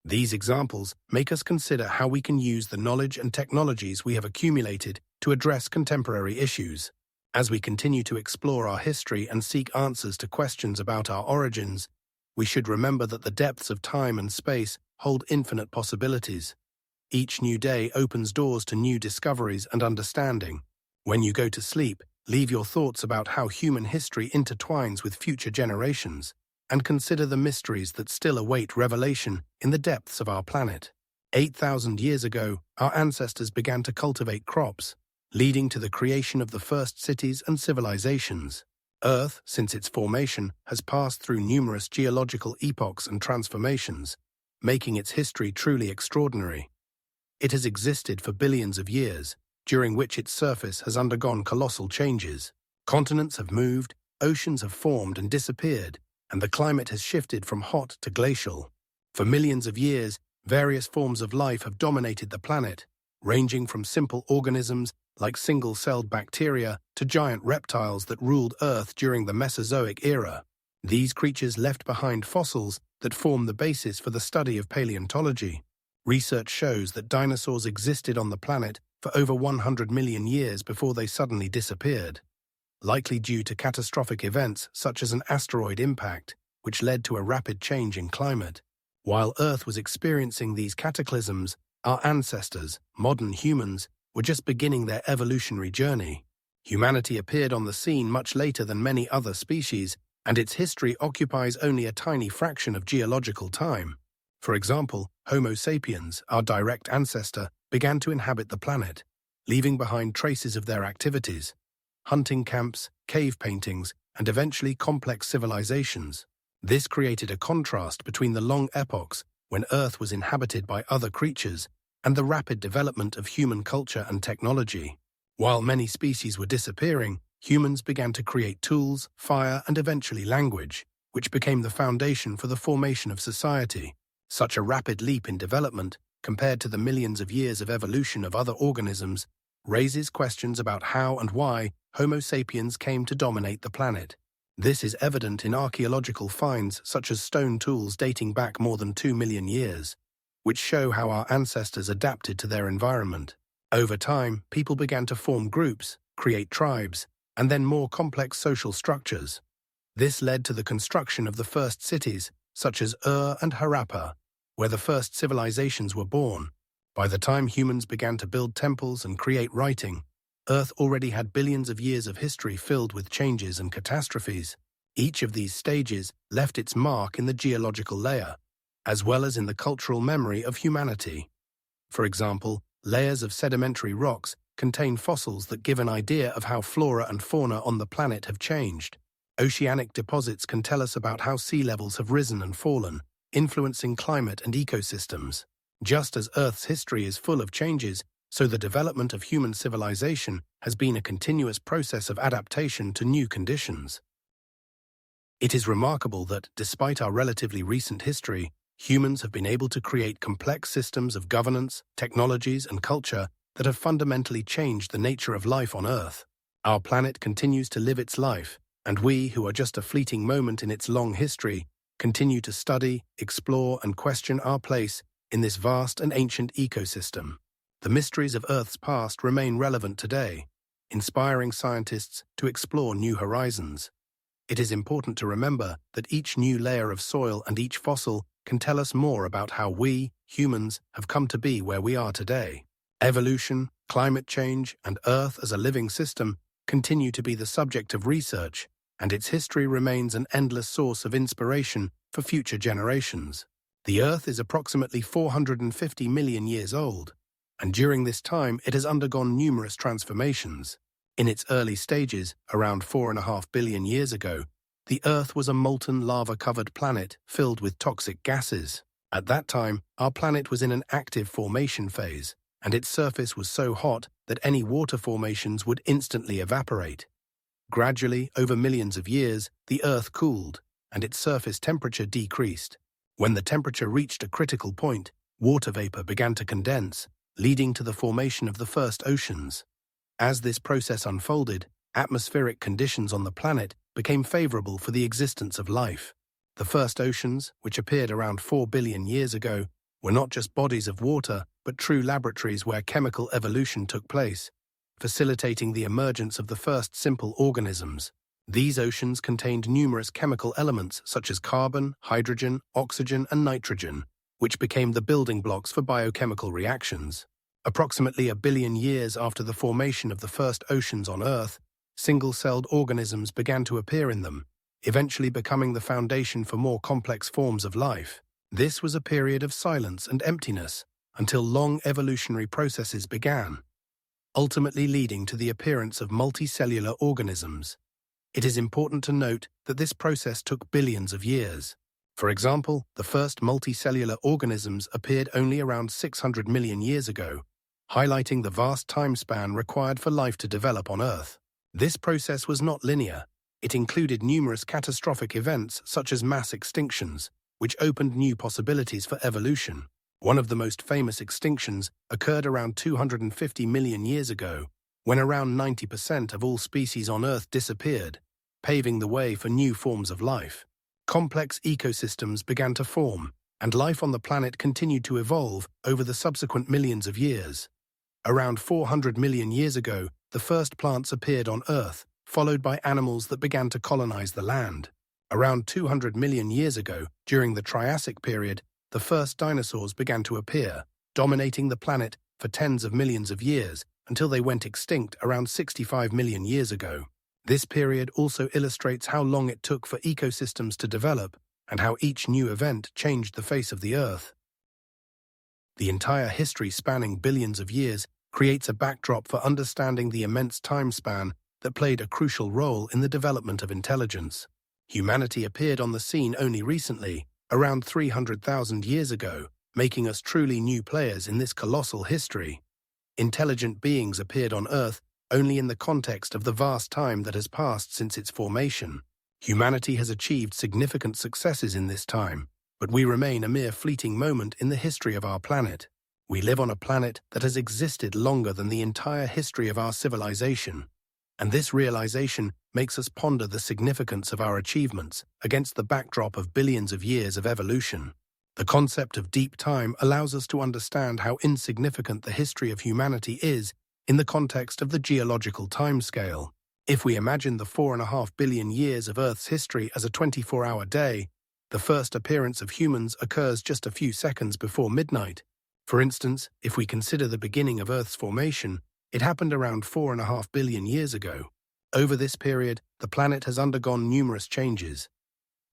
These examples make us consider how we can use the knowledge and technologies we have accumulated to address contemporary issues. As we continue to explore our history and seek answers to questions about our origins, we should remember that the depths of time and space hold infinite possibilities. Each new day opens doors to new discoveries and understanding. When you go to sleep, leave your thoughts about how human history intertwines with future generations, and consider the mysteries that still await revelation in the depths of our planet. 8,000 years ago, our ancestors began to cultivate crops, leading to the creation of the first cities and civilizations. Earth, since its formation, has passed through numerous geological epochs and transformations, making its history truly extraordinary. It has existed for billions of years, during which its surface has undergone colossal changes. Continents have moved, oceans have formed and disappeared, and the climate has shifted from hot to glacial. For millions of years, various forms of life have dominated the planet, ranging from simple organisms like single-celled bacteria to giant reptiles that ruled Earth during the Mesozoic era. These creatures left behind fossils that form the basis for the study of paleontology. Research shows that dinosaurs existed on the planet for over 100 million years before they suddenly disappeared, likely due to catastrophic events such as an asteroid impact, which led to a rapid change in climate. While Earth was experiencing these cataclysms, our ancestors, modern humans, were just beginning their evolutionary journey. Humanity appeared on the scene much later than many other species, and its history occupies only a tiny fraction of geological time. For example, Homo sapiens, our direct ancestor, began to inhabit the planet, leaving behind traces of their activities: hunting camps, cave paintings, and eventually complex civilizations. This created a contrast between the long epochs when Earth was inhabited by other creatures and the rapid development of human culture and technology. While many species were disappearing, humans began to create tools, fire, and eventually language, which became the foundation for the formation of society. Such a rapid leap in development, compared to the millions of years of evolution of other organisms, raises questions about how and why Homo sapiens came to dominate the planet. This is evident in archaeological finds such as stone tools dating back more than 2 million years, which show how our ancestors adapted to their environment. Over time, people began to form groups, create tribes, and then more complex social structures. This led to the construction of the first cities, such as Ur and Harappa, where the first civilizations were born. By the time humans began to build temples and create writing, Earth already had billions of years of history filled with changes and catastrophes. Each of these stages left its mark in the geological layer, as well as in the cultural memory of humanity. For example, layers of sedimentary rocks contain fossils that give an idea of how flora and fauna on the planet have changed. Oceanic deposits can tell us about how sea levels have risen and fallen, influencing climate and ecosystems. Just as Earth's history is full of changes, so the development of human civilization has been a continuous process of adaptation to new conditions. It is remarkable that, despite our relatively recent history, humans have been able to create complex systems of governance, technologies, and culture that have fundamentally changed the nature of life on Earth. Our planet continues to live its life, and we, who are just a fleeting moment in its long history, continue to study, explore, and question our place in this vast and ancient ecosystem. The mysteries of Earth's past remain relevant today, inspiring scientists to explore new horizons. It is important to remember that each new layer of soil and each fossil can tell us more about how we, humans, have come to be where we are today. Evolution, climate change, and Earth as a living system continue to be the subject of research, and its history remains an endless source of inspiration for future generations. The Earth is approximately 450 million years old, and during this time it has undergone numerous transformations. In its early stages, around 4.5 billion years ago, the Earth was a molten lava-covered planet filled with toxic gases. At that time, our planet was in an active formation phase, and its surface was so hot that any water formations would instantly evaporate. Gradually, over millions of years, the Earth cooled, and its surface temperature decreased. When the temperature reached a critical point, water vapor began to condense, leading to the formation of the first oceans. As this process unfolded, atmospheric conditions on the planet became favorable for the existence of life. The first oceans, which appeared around 4 billion years ago, were not just bodies of water, but true laboratories where chemical evolution took place, facilitating the emergence of the first simple organisms. These oceans contained numerous chemical elements such as carbon, hydrogen, oxygen, and nitrogen, which became the building blocks for biochemical reactions. Approximately 1 billion years after the formation of the first oceans on Earth, single-celled organisms began to appear in them, eventually becoming the foundation for more complex forms of life. This was a period of silence and emptiness until long evolutionary processes began, ultimately leading to the appearance of multicellular organisms. It is important to note that this process took billions of years. For example, the first multicellular organisms appeared only around 600 million years ago, highlighting the vast time span required for life to develop on Earth. This process was not linear. It included numerous catastrophic events such as mass extinctions, which opened new possibilities for evolution. One of the most famous extinctions occurred around 250 million years ago, when around 90% of all species on Earth disappeared, paving the way for new forms of life. Complex ecosystems began to form, and life on the planet continued to evolve over the subsequent millions of years. Around 400 million years ago, the first plants appeared on Earth, followed by animals that began to colonize the land. Around 200 million years ago, during the Triassic period, the first dinosaurs began to appear, dominating the planet for tens of millions of years until they went extinct around 65 million years ago. This period also illustrates how long it took for ecosystems to develop and how each new event changed the face of the Earth. The entire history spanning billions of years creates a backdrop for understanding the immense time span that played a crucial role in the development of intelligence. Humanity appeared on the scene only recently, around 300,000 years ago, making us truly new players in this colossal history. Intelligent beings appeared on Earth only in the context of the vast time that has passed since its formation. Humanity has achieved significant successes in this time, but we remain a mere fleeting moment in the history of our planet. We live on a planet that has existed longer than the entire history of our civilization, and this realization makes us ponder the significance of our achievements against the backdrop of billions of years of evolution. The concept of deep time allows us to understand how insignificant the history of humanity is in the context of the geological timescale. If we imagine the 4.5 billion years of Earth's history as a 24-hour day, the first appearance of humans occurs just a few seconds before midnight. For instance, if we consider the beginning of Earth's formation, it happened around 4.5 billion years ago. Over this period, the planet has undergone numerous changes.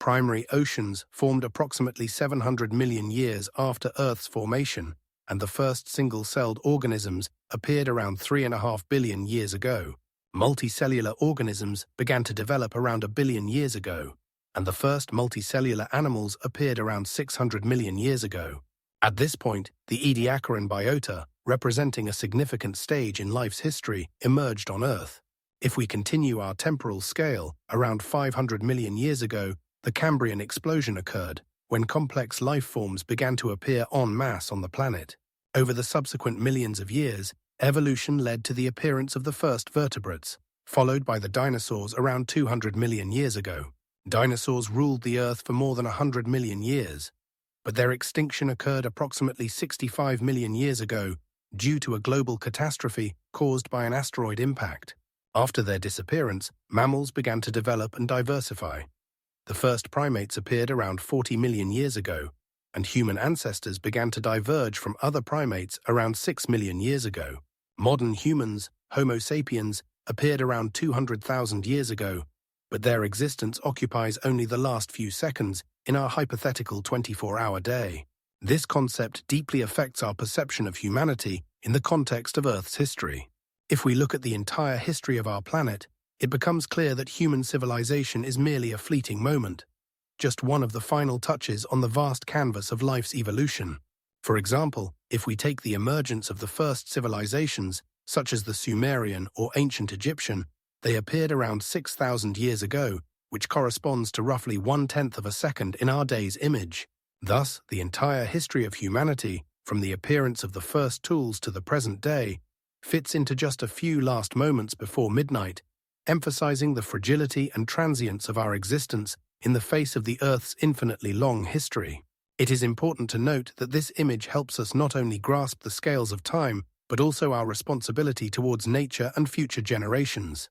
Primary oceans formed approximately 700 million years after Earth's formation, and the first single-celled organisms appeared around 3.5 billion years ago. Multicellular organisms began to develop around 1 billion years ago, and the first multicellular animals appeared around 600 million years ago. At this point, the Ediacaran biota, representing a significant stage in life's history, emerged on Earth. If we continue our temporal scale, around 500 million years ago, the Cambrian explosion occurred, when complex life forms began to appear en masse on the planet. Over the subsequent millions of years, evolution led to the appearance of the first vertebrates, followed by the dinosaurs around 200 million years ago. Dinosaurs ruled the Earth for more than 100 million years, but their extinction occurred approximately 65 million years ago due to a global catastrophe caused by an asteroid impact. After their disappearance, mammals began to develop and diversify. The first primates appeared around 40 million years ago, and human ancestors began to diverge from other primates around 6 million years ago. Modern humans, Homo sapiens, appeared around 200,000 years ago, but their existence occupies only the last few seconds in our hypothetical 24-hour day. This concept deeply affects our perception of humanity in the context of Earth's history. If we look at the entire history of our planet, it becomes clear that human civilization is merely a fleeting moment, just one of the final touches on the vast canvas of life's evolution. For example, if we take the emergence of the first civilizations, such as the Sumerian or ancient Egyptian, they appeared around 6,000 years ago, which corresponds to roughly 1/10 of a second in our day's image. Thus, the entire history of humanity, from the appearance of the first tools to the present day, fits into just a few last moments before midnight, emphasizing the fragility and transience of our existence in the face of the Earth's infinitely long history. It is important to note that this image helps us not only grasp the scales of time, but also our responsibility towards nature and future generations.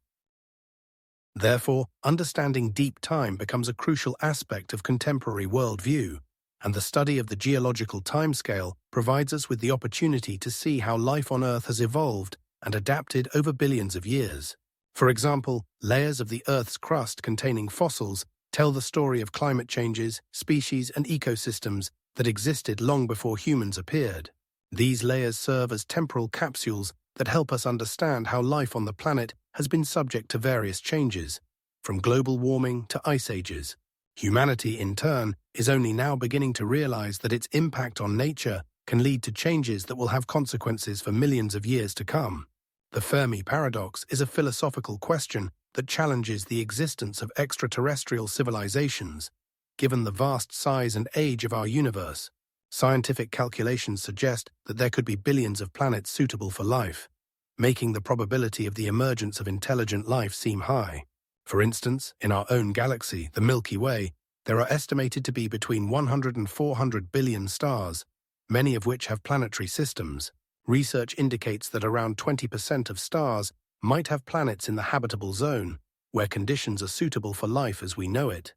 Therefore, understanding deep time becomes a crucial aspect of contemporary worldview, and the study of the geological timescale provides us with the opportunity to see how life on Earth has evolved and adapted over billions of years. For example, layers of the Earth's crust containing fossils tell the story of climate changes, species, and ecosystems that existed long before humans appeared. These layers serve as temporal capsules that help us understand how life on the planet has been subject to various changes, from global warming to ice ages. Humanity, in turn, is only now beginning to realize that its impact on nature can lead to changes that will have consequences for millions of years to come. The Fermi paradox is a philosophical question that challenges the existence of extraterrestrial civilizations. Given the vast size and age of our universe, scientific calculations suggest that there could be billions of planets suitable for life, making the probability of the emergence of intelligent life seem high. For instance, in our own galaxy, the Milky Way, there are estimated to be between 100 and 400 billion stars, many of which have planetary systems. Research indicates that around 20% of stars might have planets in the habitable zone, where conditions are suitable for life as we know it.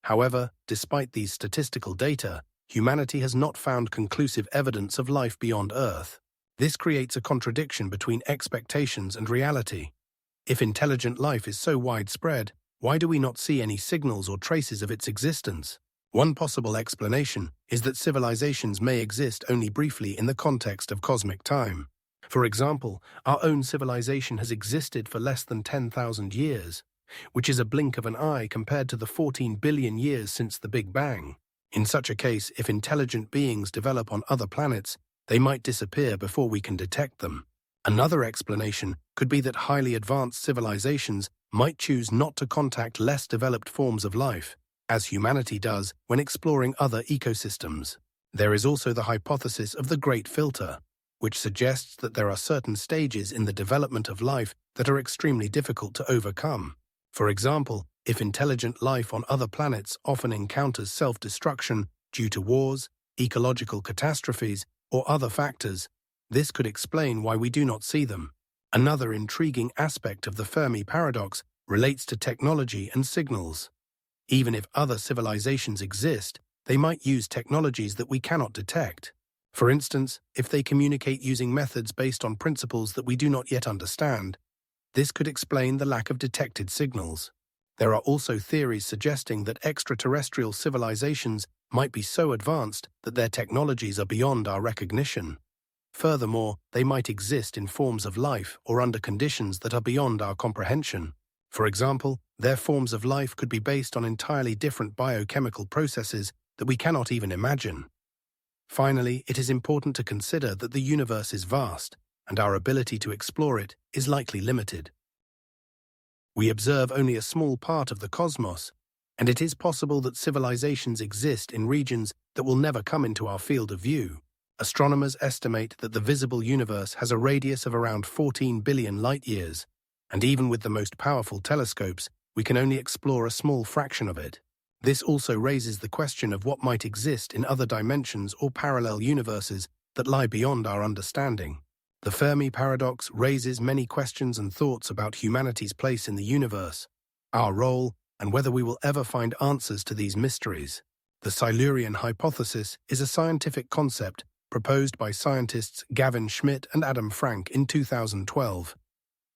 However, despite these statistical data, humanity has not found conclusive evidence of life beyond Earth. This creates a contradiction between expectations and reality. If intelligent life is so widespread, why do we not see any signals or traces of its existence? One possible explanation is that civilizations may exist only briefly in the context of cosmic time. For example, our own civilization has existed for less than 10,000 years, which is a blink of an eye compared to the 14 billion years since the Big Bang. In such a case, if intelligent beings develop on other planets, they might disappear before we can detect them. Another explanation could be that highly advanced civilizations might choose not to contact less developed forms of life, as humanity does when exploring other ecosystems. There is also the hypothesis of the Great Filter, which suggests that there are certain stages in the development of life that are extremely difficult to overcome. For example, if intelligent life on other planets often encounters self-destruction due to wars, ecological catastrophes, or other factors, this could explain why we do not see them. Another intriguing aspect of the Fermi paradox relates to technology and signals. Even if other civilizations exist, they might use technologies that we cannot detect. For instance, if they communicate using methods based on principles that we do not yet understand, this could explain the lack of detected signals. There are also theories suggesting that extraterrestrial civilizations might be so advanced that their technologies are beyond our recognition. Furthermore, they might exist in forms of life or under conditions that are beyond our comprehension. For example, their forms of life could be based on entirely different biochemical processes that we cannot even imagine. Finally, it is important to consider that the universe is vast, and our ability to explore it is likely limited. We observe only a small part of the cosmos, and it is possible that civilizations exist in regions that will never come into our field of view. Astronomers estimate that the visible universe has a radius of around 14 billion light-years, and even with the most powerful telescopes, we can only explore a small fraction of it. This also raises the question of what might exist in other dimensions or parallel universes that lie beyond our understanding. The Fermi paradox raises many questions and thoughts about humanity's place in the universe, our role, and whether we will ever find answers to these mysteries. The Silurian hypothesis is a scientific concept proposed by scientists Gavin Schmidt and Adam Frank in 2012.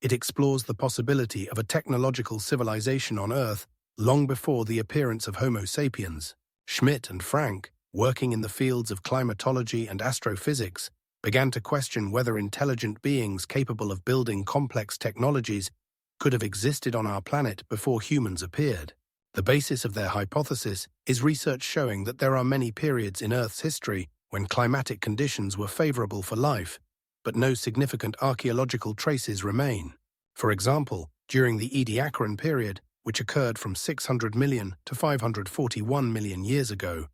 It explores the possibility of a technological civilization on Earth long before the appearance of Homo sapiens. Schmidt and Frank, working in the fields of climatology and astrophysics, began to question whether intelligent beings capable of building complex technologies could have existed on our planet before humans appeared. The basis of their hypothesis is research showing that there are many periods in Earth's history when climatic conditions were favorable for life, but no significant archaeological traces remain. For example, during the Ediacaran period, which occurred from 600 million to 541 million years ago,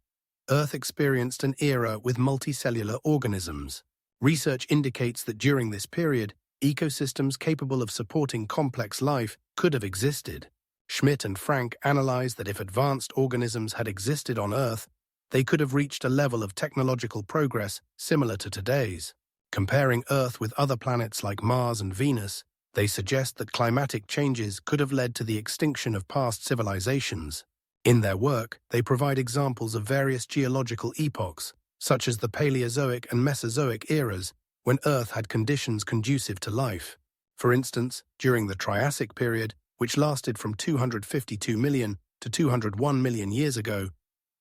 Earth experienced an era with multicellular organisms. Research indicates that during this period, ecosystems capable of supporting complex life could have existed. Schmidt and Frank analyzed that if advanced organisms had existed on Earth, they could have reached a level of technological progress similar to today's. Comparing Earth with other planets like Mars and Venus, they suggest that climatic changes could have led to the extinction of past civilizations. In their work, they provide examples of various geological epochs, such as the Paleozoic and Mesozoic eras, when Earth had conditions conducive to life. For instance, during the Triassic period, which lasted from 252 million to 201 million years ago,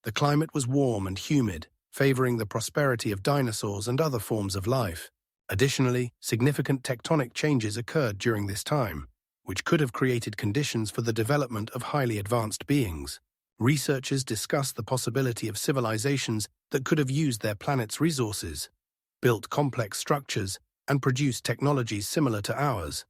the climate was warm and humid, favoring the prosperity of dinosaurs and other forms of life. Additionally, significant tectonic changes occurred during this time, which could have created conditions for the development of highly advanced beings. Researchers discuss the possibility of civilizations that could have used their planet's resources, built complex structures, and produced technologies similar to ours.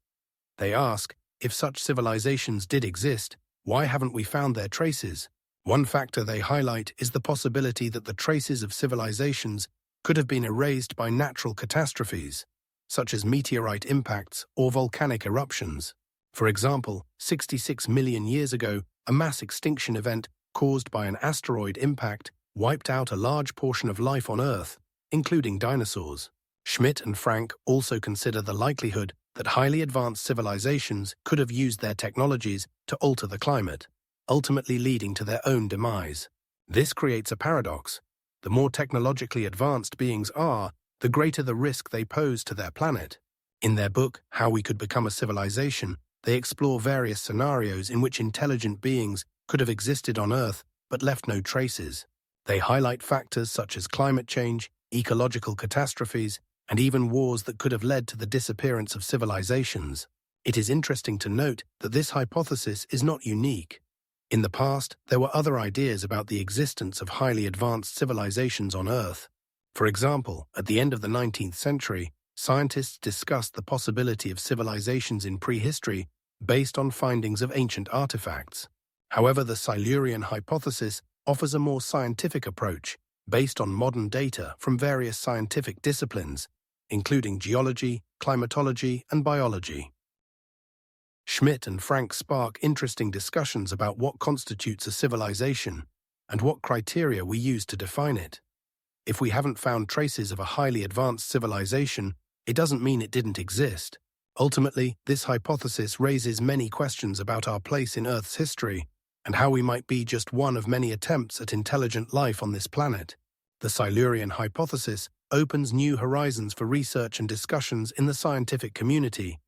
They ask, if such civilizations did exist, why haven't we found their traces? One factor they highlight is the possibility that the traces of civilizations could have been erased by natural catastrophes, such as meteorite impacts or volcanic eruptions. For example, 66 million years ago, a mass extinction event caused by an asteroid impact wiped out a large portion of life on Earth, including dinosaurs. Schmidt and Frank also consider the likelihood that highly advanced civilizations could have used their technologies to alter the climate, ultimately leading to their own demise. This creates a paradox. The more technologically advanced beings are, the greater the risk they pose to their planet. In their book, How We Could Become a Civilization, they explore various scenarios in which intelligent beings could have existed on Earth but left no traces. They highlight factors such as climate change, ecological catastrophes, and even wars that could have led to the disappearance of civilizations. It is interesting to note that this hypothesis is not unique. In the past, there were other ideas about the existence of highly advanced civilizations on Earth. For example, at the end of the 19th century, scientists discussed the possibility of civilizations in prehistory based on findings of ancient artifacts. However, the Silurian hypothesis offers a more scientific approach, based on modern data from various scientific disciplines, including geology, climatology, and biology. Schmidt and Frank spark interesting discussions about what constitutes a civilization and what criteria we use to define it. If we haven't found traces of a highly advanced civilization, it doesn't mean it didn't exist. Ultimately, this hypothesis raises many questions about our place in Earth's history and how we might be just one of many attempts at intelligent life on this planet. The Silurian hypothesis opens new horizons for research and discussions in the scientific community,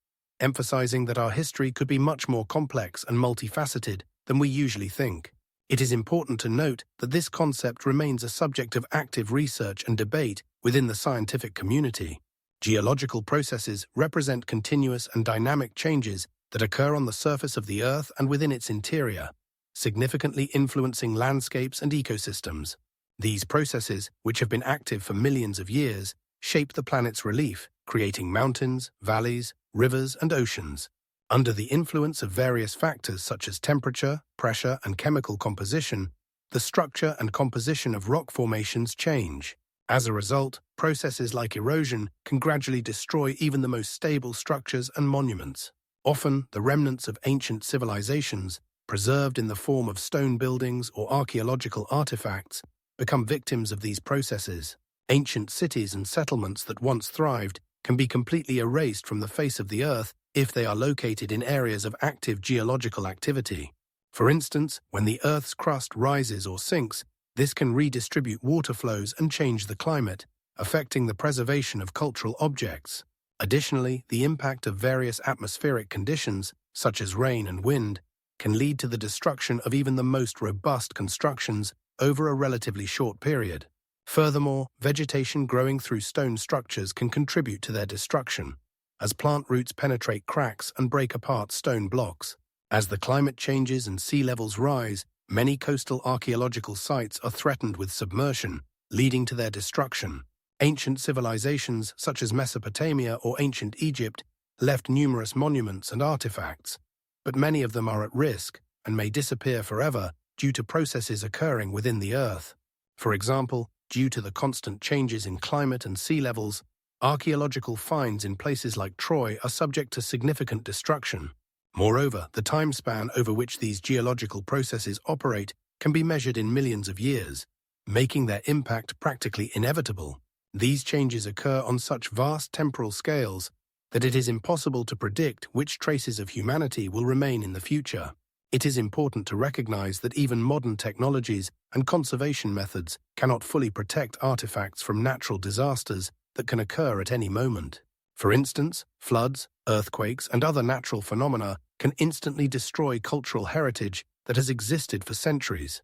emphasizing that our history could be much more complex and multifaceted than we usually think. It is important to note that this concept remains a subject of active research and debate within the scientific community. Geological processes represent continuous and dynamic changes that occur on the surface of the Earth and within its interior, significantly influencing landscapes and ecosystems. These processes, which have been active for millions of years, shape the planet's relief, creating mountains, valleys, rivers, and oceans. Under the influence of various factors such as temperature, pressure, and chemical composition, the structure and composition of rock formations change. As a result, processes like erosion can gradually destroy even the most stable structures and monuments. Often, the remnants of ancient civilizations, preserved in the form of stone buildings or archaeological artifacts, become victims of these processes. Ancient cities and settlements that once thrived can be completely erased from the face of the Earth if they are located in areas of active geological activity. For instance, when the Earth's crust rises or sinks, this can redistribute water flows and change the climate, affecting the preservation of cultural objects. Additionally, the impact of various atmospheric conditions, such as rain and wind, can lead to the destruction of even the most robust constructions over a relatively short period. Furthermore, vegetation growing through stone structures can contribute to their destruction, as plant roots penetrate cracks and break apart stone blocks. As the climate changes and sea levels rise, many coastal archaeological sites are threatened with submersion, leading to their destruction. Ancient civilizations such as Mesopotamia or ancient Egypt left numerous monuments and artifacts, but many of them are at risk and may disappear forever due to processes occurring within the Earth. For example, due to the constant changes in climate and sea levels, archaeological finds in places like Troy are subject to significant destruction. Moreover, the time span over which these geological processes operate can be measured in millions of years, making their impact practically inevitable. These changes occur on such vast temporal scales that it is impossible to predict which traces of humanity will remain in the future. It is important to recognize that even modern technologies and conservation methods cannot fully protect artifacts from natural disasters that can occur at any moment. For instance, floods, earthquakes, and other natural phenomena can instantly destroy cultural heritage that has existed for centuries.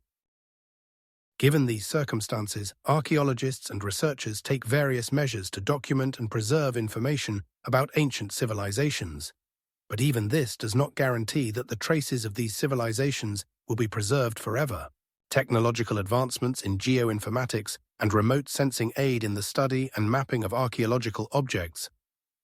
Given these circumstances, archaeologists and researchers take various measures to document and preserve information about ancient civilizations. But even this does not guarantee that the traces of these civilizations will be preserved forever. Technological advancements in geoinformatics and remote sensing aid in the study and mapping of archaeological objects.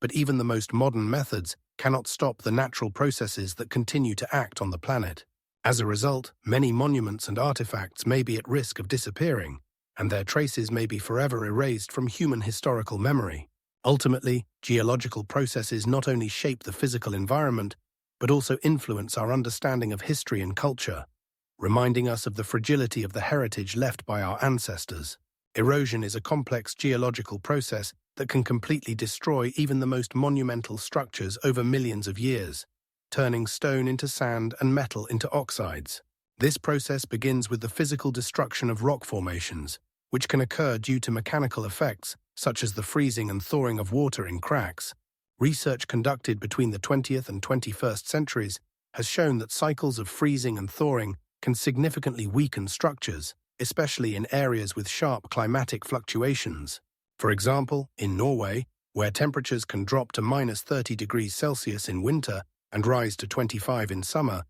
But even the most modern methods cannot stop the natural processes that continue to act on the planet. As a result, many monuments and artifacts may be at risk of disappearing, and their traces may be forever erased from human historical memory. Ultimately, geological processes not only shape the physical environment, but also influence our understanding of history and culture, reminding us of the fragility of the heritage left by our ancestors. Erosion is a complex geological process that can completely destroy even the most monumental structures over millions of years, turning stone into sand and metal into oxides. This process begins with the physical destruction of rock formations, which can occur due to mechanical effects such as the freezing and thawing of water in cracks. Research conducted between the 20th and 21st centuries has shown that cycles of freezing and thawing can significantly weaken structures, especially in areas with sharp climatic fluctuations. For example, in Norway, where temperatures can drop to -30 degrees Celsius in winter and rise to 25 in summer,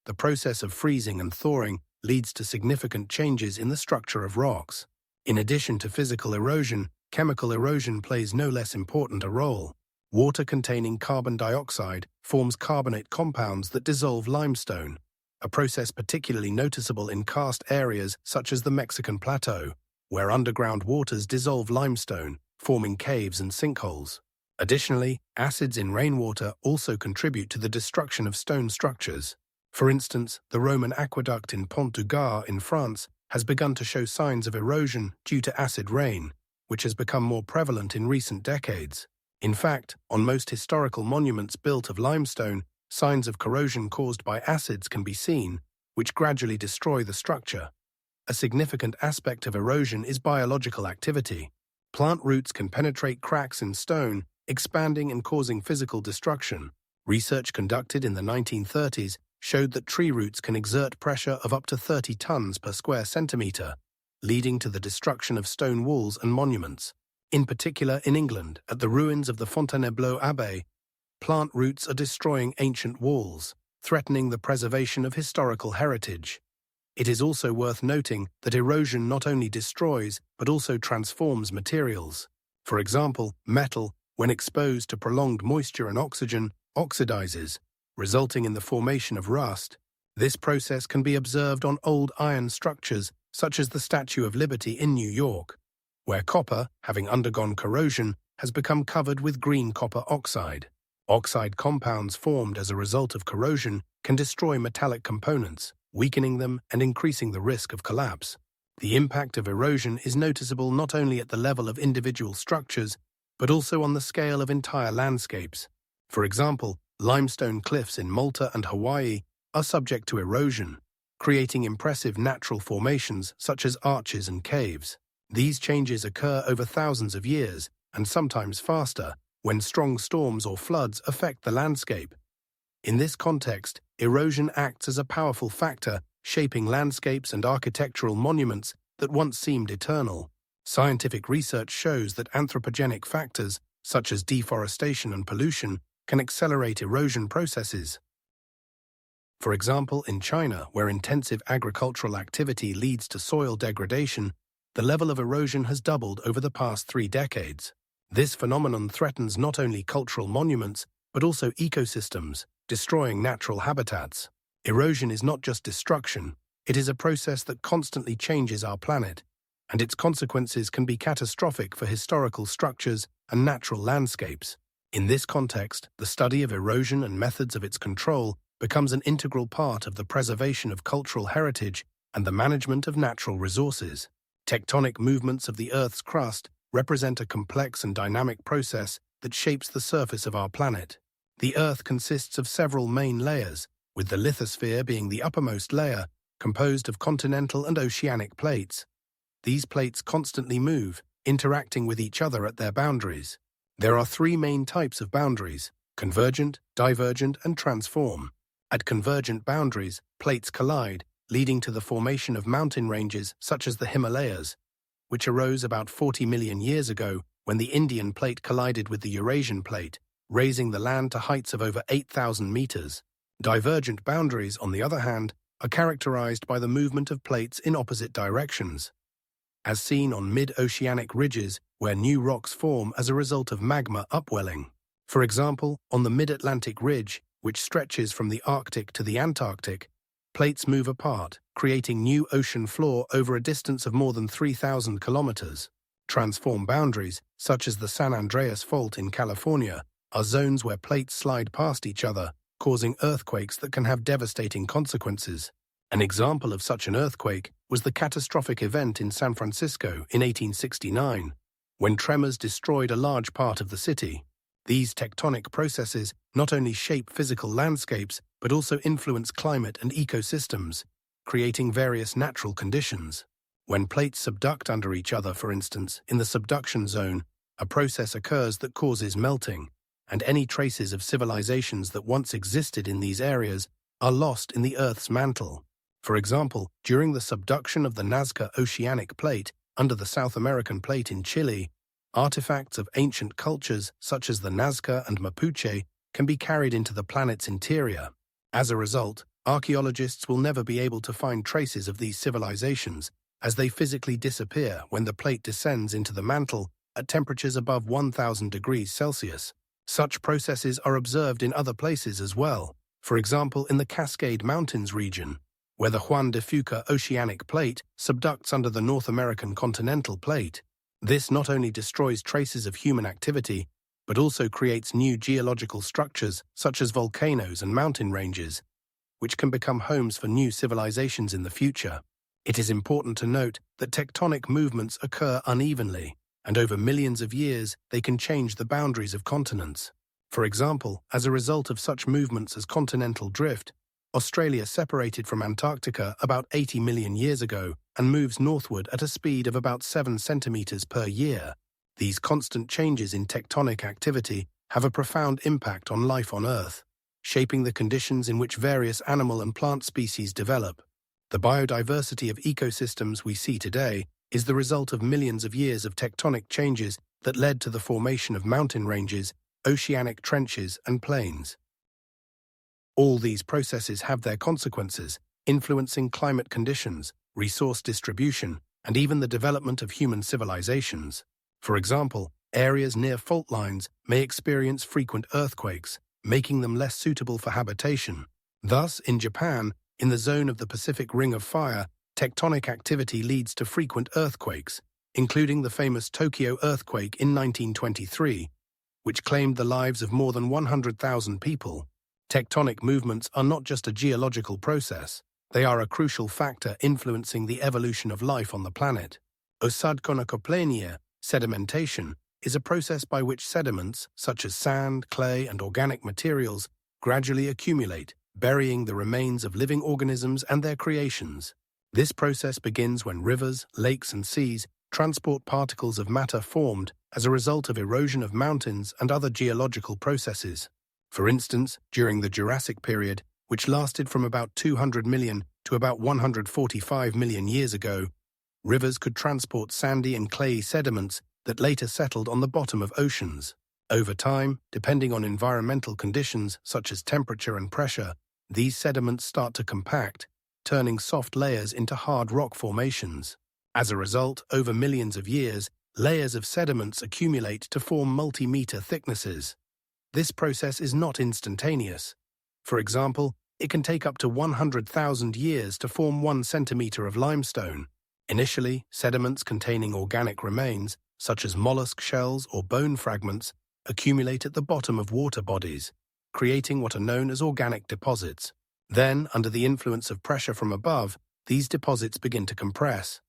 the process of freezing and thawing leads to significant changes in the structure of rocks. In addition to physical erosion, chemical erosion plays no less important a role. Water containing carbon dioxide forms carbonate compounds that dissolve limestone, a process particularly noticeable in karst areas such as the Mexican Plateau, where underground waters dissolve limestone, forming caves and sinkholes. Additionally, acids in rainwater also contribute to the destruction of stone structures. For instance, the Roman aqueduct in Pont du Gard in France has begun to show signs of erosion due to acid rain, which has become more prevalent in recent decades. In fact, on most historical monuments built of limestone, signs of corrosion caused by acids can be seen, which gradually destroy the structure. A significant aspect of erosion is biological activity. Plant roots can penetrate cracks in stone, expanding and causing physical destruction. Research conducted in the 1930s showed that tree roots can exert pressure of up to 30 tons per square centimeter, leading to the destruction of stone walls and monuments. In particular, in England, at the ruins of the Fontainebleau Abbey, plant roots are destroying ancient walls, threatening the preservation of historical heritage. It is also worth noting that erosion not only destroys but also transforms materials. For example, metal, when exposed to prolonged moisture and oxygen, oxidizes, resulting in the formation of rust. This process can be observed on old iron structures such as the Statue of Liberty in New York, where copper, having undergone corrosion, has become covered with green copper oxide. Oxide compounds formed as a result of corrosion can destroy metallic components, weakening them and increasing the risk of collapse. The impact of erosion is noticeable not only at the level of individual structures, but also on the scale of entire landscapes. For example, limestone cliffs in Malta and Hawaii are subject to erosion, creating impressive natural formations such as arches and caves. These changes occur over thousands of years, and sometimes faster, when strong storms or floods affect the landscape. In this context, erosion acts as a powerful factor, shaping landscapes and architectural monuments that once seemed eternal. Scientific research shows that anthropogenic factors, such as deforestation and pollution, can accelerate erosion processes. For example, in China, where intensive agricultural activity leads to soil degradation, the level of erosion has doubled over the past 3 decades. This phenomenon threatens not only cultural monuments, but also ecosystems, destroying natural habitats. Erosion is not just destruction, it is a process that constantly changes our planet, and its consequences can be catastrophic for historical structures and natural landscapes. In this context, the study of erosion and methods of its control becomes an integral part of the preservation of cultural heritage and the management of natural resources. Tectonic movements of the Earth's crust represent a complex and dynamic process that shapes the surface of our planet. The Earth consists of several main layers, with the lithosphere being the uppermost layer, composed of continental and oceanic plates. These plates constantly move, interacting with each other at their boundaries. There are three main types of boundaries: convergent, divergent, and transform. At convergent boundaries, plates collide, leading to the formation of mountain ranges such as the Himalayas, which arose about 40 million years ago when the Indian plate collided with the Eurasian plate, raising the land to heights of over 8,000 meters. Divergent boundaries, on the other hand, are characterized by the movement of plates in opposite directions, as seen on mid-oceanic ridges where new rocks form as a result of magma upwelling. For example, on the Mid-Atlantic Ridge, which stretches from the Arctic to the Antarctic, plates move apart, creating new ocean floor over a distance of more than 3,000 kilometers. Transform boundaries, such as the San Andreas Fault in California, are zones where plates slide past each other, causing earthquakes that can have devastating consequences. An example of such an earthquake was the catastrophic event in San Francisco in 1869, when tremors destroyed a large part of the city. These tectonic processes not only shape physical landscapes, but also influence climate and ecosystems, creating various natural conditions. When plates subduct under each other, for instance, in the subduction zone, a process occurs that causes melting, and any traces of civilizations that once existed in these areas are lost in the Earth's mantle. For example, during the subduction of the Nazca Oceanic Plate under the South American Plate in Chile, artifacts of ancient cultures such as the Nazca and Mapuche can be carried into the planet's interior. As a result, archaeologists will never be able to find traces of these civilizations, as they physically disappear when the plate descends into the mantle at temperatures above 1,000 degrees Celsius. Such processes are observed in other places as well, for example in the Cascade Mountains region, where the Juan de Fuca Oceanic Plate subducts under the North American Continental Plate. This not only destroys traces of human activity, but also creates new geological structures such as volcanoes and mountain ranges, which can become homes for new civilizations in the future. It is important to note that tectonic movements occur unevenly, and over millions of years they can change the boundaries of continents. For example, as a result of such movements as continental drift, Australia separated from Antarctica about 80 million years ago and moves northward at a speed of about 7 centimeters per year. These constant changes in tectonic activity have a profound impact on life on Earth, shaping the conditions in which various animal and plant species develop. The biodiversity of ecosystems we see today is the result of millions of years of tectonic changes that led to the formation of mountain ranges, oceanic trenches, and plains. All these processes have their consequences, influencing climate conditions, resource distribution, and even the development of human civilizations. For example, areas near fault lines may experience frequent earthquakes, making them less suitable for habitation. Thus, in Japan, in the zone of the Pacific Ring of Fire, tectonic activity leads to frequent earthquakes, including the famous Tokyo earthquake in 1923, which claimed the lives of more than 100,000 people. Tectonic movements are not just a geological process, they are a crucial factor influencing the evolution of life on the planet. Osadkonokoplenia, sedimentation, is a process by which sediments, such as sand, clay, and organic materials, gradually accumulate, burying the remains of living organisms and their creations. This process begins when rivers, lakes, and seas transport particles of matter formed as a result of erosion of mountains and other geological processes. For instance, during the Jurassic period, which lasted from about 200 million to about 145 million years ago, rivers could transport sandy and clayey sediments that later settled on the bottom of oceans. Over time, depending on environmental conditions such as temperature and pressure, these sediments start to compact, turning soft layers into hard rock formations. As a result, over millions of years, layers of sediments accumulate to form multi-meter thicknesses. This process is not instantaneous. For example, it can take up to 100,000 years to form 1 centimeter of limestone. Initially, sediments containing organic remains, such as mollusk shells or bone fragments, accumulate at the bottom of water bodies, creating what are known as organic deposits. Then, under the influence of pressure from above, these deposits begin to compress.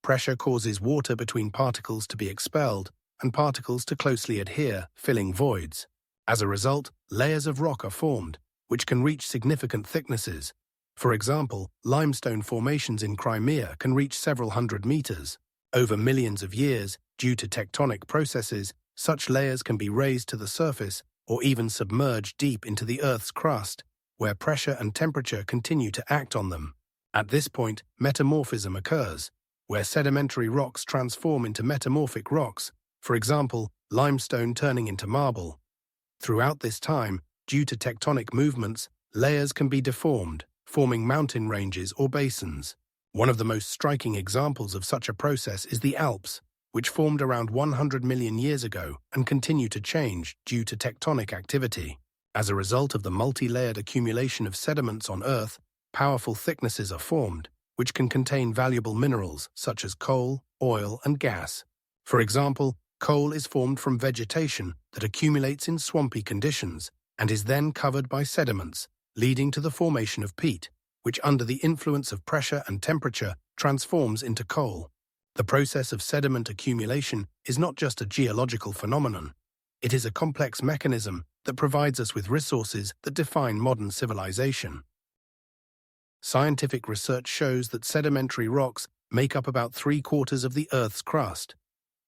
Pressure causes water between particles to be expelled and particles to closely adhere, filling voids. As a result, layers of rock are formed, which can reach significant thicknesses. For example, limestone formations in Crimea can reach several hundred meters. Over millions of years, due to tectonic processes, such layers can be raised to the surface or even submerged deep into the Earth's crust, where pressure and temperature continue to act on them. At this point, metamorphism occurs, where sedimentary rocks transform into metamorphic rocks, for example, limestone turning into marble. Throughout this time, due to tectonic movements, layers can be deformed, forming mountain ranges or basins. One of the most striking examples of such a process is the Alps, which formed around 100 million years ago and continue to change due to tectonic activity. As a result of the multi-layered accumulation of sediments on Earth, powerful thicknesses are formed, which can contain valuable minerals such as coal, oil, and gas. For example, coal is formed from vegetation that accumulates in swampy conditions and is then covered by sediments, leading to the formation of peat, which under the influence of pressure and temperature transforms into coal. The process of sediment accumulation is not just a geological phenomenon. It is a complex mechanism that provides us with resources that define modern civilization. Scientific research shows that sedimentary rocks make up about 3/4 of the Earth's crust,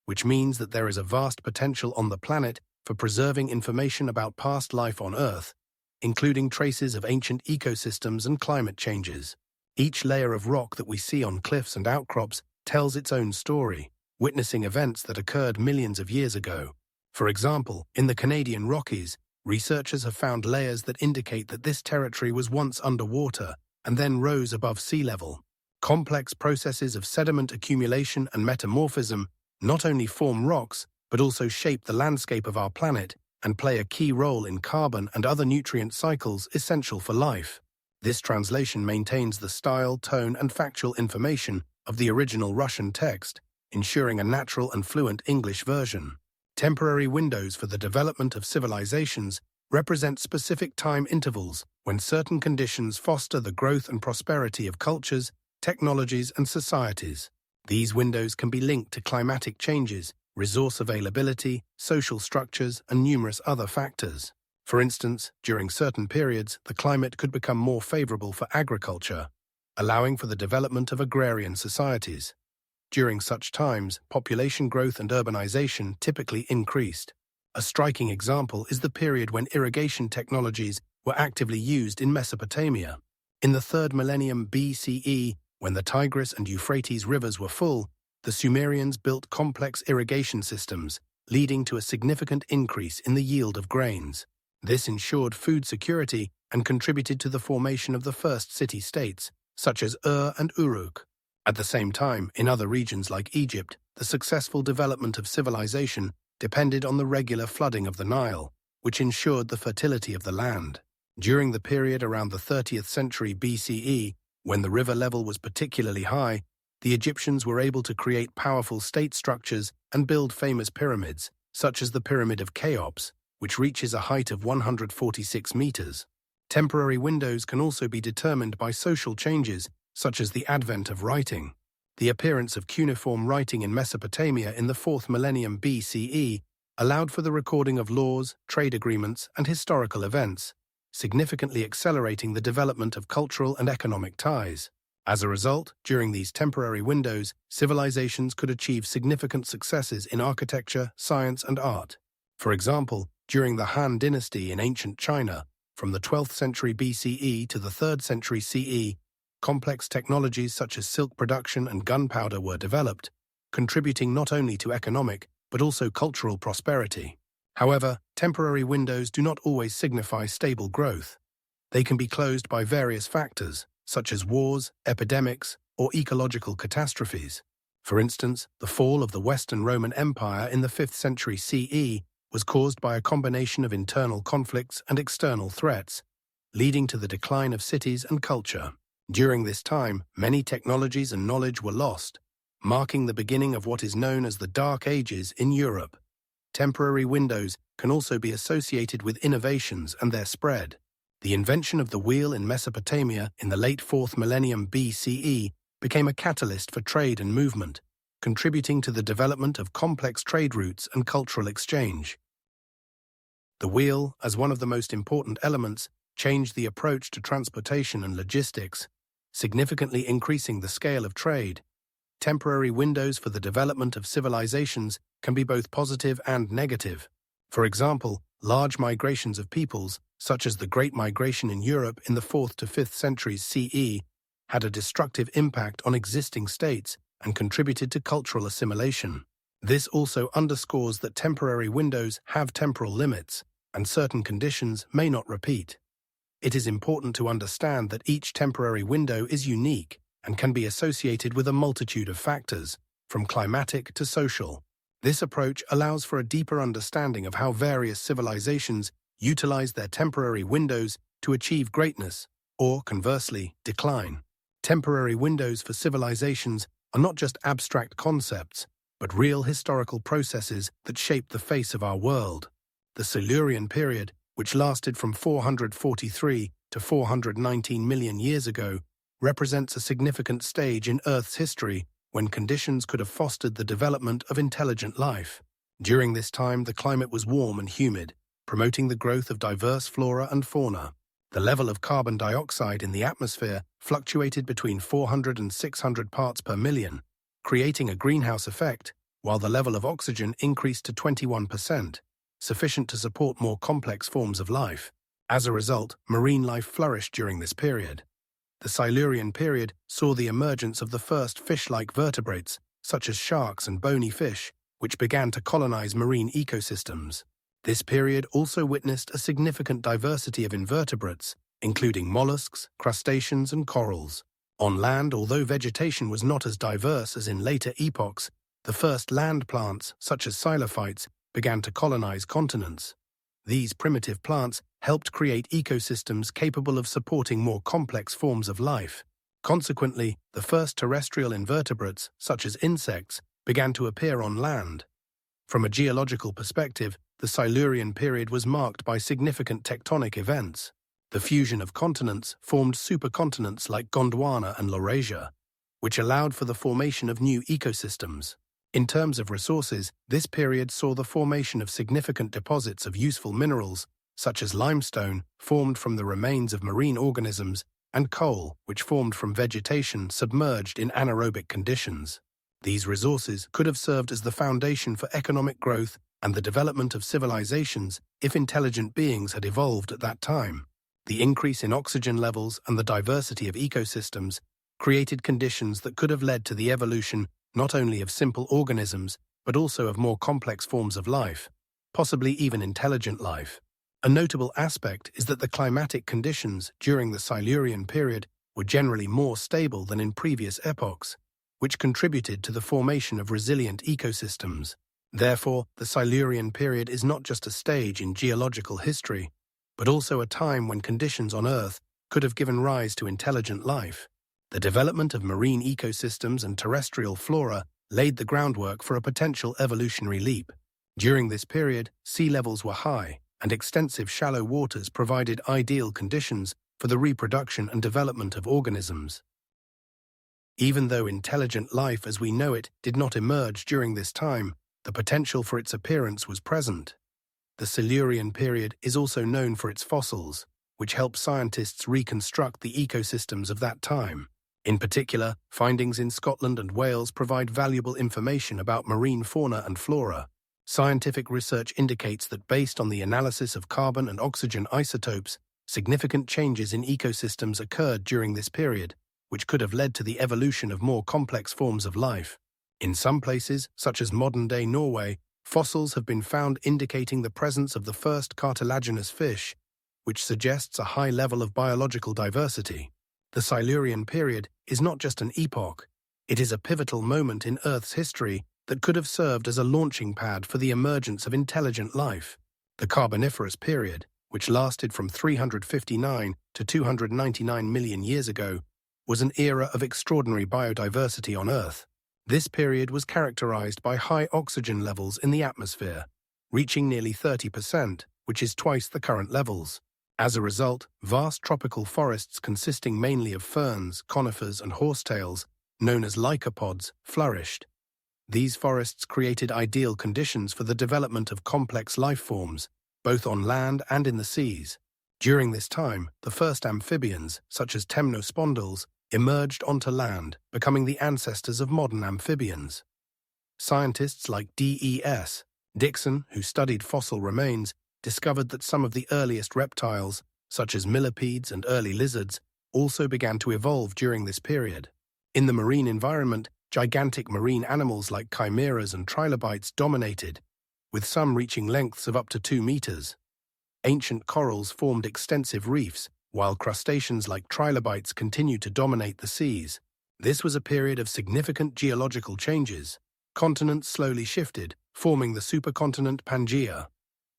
which means that there is a vast potential on the planet for preserving information about past life on Earth, including traces of ancient ecosystems and climate changes. Each layer of rock that we see on cliffs and outcrops tells its own story, witnessing events that occurred millions of years ago. For example, in the Canadian Rockies, researchers have found layers that indicate that this territory was once underwater and then rose above sea level. Complex processes of sediment accumulation and metamorphism not only form rocks, but also shape the landscape of our planet and play a key role in carbon and other nutrient cycles essential for life. This translation maintains the style, tone, and factual information of the original Russian text, ensuring a natural and fluent English version. Temporary windows for the development of civilizations represent specific time intervals when certain conditions foster the growth and prosperity of cultures, technologies, and societies. These windows can be linked to climatic changes, resource availability, social structures, and numerous other factors. For instance, during certain periods, the climate could become more favorable for agriculture, allowing for the development of agrarian societies. During such times, population growth and urbanization typically increased. A striking example is the period when irrigation technologies were actively used in Mesopotamia. In the 3rd millennium BCE, when the Tigris and Euphrates rivers were full, the Sumerians built complex irrigation systems, leading to a significant increase in the yield of grains. This ensured food security and contributed to the formation of the first city-states, such as Ur and Uruk. At the same time, in other regions like Egypt, the successful development of civilization depended on the regular flooding of the Nile, which ensured the fertility of the land. During the period around the 30th century BCE, when the river level was particularly high, the Egyptians were able to create powerful state structures and build famous pyramids, such as the Pyramid of Cheops, which reaches a height of 146 meters. Temporary windows can also be determined by social changes, such as the advent of writing. The appearance of cuneiform writing in Mesopotamia in the 4th millennium BCE allowed for the recording of laws, trade agreements, and historical events, significantly accelerating the development of cultural and economic ties. As a result, during these temporary windows, civilizations could achieve significant successes in architecture, science, and art. For example, during the Han Dynasty in ancient China, from the 12th century BCE to the 3rd century CE, complex technologies such as silk production and gunpowder were developed, contributing not only to economic but also cultural prosperity. However, temporary windows do not always signify stable growth. They can be closed by various factors, such as wars, epidemics, or ecological catastrophes. For instance, the fall of the Western Roman Empire in the 5th century CE was caused by a combination of internal conflicts and external threats, leading to the decline of cities and culture. During this time, many technologies and knowledge were lost, marking the beginning of what is known as the Dark Ages in Europe. Temporary windows can also be associated with innovations and their spread. The invention of the wheel in Mesopotamia in the late 4th millennium BCE became a catalyst for trade and movement, contributing to the development of complex trade routes and cultural exchange. The wheel, as one of the most important elements, changed the approach to transportation and logistics, significantly increasing the scale of trade. Temporary windows for the development of civilizations can be both positive and negative. For example, large migrations of peoples, such as the Great Migration in Europe in the 4th to 5th centuries CE, had a destructive impact on existing states and contributed to cultural assimilation. This also underscores that temporary windows have temporal limits, and certain conditions may not repeat. It is important to understand that each temporary window is unique and can be associated with a multitude of factors, from climatic to social. This approach allows for a deeper understanding of how various civilizations utilize their temporary windows to achieve greatness, or, conversely, decline. Temporary windows for civilizations are not just abstract concepts, but real historical processes that shape the face of our world. The Silurian period, which lasted from 443 to 419 million years ago, represents a significant stage in Earth's history when conditions could have fostered the development of intelligent life. During this time, the climate was warm and humid, promoting the growth of diverse flora and fauna. The level of carbon dioxide in the atmosphere fluctuated between 400 and 600 parts per million, creating a greenhouse effect, while the level of oxygen increased to 21%, sufficient to support more complex forms of life. As a result, marine life flourished during this period. The Silurian period saw the emergence of the first fish-like vertebrates, such as sharks and bony fish, which began to colonize marine ecosystems. This period also witnessed a significant diversity of invertebrates, including mollusks, crustaceans, and corals. On land, although vegetation was not as diverse as in later epochs, the first land plants, such as xylophytes, began to colonize continents. These primitive plants helped create ecosystems capable of supporting more complex forms of life. Consequently, the first terrestrial invertebrates, such as insects, began to appear on land. From a geological perspective, the Silurian period was marked by significant tectonic events. The fusion of continents formed supercontinents like Gondwana and Laurasia, which allowed for the formation of new ecosystems. In terms of resources, this period saw the formation of significant deposits of useful minerals, such as limestone, formed from the remains of marine organisms, and coal, which formed from vegetation submerged in anaerobic conditions. These resources could have served as the foundation for economic growth and the development of civilizations if intelligent beings had evolved at that time. The increase in oxygen levels and the diversity of ecosystems created conditions that could have led to the evolution not only of simple organisms, but also of more complex forms of life, possibly even intelligent life. A notable aspect is that the climatic conditions during the Silurian period were generally more stable than in previous epochs, which contributed to the formation of resilient ecosystems. Therefore, the Silurian period is not just a stage in geological history, but also a time when conditions on Earth could have given rise to intelligent life. The development of marine ecosystems and terrestrial flora laid the groundwork for a potential evolutionary leap. During this period, sea levels were high, and extensive shallow waters provided ideal conditions for the reproduction and development of organisms. Even though intelligent life as we know it did not emerge during this time, the potential for its appearance was present. The Silurian period is also known for its fossils, which help scientists reconstruct the ecosystems of that time. In particular, findings in Scotland and Wales provide valuable information about marine fauna and flora. Scientific research indicates that based on the analysis of carbon and oxygen isotopes, significant changes in ecosystems occurred during this period, which could have led to the evolution of more complex forms of life. In some places, such as modern-day Norway, fossils have been found indicating the presence of the first cartilaginous fish, which suggests a high level of biological diversity. The Silurian period is not just an epoch, it is a pivotal moment in Earth's history that could have served as a launching pad for the emergence of intelligent life. The Carboniferous period, which lasted from 359 to 299 million years ago, was an era of extraordinary biodiversity on Earth. This period was characterized by high oxygen levels in the atmosphere, reaching nearly 30%, which is twice the current levels. As a result, vast tropical forests consisting mainly of ferns, conifers, and horsetails known as lycopods, flourished. These forests created ideal conditions for the development of complex life forms, both on land and in the seas. During this time, the first amphibians, such as temnospondyls, emerged onto land, becoming the ancestors of modern amphibians. Scientists like D.E.S. Dixon, who studied fossil remains, discovered that some of the earliest reptiles, such as millipedes and early lizards, also began to evolve during this period. In the marine environment, gigantic marine animals like chimeras and trilobites dominated, with some reaching lengths of up to 2 meters. Ancient corals formed extensive reefs, while crustaceans like trilobites continued to dominate the seas. This was a period of significant geological changes. Continents slowly shifted, forming the supercontinent Pangaea.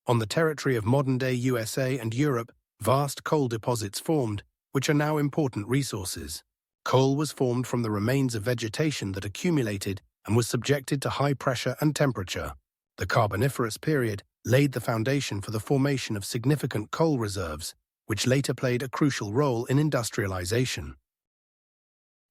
On the territory of modern-day USA and Europe, vast coal deposits formed, which are now important resources. Coal was formed from the remains of vegetation that accumulated and was subjected to high pressure and temperature. The Carboniferous period laid the foundation for the formation of significant coal reserves, which later played a crucial role in industrialization.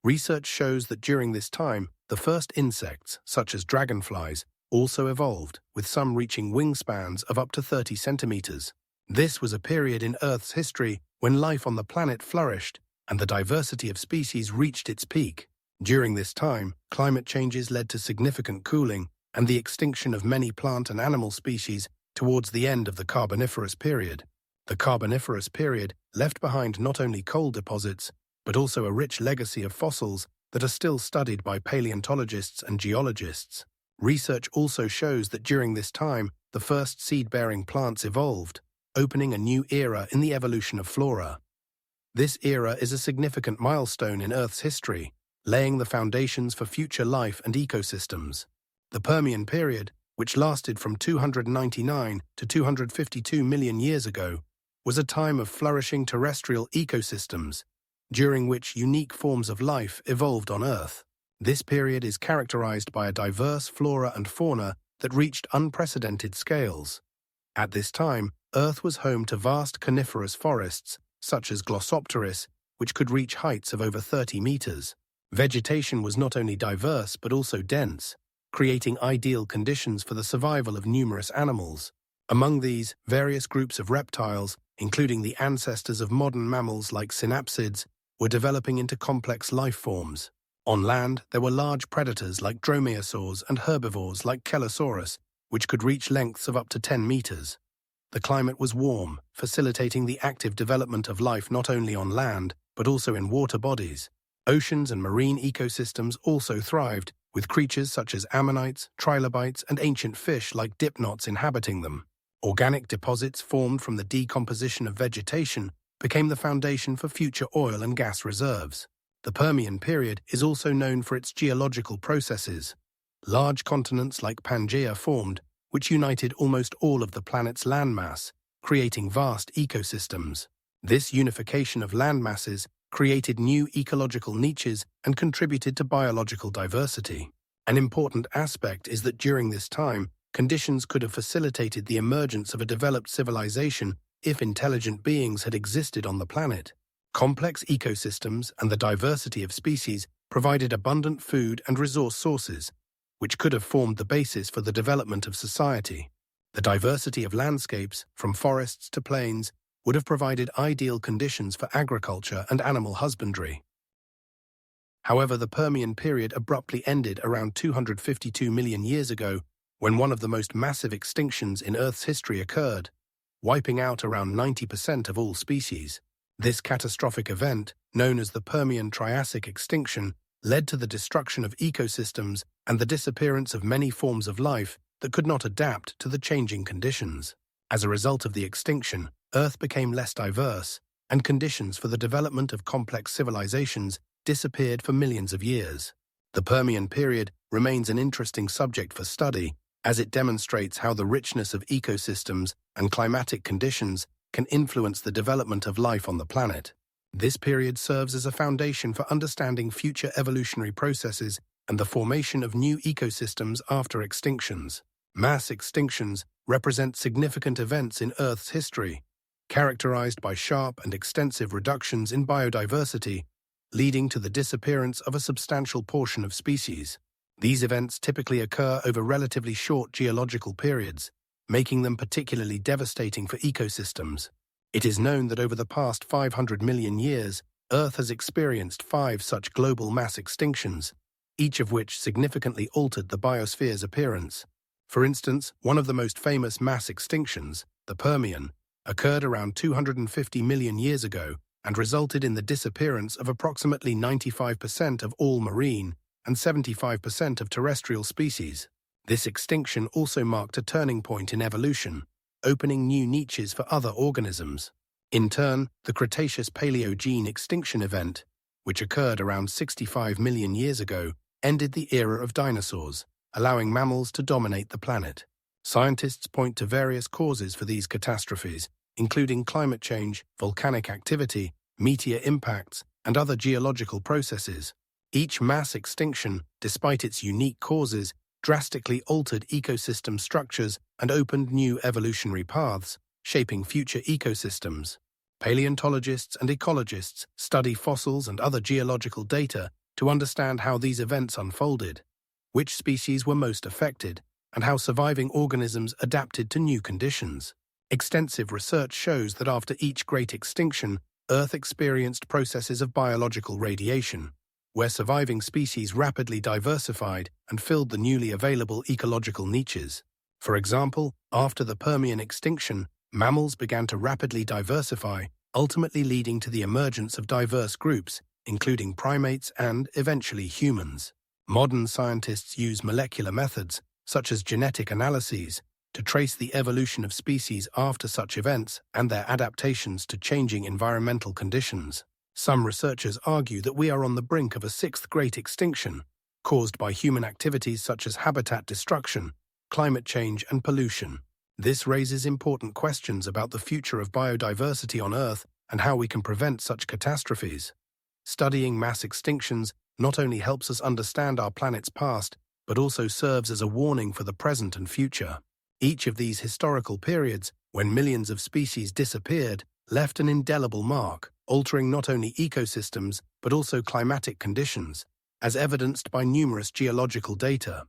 Research shows that during this time, the first insects, such as dragonflies, also evolved, with some reaching wingspans of up to 30 centimeters. This was a period in Earth's history when life on the planet flourished and the diversity of species reached its peak. During this time, climate changes led to significant cooling and the extinction of many plant and animal species towards the end of the Carboniferous period. The Carboniferous period left behind not only coal deposits, but also a rich legacy of fossils that are still studied by paleontologists and geologists. Research also shows that during this time, the first seed-bearing plants evolved, opening a new era in the evolution of flora. This era is a significant milestone in Earth's history, laying the foundations for future life and ecosystems. The Permian period, which lasted from 299 to 252 million years ago, was a time of flourishing terrestrial ecosystems, during which unique forms of life evolved on Earth. This period is characterized by a diverse flora and fauna that reached unprecedented scales. At this time, Earth was home to vast coniferous forests, such as Glossopteris, which could reach heights of over 30 meters. Vegetation was not only diverse but also dense, creating ideal conditions for the survival of numerous animals. Among these, various groups of reptiles, including the ancestors of modern mammals like synapsids, were developing into complex life forms. On land, there were large predators like dromaeosaurs and herbivores like Chelosaurus, which could reach lengths of up to 10 meters. The climate was warm, facilitating the active development of life not only on land, but also in water bodies. Oceans and marine ecosystems also thrived, with creatures such as ammonites, trilobites, and ancient fish like dipnots inhabiting them. Organic deposits formed from the decomposition of vegetation became the foundation for future oil and gas reserves. The Permian period is also known for its geological processes. Large continents like Pangaea formed, which united almost all of the planet's landmass, creating vast ecosystems. This unification of landmasses created new ecological niches and contributed to biological diversity. An important aspect is that during this time, conditions could have facilitated the emergence of a developed civilization if intelligent beings had existed on the planet. Complex ecosystems and the diversity of species provided abundant food and resource sources, which could have formed the basis for the development of society. The diversity of landscapes, from forests to plains, would have provided ideal conditions for agriculture and animal husbandry. However, the Permian period abruptly ended around 252 million years ago, when one of the most massive extinctions in Earth's history occurred, wiping out around 90% of all species. This catastrophic event, known as the Permian-Triassic extinction, led to the destruction of ecosystems and the disappearance of many forms of life that could not adapt to the changing conditions. As a result of the extinction, Earth became less diverse, and conditions for the development of complex civilizations disappeared for millions of years. The Permian period remains an interesting subject for study, as it demonstrates how the richness of ecosystems and climatic conditions can influence the development of life on the planet. This period serves as a foundation for understanding future evolutionary processes and the formation of new ecosystems after extinctions. Mass extinctions represent significant events in Earth's history, characterized by sharp and extensive reductions in biodiversity leading to the disappearance of a substantial portion of species. These events typically occur over relatively short geological periods, making them particularly devastating for ecosystems. It is known that over the past 500 million years, Earth has experienced 5 such global mass extinctions, each of which significantly altered the biosphere's appearance. For instance, one of the most famous mass extinctions, the Permian, occurred around 250 million years ago and resulted in the disappearance of approximately 95% of all marine and 75% of terrestrial species. This extinction also marked a turning point in evolution, opening new niches for other organisms. In turn, the Cretaceous-Paleogene extinction event, which occurred around 65 million years ago, ended the era of dinosaurs, allowing mammals to dominate the planet. Scientists point to various causes for these catastrophes, including climate change, volcanic activity, meteor impacts, and other geological processes. Each mass extinction, despite its unique causes, drastically altered ecosystem structures and opened new evolutionary paths, shaping future ecosystems. Paleontologists and ecologists study fossils and other geological data to understand how these events unfolded, which species were most affected, and how surviving organisms adapted to new conditions. Extensive research shows that after each great extinction, Earth experienced processes of biological radiation, where surviving species rapidly diversified and filled the newly available ecological niches. For example, after the Permian extinction, mammals began to rapidly diversify, ultimately leading to the emergence of diverse groups, including primates and, eventually, humans. Modern scientists use molecular methods, such as genetic analyses, to trace the evolution of species after such events and their adaptations to changing environmental conditions. Some researchers argue that we are on the brink of a 6th great extinction, caused by human activities such as habitat destruction, climate change, and pollution. This raises important questions about the future of biodiversity on Earth and how we can prevent such catastrophes. Studying mass extinctions not only helps us understand our planet's past, but also serves as a warning for the present and future. Each of these historical periods, when millions of species disappeared, left an indelible mark, altering not only ecosystems but also climatic conditions, as evidenced by numerous geological data.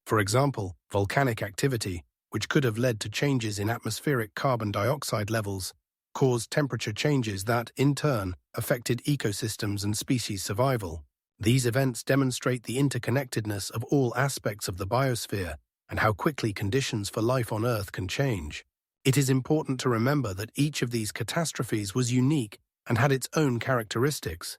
For example, volcanic activity, which could have led to changes in atmospheric carbon dioxide levels, caused temperature changes that, in turn, affected ecosystems and species survival. These events demonstrate the interconnectedness of all aspects of the biosphere and how quickly conditions for life on Earth can change. It is important to remember that each of these catastrophes was unique and had its own characteristics,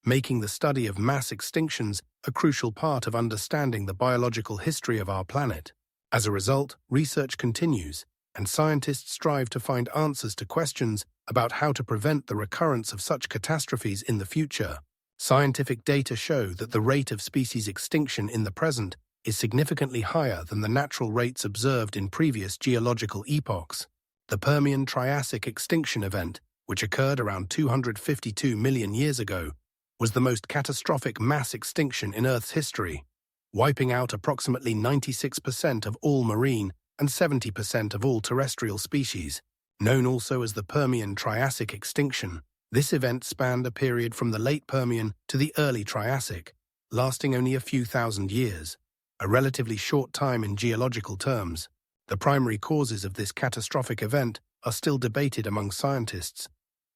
making the study of mass extinctions a crucial part of understanding the biological history of our planet. As a result, research continues, and scientists strive to find answers to questions about how to prevent the recurrence of such catastrophes in the future. Scientific data show that the rate of species extinction in the present is significantly higher than the natural rates observed in previous geological epochs. The Permian-Triassic extinction event, which occurred around 252 million years ago, was the most catastrophic mass extinction in Earth's history, wiping out approximately 96% of all marine and 70% of all terrestrial species. Known also as the Permian-Triassic extinction, this event spanned a period from the late Permian to the early Triassic, lasting only a few thousand years, a relatively short time in geological terms. The primary causes of this catastrophic event are still debated among scientists,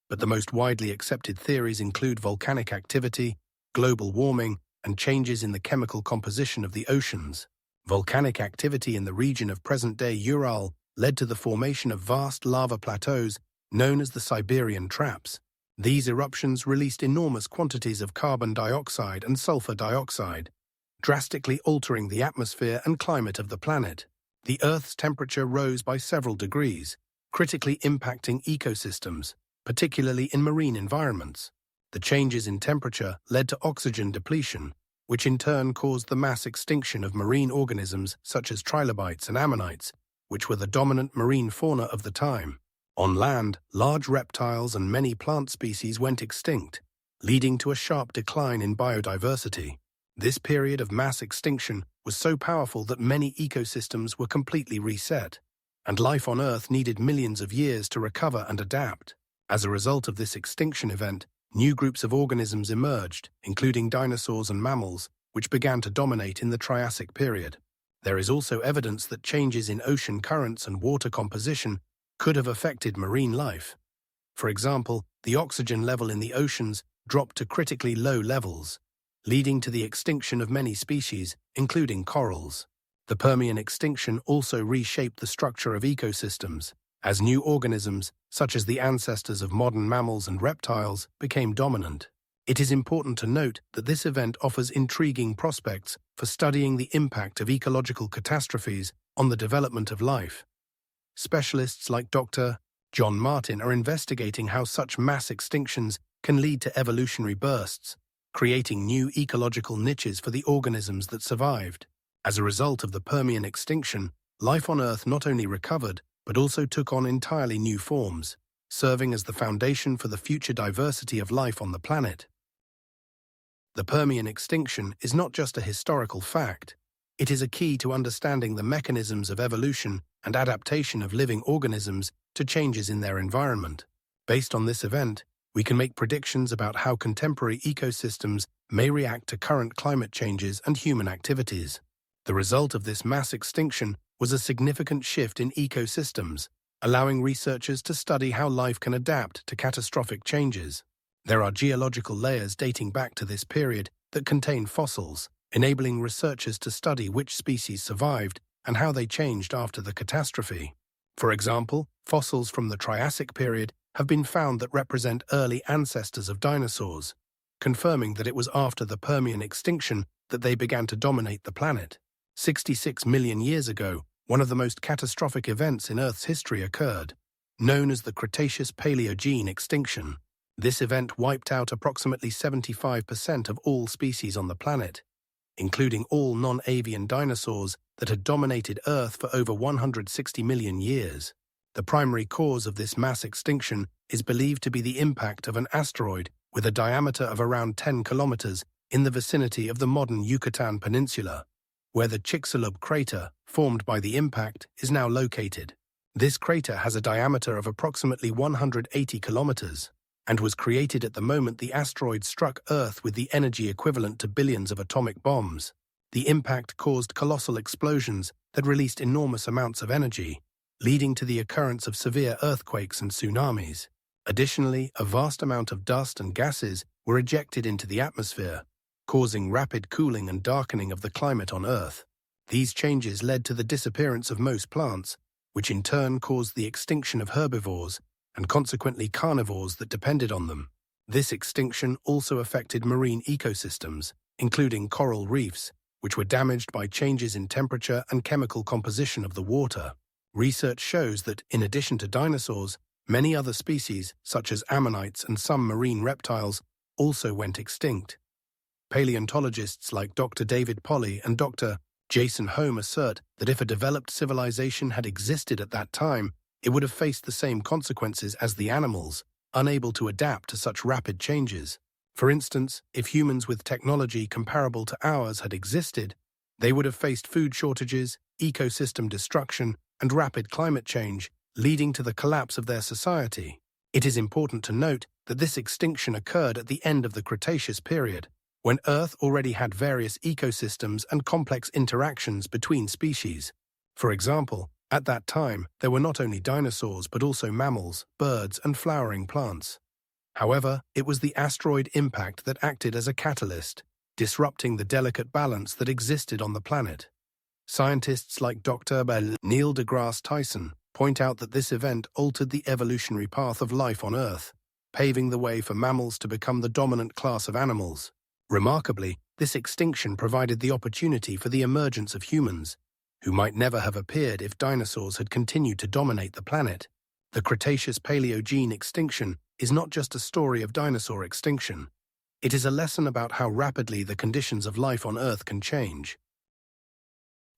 but the most widely accepted theories include volcanic activity, global warming, and changes in the chemical composition of the oceans. Volcanic activity in the region of present-day Ural led to the formation of vast lava plateaus known as the Siberian Traps. These eruptions released enormous quantities of carbon dioxide and sulfur dioxide, drastically altering the atmosphere and climate of the planet. The Earth's temperature rose by several degrees, critically impacting ecosystems, particularly in marine environments. The changes in temperature led to oxygen depletion, which in turn caused the mass extinction of marine organisms such as trilobites and ammonites, which were the dominant marine fauna of the time. On land, large reptiles and many plant species went extinct, leading to a sharp decline in biodiversity. This period of mass extinction was so powerful that many ecosystems were completely reset, and life on Earth needed millions of years to recover and adapt. As a result of this extinction event, new groups of organisms emerged, including dinosaurs and mammals, which began to dominate in the Triassic period. There is also evidence that changes in ocean currents and water composition could have affected marine life. For example, the oxygen level in the oceans dropped to critically low levels, leading to the extinction of many species, including corals. The Permian extinction also reshaped the structure of ecosystems, as new organisms, such as the ancestors of modern mammals and reptiles, became dominant. It is important to note that this event offers intriguing prospects for studying the impact of ecological catastrophes on the development of life. Specialists like Dr. John Martin are investigating how such mass extinctions can lead to evolutionary bursts, creating new ecological niches for the organisms that survived. As a result of the Permian extinction, life on Earth not only recovered, but also took on entirely new forms, serving as the foundation for the future diversity of life on the planet. The Permian extinction is not just a historical fact. It is a key to understanding the mechanisms of evolution and adaptation of living organisms to changes in their environment. Based on this event, we can make predictions about how contemporary ecosystems may react to current climate changes and human activities. The result of this mass extinction was a significant shift in ecosystems, allowing researchers to study how life can adapt to catastrophic changes. There are geological layers dating back to this period that contain fossils, enabling researchers to study which species survived and how they changed after the catastrophe. For example, fossils from the Triassic period have been found that represent early ancestors of dinosaurs, confirming that it was after the Permian extinction that they began to dominate the planet. 66 million years ago, one of the most catastrophic events in Earth's history occurred, known as the Cretaceous-Paleogene extinction. This event wiped out approximately 75% of all species on the planet, including all non-avian dinosaurs that had dominated Earth for over 160 million years. The primary cause of this mass extinction is believed to be the impact of an asteroid with a diameter of around 10 kilometers in the vicinity of the modern Yucatan Peninsula, where the Chicxulub crater, formed by the impact, is now located. This crater has a diameter of approximately 180 kilometers and was created at the moment the asteroid struck Earth with the energy equivalent to billions of atomic bombs. The impact caused colossal explosions that released enormous amounts of energy, leading to the occurrence of severe earthquakes and tsunamis. Additionally, a vast amount of dust and gases were ejected into the atmosphere, causing rapid cooling and darkening of the climate on Earth. These changes led to the disappearance of most plants, which in turn caused the extinction of herbivores and consequently carnivores that depended on them. This extinction also affected marine ecosystems, including coral reefs, which were damaged by changes in temperature and chemical composition of the water. Research shows that, in addition to dinosaurs, many other species, such as ammonites and some marine reptiles, also went extinct. Paleontologists like Dr. David Polly and Dr. Jason Home assert that if a developed civilization had existed at that time, it would have faced the same consequences as the animals, unable to adapt to such rapid changes. For instance, if humans with technology comparable to ours had existed, they would have faced food shortages, ecosystem destruction, and rapid climate change, leading to the collapse of their society. It is important to note that this extinction occurred at the end of the Cretaceous period, when Earth already had various ecosystems and complex interactions between species. For example, at that time, there were not only dinosaurs but also mammals, birds, and flowering plants. However, it was the asteroid impact that acted as a catalyst, disrupting the delicate balance that existed on the planet. Scientists like Dr. Neil deGrasse Tyson point out that this event altered the evolutionary path of life on Earth, paving the way for mammals to become the dominant class of animals. Remarkably, this extinction provided the opportunity for the emergence of humans, who might never have appeared if dinosaurs had continued to dominate the planet. The Cretaceous-Paleogene extinction is not just a story of dinosaur extinction. It is a lesson about how rapidly the conditions of life on Earth can change.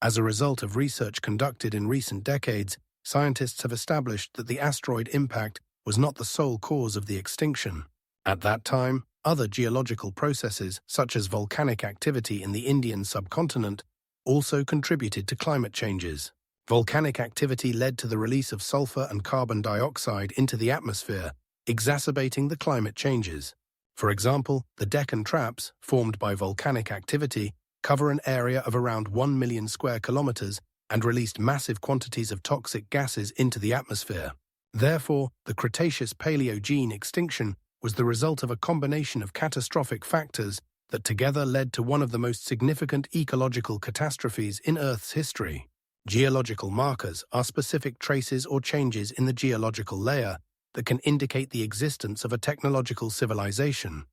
As a result of research conducted in recent decades, scientists have established that the asteroid impact was not the sole cause of the extinction. At that time, other geological processes, such as volcanic activity in the Indian subcontinent, also contributed to climate changes. Volcanic activity led to the release of sulfur and carbon dioxide into the atmosphere, exacerbating the climate changes. For example, the Deccan Traps, formed by volcanic activity, cover an area of around 1 million square kilometers and released massive quantities of toxic gases into the atmosphere. Therefore, the Cretaceous-Paleogene extinction was the result of a combination of catastrophic factors that together led to one of the most significant ecological catastrophes in Earth's history. Geological markers are specific traces or changes in the geological layer that can indicate the existence of a technological civilization.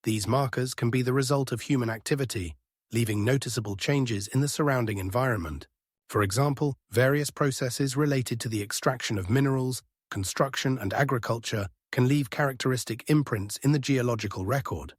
These markers can be the result of human activity, leaving noticeable changes in the surrounding environment. For example, various processes related to the extraction of minerals, construction, and agriculture can leave characteristic imprints in the geological record.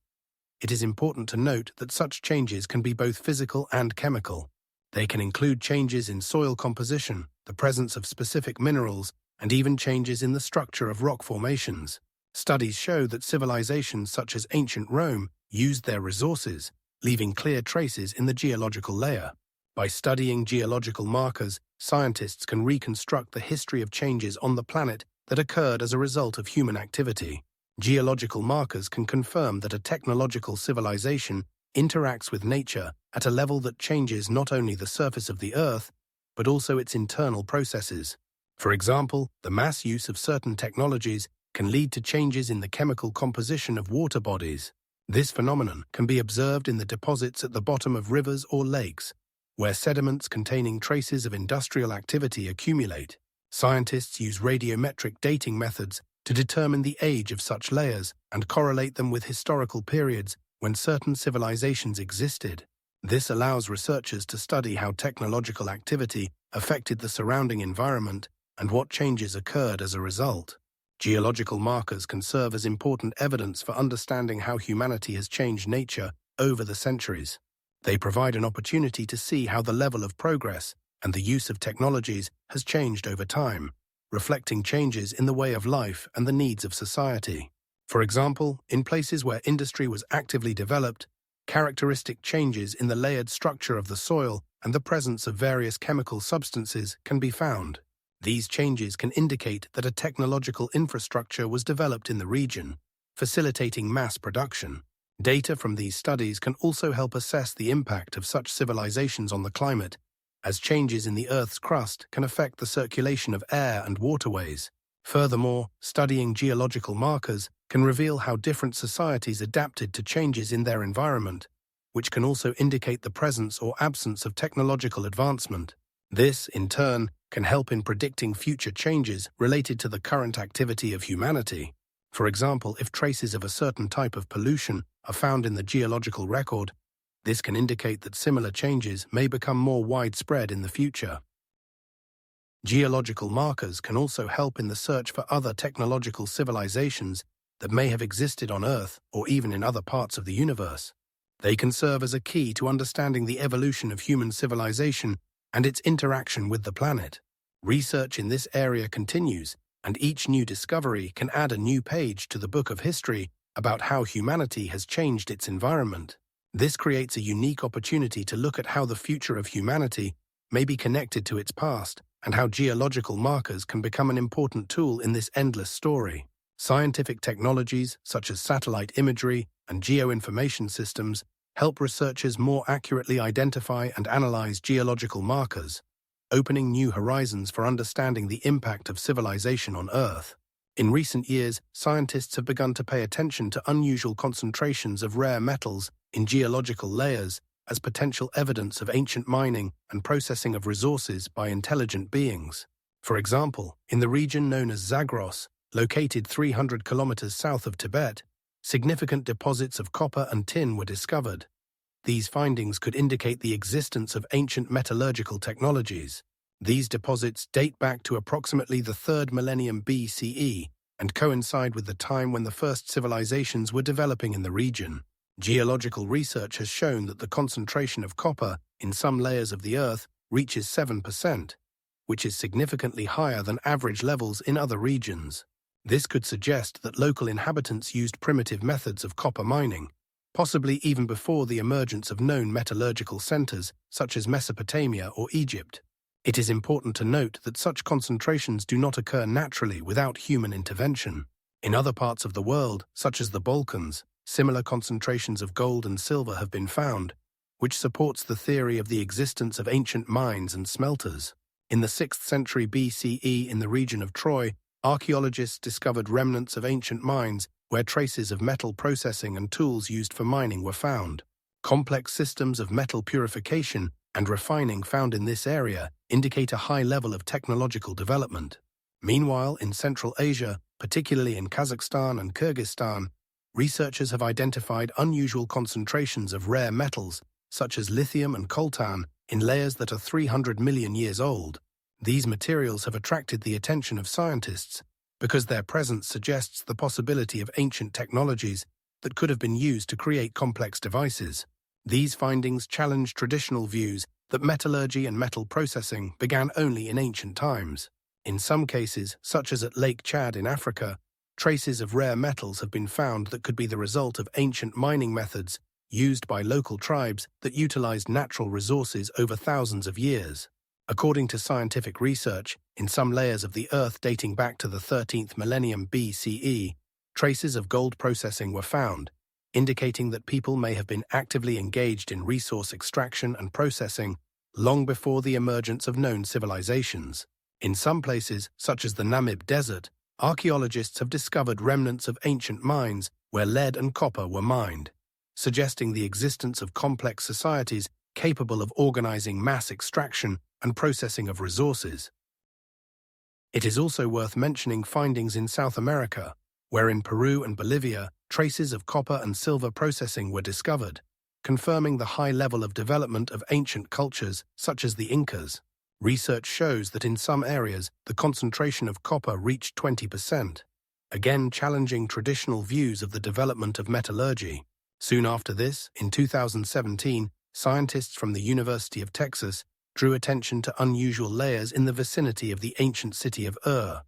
It is important to note that such changes can be both physical and chemical. They can include changes in soil composition, the presence of specific minerals, and even changes in the structure of rock formations. Studies show that civilizations such as ancient Rome used their resources, leaving clear traces in the geological layer. By studying geological markers, scientists can reconstruct the history of changes on the planet that occurred as a result of human activity. Geological markers can confirm that a technological civilization interacts with nature at a level that changes not only the surface of the Earth, but also its internal processes. For example, the mass use of certain technologies can lead to changes in the chemical composition of water bodies. This phenomenon can be observed in the deposits at the bottom of rivers or lakes, where sediments containing traces of industrial activity accumulate. Scientists use radiometric dating methods to determine the age of such layers and correlate them with historical periods when certain civilizations existed. This allows researchers to study how technological activity affected the surrounding environment and what changes occurred as a result. Geological markers can serve as important evidence for understanding how humanity has changed nature over the centuries. They provide an opportunity to see how the level of progress and the use of technologies has changed over time, reflecting changes in the way of life and the needs of society. For example, in places where industry was actively developed, characteristic changes in the layered structure of the soil and the presence of various chemical substances can be found. These changes can indicate that a technological infrastructure was developed in the region, facilitating mass production. Data from these studies can also help assess the impact of such civilizations on the climate, as changes in the Earth's crust can affect the circulation of air and waterways. Furthermore, studying geological markers can reveal how different societies adapted to changes in their environment, which can also indicate the presence or absence of technological advancement. This, in turn, can help in predicting future changes related to the current activity of humanity. For example, if traces of a certain type of pollution are found in the geological record, this can indicate that similar changes may become more widespread in the future. Geological markers can also help in the search for other technological civilizations that may have existed on Earth or even in other parts of the universe. They can serve as a key to understanding the evolution of human civilization and its interaction with the planet. Research in this area continues, and each new discovery can add a new page to the book of history about how humanity has changed its environment. This creates a unique opportunity to look at how the future of humanity may be connected to its past and how geological markers can become an important tool in this endless story. Scientific technologies such as satellite imagery and geoinformation systems help researchers more accurately identify and analyze geological markers, opening new horizons for understanding the impact of civilization on Earth. In recent years, scientists have begun to pay attention to unusual concentrations of rare metals in geological layers as potential evidence of ancient mining and processing of resources by intelligent beings. For example, in the region known as Zagros, located 300 kilometers south of Tibet, significant deposits of copper and tin were discovered. These findings could indicate the existence of ancient metallurgical technologies. These deposits date back to approximately the 3rd millennium BCE and coincide with the time when the first civilizations were developing in the region. Geological research has shown that the concentration of copper in some layers of the Earth reaches 7%, which is significantly higher than average levels in other regions. This could suggest that local inhabitants used primitive methods of copper mining, possibly even before the emergence of known metallurgical centers such as Mesopotamia or Egypt. It is important to note that such concentrations do not occur naturally without human intervention. In other parts of the world, such as the Balkans, similar concentrations of gold and silver have been found, which supports the theory of the existence of ancient mines and smelters. In the 6th century BCE in the region of Troy, archaeologists discovered remnants of ancient mines where traces of metal processing and tools used for mining were found. Complex systems of metal purification and refining found in this area indicate a high level of technological development. Meanwhile, in Central Asia, particularly in Kazakhstan and Kyrgyzstan, researchers have identified unusual concentrations of rare metals, such as lithium and coltan, in layers that are 300 million years old. These materials have attracted the attention of scientists because their presence suggests the possibility of ancient technologies that could have been used to create complex devices. These findings challenge traditional views that metallurgy and metal processing began only in ancient times. In some cases, such as at Lake Chad in Africa, traces of rare metals have been found that could be the result of ancient mining methods used by local tribes that utilized natural resources over thousands of years. According to scientific research, in some layers of the Earth dating back to the 13th millennium BCE, traces of gold processing were found, indicating that people may have been actively engaged in resource extraction and processing long before the emergence of known civilizations. In some places, such as the Namib Desert, archaeologists have discovered remnants of ancient mines where lead and copper were mined, suggesting the existence of complex societies capable of organizing mass extraction and processing of resources. It is also worth mentioning findings in South America, where in Peru and Bolivia, traces of copper and silver processing were discovered, confirming the high level of development of ancient cultures such as the Incas. Research shows that in some areas, the concentration of copper reached 20%, again challenging traditional views of the development of metallurgy. Soon after this, in 2017, scientists from the University of Texas drew attention to unusual layers in the vicinity of the ancient city of Ur,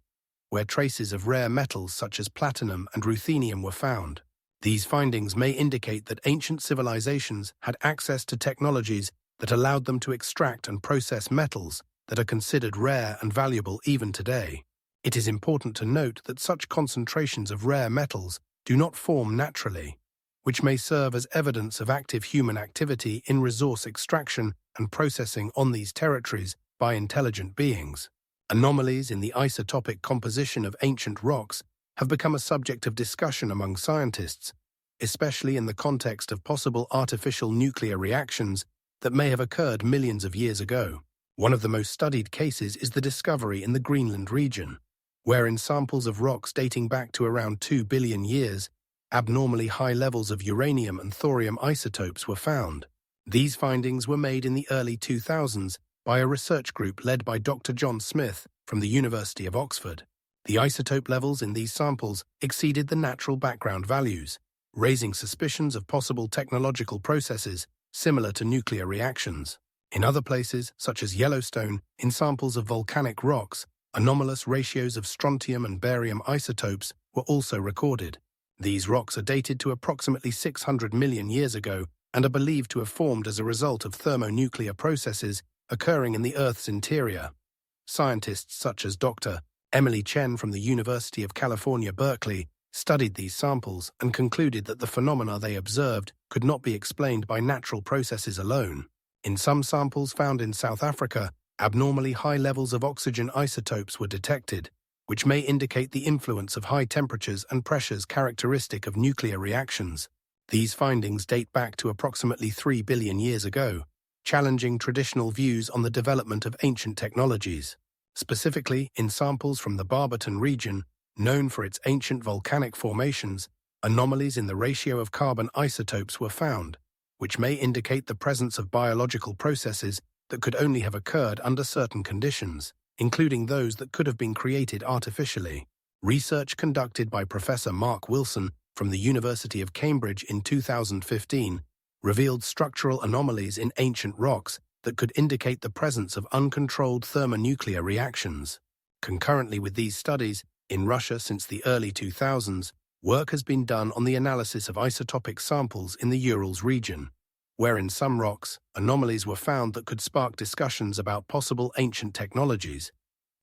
where traces of rare metals such as platinum and ruthenium were found. These findings may indicate that ancient civilizations had access to technologies that allowed them to extract and process metals that are considered rare and valuable even today. It is important to note that such concentrations of rare metals do not form naturally, which may serve as evidence of active human activity in resource extraction and processing on these territories by intelligent beings. Anomalies in the isotopic composition of ancient rocks have become a subject of discussion among scientists, especially in the context of possible artificial nuclear reactions that may have occurred millions of years ago. One of the most studied cases is the discovery in the Greenland region, where in samples of rocks dating back to around 2 billion years, abnormally high levels of uranium and thorium isotopes were found. These findings were made in the early 2000s by a research group led by Dr. John Smith from the University of Oxford. The isotope levels in these samples exceeded the natural background values, raising suspicions of possible technological processes similar to nuclear reactions. In other places, such as Yellowstone, in samples of volcanic rocks, anomalous ratios of strontium and barium isotopes were also recorded. These rocks are dated to approximately 600 million years ago and are believed to have formed as a result of thermonuclear processes occurring in the Earth's interior. Scientists such as Dr. Emily Chen from the University of California, Berkeley, studied these samples and concluded that the phenomena they observed could not be explained by natural processes alone. In some samples found in South Africa, abnormally high levels of oxygen isotopes were detected, which may indicate the influence of high temperatures and pressures characteristic of nuclear reactions. These findings date back to approximately 3 billion years ago, challenging traditional views on the development of ancient technologies. Specifically, in samples from the Barberton region, known for its ancient volcanic formations, anomalies in the ratio of carbon isotopes were found, which may indicate the presence of biological processes that could only have occurred under certain conditions, including those that could have been created artificially. Research conducted by Professor Mark Wilson from the University of Cambridge in 2015 revealed structural anomalies in ancient rocks that could indicate the presence of uncontrolled thermonuclear reactions. Concurrently with these studies, in Russia since the early 2000s, work has been done on the analysis of isotopic samples in the Urals region, where in some rocks, anomalies were found that could spark discussions about possible ancient technologies,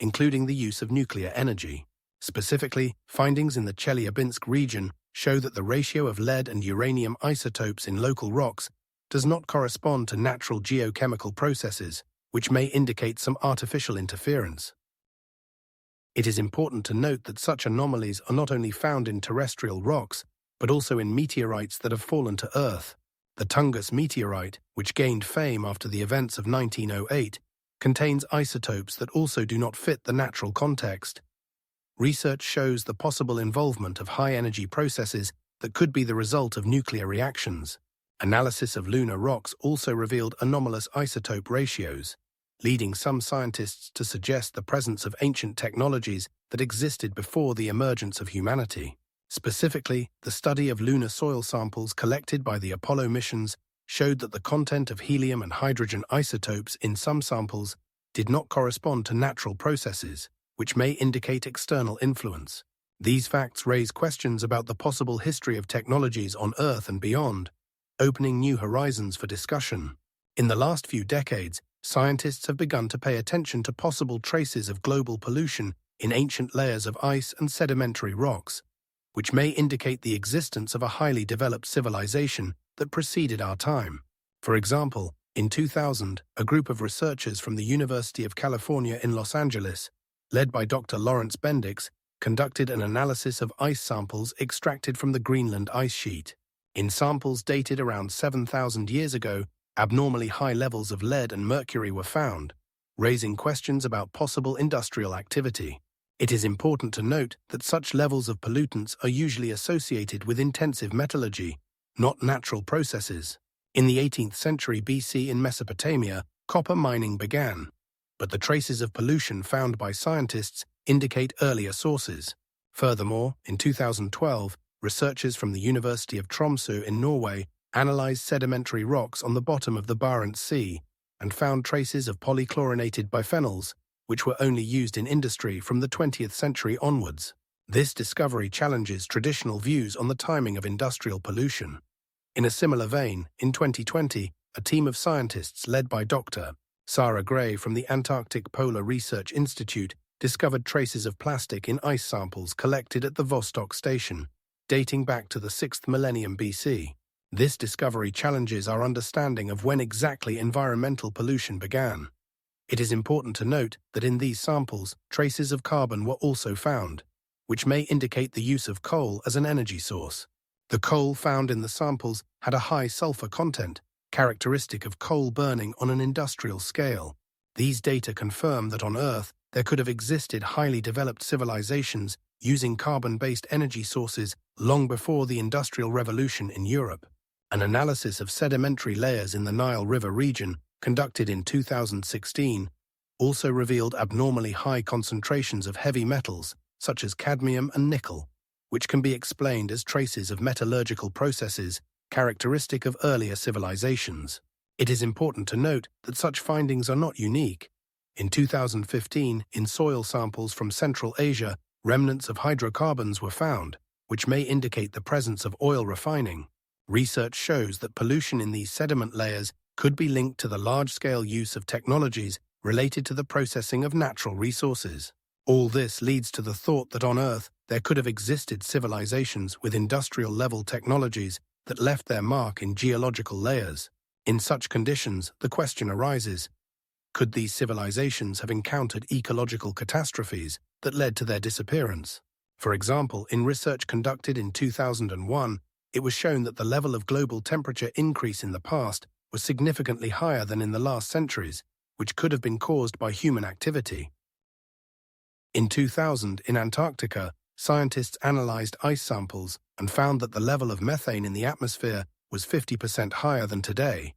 including the use of nuclear energy. Specifically, findings in the Chelyabinsk region show that the ratio of lead and uranium isotopes in local rocks does not correspond to natural geochemical processes, which may indicate some artificial interference. It is important to note that such anomalies are not only found in terrestrial rocks, but also in meteorites that have fallen to Earth. The Tungus meteorite, which gained fame after the events of 1908, contains isotopes that also do not fit the natural context. Research shows the possible involvement of high-energy processes that could be the result of nuclear reactions. Analysis of lunar rocks also revealed anomalous isotope ratios, leading some scientists to suggest the presence of ancient technologies that existed before the emergence of humanity. Specifically, the study of lunar soil samples collected by the Apollo missions showed that the content of helium and hydrogen isotopes in some samples did not correspond to natural processes, which may indicate external influence. These facts raise questions about the possible history of technologies on Earth and beyond, opening new horizons for discussion. In the last few decades, scientists have begun to pay attention to possible traces of global pollution in ancient layers of ice and sedimentary rocks, which may indicate the existence of a highly developed civilization that preceded our time. For example, in 2000, a group of researchers from the University of California in Los Angeles, led by Dr. Lawrence Bendix, conducted an analysis of ice samples extracted from the Greenland ice sheet. In samples dated around 7,000 years ago, abnormally high levels of lead and mercury were found, raising questions about possible industrial activity. It is important to note that such levels of pollutants are usually associated with intensive metallurgy, not natural processes. In the 18th century BC in Mesopotamia, copper mining began, but the traces of pollution found by scientists indicate earlier sources. Furthermore, in 2012, researchers from the University of Tromsø in Norway analyzed sedimentary rocks on the bottom of the Barents Sea and found traces of polychlorinated biphenyls, which were only used in industry from the 20th century onwards. This discovery challenges traditional views on the timing of industrial pollution. In a similar vein, in 2020, a team of scientists led by Dr. Sarah Gray from the Antarctic Polar Research Institute discovered traces of plastic in ice samples collected at the Vostok Station, dating back to the 6th millennium BC. This discovery challenges our understanding of when exactly environmental pollution began. It is important to note that in these samples, traces of carbon were also found, which may indicate the use of coal as an energy source. The coal found in the samples had a high sulfur content, characteristic of coal burning on an industrial scale. These data confirm that on Earth there could have existed highly developed civilizations using carbon-based energy sources long before the Industrial Revolution in Europe. An analysis of sedimentary layers in the Nile River region, conducted in 2016, also revealed abnormally high concentrations of heavy metals, such as cadmium and nickel, which can be explained as traces of metallurgical processes characteristic of earlier civilizations. It is important to note that such findings are not unique. In 2015, in soil samples from Central Asia, remnants of hydrocarbons were found, which may indicate the presence of oil refining. Research shows that pollution in these sediment layers could be linked to the large-scale use of technologies related to the processing of natural resources. All this leads to the thought that on Earth there could have existed civilizations with industrial-level technologies that left their mark in geological layers. In such conditions, the question arises, could these civilizations have encountered ecological catastrophes that led to their disappearance? For example, in research conducted in 2001, it was shown that the level of global temperature increase in the past was significantly higher than in the last centuries, which could have been caused by human activity. In 2000, in Antarctica, scientists analyzed ice samples and found that the level of methane in the atmosphere was 50% higher than today,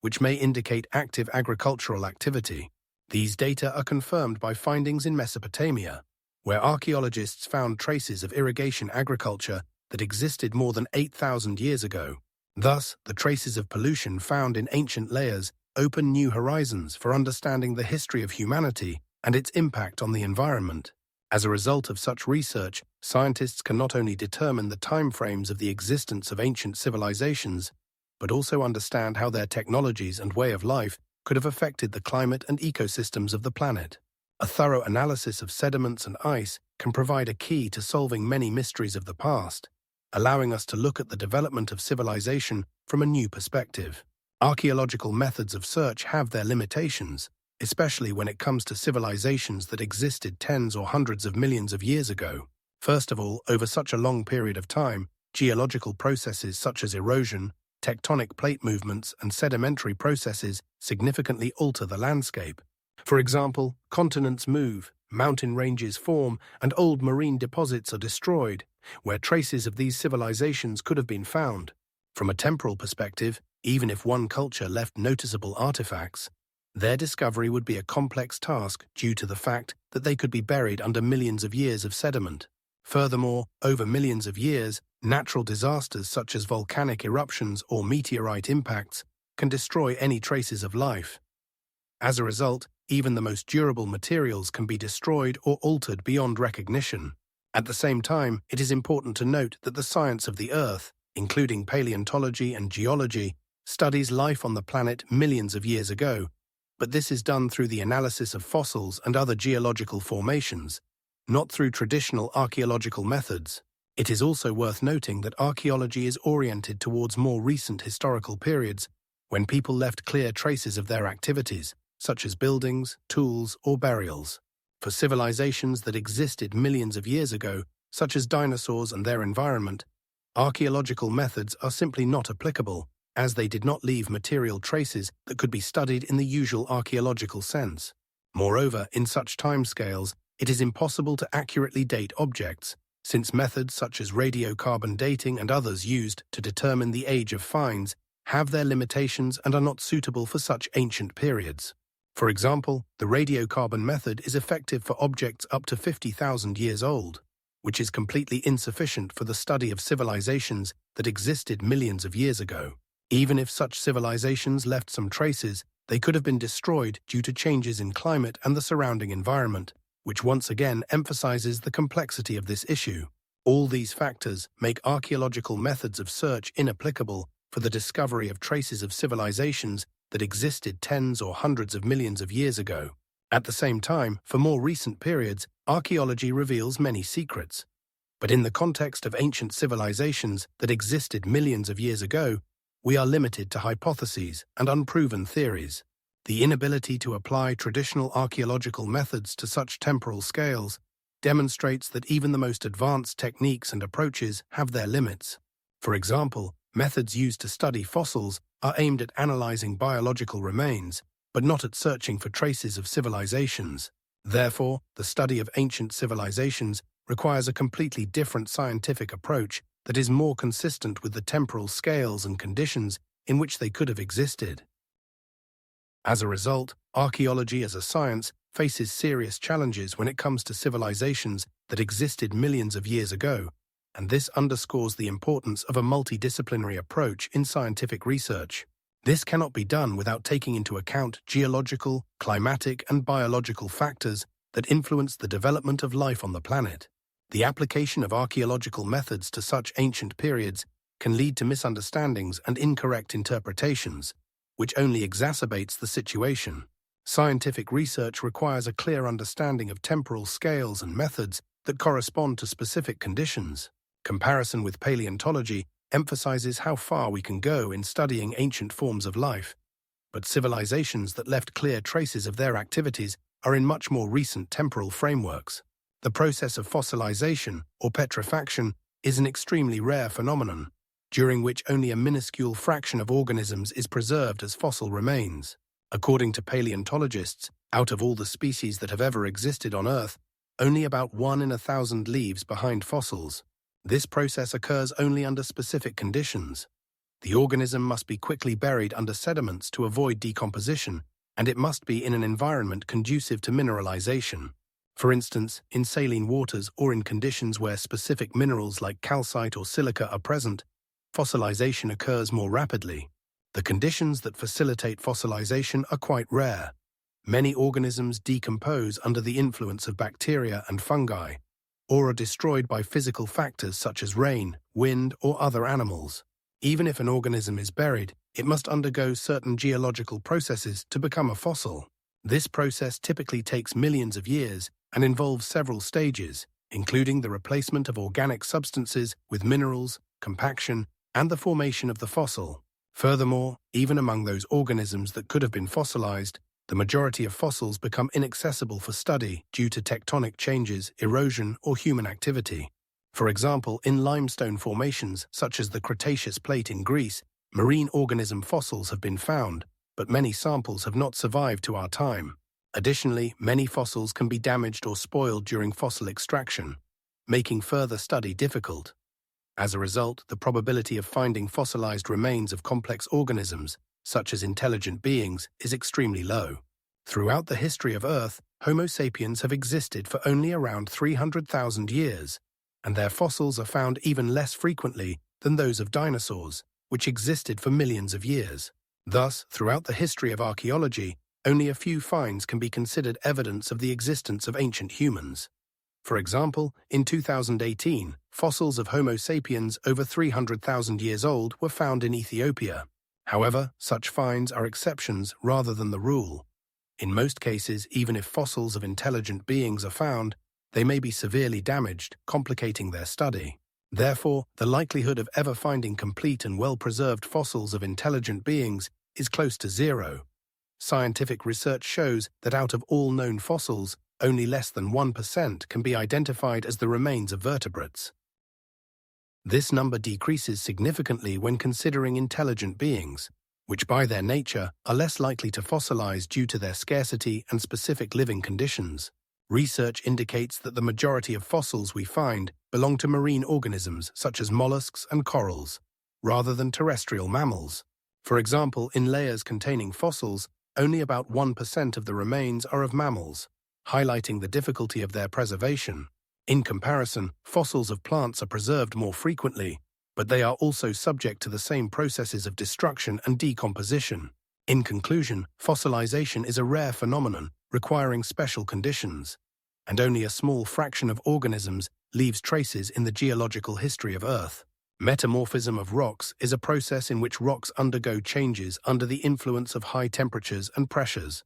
which may indicate active agricultural activity. These data are confirmed by findings in Mesopotamia, where archaeologists found traces of irrigation agriculture that existed more than 8,000 years ago. Thus, the traces of pollution found in ancient layers open new horizons for understanding the history of humanity and its impact on the environment. As a result of such research, scientists can not only determine the timeframes of the existence of ancient civilizations, but also understand how their technologies and way of life could have affected the climate and ecosystems of the planet. A thorough analysis of sediments and ice can provide a key to solving many mysteries of the past, allowing us to look at the development of civilization from a new perspective. Archaeological methods of search have their limitations, especially when it comes to civilizations that existed tens or hundreds of millions of years ago. First of all, over such a long period of time, geological processes such as erosion, tectonic plate movements, and sedimentary processes significantly alter the landscape. For example, continents move, mountain ranges form, and old marine deposits are destroyed, where traces of these civilizations could have been found. From a temporal perspective, even if one culture left noticeable artifacts, their discovery would be a complex task due to the fact that they could be buried under millions of years of sediment. Furthermore, over millions of years, natural disasters such as volcanic eruptions or meteorite impacts can destroy any traces of life. As a result, even the most durable materials can be destroyed or altered beyond recognition. At the same time, it is important to note that the science of the Earth, including paleontology and geology, studies life on the planet millions of years ago, but this is done through the analysis of fossils and other geological formations, not through traditional archaeological methods. It is also worth noting that archaeology is oriented towards more recent historical periods when people left clear traces of their activities, such as buildings, tools, or burials. For civilizations that existed millions of years ago, such as dinosaurs and their environment, archaeological methods are simply not applicable, as they did not leave material traces that could be studied in the usual archaeological sense. Moreover, in such timescales, it is impossible to accurately date objects, since methods such as radiocarbon dating and others used to determine the age of finds have their limitations and are not suitable for such ancient periods. For example, the radiocarbon method is effective for objects up to 50,000 years old, which is completely insufficient for the study of civilizations that existed millions of years ago. Even if such civilizations left some traces, they could have been destroyed due to changes in climate and the surrounding environment, which once again emphasizes the complexity of this issue. All these factors make archaeological methods of search inapplicable for the discovery of traces of civilizations that existed tens or hundreds of millions of years ago. At the same time, for more recent periods, archaeology reveals many secrets. But in the context of ancient civilizations that existed millions of years ago, we are limited to hypotheses and unproven theories. The inability to apply traditional archaeological methods to such temporal scales demonstrates that even the most advanced techniques and approaches have their limits. For example, methods used to study fossils are aimed at analyzing biological remains, but not at searching for traces of civilizations. Therefore, the study of ancient civilizations requires a completely different scientific approach that is more consistent with the temporal scales and conditions in which they could have existed. As a result, archaeology as a science faces serious challenges when it comes to civilizations that existed millions of years ago, and this underscores the importance of a multidisciplinary approach in scientific research. This cannot be done without taking into account geological, climatic, and biological factors that influence the development of life on the planet. The application of archaeological methods to such ancient periods can lead to misunderstandings and incorrect interpretations, which only exacerbates the situation. Scientific research requires a clear understanding of temporal scales and methods that correspond to specific conditions. Comparison with paleontology emphasizes how far we can go in studying ancient forms of life, but civilizations that left clear traces of their activities are in much more recent temporal frameworks. The process of fossilization, or petrifaction, is an extremely rare phenomenon, during which only a minuscule fraction of organisms is preserved as fossil remains. According to paleontologists, out of all the species that have ever existed on Earth, only about 1 in 1,000 leaves behind fossils. This process occurs only under specific conditions. The organism must be quickly buried under sediments to avoid decomposition, and it must be in an environment conducive to mineralization. For instance, in saline waters or in conditions where specific minerals like calcite or silica are present, fossilization occurs more rapidly. The conditions that facilitate fossilization are quite rare. Many organisms decompose under the influence of bacteria and fungi, or are destroyed by physical factors such as rain, wind, or other animals. Even if an organism is buried, it must undergo certain geological processes to become a fossil. This process typically takes millions of years and involves several stages, including the replacement of organic substances with minerals, compaction and the formation of the fossil. Furthermore, even among those organisms that could have been fossilized, the majority of fossils become inaccessible for study due to tectonic changes, erosion, or human activity. For example, in limestone formations such as the Cretaceous plate in Greece, marine organism fossils have been found, but many samples have not survived to our time. Additionally, many fossils can be damaged or spoiled during fossil extraction, making further study difficult. As a result, the probability of finding fossilized remains of complex organisms, such as intelligent beings, is extremely low. Throughout the history of Earth, Homo sapiens have existed for only around 300,000 years, and their fossils are found even less frequently than those of dinosaurs, which existed for millions of years. Thus, throughout the history of archaeology, only a few finds can be considered evidence of the existence of ancient humans. For example, in 2018, fossils of Homo sapiens over 300,000 years old were found in Ethiopia. However, such finds are exceptions rather than the rule. In most cases, even if fossils of intelligent beings are found, they may be severely damaged, complicating their study. Therefore, the likelihood of ever finding complete and well-preserved fossils of intelligent beings is close to zero. Scientific research shows that out of all known fossils, only less than 1% can be identified as the remains of vertebrates. This number decreases significantly when considering intelligent beings, which by their nature are less likely to fossilize due to their scarcity and specific living conditions. Research indicates that the majority of fossils we find belong to marine organisms such as mollusks and corals, rather than terrestrial mammals. For example, in layers containing fossils, only about 1% of the remains are of mammals, highlighting the difficulty of their preservation. In comparison, fossils of plants are preserved more frequently, but they are also subject to the same processes of destruction and decomposition. In conclusion, fossilization is a rare phenomenon requiring special conditions, and only a small fraction of organisms leaves traces in the geological history of Earth. Metamorphism of rocks is a process in which rocks undergo changes under the influence of high temperatures and pressures,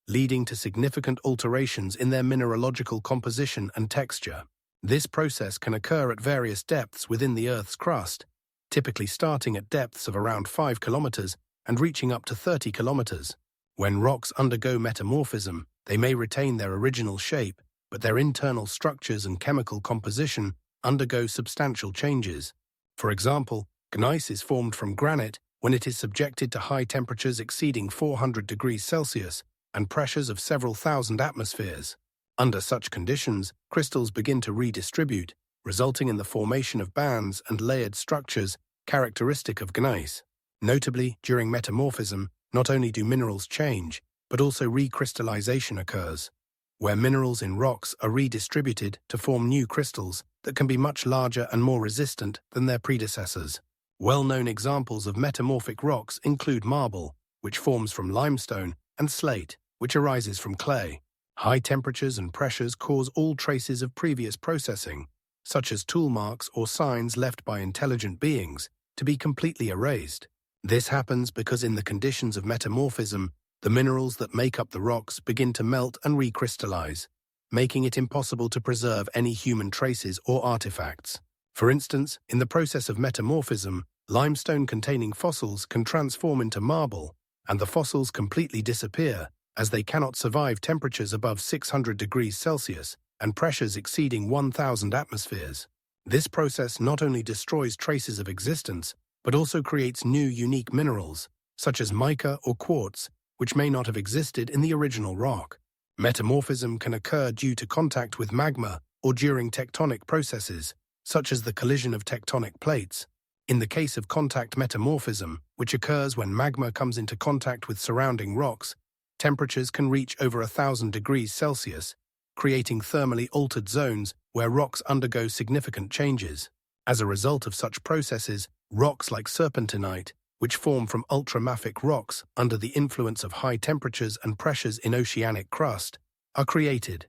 leading to significant alterations in their mineralogical composition and texture. This process can occur at various depths within the Earth's crust, typically starting at depths of around 5 kilometers and reaching up to 30 kilometers. When rocks undergo metamorphism, they may retain their original shape, but their internal structures and chemical composition undergo substantial changes. For example, gneiss is formed from granite when it is subjected to high temperatures exceeding 400 degrees Celsius and pressures of several thousand atmospheres. Under such conditions, crystals begin to redistribute, resulting in the formation of bands and layered structures characteristic of gneiss. Notably, during metamorphism, not only do minerals change, but also recrystallization occurs, where minerals in rocks are redistributed to form new crystals that can be much larger and more resistant than their predecessors. Well-known examples of metamorphic rocks include marble, which forms from limestone, and slate, which arises from clay. High temperatures and pressures cause all traces of previous processing, such as tool marks or signs left by intelligent beings, to be completely erased. This happens because in the conditions of metamorphism, the minerals that make up the rocks begin to melt and recrystallize, making it impossible to preserve any human traces or artifacts. For instance, in the process of metamorphism, limestone-containing fossils can transform into marble, and the fossils completely disappear, as they cannot survive temperatures above 600 degrees Celsius and pressures exceeding 1,000 atmospheres. This process not only destroys traces of existence, but also creates new unique minerals, such as mica or quartz, which may not have existed in the original rock. Metamorphism can occur due to contact with magma or during tectonic processes, such as the collision of tectonic plates. In the case of contact metamorphism, which occurs when magma comes into contact with surrounding rocks, temperatures can reach over 1,000 degrees Celsius, creating thermally altered zones where rocks undergo significant changes. As a result of such processes, rocks like serpentinite, which form from ultramafic rocks under the influence of high temperatures and pressures in oceanic crust, are created.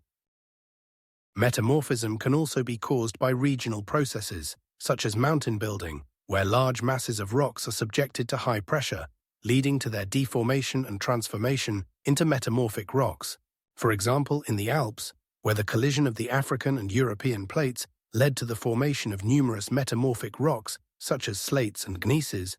Metamorphism can also be caused by regional processes, such as mountain building, where large masses of rocks are subjected to high pressure, leading to their deformation and transformation into metamorphic rocks. For example, in the Alps, where the collision of the African and European plates led to the formation of numerous metamorphic rocks such as slates and gneisses,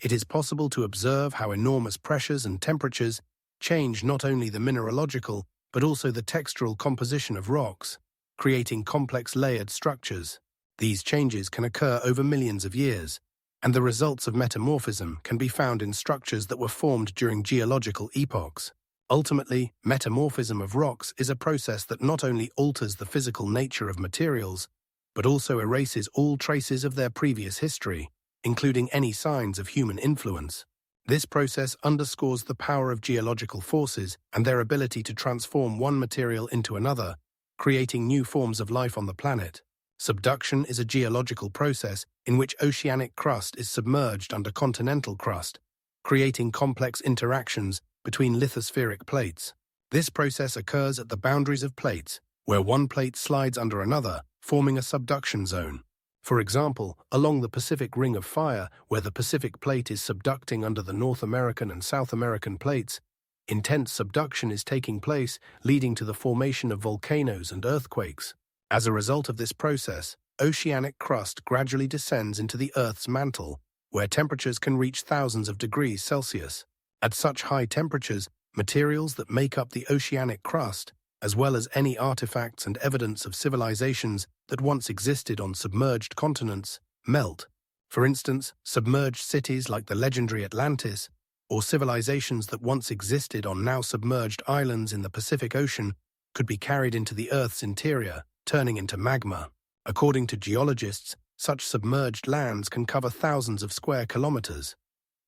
it is possible to observe how enormous pressures and temperatures change not only the mineralogical but also the textural composition of rocks, creating complex layered structures. These changes can occur over millions of years, and the results of metamorphism can be found in structures that were formed during geological epochs. Ultimately, metamorphism of rocks is a process that not only alters the physical nature of materials, but also erases all traces of their previous history, including any signs of human influence. This process underscores the power of geological forces and their ability to transform one material into another, creating new forms of life on the planet. Subduction is a geological process in which oceanic crust is submerged under continental crust, creating complex interactions between lithospheric plates. This process occurs at the boundaries of plates, where one plate slides under another, forming a subduction zone. For example, along the Pacific Ring of Fire, where the Pacific Plate is subducting under the North American and South American plates, intense subduction is taking place, leading to the formation of volcanoes and earthquakes. As a result of this process, oceanic crust gradually descends into the Earth's mantle, where temperatures can reach thousands of degrees Celsius. At such high temperatures, materials that make up the oceanic crust, as well as any artifacts and evidence of civilizations that once existed on submerged continents, melt. For instance, submerged cities like the legendary Atlantis, or civilizations that once existed on now submerged islands in the Pacific Ocean, could be carried into the Earth's interior, turning into magma. According to geologists, such submerged lands can cover thousands of square kilometers.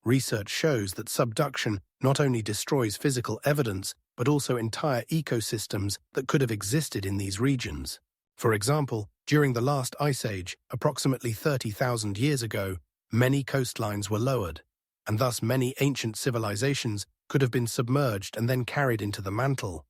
Research shows that subduction not only destroys physical evidence, but also entire ecosystems that could have existed in these regions. For example, during the last ice age, approximately 30,000 years ago, many coastlines were lowered, and thus many ancient civilizations could have been submerged and then carried into the mantle.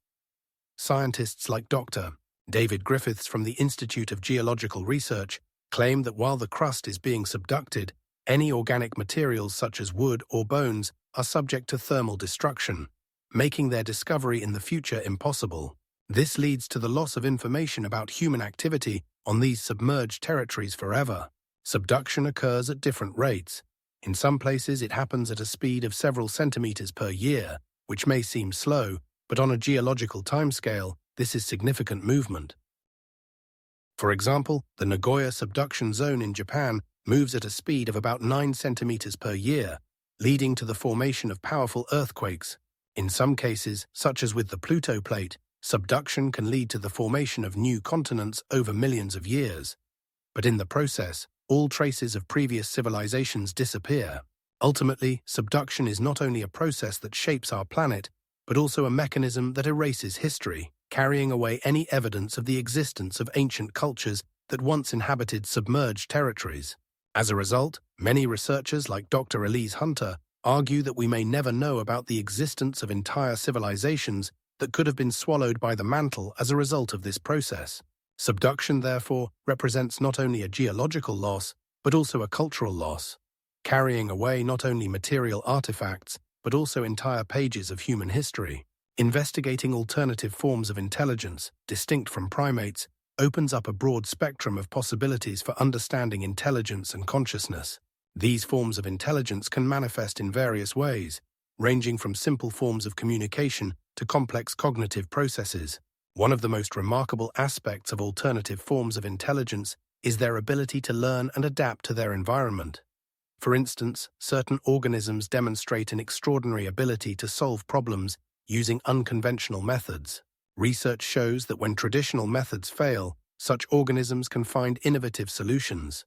Scientists like Dr. David Griffiths from the Institute of Geological Research claim that while the crust is being subducted, any organic materials such as wood or bones are subject to thermal destruction, making their discovery in the future impossible. This leads to the loss of information about human activity on these submerged territories forever. Subduction occurs at different rates. In some places it happens at a speed of several centimeters per year, which may seem slow, but on a geological timescale, this is significant movement. For example, the Nagoya subduction zone in Japan moves at a speed of about 9 centimeters per year, leading to the formation of powerful earthquakes. In some cases, such as with the Pluto Plate, subduction can lead to the formation of new continents over millions of years. But in the process, all traces of previous civilizations disappear. Ultimately, subduction is not only a process that shapes our planet, but also a mechanism that erases history, carrying away any evidence of the existence of ancient cultures that once inhabited submerged territories. As a result, many researchers like Dr. Elise Hunter argue that we may never know about the existence of entire civilizations that could have been swallowed by the mantle as a result of this process. Subduction, therefore, represents not only a geological loss, but also a cultural loss, carrying away not only material artifacts, but also entire pages of human history. Investigating alternative forms of intelligence, distinct from primates, opens up a broad spectrum of possibilities for understanding intelligence and consciousness. These forms of intelligence can manifest in various ways, ranging from simple forms of communication to complex cognitive processes. One of the most remarkable aspects of alternative forms of intelligence is their ability to learn and adapt to their environment. For instance, certain organisms demonstrate an extraordinary ability to solve problems using unconventional methods. Research shows that when traditional methods fail, such organisms can find innovative solutions.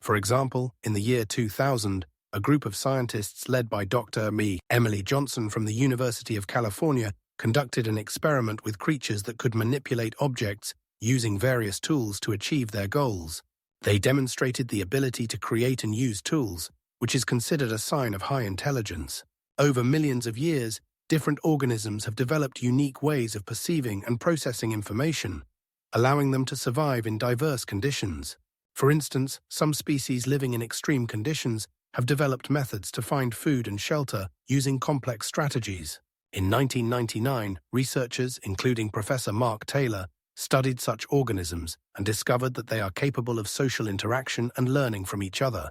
For example, in the year 2000, a group of scientists led by Dr. Emily Johnson from the University of California conducted an experiment with creatures that could manipulate objects using various tools to achieve their goals. They demonstrated the ability to create and use tools, which is considered a sign of high intelligence. Over millions of years, different organisms have developed unique ways of perceiving and processing information, allowing them to survive in diverse conditions. For instance, some species living in extreme conditions have developed methods to find food and shelter using complex strategies. In 1999, researchers, including Professor Mark Taylor, studied such organisms and discovered that they are capable of social interaction and learning from each other.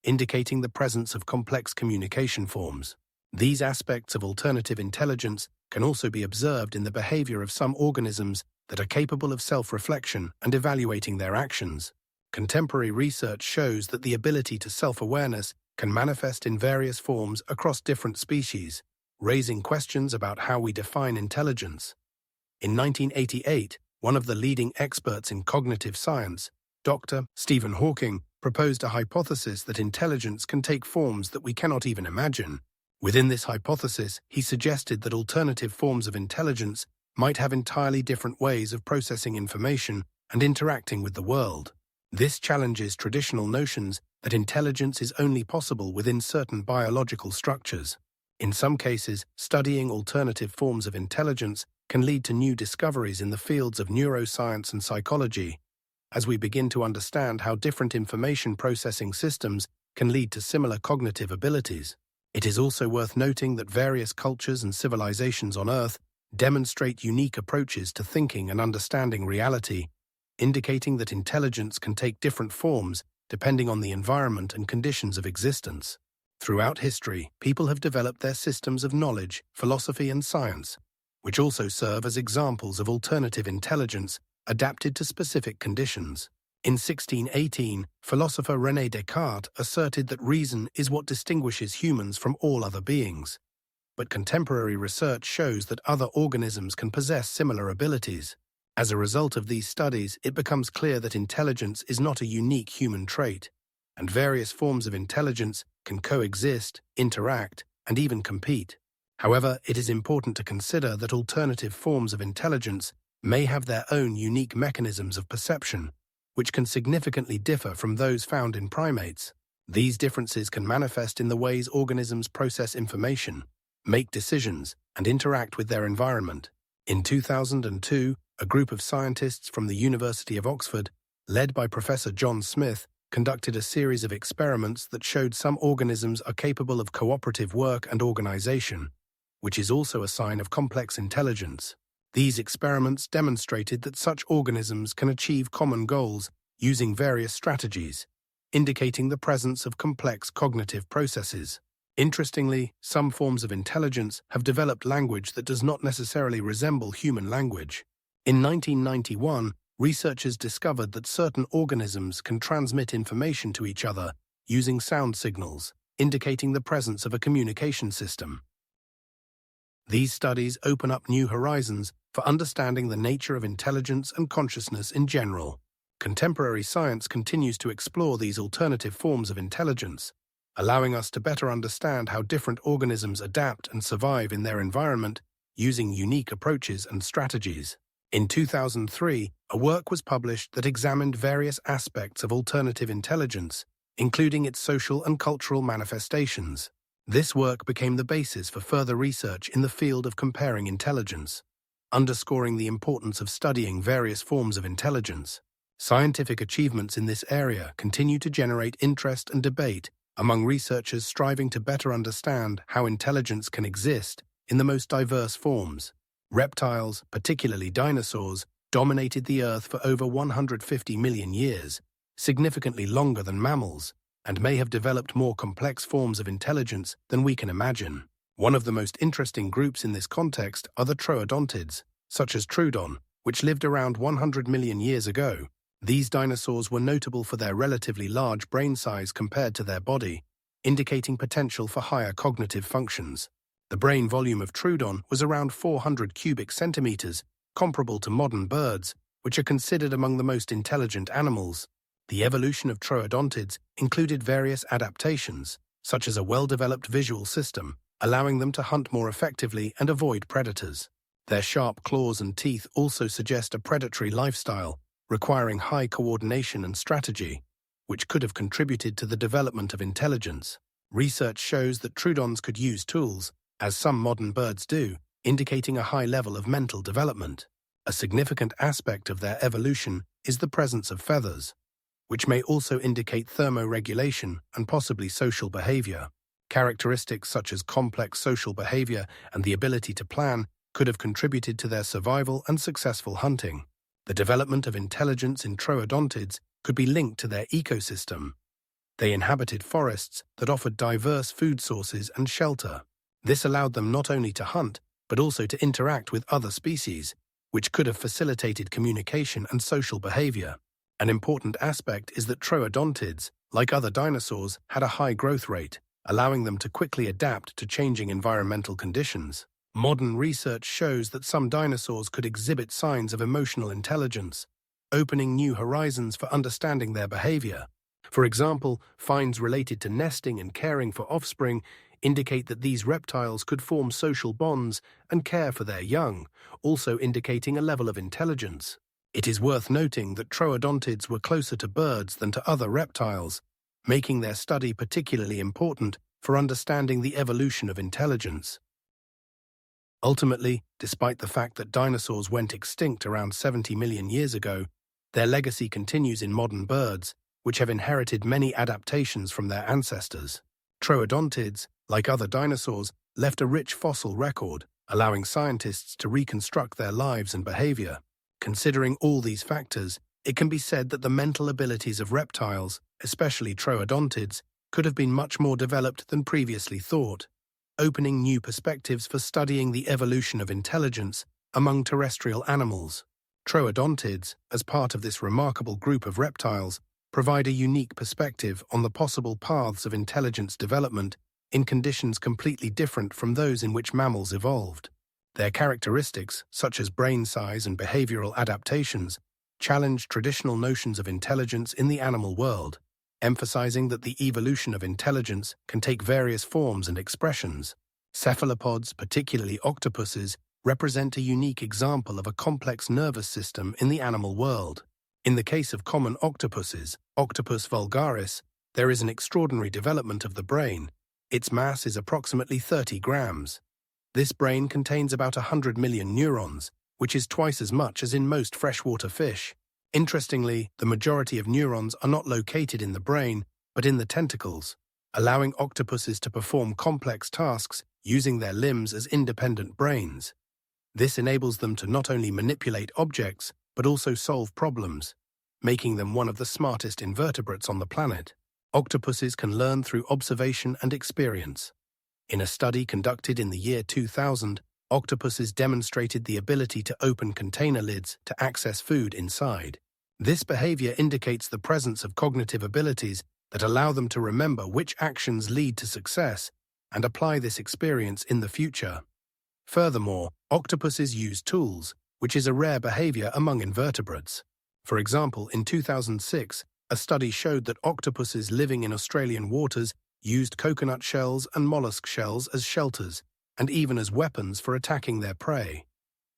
indicating the presence of complex communication forms. These aspects of alternative intelligence can also be observed in the behavior of some organisms that are capable of self-reflection and evaluating their actions. Contemporary research shows that the ability to self-awareness can manifest in various forms across different species, raising questions about how we define intelligence. In 1988, one of the leading experts in cognitive science, Dr. Stephen Hawking, proposed a hypothesis that intelligence can take forms that we cannot even imagine. Within this hypothesis, he suggested that alternative forms of intelligence might have entirely different ways of processing information and interacting with the world. This challenges traditional notions that intelligence is only possible within certain biological structures. In some cases, studying alternative forms of intelligence can lead to new discoveries in the fields of neuroscience and psychology, as we begin to understand how different information processing systems can lead to similar cognitive abilities. It is also worth noting that various cultures and civilizations on Earth demonstrate unique approaches to thinking and understanding reality, indicating that intelligence can take different forms depending on the environment and conditions of existence. Throughout history, people have developed their systems of knowledge, philosophy, and science, which also serve as examples of alternative intelligence adapted to specific conditions. In 1618, philosopher René Descartes asserted that reason is what distinguishes humans from all other beings. But contemporary research shows that other organisms can possess similar abilities. As a result of these studies, it becomes clear that intelligence is not a unique human trait, and various forms of intelligence can coexist, interact, and even compete. However, it is important to consider that alternative forms of intelligence may have their own unique mechanisms of perception, which can significantly differ from those found in primates. These differences can manifest in the ways organisms process information, make decisions, and interact with their environment. In 2002, a group of scientists from the University of Oxford, led by Professor John Smith, conducted a series of experiments that showed some organisms are capable of cooperative work and organization, which is also a sign of complex intelligence. These experiments demonstrated that such organisms can achieve common goals using various strategies, indicating the presence of complex cognitive processes. Interestingly, some forms of intelligence have developed language that does not necessarily resemble human language. In 1991, researchers discovered that certain organisms can transmit information to each other using sound signals, indicating the presence of a communication system. These studies open up new horizons for understanding the nature of intelligence and consciousness in general. Contemporary science continues to explore these alternative forms of intelligence, allowing us to better understand how different organisms adapt and survive in their environment using unique approaches and strategies. In 2003, a work was published that examined various aspects of alternative intelligence, including its social and cultural manifestations. This work became the basis for further research in the field of comparing intelligence, underscoring the importance of studying various forms of intelligence. Scientific achievements in this area continue to generate interest and debate among researchers striving to better understand how intelligence can exist in the most diverse forms. Reptiles, particularly dinosaurs, dominated the Earth for over 150 million years, significantly longer than mammals, and may have developed more complex forms of intelligence than we can imagine. One of the most interesting groups in this context are the troodontids, such as Troodon, which lived around 100 million years ago. These dinosaurs were notable for their relatively large brain size compared to their body, indicating potential for higher cognitive functions. The brain volume of Troodon was around 400 cubic centimeters, comparable to modern birds, which are considered among the most intelligent animals. The evolution of troodontids included various adaptations, such as a well-developed visual system, allowing them to hunt more effectively and avoid predators. Their sharp claws and teeth also suggest a predatory lifestyle, requiring high coordination and strategy, which could have contributed to the development of intelligence. Research shows that troodons could use tools, as some modern birds do, indicating a high level of mental development. A significant aspect of their evolution is the presence of feathers, which may also indicate thermoregulation and possibly social behavior. Characteristics such as complex social behavior and the ability to plan could have contributed to their survival and successful hunting. The development of intelligence in troodontids could be linked to their ecosystem, They inhabited forests that offered diverse food sources and shelter. This allowed them not only to hunt, but also to interact with other species, which could have facilitated communication and social behavior. An important aspect is that troodontids, like other dinosaurs, had a high growth rate, allowing them to quickly adapt to changing environmental conditions. Modern research shows that some dinosaurs could exhibit signs of emotional intelligence, opening new horizons for understanding their behavior. For example, finds related to nesting and caring for offspring indicate that these reptiles could form social bonds and care for their young, also indicating a level of intelligence. It is worth noting that troodontids were closer to birds than to other reptiles, making their study particularly important for understanding the evolution of intelligence. Ultimately, despite the fact that dinosaurs went extinct around 70 million years ago, their legacy continues in modern birds, which have inherited many adaptations from their ancestors. Troodontids, like other dinosaurs, left a rich fossil record, allowing scientists to reconstruct their lives and behavior. Considering all these factors, it can be said that the mental abilities of reptiles, especially troodontids, could have been much more developed than previously thought, opening new perspectives for studying the evolution of intelligence among terrestrial animals. Troodontids, as part of this remarkable group of reptiles, provide a unique perspective on the possible paths of intelligence development in conditions completely different from those in which mammals evolved. Their characteristics, such as brain size and behavioral adaptations, challenge traditional notions of intelligence in the animal world, emphasizing that the evolution of intelligence can take various forms and expressions. Cephalopods, particularly octopuses, represent a unique example of a complex nervous system in the animal world. In the case of common octopuses, Octopus vulgaris, there is an extraordinary development of the brain. Its mass is approximately 30 grams. This brain contains about 100 million neurons, which is twice as much as in most freshwater fish. Interestingly, the majority of neurons are not located in the brain, but in the tentacles, allowing octopuses to perform complex tasks using their limbs as independent brains. This enables them to not only manipulate objects, but also solve problems, making them one of the smartest invertebrates on the planet. Octopuses can learn through observation and experience. In a study conducted in the year 2000, octopuses demonstrated the ability to open container lids to access food inside. This behavior indicates the presence of cognitive abilities that allow them to remember which actions lead to success and apply this experience in the future. Furthermore, octopuses use tools, which is a rare behavior among invertebrates. For example, in 2006, a study showed that octopuses living in Australian waters used coconut shells and mollusk shells as shelters, and even as weapons for attacking their prey.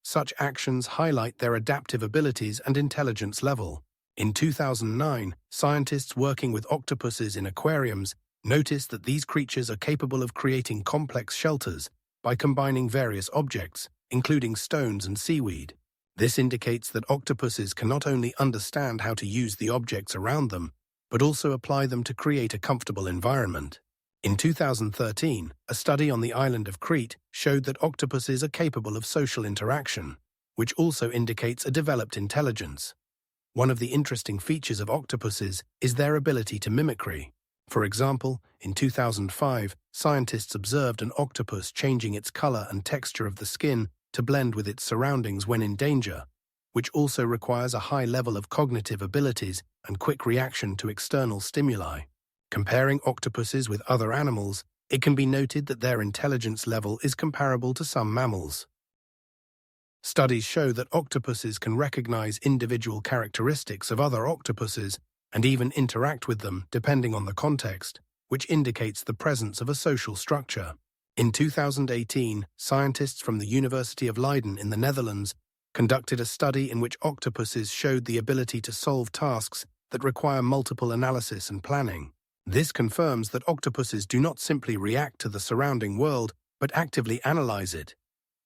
Such actions highlight their adaptive abilities and intelligence level. In 2009, scientists working with octopuses in aquariums noticed that these creatures are capable of creating complex shelters by combining various objects, including stones and seaweed. This indicates that octopuses can not only understand how to use the objects around them, but also apply them to create a comfortable environment. In 2013, a study on the island of Crete showed that octopuses are capable of social interaction, which also indicates a developed intelligence. One of the interesting features of octopuses is their ability to mimicry. For example, in 2005, scientists observed an octopus changing its color and texture of the skin to blend with its surroundings when in danger, which also requires a high level of cognitive abilities and quick reaction to external stimuli. Comparing octopuses with other animals, it can be noted that their intelligence level is comparable to some mammals. Studies show that octopuses can recognize individual characteristics of other octopuses and even interact with them depending on the context, which indicates the presence of a social structure. In 2018, scientists from the University of Leiden in the Netherlands conducted a study in which octopuses showed the ability to solve tasks that require multiple analysis and planning. This confirms that octopuses do not simply react to the surrounding world, but actively analyze it,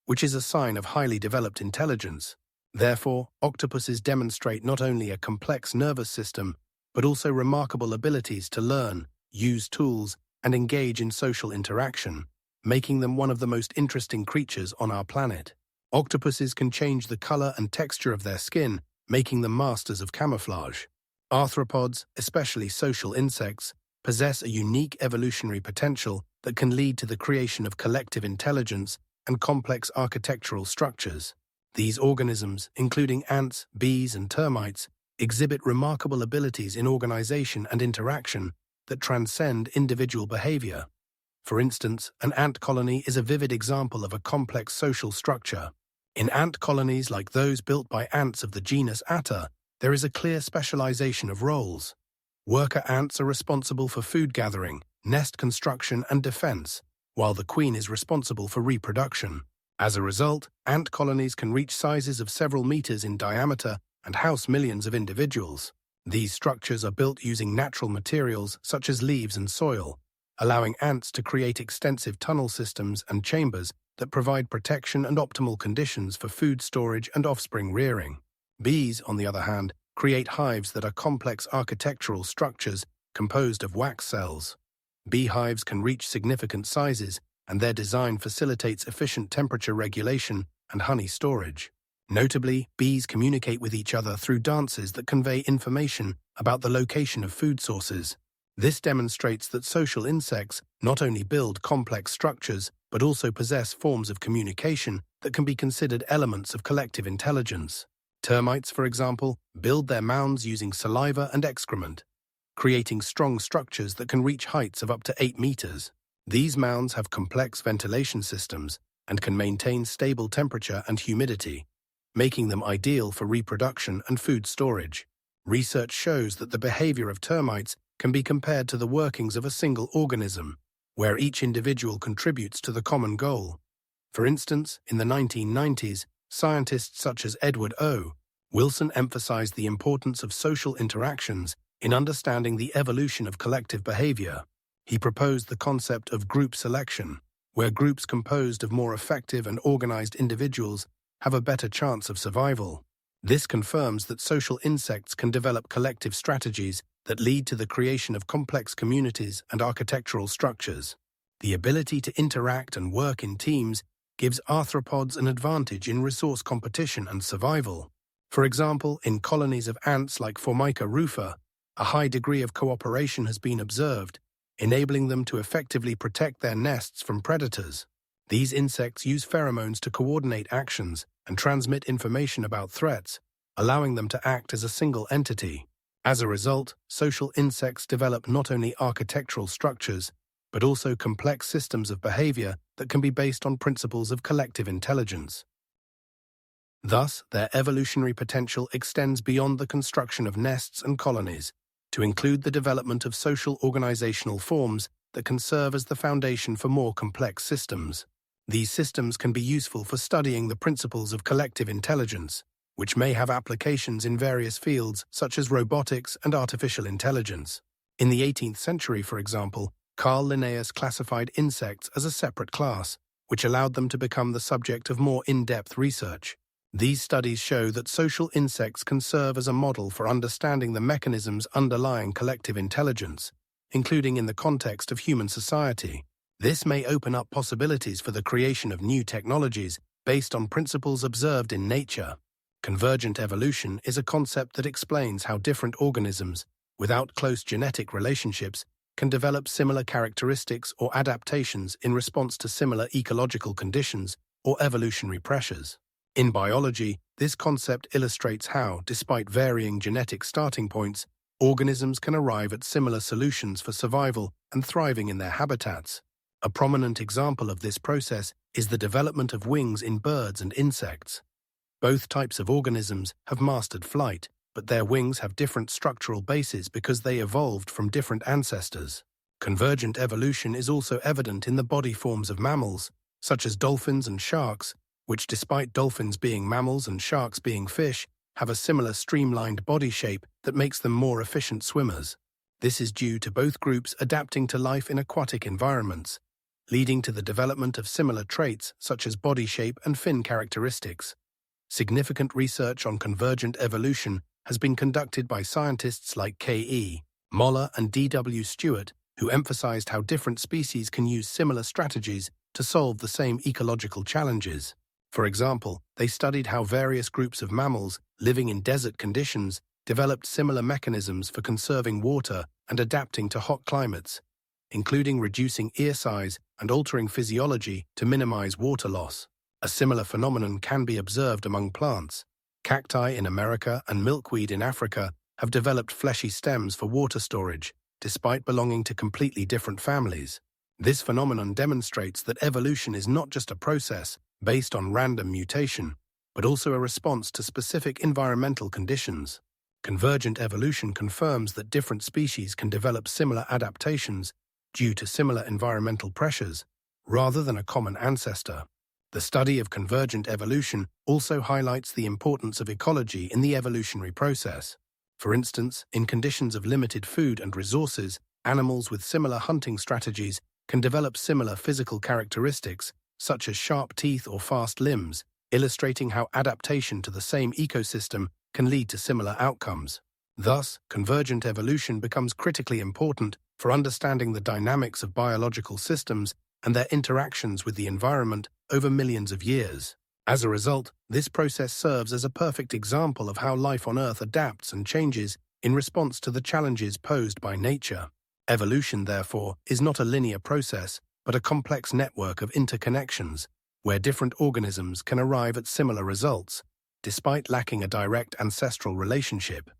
which is a sign of highly developed intelligence. Therefore, octopuses demonstrate not only a complex nervous system, but also remarkable abilities to learn, use tools, and engage in social interaction, making them one of the most interesting creatures on our planet. Octopuses can change the color and texture of their skin, making them masters of camouflage. Arthropods, especially social insects, possess a unique evolutionary potential that can lead to the creation of collective intelligence and complex architectural structures. These organisms, including ants, bees, and termites, exhibit remarkable abilities in organization and interaction that transcend individual behavior. For instance, an ant colony is a vivid example of a complex social structure. In ant colonies like those built by ants of the genus Atta, there is a clear specialization of roles. Worker ants are responsible for food gathering, nest construction, and defense, while the queen is responsible for reproduction. As a result, ant colonies can reach sizes of several meters in diameter and house millions of individuals. These structures are built using natural materials such as leaves and soil, allowing ants to create extensive tunnel systems and chambers that provide protection and optimal conditions for food storage and offspring rearing. Bees, on the other hand, create hives that are complex architectural structures composed of wax cells. Beehives can reach significant sizes, and their design facilitates efficient temperature regulation and honey storage. Notably, bees communicate with each other through dances that convey information about the location of food sources. This demonstrates that social insects not only build complex structures, but also possess forms of communication that can be considered elements of collective intelligence. Termites, for example, build their mounds using saliva and excrement, creating strong structures that can reach heights of up to 8 meters. These mounds have complex ventilation systems and can maintain stable temperature and humidity, making them ideal for reproduction and food storage. Research shows that the behavior of termites can be compared to the workings of a single organism, where each individual contributes to the common goal. For instance, in the 1990s, scientists such as Edward O. Wilson emphasized the importance of social interactions in understanding the evolution of collective behavior. He proposed the concept of group selection, where groups composed of more effective and organized individuals have a better chance of survival. This confirms that social insects can develop collective strategies that lead to the creation of complex communities and architectural structures. The ability to interact and work in teams gives arthropods an advantage in resource competition and survival. For example, in colonies of ants like Formica rufa, a high degree of cooperation has been observed, enabling them to effectively protect their nests from predators. These insects use pheromones to coordinate actions and transmit information about threats, allowing them to act as a single entity. As a result, social insects develop not only architectural structures, but also complex systems of behavior that can be based on principles of collective intelligence. Thus, their evolutionary potential extends beyond the construction of nests and colonies, to include the development of social organizational forms that can serve as the foundation for more complex systems. These systems can be useful for studying the principles of collective intelligence, which may have applications in various fields such as robotics and artificial intelligence. In the 18th century, for example, Carl Linnaeus classified insects as a separate class, which allowed them to become the subject of more in-depth research. These studies show that social insects can serve as a model for understanding the mechanisms underlying collective intelligence, including in the context of human society. This may open up possibilities for the creation of new technologies based on principles observed in nature. Convergent evolution is a concept that explains how different organisms, without close genetic relationships, can develop similar characteristics or adaptations in response to similar ecological conditions or evolutionary pressures. In biology, this concept illustrates how, despite varying genetic starting points, organisms can arrive at similar solutions for survival and thriving in their habitats. A prominent example of this process is the development of wings in birds and insects. Both types of organisms have mastered flight, but their wings have different structural bases because they evolved from different ancestors. Convergent evolution is also evident in the body forms of mammals, such as dolphins and sharks, which, despite dolphins being mammals and sharks being fish, have a similar streamlined body shape that makes them more efficient swimmers. This is due to both groups adapting to life in aquatic environments, leading to the development of similar traits such as body shape and fin characteristics. Significant research on convergent evolution has been conducted by scientists like K.E. Moller and D.W. Stewart, who emphasized how different species can use similar strategies to solve the same ecological challenges. For example, they studied how various groups of mammals living in desert conditions developed similar mechanisms for conserving water and adapting to hot climates, including reducing ear size and altering physiology to minimize water loss. A similar phenomenon can be observed among plants. Cacti in America and milkweed in Africa have developed fleshy stems for water storage, despite belonging to completely different families. This phenomenon demonstrates that evolution is not just a process based on random mutation, but also a response to specific environmental conditions. Convergent evolution confirms that different species can develop similar adaptations due to similar environmental pressures, rather than a common ancestor. The study of convergent evolution also highlights the importance of ecology in the evolutionary process. For instance, in conditions of limited food and resources, animals with similar hunting strategies can develop similar physical characteristics, such as sharp teeth or fast limbs, illustrating how adaptation to the same ecosystem can lead to similar outcomes. Thus, convergent evolution becomes critically important for understanding the dynamics of biological systems and their interactions with the environment over millions of years. As a result, this process serves as a perfect example of how life on Earth adapts and changes in response to the challenges posed by nature. Evolution, therefore, is not a linear process, but a complex network of interconnections, where different organisms can arrive at similar results, despite lacking a direct ancestral relationship.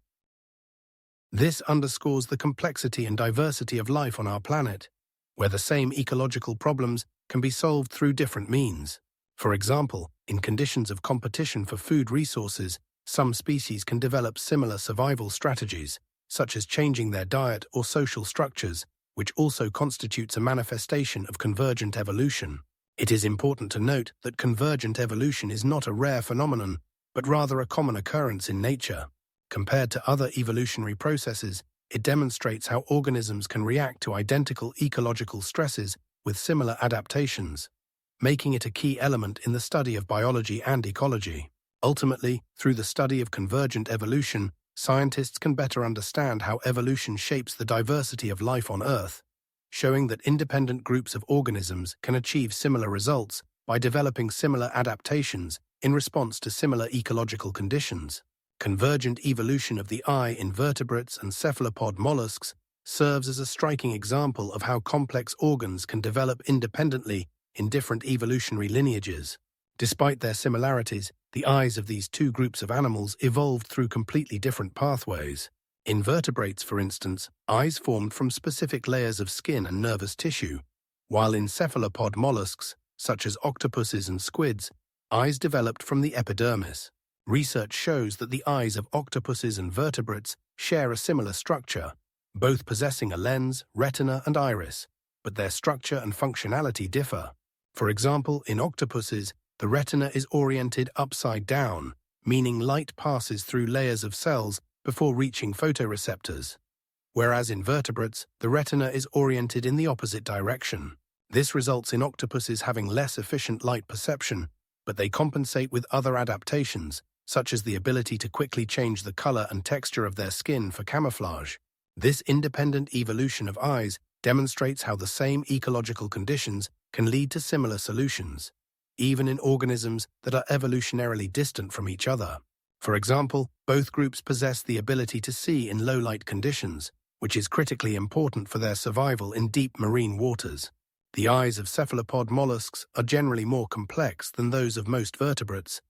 This underscores the complexity and diversity of life on our planet, where the same ecological problems can be solved through different means. For example, in conditions of competition for food resources, some species can develop similar survival strategies, such as changing their diet or social structures, which also constitutes a manifestation of convergent evolution. It is important to note that convergent evolution is not a rare phenomenon, but rather a common occurrence in nature. Compared to other evolutionary processes, it demonstrates how organisms can react to identical ecological stresses with similar adaptations, making it a key element in the study of biology and ecology. Ultimately, through the study of convergent evolution, scientists can better understand how evolution shapes the diversity of life on Earth, showing that independent groups of organisms can achieve similar results by developing similar adaptations in response to similar ecological conditions. Convergent evolution of the eye in vertebrates and cephalopod mollusks serves as a striking example of how complex organs can develop independently in different evolutionary lineages. Despite their similarities, the eyes of these two groups of animals evolved through completely different pathways. In vertebrates, for instance, eyes formed from specific layers of skin and nervous tissue, while in cephalopod mollusks, such as octopuses and squids, eyes developed from the epidermis. Research shows that the eyes of octopuses and vertebrates share a similar structure, both possessing a lens, retina, and iris, but their structure and functionality differ. For example, in octopuses, the retina is oriented upside down, meaning light passes through layers of cells before reaching photoreceptors, whereas in vertebrates, the retina is oriented in the opposite direction. This results in octopuses having less efficient light perception, but they compensate with other adaptations, such as the ability to quickly change the color and texture of their skin for camouflage. This independent evolution of eyes demonstrates how the same ecological conditions can lead to similar solutions, even in organisms that are evolutionarily distant from each other. For example, both groups possess the ability to see in low-light conditions, which is critically important for their survival in deep marine waters. The eyes of cephalopod mollusks are generally more complex than those of most vertebrates,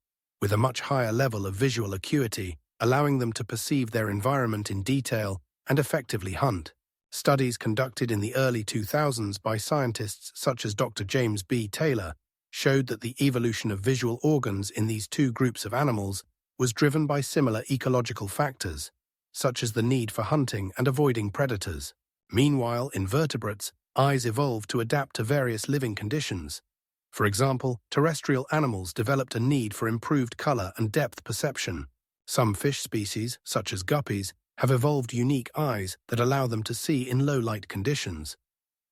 with a much higher level of visual acuity, allowing them to perceive their environment in detail and effectively hunt. Studies conducted in the early 2000s by scientists such as Dr. James B. Taylor showed that the evolution of visual organs in these two groups of animals was driven by similar ecological factors, such as the need for hunting and avoiding predators. Meanwhile, in vertebrates, eyes evolved to adapt to various living conditions. For example, terrestrial animals developed a need for improved color and depth perception. Some fish species, such as guppies, have evolved unique eyes that allow them to see in low-light conditions,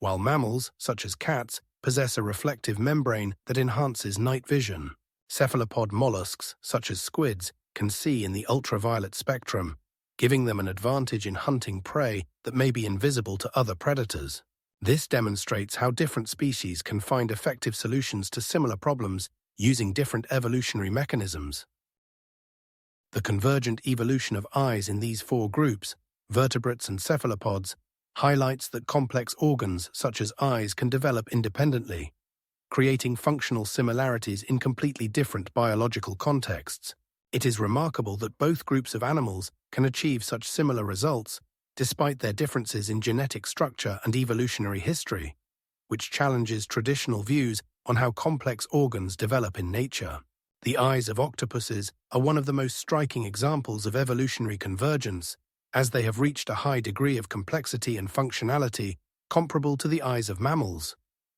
while mammals, such as cats, possess a reflective membrane that enhances night vision. Cephalopod mollusks, such as squids, can see in the ultraviolet spectrum, giving them an advantage in hunting prey that may be invisible to other predators. This demonstrates how different species can find effective solutions to similar problems using different evolutionary mechanisms. The convergent evolution of eyes in these four groups, vertebrates and cephalopods, highlights that complex organs such as eyes can develop independently, creating functional similarities in completely different biological contexts. It is remarkable that both groups of animals can achieve such similar results despite their differences in genetic structure and evolutionary history, which challenges traditional views on how complex organs develop in nature. The eyes of octopuses are one of the most striking examples of evolutionary convergence, as they have reached a high degree of complexity and functionality comparable to the eyes of mammals,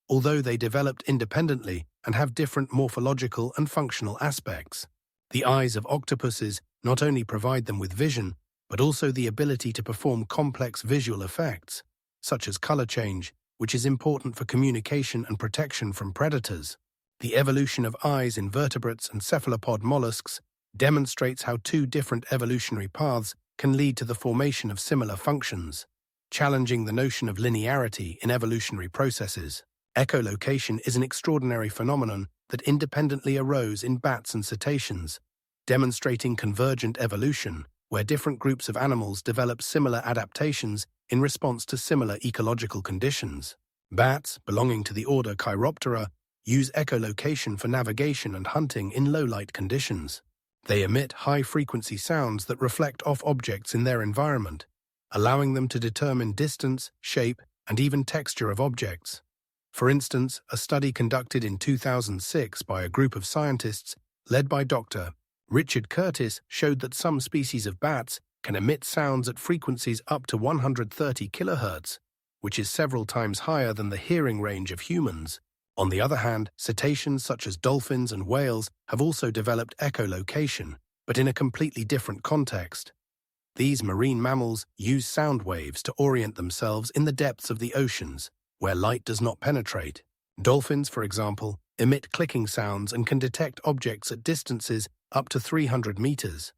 although they developed independently and have different morphological and functional aspects. The eyes of octopuses not only provide them with vision, but also the ability to perform complex visual effects, such as color change, which is important for communication and protection from predators. The evolution of eyes in vertebrates and cephalopod mollusks demonstrates how two different evolutionary paths can lead to the formation of similar functions, challenging the notion of linearity in evolutionary processes. Echolocation is an extraordinary phenomenon that independently arose in bats and cetaceans, demonstrating convergent evolution, where different groups of animals develop similar adaptations in response to similar ecological conditions. Bats, belonging to the order Chiroptera, use echolocation for navigation and hunting in low-light conditions. They emit high-frequency sounds that reflect off objects in their environment, allowing them to determine distance, shape, and even texture of objects. For instance, a study conducted in 2006 by a group of scientists led by Dr. Richard Curtis showed that some species of bats can emit sounds at frequencies up to 130 kHz, which is several times higher than the hearing range of humans. On the other hand, cetaceans such as dolphins and whales have also developed echolocation, but in a completely different context. These marine mammals use sound waves to orient themselves in the depths of the oceans, where light does not penetrate. Dolphins, for example, emit clicking sounds and can detect objects at distances up to 300 meters.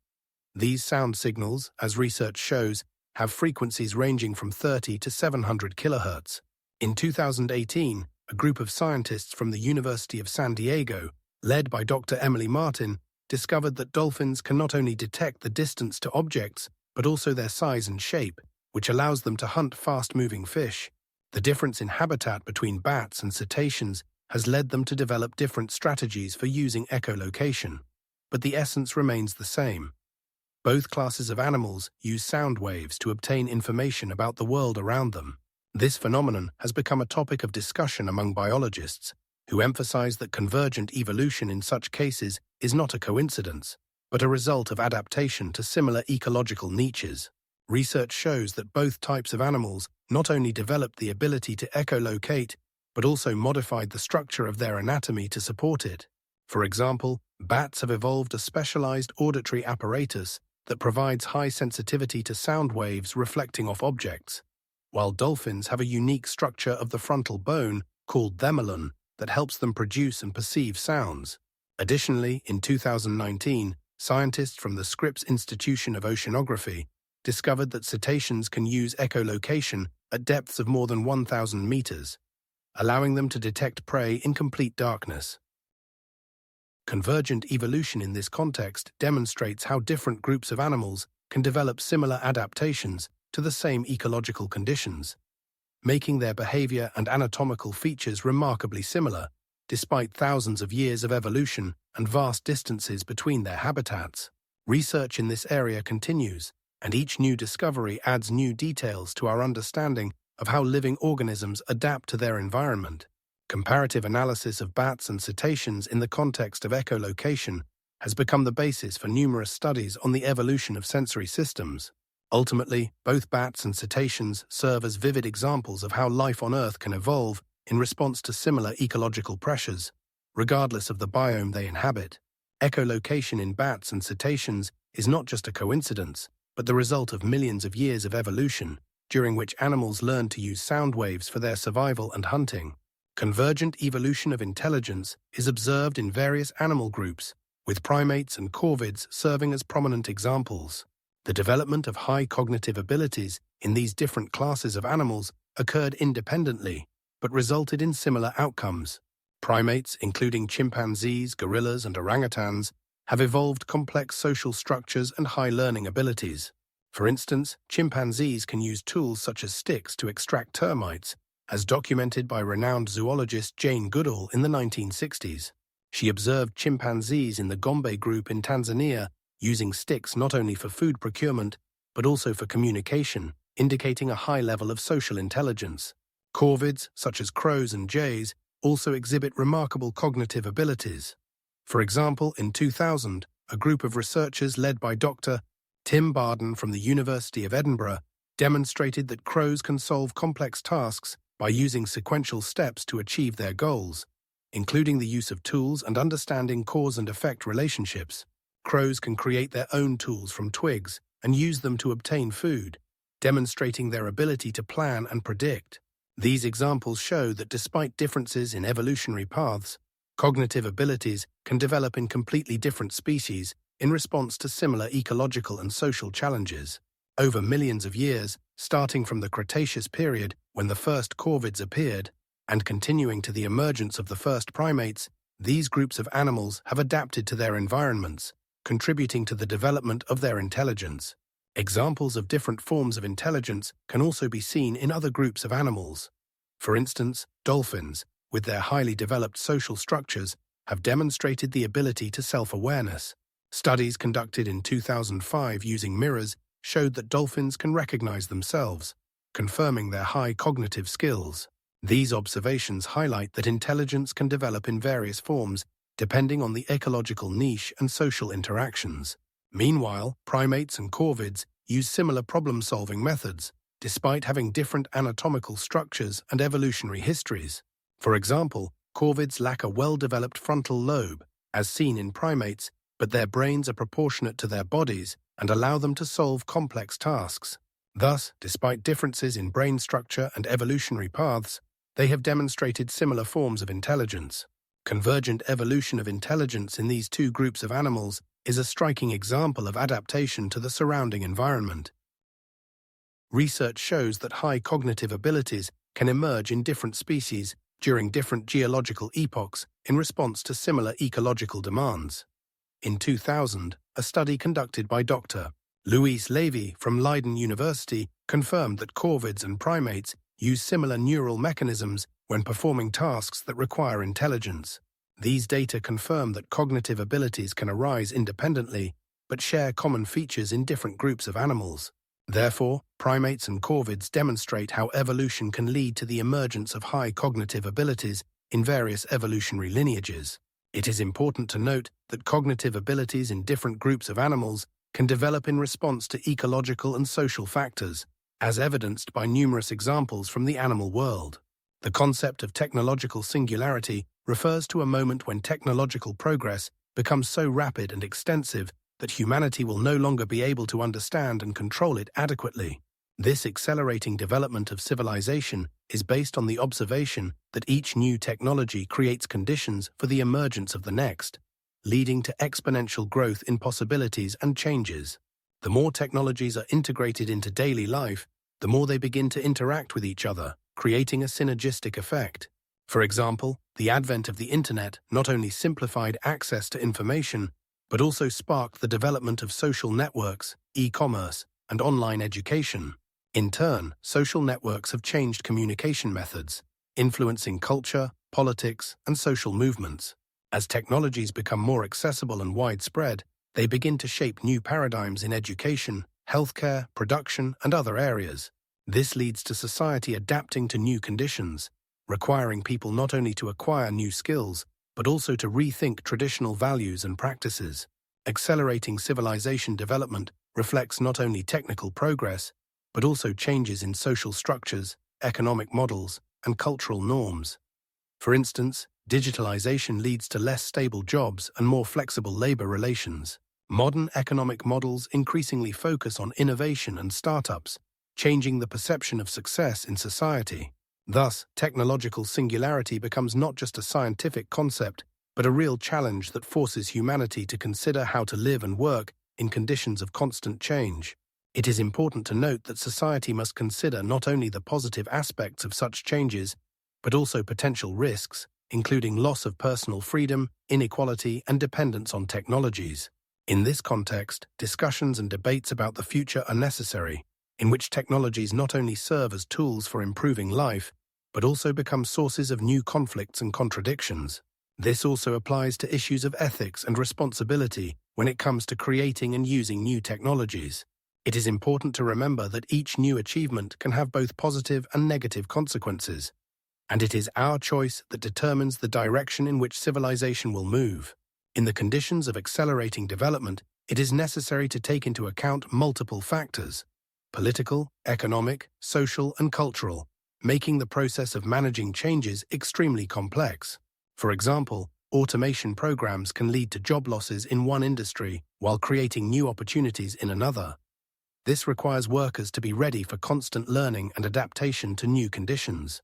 These sound signals, as research shows, have frequencies ranging from 30 to 700 kHz. In 2018, a group of scientists from the University of San Diego, led by Dr. Emily Martin, discovered that dolphins can not only detect the distance to objects, but also their size and shape, which allows them to hunt fast-moving fish. The difference in habitat between bats and cetaceans has led them to develop different strategies for using echolocation, but the essence remains the same. Both classes of animals use sound waves to obtain information about the world around them. This phenomenon has become a topic of discussion among biologists, who emphasize that convergent evolution in such cases is not a coincidence, but a result of adaptation to similar ecological niches. Research shows that both types of animals not only developed the ability to echolocate, but also modified the structure of their anatomy to support it. For example, bats have evolved a specialized auditory apparatus that provides high sensitivity to sound waves reflecting off objects, while dolphins have a unique structure of the frontal bone called themolon that helps them produce and perceive sounds. Additionally, in 2019, scientists from the Scripps Institution of Oceanography discovered that cetaceans can use echolocation at depths of more than 1,000 meters, allowing them to detect prey in complete darkness. Convergent evolution in this context demonstrates how different groups of animals can develop similar adaptations to the same ecological conditions, making their behavior and anatomical features remarkably similar, despite thousands of years of evolution and vast distances between their habitats. Research in this area continues, and each new discovery adds new details to our understanding of how living organisms adapt to their environment. Comparative analysis of bats and cetaceans in the context of echolocation has become the basis for numerous studies on the evolution of sensory systems. Ultimately, both bats and cetaceans serve as vivid examples of how life on Earth can evolve in response to similar ecological pressures, regardless of the biome they inhabit. Echolocation in bats and cetaceans is not just a coincidence, but the result of millions of years of evolution, during which animals learned to use sound waves for their survival and hunting. Convergent evolution of intelligence is observed in various animal groups, with primates and corvids serving as prominent examples. The development of high cognitive abilities in these different classes of animals occurred independently, but resulted in similar outcomes. Primates, including chimpanzees, gorillas, and orangutans, have evolved complex social structures and high learning abilities. For instance, chimpanzees can use tools such as sticks to extract termites, as documented by renowned zoologist Jane Goodall in the 1960s. She observed chimpanzees in the Gombe group in Tanzania using sticks not only for food procurement, but also for communication, indicating a high level of social intelligence. Corvids, such as crows and jays, also exhibit remarkable cognitive abilities. For example, in 2000, a group of researchers led by Dr. Tim Barden from the University of Edinburgh demonstrated that crows can solve complex tasks by using sequential steps to achieve their goals, including the use of tools and understanding cause and effect relationships. Crows can create their own tools from twigs and use them to obtain food, demonstrating their ability to plan and predict. These examples show that despite differences in evolutionary paths, cognitive abilities can develop in completely different species in response to similar ecological and social challenges. Over millions of years, starting from the Cretaceous period when the first corvids appeared, and continuing to the emergence of the first primates, these groups of animals have adapted to their environments, contributing to the development of their intelligence. Examples of different forms of intelligence can also be seen in other groups of animals. For instance, dolphins, with their highly developed social structures, have demonstrated the ability to self-awareness. Studies conducted in 2005 using mirrors showed that dolphins can recognize themselves, confirming their high cognitive skills. These observations highlight that intelligence can develop in various forms depending on the ecological niche and social interactions. Meanwhile, primates and corvids use similar problem-solving methods, despite having different anatomical structures and evolutionary histories. For example, corvids lack a well-developed frontal lobe, as seen in primates, but their brains are proportionate to their bodies and allow them to solve complex tasks. Thus, despite differences in brain structure and evolutionary paths, they have demonstrated similar forms of intelligence. Convergent evolution of intelligence in these two groups of animals is a striking example of adaptation to the surrounding environment. Research shows that high cognitive abilities can emerge in different species during different geological epochs in response to similar ecological demands. In 2000, a study conducted by Dr. Luis Levy from Leiden University confirmed that corvids and primates use similar neural mechanisms when performing tasks that require intelligence. These data confirm that cognitive abilities can arise independently, but share common features in different groups of animals. Therefore, primates and corvids demonstrate how evolution can lead to the emergence of high cognitive abilities in various evolutionary lineages. It is important to note that cognitive abilities in different groups of animals can develop in response to ecological and social factors, as evidenced by numerous examples from the animal world. The concept of technological singularity refers to a moment when technological progress becomes so rapid and extensive that humanity will no longer be able to understand and control it adequately. This accelerating development of civilization is based on the observation that each new technology creates conditions for the emergence of the next, leading to exponential growth in possibilities and changes. The more technologies are integrated into daily life, the more they begin to interact with each other, creating a synergistic effect. For example, the advent of the Internet not only simplified access to information, but also sparked the development of social networks, e-commerce, and online education. In turn, social networks have changed communication methods, influencing culture, politics, and social movements. As technologies become more accessible and widespread, they begin to shape new paradigms in education, healthcare, production, and other areas. This leads to society adapting to new conditions, requiring people not only to acquire new skills, but also to rethink traditional values and practices. Accelerating civilization development reflects not only technical progress, but also changes in social structures, economic models, and cultural norms. For instance, digitalization leads to less stable jobs and more flexible labor relations. Modern economic models increasingly focus on innovation and startups, changing the perception of success in society. Thus, technological singularity becomes not just a scientific concept, but a real challenge that forces humanity to consider how to live and work in conditions of constant change. It is important to note that society must consider not only the positive aspects of such changes, but also potential risks, including loss of personal freedom, inequality, and dependence on technologies. In this context, discussions and debates about the future are necessary, in which technologies not only serve as tools for improving life, but also become sources of new conflicts and contradictions. This also applies to issues of ethics and responsibility when it comes to creating and using new technologies. It is important to remember that each new achievement can have both positive and negative consequences, and it is our choice that determines the direction in which civilization will move. In the conditions of accelerating development, it is necessary to take into account multiple factors: political, economic, social, and cultural, making the process of managing changes extremely complex. For example, automation programs can lead to job losses in one industry while creating new opportunities in another. This requires workers to be ready for constant learning and adaptation to new conditions.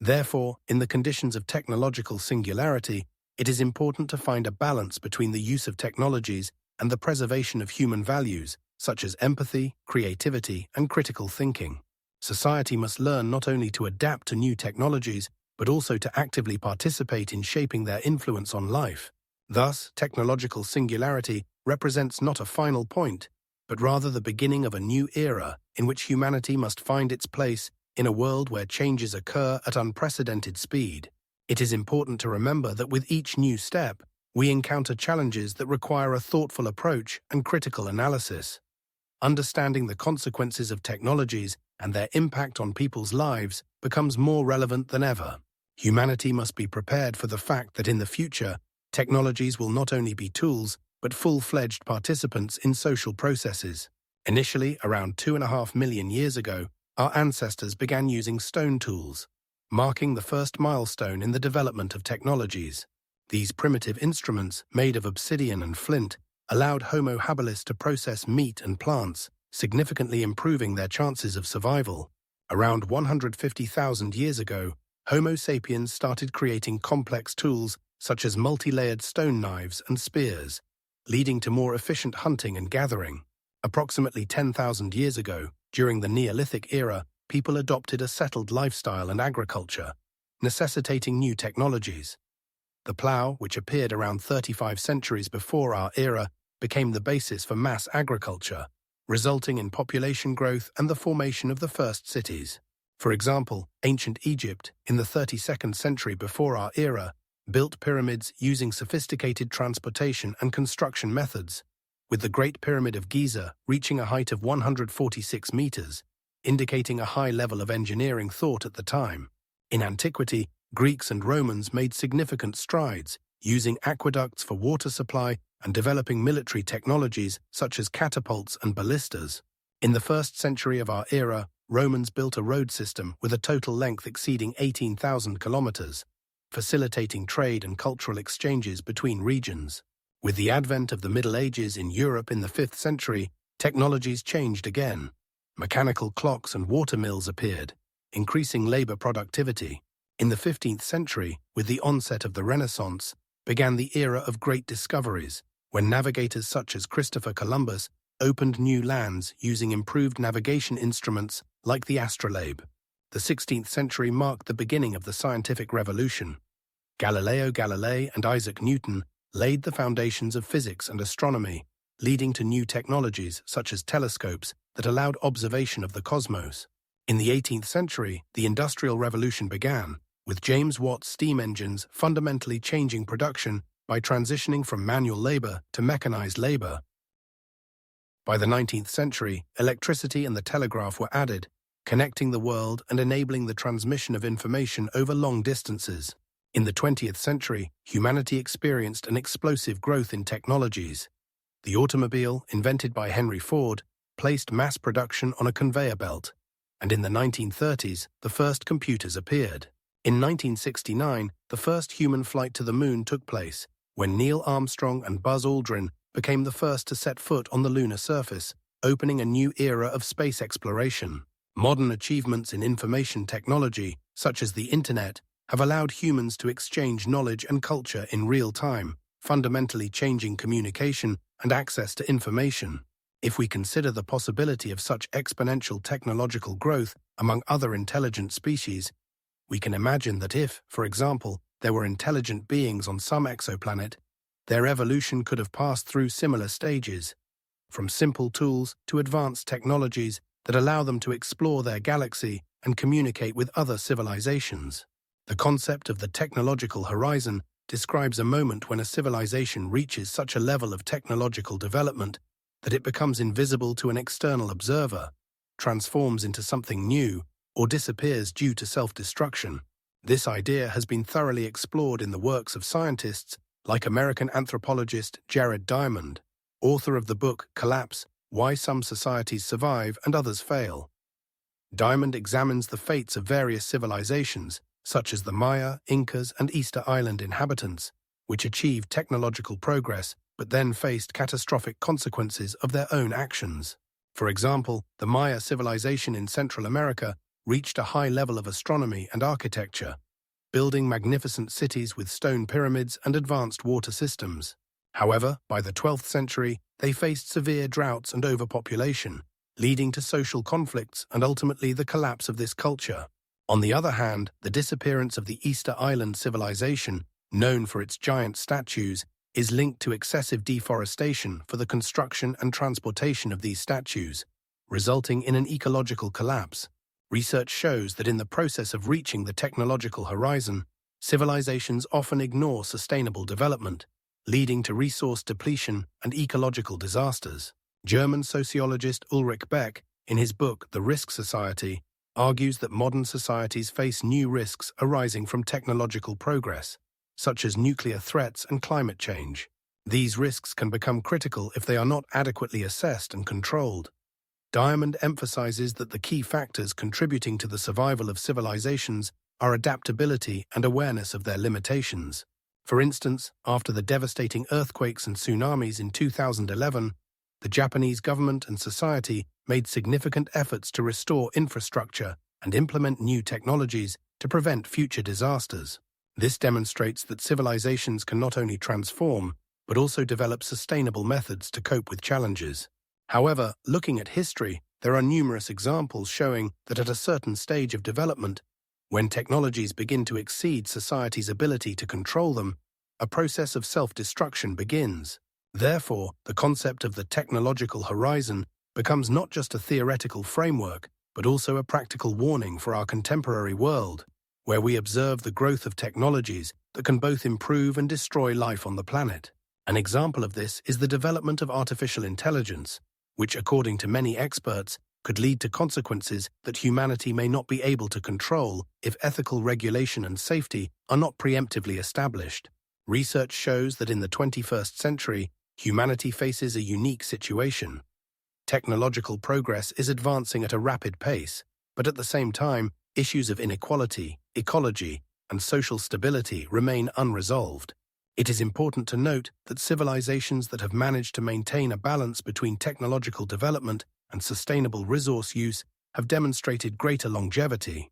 Therefore, in the conditions of technological singularity, it is important to find a balance between the use of technologies and the preservation of human values, such as empathy, creativity, and critical thinking. Society must learn not only to adapt to new technologies, but also to actively participate in shaping their influence on life. Thus, technological singularity represents not a final point, but rather the beginning of a new era in which humanity must find its place in a world where changes occur at unprecedented speed. It is important to remember that with each new step, we encounter challenges that require a thoughtful approach and critical analysis. Understanding the consequences of technologies and their impact on people's lives becomes more relevant than ever. Humanity must be prepared for the fact that in the future, technologies will not only be tools, but full-fledged participants in social processes. Initially, around 2.5 million years ago, our ancestors began using stone tools, marking the first milestone in the development of technologies. These primitive instruments, made of obsidian and flint, allowed Homo habilis to process meat and plants, significantly improving their chances of survival. Around 150,000 years ago, Homo sapiens started creating complex tools such as multi-layered stone knives and spears, leading to more efficient hunting and gathering. Approximately 10,000 years ago, during the Neolithic era, people adopted a settled lifestyle and agriculture, necessitating new technologies. The plough, which appeared around 35 centuries before our era, became the basis for mass agriculture, resulting in population growth and the formation of the first cities. For example, ancient Egypt, in the 32nd century before our era, built pyramids using sophisticated transportation and construction methods, with the Great Pyramid of Giza reaching a height of 146 meters, indicating a high level of engineering thought at the time. In antiquity, Greeks and Romans made significant strides, using aqueducts for water supply and developing military technologies such as catapults and ballistas. In the 1st century of our era, Romans built a road system with a total length exceeding 18,000 kilometers, facilitating trade and cultural exchanges between regions. With the advent of the Middle Ages in Europe in the 5th century, technologies changed again. Mechanical clocks and water mills appeared, increasing labor productivity. In the 15th century, with the onset of the Renaissance, began the era of great discoveries, when navigators such as Christopher Columbus opened new lands using improved navigation instruments like the astrolabe. The 16th century marked the beginning of the scientific revolution. Galileo Galilei and Isaac Newton laid the foundations of physics and astronomy, leading to new technologies such as telescopes that allowed observation of the cosmos. In the 18th century, the Industrial Revolution began, with James Watt's steam engines fundamentally changing production by transitioning from manual labor to mechanized labor. By the 19th century, electricity and the telegraph were added, connecting the world and enabling the transmission of information over long distances. In the 20th century, humanity experienced an explosive growth in technologies. The automobile, invented by Henry Ford, placed mass production on a conveyor belt, and in the 1930s, the first computers appeared. In 1969, the first human flight to the moon took place, when Neil Armstrong and Buzz Aldrin became the first to set foot on the lunar surface, opening a new era of space exploration. Modern achievements in information technology, such as the Internet, have allowed humans to exchange knowledge and culture in real time, fundamentally changing communication and access to information. If we consider the possibility of such exponential technological growth among other intelligent species, We can imagine that if, for example, there were intelligent beings on some exoplanet, their evolution could have passed through similar stages, from simple tools to advanced technologies that allow them to explore their galaxy and communicate with other civilizations. The concept of the technological horizon describes a moment when a civilization reaches such a level of technological development that it becomes invisible to an external observer, transforms into something new, or disappears due to self-destruction. This idea has been thoroughly explored in the works of scientists like American anthropologist Jared Diamond, author of the book Collapse: Why Some Societies Survive and Others Fail. Diamond examines the fates of various civilizations, such as the Maya, Incas, and Easter Island inhabitants, which achieved technological progress but then faced catastrophic consequences of their own actions. For example, the Maya civilization in Central America reached a high level of astronomy and architecture, building magnificent cities with stone pyramids and advanced water systems. However, by the 12th century, they faced severe droughts and overpopulation, leading to social conflicts and ultimately the collapse of this culture. On the other hand, the disappearance of the Easter Island civilization, known for its giant statues, is linked to excessive deforestation for the construction and transportation of these statues, resulting in an ecological collapse. Research shows that in the process of reaching the technological horizon, civilizations often ignore sustainable development, leading to resource depletion and ecological disasters. German sociologist Ulrich Beck, in his book The Risk Society, argues that modern societies face new risks arising from technological progress, such as nuclear threats and climate change. These risks can become critical if they are not adequately assessed and controlled. Diamond emphasizes that the key factors contributing to the survival of civilizations are adaptability and awareness of their limitations. For instance, after the devastating earthquakes and tsunamis in 2011, the Japanese government and society made significant efforts to restore infrastructure and implement new technologies to prevent future disasters. This demonstrates that civilizations can not only transform, but also develop sustainable methods to cope with challenges. However, looking at history, there are numerous examples showing that at a certain stage of development, when technologies begin to exceed society's ability to control them, a process of self-destruction begins. Therefore, the concept of the technological horizon becomes not just a theoretical framework, but also a practical warning for our contemporary world, where we observe the growth of technologies that can both improve and destroy life on the planet. An example of this is the development of artificial intelligence, which, according to many experts, could lead to consequences that humanity may not be able to control if ethical regulation and safety are not preemptively established. Research shows that in the 21st century, humanity faces a unique situation. Technological progress is advancing at a rapid pace, but at the same time, issues of inequality, ecology, and social stability remain unresolved. It is important to note that civilizations that have managed to maintain a balance between technological development and sustainable resource use have demonstrated greater longevity.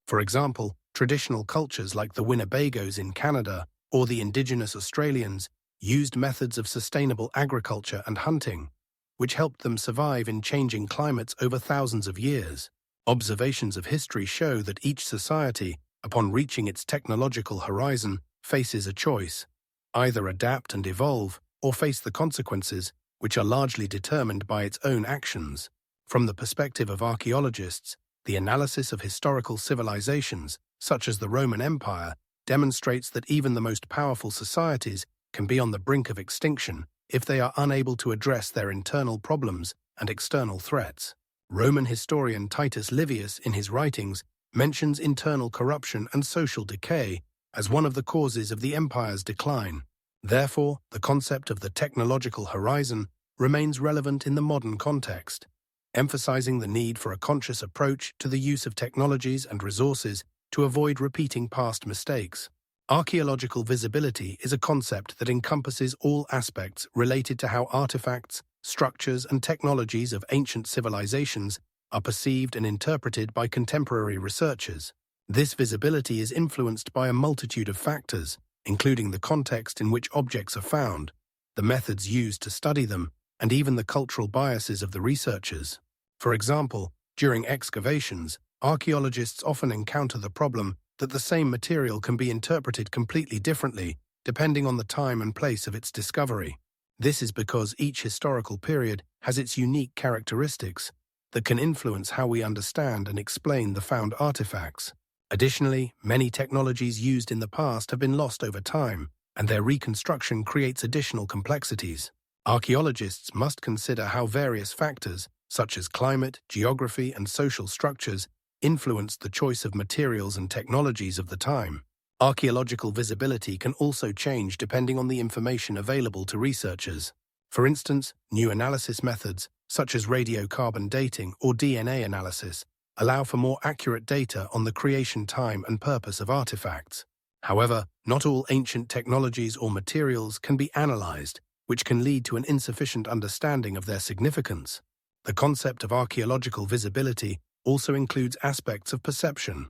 For example, traditional cultures like the Winnebagos in Canada or the indigenous Australians used methods of sustainable agriculture and hunting, which helped them survive in changing climates over thousands of years. Observations of history show that each society, upon reaching its technological horizon, faces a choice: either adapt and evolve, or face the consequences, which are largely determined by its own actions. From the perspective of archaeologists, the analysis of historical civilizations, such as the Roman Empire, demonstrates that even the most powerful societies can be on the brink of extinction if they are unable to address their internal problems and external threats. Roman historian Titus Livius, in his writings, mentions internal corruption and social decay as one of the causes of the empire's decline. Therefore, the concept of the technological horizon remains relevant in the modern context, emphasizing the need for a conscious approach to the use of technologies and resources to avoid repeating past mistakes. Archaeological visibility is a concept that encompasses all aspects related to how artifacts, structures, and technologies of ancient civilizations are perceived and interpreted by contemporary researchers. This visibility is influenced by a multitude of factors, including the context in which objects are found, the methods used to study them, and even the cultural biases of the researchers. For example, during excavations, archaeologists often encounter the problem that the same material can be interpreted completely differently depending on the time and place of its discovery. This is because each historical period has its unique characteristics that can influence how we understand and explain the found artifacts. Additionally, many technologies used in the past have been lost over time, and their reconstruction creates additional complexities. Archaeologists must consider how various factors, such as climate, geography, and social structures, influence the choice of materials and technologies of the time. Archaeological visibility can also change depending on the information available to researchers. For instance, new analysis methods, such as radiocarbon dating or DNA analysis, allow for more accurate data on the creation time and purpose of artifacts. However, not all ancient technologies or materials can be analyzed, which can lead to an insufficient understanding of their significance. The concept of archaeological visibility also includes aspects of perception.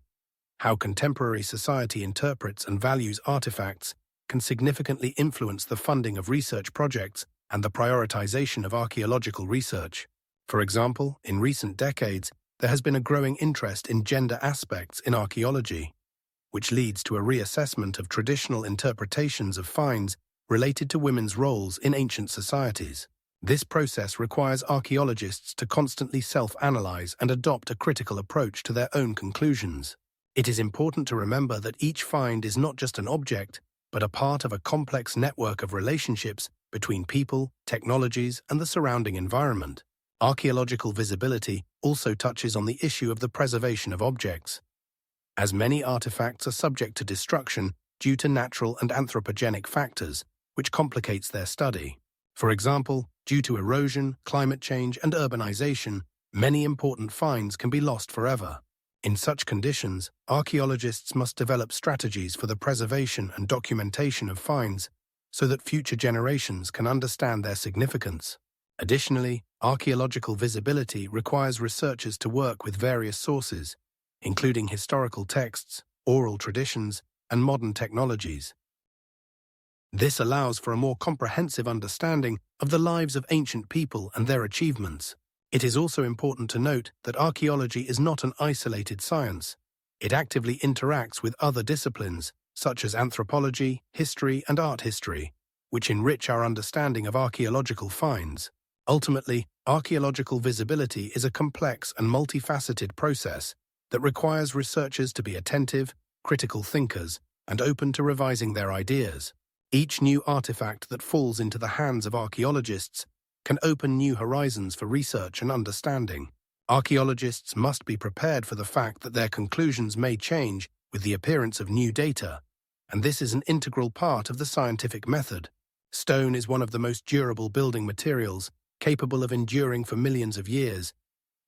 How contemporary society interprets and values artifacts can significantly influence the funding of research projects and the prioritization of archaeological research. For example, in recent decades, there has been a growing interest in gender aspects in archaeology, which leads to a reassessment of traditional interpretations of finds related to women's roles in ancient societies. This process requires archaeologists to constantly self-analyze and adopt a critical approach to their own conclusions. It is important to remember that each find is not just an object, but a part of a complex network of relationships between people, technologies, and the surrounding environment. Archaeological visibility also touches on the issue of the preservation of objects, as many artifacts are subject to destruction due to natural and anthropogenic factors, which complicates their study. For example, due to erosion, climate change, and urbanization, many important finds can be lost forever. In such conditions, archaeologists must develop strategies for the preservation and documentation of finds so that future generations can understand their significance. Additionally, archaeological visibility requires researchers to work with various sources, including historical texts, oral traditions, and modern technologies. This allows for a more comprehensive understanding of the lives of ancient people and their achievements. It is also important to note that archaeology is not an isolated science. It actively interacts with other disciplines, such as anthropology, history, and art history, which enrich our understanding of archaeological finds. Ultimately, archaeological visibility is a complex and multifaceted process that requires researchers to be attentive, critical thinkers, and open to revising their ideas. Each new artifact that falls into the hands of archaeologists can open new horizons for research and understanding. Archaeologists must be prepared for the fact that their conclusions may change with the appearance of new data, and this is an integral part of the scientific method. Stone is one of the most durable building materials, capable of enduring for millions of years,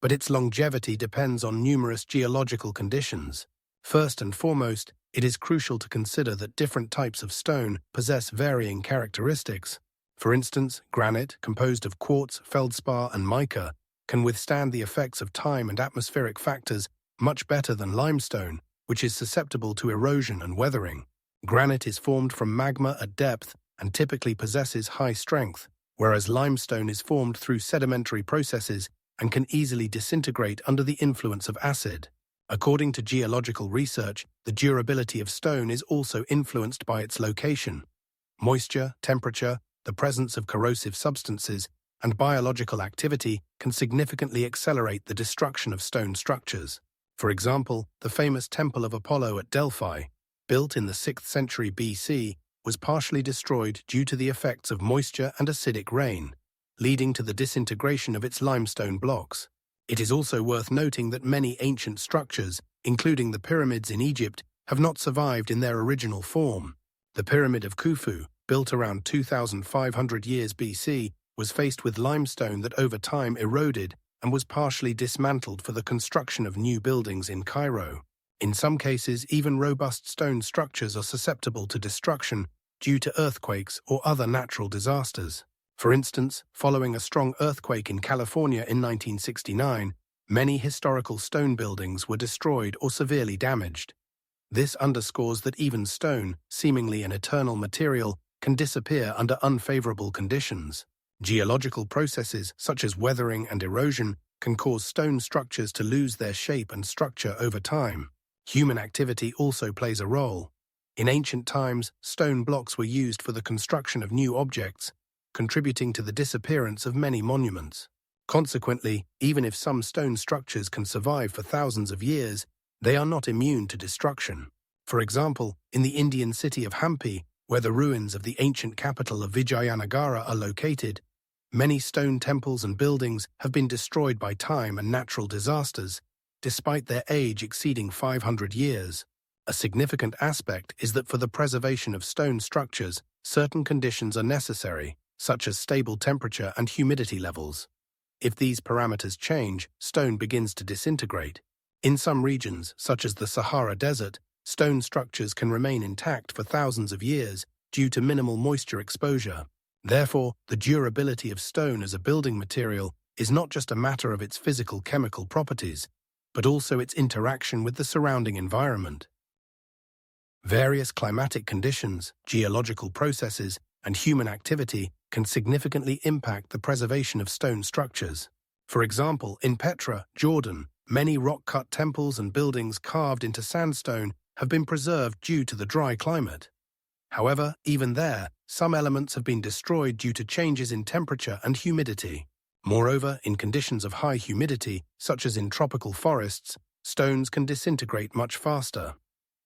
but its longevity depends on numerous geological conditions. First and foremost, it is crucial to consider that different types of stone possess varying characteristics. For instance, granite, composed of quartz, feldspar, and mica, can withstand the effects of time and atmospheric factors much better than limestone, which is susceptible to erosion and weathering. Granite is formed from magma at depth and typically possesses high strength, whereas limestone is formed through sedimentary processes and can easily disintegrate under the influence of acid. According to geological research, the durability of stone is also influenced by its location. Moisture, temperature, the presence of corrosive substances, and biological activity can significantly accelerate the destruction of stone structures. For example, the famous Temple of Apollo at Delphi, built in the 6th century BC, was partially destroyed due to the effects of moisture and acidic rain, leading to the disintegration of its limestone blocks. It is also worth noting that many ancient structures, including the pyramids in Egypt, have not survived in their original form. The Pyramid of Khufu, built around 2,500 years BC, was faced with limestone that over time eroded and was partially dismantled for the construction of new buildings in Cairo. In some cases, even robust stone structures are susceptible to destruction due to earthquakes or other natural disasters. For instance, following a strong earthquake in California in 1969, many historical stone buildings were destroyed or severely damaged. This underscores that even stone, seemingly an eternal material, can disappear under unfavorable conditions. Geological processes, such as weathering and erosion, can cause stone structures to lose their shape and structure over time. Human activity also plays a role. In ancient times, stone blocks were used for the construction of new objects, contributing to the disappearance of many monuments. Consequently, even if some stone structures can survive for thousands of years, they are not immune to destruction. For example, in the Indian city of Hampi, where the ruins of the ancient capital of Vijayanagara are located, many stone temples and buildings have been destroyed by time and natural disasters, despite their age exceeding 500 years. A significant aspect is that for the preservation of stone structures, certain conditions are necessary, such as stable temperature and humidity levels. If these parameters change, stone begins to disintegrate. In some regions, such as the Sahara Desert, stone structures can remain intact for thousands of years due to minimal moisture exposure. Therefore, the durability of stone as a building material is not just a matter of its physical chemical properties, but also its interaction with the surrounding environment. Various climatic conditions, geological processes, and human activity can significantly impact the preservation of stone structures. For example, in Petra, Jordan, many rock-cut temples and buildings carved into sandstone have been preserved due to the dry climate. However, even there, some elements have been destroyed due to changes in temperature and humidity. Moreover, in conditions of high humidity, such as in tropical forests, stones can disintegrate much faster.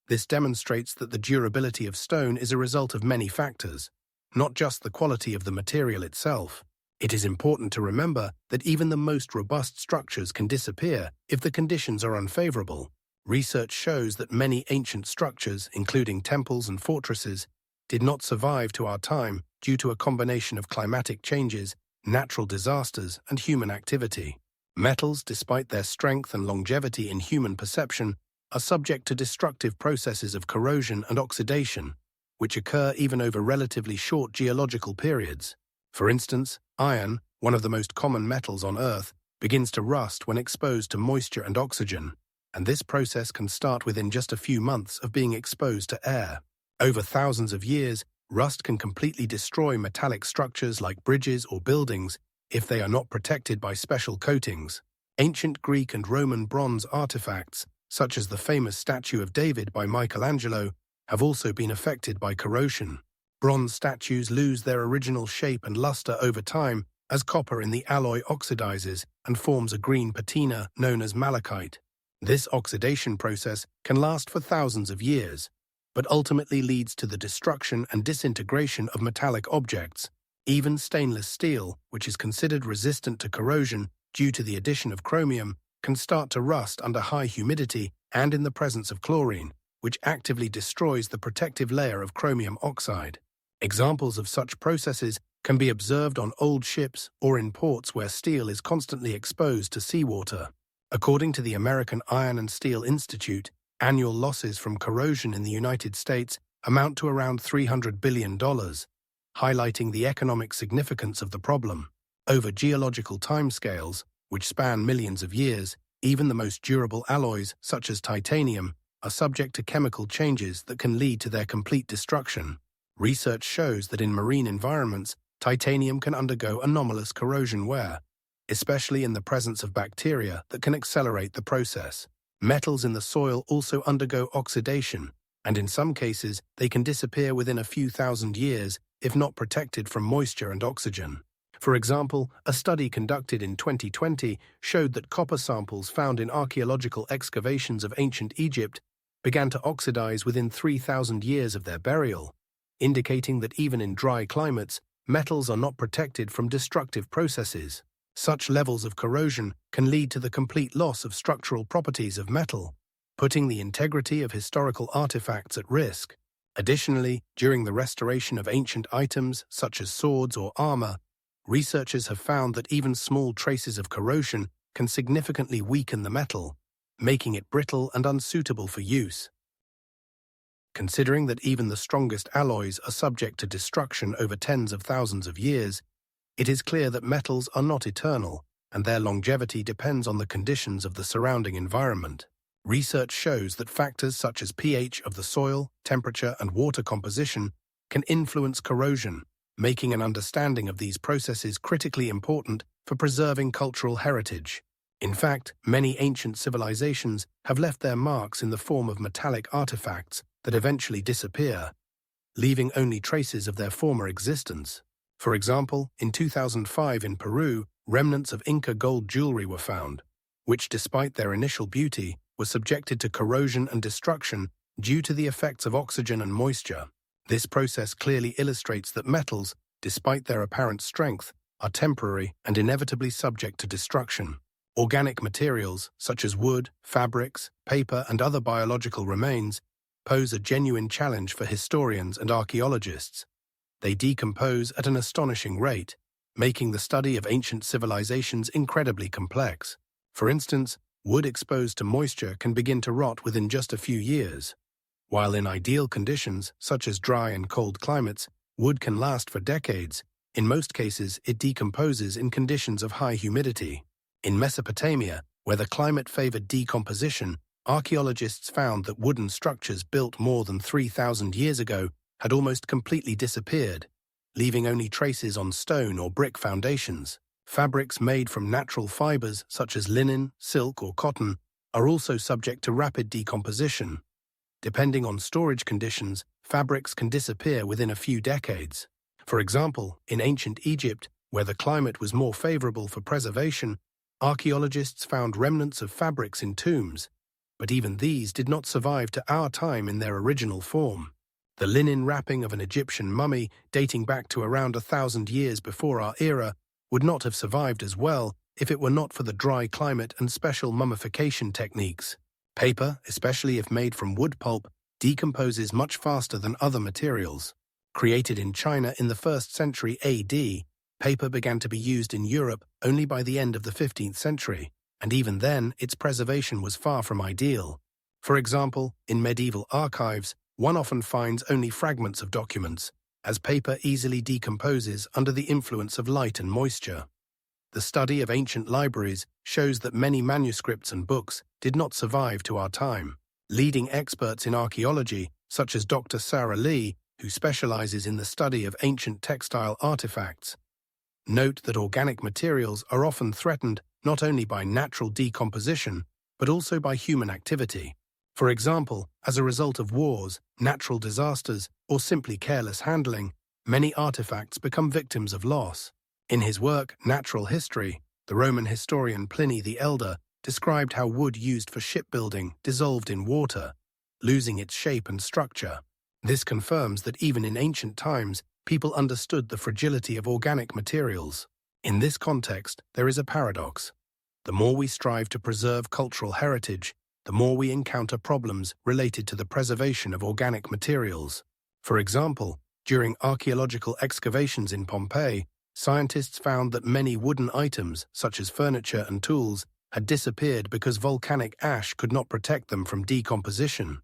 This demonstrates that the durability of stone is a result of many factors, not just the quality of the material itself. It is important to remember that even the most robust structures can disappear if the conditions are unfavorable. Research shows that many ancient structures, including temples and fortresses, did not survive to our time due to a combination of climatic changes, natural disasters, and human activity. Metals, despite their strength and longevity in human perception, are subject to destructive processes of corrosion and oxidation, which occur even over relatively short geological periods. For instance, iron, one of the most common metals on Earth, begins to rust when exposed to moisture and oxygen, and this process can start within just a few months of being exposed to air. Over thousands of years, rust can completely destroy metallic structures like bridges or buildings if they are not protected by special coatings. Ancient Greek and Roman bronze artifacts, such as the famous statue of David by Michelangelo, have also been affected by corrosion. Bronze statues lose their original shape and luster over time as copper in the alloy oxidizes and forms a green patina known as malachite. This oxidation process can last for thousands of years, but ultimately leads to the destruction and disintegration of metallic objects. Even stainless steel, which is considered resistant to corrosion due to the addition of chromium, can start to rust under high humidity and in the presence of chlorine, which actively destroys the protective layer of chromium oxide. Examples of such processes can be observed on old ships or in ports where steel is constantly exposed to seawater. According to the American Iron and Steel Institute, annual losses from corrosion in the United States amount to around $300 billion, highlighting the economic significance of the problem. Over geological timescales, which span millions of years, even the most durable alloys, such as titanium, are subject to chemical changes that can lead to their complete destruction. Research shows that in marine environments, titanium can undergo anomalous corrosion wear, especially in the presence of bacteria that can accelerate the process. Metals in the soil also undergo oxidation, and in some cases, they can disappear within a few thousand years if not protected from moisture and oxygen. For example, a study conducted in 2020 showed that copper samples found in archaeological excavations of ancient Egypt began to oxidize within 3,000 years of their burial, indicating that even in dry climates, metals are not protected from destructive processes. Such levels of corrosion can lead to the complete loss of structural properties of metal, putting the integrity of historical artifacts at risk. Additionally, during the restoration of ancient items such as swords or armor, researchers have found that even small traces of corrosion can significantly weaken the metal, making it brittle and unsuitable for use. Considering that even the strongest alloys are subject to destruction over tens of thousands of years, it is clear that metals are not eternal, and their longevity depends on the conditions of the surrounding environment. Research shows that factors such as pH of the soil, temperature, and water composition can influence corrosion, making an understanding of these processes critically important for preserving cultural heritage. In fact, many ancient civilizations have left their marks in the form of metallic artifacts that eventually disappear, leaving only traces of their former existence. For example, in 2005 in Peru, remnants of Inca gold jewelry were found, which, despite their initial beauty, was subjected to corrosion and destruction due to the effects of oxygen and moisture. This process clearly illustrates that metals, despite their apparent strength, are temporary and inevitably subject to destruction. Organic materials, such as wood, fabrics, paper, and other biological remains, pose a genuine challenge for historians and archaeologists. They decompose at an astonishing rate, making the study of ancient civilizations incredibly complex. For instance, wood exposed to moisture can begin to rot within just a few years, while in ideal conditions, such as dry and cold climates, wood can last for decades. In most cases, it decomposes in conditions of high humidity. In Mesopotamia, where the climate favored decomposition, archaeologists found that wooden structures built more than 3,000 years ago had almost completely disappeared, leaving only traces on stone or brick foundations. Fabrics made from natural fibers such as linen, silk, or cotton are also subject to rapid decomposition. Depending on storage conditions, fabrics can disappear within a few decades. For example, in ancient Egypt, where the climate was more favorable for preservation, archaeologists found remnants of fabrics in tombs, but even these did not survive to our time in their original form. The linen wrapping of an Egyptian mummy dating back to around 1,000 years before our era would not have survived as well if it were not for the dry climate and special mummification techniques. Paper, especially if made from wood pulp, decomposes much faster than other materials. Created in China in the 1st century AD, paper began to be used in Europe only by the end of the 15th century, and even then its preservation was far from ideal. For example, in medieval archives, one often finds only fragments of documents, as paper easily decomposes under the influence of light and moisture. The study of ancient libraries shows that many manuscripts and books did not survive to our time. Leading experts in archaeology, such as Dr. Sarah Lee, who specializes in the study of ancient textile artifacts, note that organic materials are often threatened not only by natural decomposition, but also by human activity. For example, as a result of wars, natural disasters, or simply careless handling, many artifacts become victims of loss. In his work, Natural History, the Roman historian Pliny the Elder described how wood used for shipbuilding dissolved in water, losing its shape and structure. This confirms that even in ancient times, people understood the fragility of organic materials. In this context, there is a paradox. The more we strive to preserve cultural heritage, the more we encounter problems related to the preservation of organic materials. For example, during archaeological excavations in Pompeii, scientists found that many wooden items, such as furniture and tools, had disappeared because volcanic ash could not protect them from decomposition.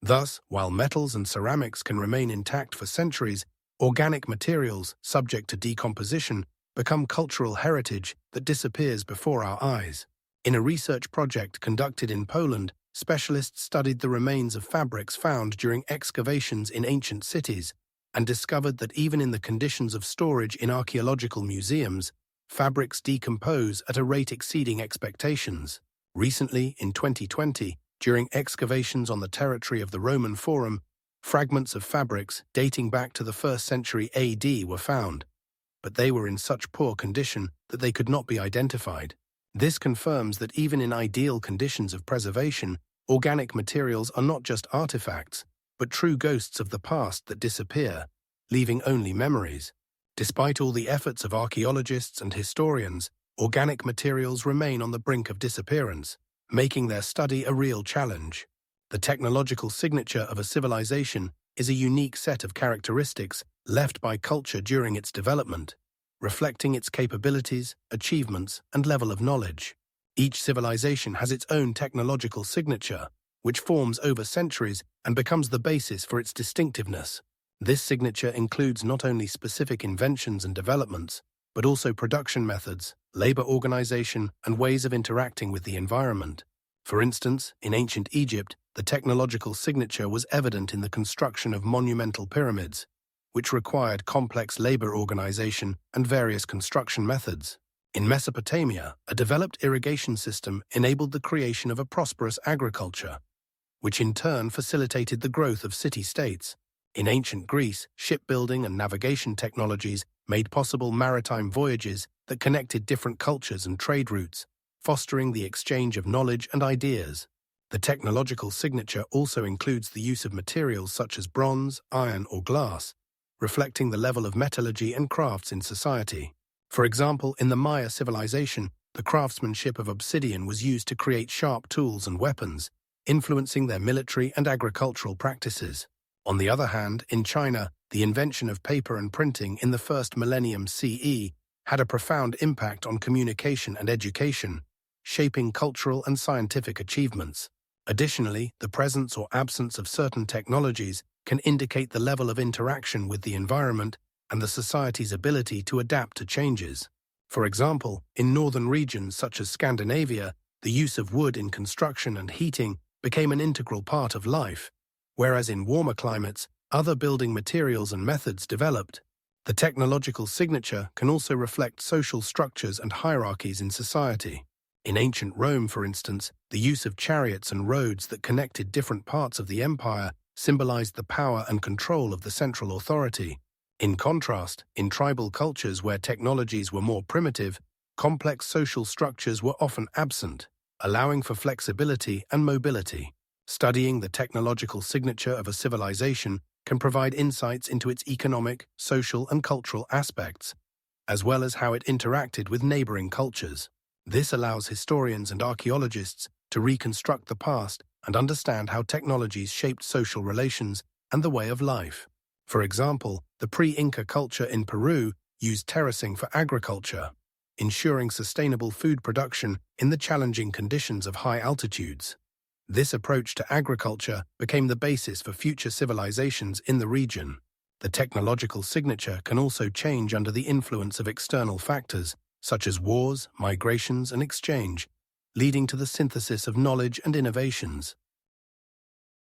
Thus, while metals and ceramics can remain intact for centuries, organic materials, subject to decomposition, become cultural heritage that disappears before our eyes. In a research project conducted in Poland, specialists studied the remains of fabrics found during excavations in ancient cities and discovered that even in the conditions of storage in archaeological museums, fabrics decompose at a rate exceeding expectations. Recently, in 2020, during excavations on the territory of the Roman Forum, fragments of fabrics dating back to the 1st century AD were found, but they were in such poor condition that they could not be identified. This confirms that even in ideal conditions of preservation, organic materials are not just artifacts, but true ghosts of the past that disappear, leaving only memories. Despite all the efforts of archaeologists and historians, organic materials remain on the brink of disappearance, making their study a real challenge. The technological signature of a civilization is a unique set of characteristics left by culture during its development, reflecting its capabilities, achievements, and level of knowledge. Each civilization has its own technological signature, which forms over centuries and becomes the basis for its distinctiveness. This signature includes not only specific inventions and developments, but also production methods, labor organization, and ways of interacting with the environment. For instance, in ancient Egypt, the technological signature was evident in the construction of monumental pyramids, which required complex labor organization and various construction methods. In Mesopotamia, a developed irrigation system enabled the creation of a prosperous agriculture, which in turn facilitated the growth of city-states. In ancient Greece, shipbuilding and navigation technologies made possible maritime voyages that connected different cultures and trade routes, fostering the exchange of knowledge and ideas. The technological signature also includes the use of materials such as bronze, iron, or glass, reflecting the level of metallurgy and crafts in society. For example, in the Maya civilization, the craftsmanship of obsidian was used to create sharp tools and weapons, influencing their military and agricultural practices. On the other hand, in China, the invention of paper and printing in the first millennium CE had a profound impact on communication and education, shaping cultural and scientific achievements. Additionally, the presence or absence of certain technologies can indicate the level of interaction with the environment and the society's ability to adapt to changes. For example, in northern regions such as Scandinavia, the use of wood in construction and heating became an integral part of life, whereas in warmer climates, other building materials and methods developed. The technological signature can also reflect social structures and hierarchies in society. In ancient Rome, for instance, the use of chariots and roads that connected different parts of the empire symbolized the power and control of the central authority. In contrast, in tribal cultures where technologies were more primitive, complex social structures were often absent, allowing for flexibility and mobility. Studying the technological signature of a civilization can provide insights into its economic, social, and cultural aspects, as well as how it interacted with neighboring cultures. This allows historians and archaeologists to reconstruct the past and understand how technologies shaped social relations and the way of life. For example, the pre-Inca culture in Peru used terracing for agriculture, ensuring sustainable food production in the challenging conditions of high altitudes. This approach to agriculture became the basis for future civilizations in the region. The technological signature can also change under the influence of external factors, such as wars, migrations, and exchange, leading to the synthesis of knowledge and innovations.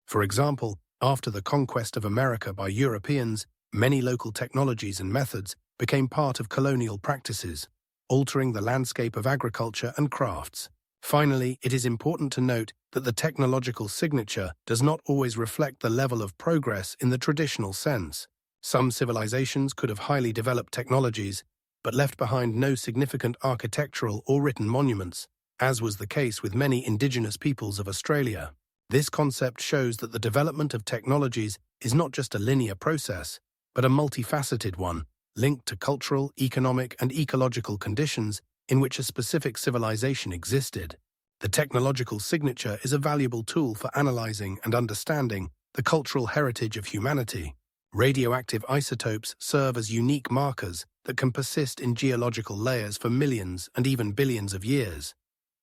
For example, after the conquest of America by Europeans, many local technologies and methods became part of colonial practices, altering the landscape of agriculture and crafts. Finally, it is important to note that the technological signature does not always reflect the level of progress in the traditional sense. Some civilizations could have highly developed technologies, but left behind no significant architectural or written monuments, as was the case with many indigenous peoples of Australia. This concept shows that the development of technologies is not just a linear process, but a multifaceted one, linked to cultural, economic, and ecological conditions in which a specific civilization existed. The technological signature is a valuable tool for analyzing and understanding the cultural heritage of humanity. Radioactive isotopes serve as unique markers that can persist in geological layers for millions and even billions of years,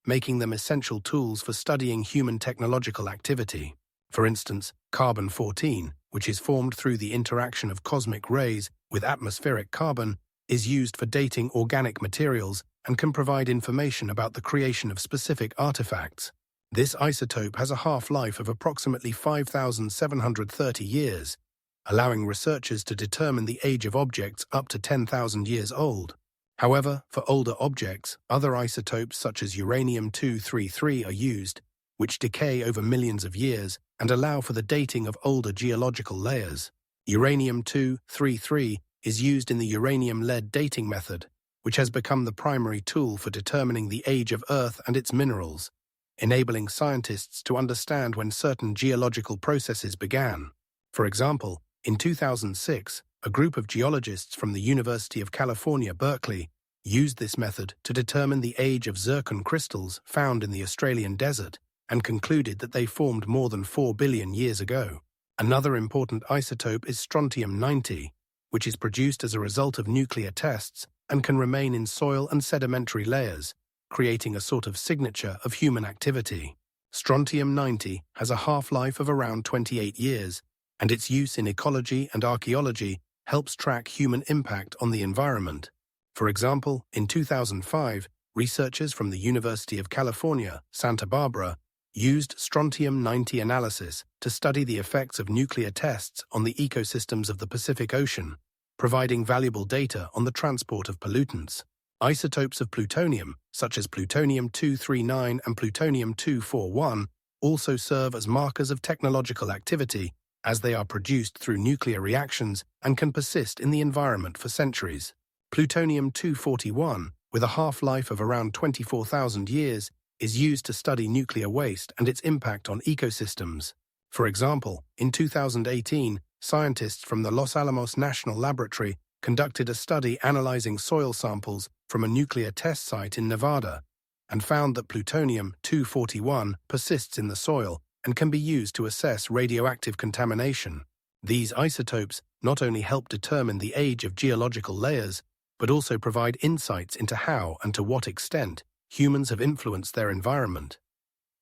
making them essential tools for studying human technological activity. For instance, carbon-14, which is formed through the interaction of cosmic rays with atmospheric carbon, is used for dating organic materials and can provide information about the creation of specific artifacts. This isotope has a half-life of approximately 5,730 years, allowing researchers to determine the age of objects up to 10,000 years old. However, for older objects, other isotopes such as uranium-233 are used, which decay over millions of years and allow for the dating of older geological layers. Uranium-233 is used in the uranium-lead dating method, which has become the primary tool for determining the age of Earth and its minerals, enabling scientists to understand when certain geological processes began. For example, in 2006, a group of geologists from the University of California, Berkeley, used this method to determine the age of zircon crystals found in the Australian desert and concluded that they formed more than 4 billion years ago. Another important isotope is strontium-90, which is produced as a result of nuclear tests and can remain in soil and sedimentary layers, creating a sort of signature of human activity. Strontium-90 has a half-life of around 28 years, and its use in ecology and archaeology helps track human impact on the environment. For example, in 2005, researchers from the University of California, Santa Barbara, used strontium-90 analysis to study the effects of nuclear tests on the ecosystems of the Pacific Ocean, providing valuable data on the transport of pollutants. Isotopes of plutonium, such as plutonium-239 and plutonium-241, also serve as markers of technological activity, as they are produced through nuclear reactions and can persist in the environment for centuries. Plutonium-241, with a half-life of around 24,000 years, is used to study nuclear waste and its impact on ecosystems. For example, in 2018, scientists from the Los Alamos National Laboratory conducted a study analyzing soil samples from a nuclear test site in Nevada and found that plutonium-241 persists in the soil and can be used to assess radioactive contamination. These isotopes not only help determine the age of geological layers, but also provide insights into how and to what extent humans have influenced their environment.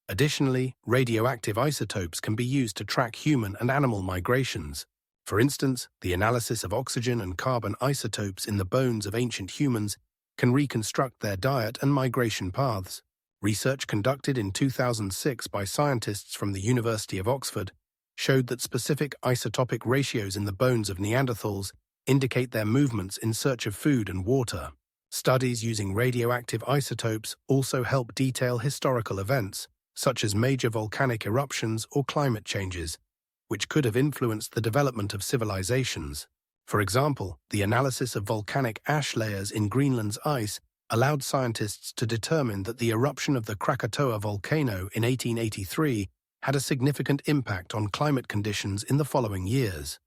Additionally, radioactive isotopes can be used to track human and animal migrations. For instance, the analysis of oxygen and carbon isotopes in the bones of ancient humans can reconstruct their diet and migration paths. Research conducted in 2006 by scientists from the University of Oxford showed that specific isotopic ratios in the bones of Neanderthals indicate their movements in search of food and water. Studies using radioactive isotopes also help detail historical events, such as major volcanic eruptions or climate changes, which could have influenced the development of civilizations. For example, the analysis of volcanic ash layers in Greenland's ice allowed scientists to determine that the eruption of the Krakatoa volcano in 1883 had a significant impact on climate conditions in the following years.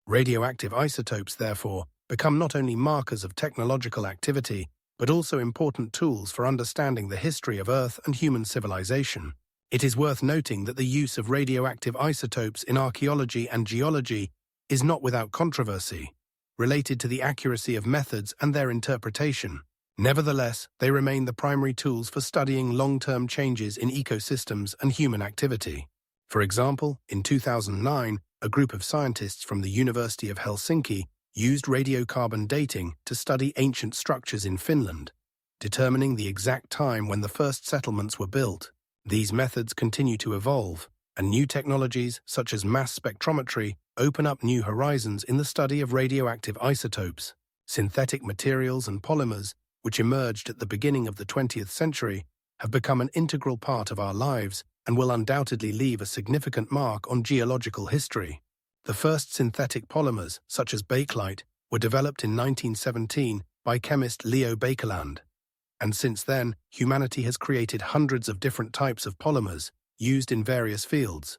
Radioactive isotopes, therefore, become not only markers of technological activity, but also important tools for understanding the history of Earth and human civilization. It is worth noting that the use of radioactive isotopes in archaeology and geology is not without controversy, related to the accuracy of methods and their interpretation. Nevertheless, they remain the primary tools for studying long-term changes in ecosystems and human activity. For example, in 2009, a group of scientists from the University of Helsinki used radiocarbon dating to study ancient structures in Finland, determining the exact time when the first settlements were built. These methods continue to evolve, and new technologies, such as mass spectrometry, open up new horizons in the study of radioactive isotopes. Synthetic materials and polymers, which emerged at the beginning of the 20th century, have become an integral part of our lives and will undoubtedly leave a significant mark on geological history. The first synthetic polymers, such as bakelite, were developed in 1917 by chemist Leo Baekeland, and since then, humanity has created hundreds of different types of polymers used in various fields,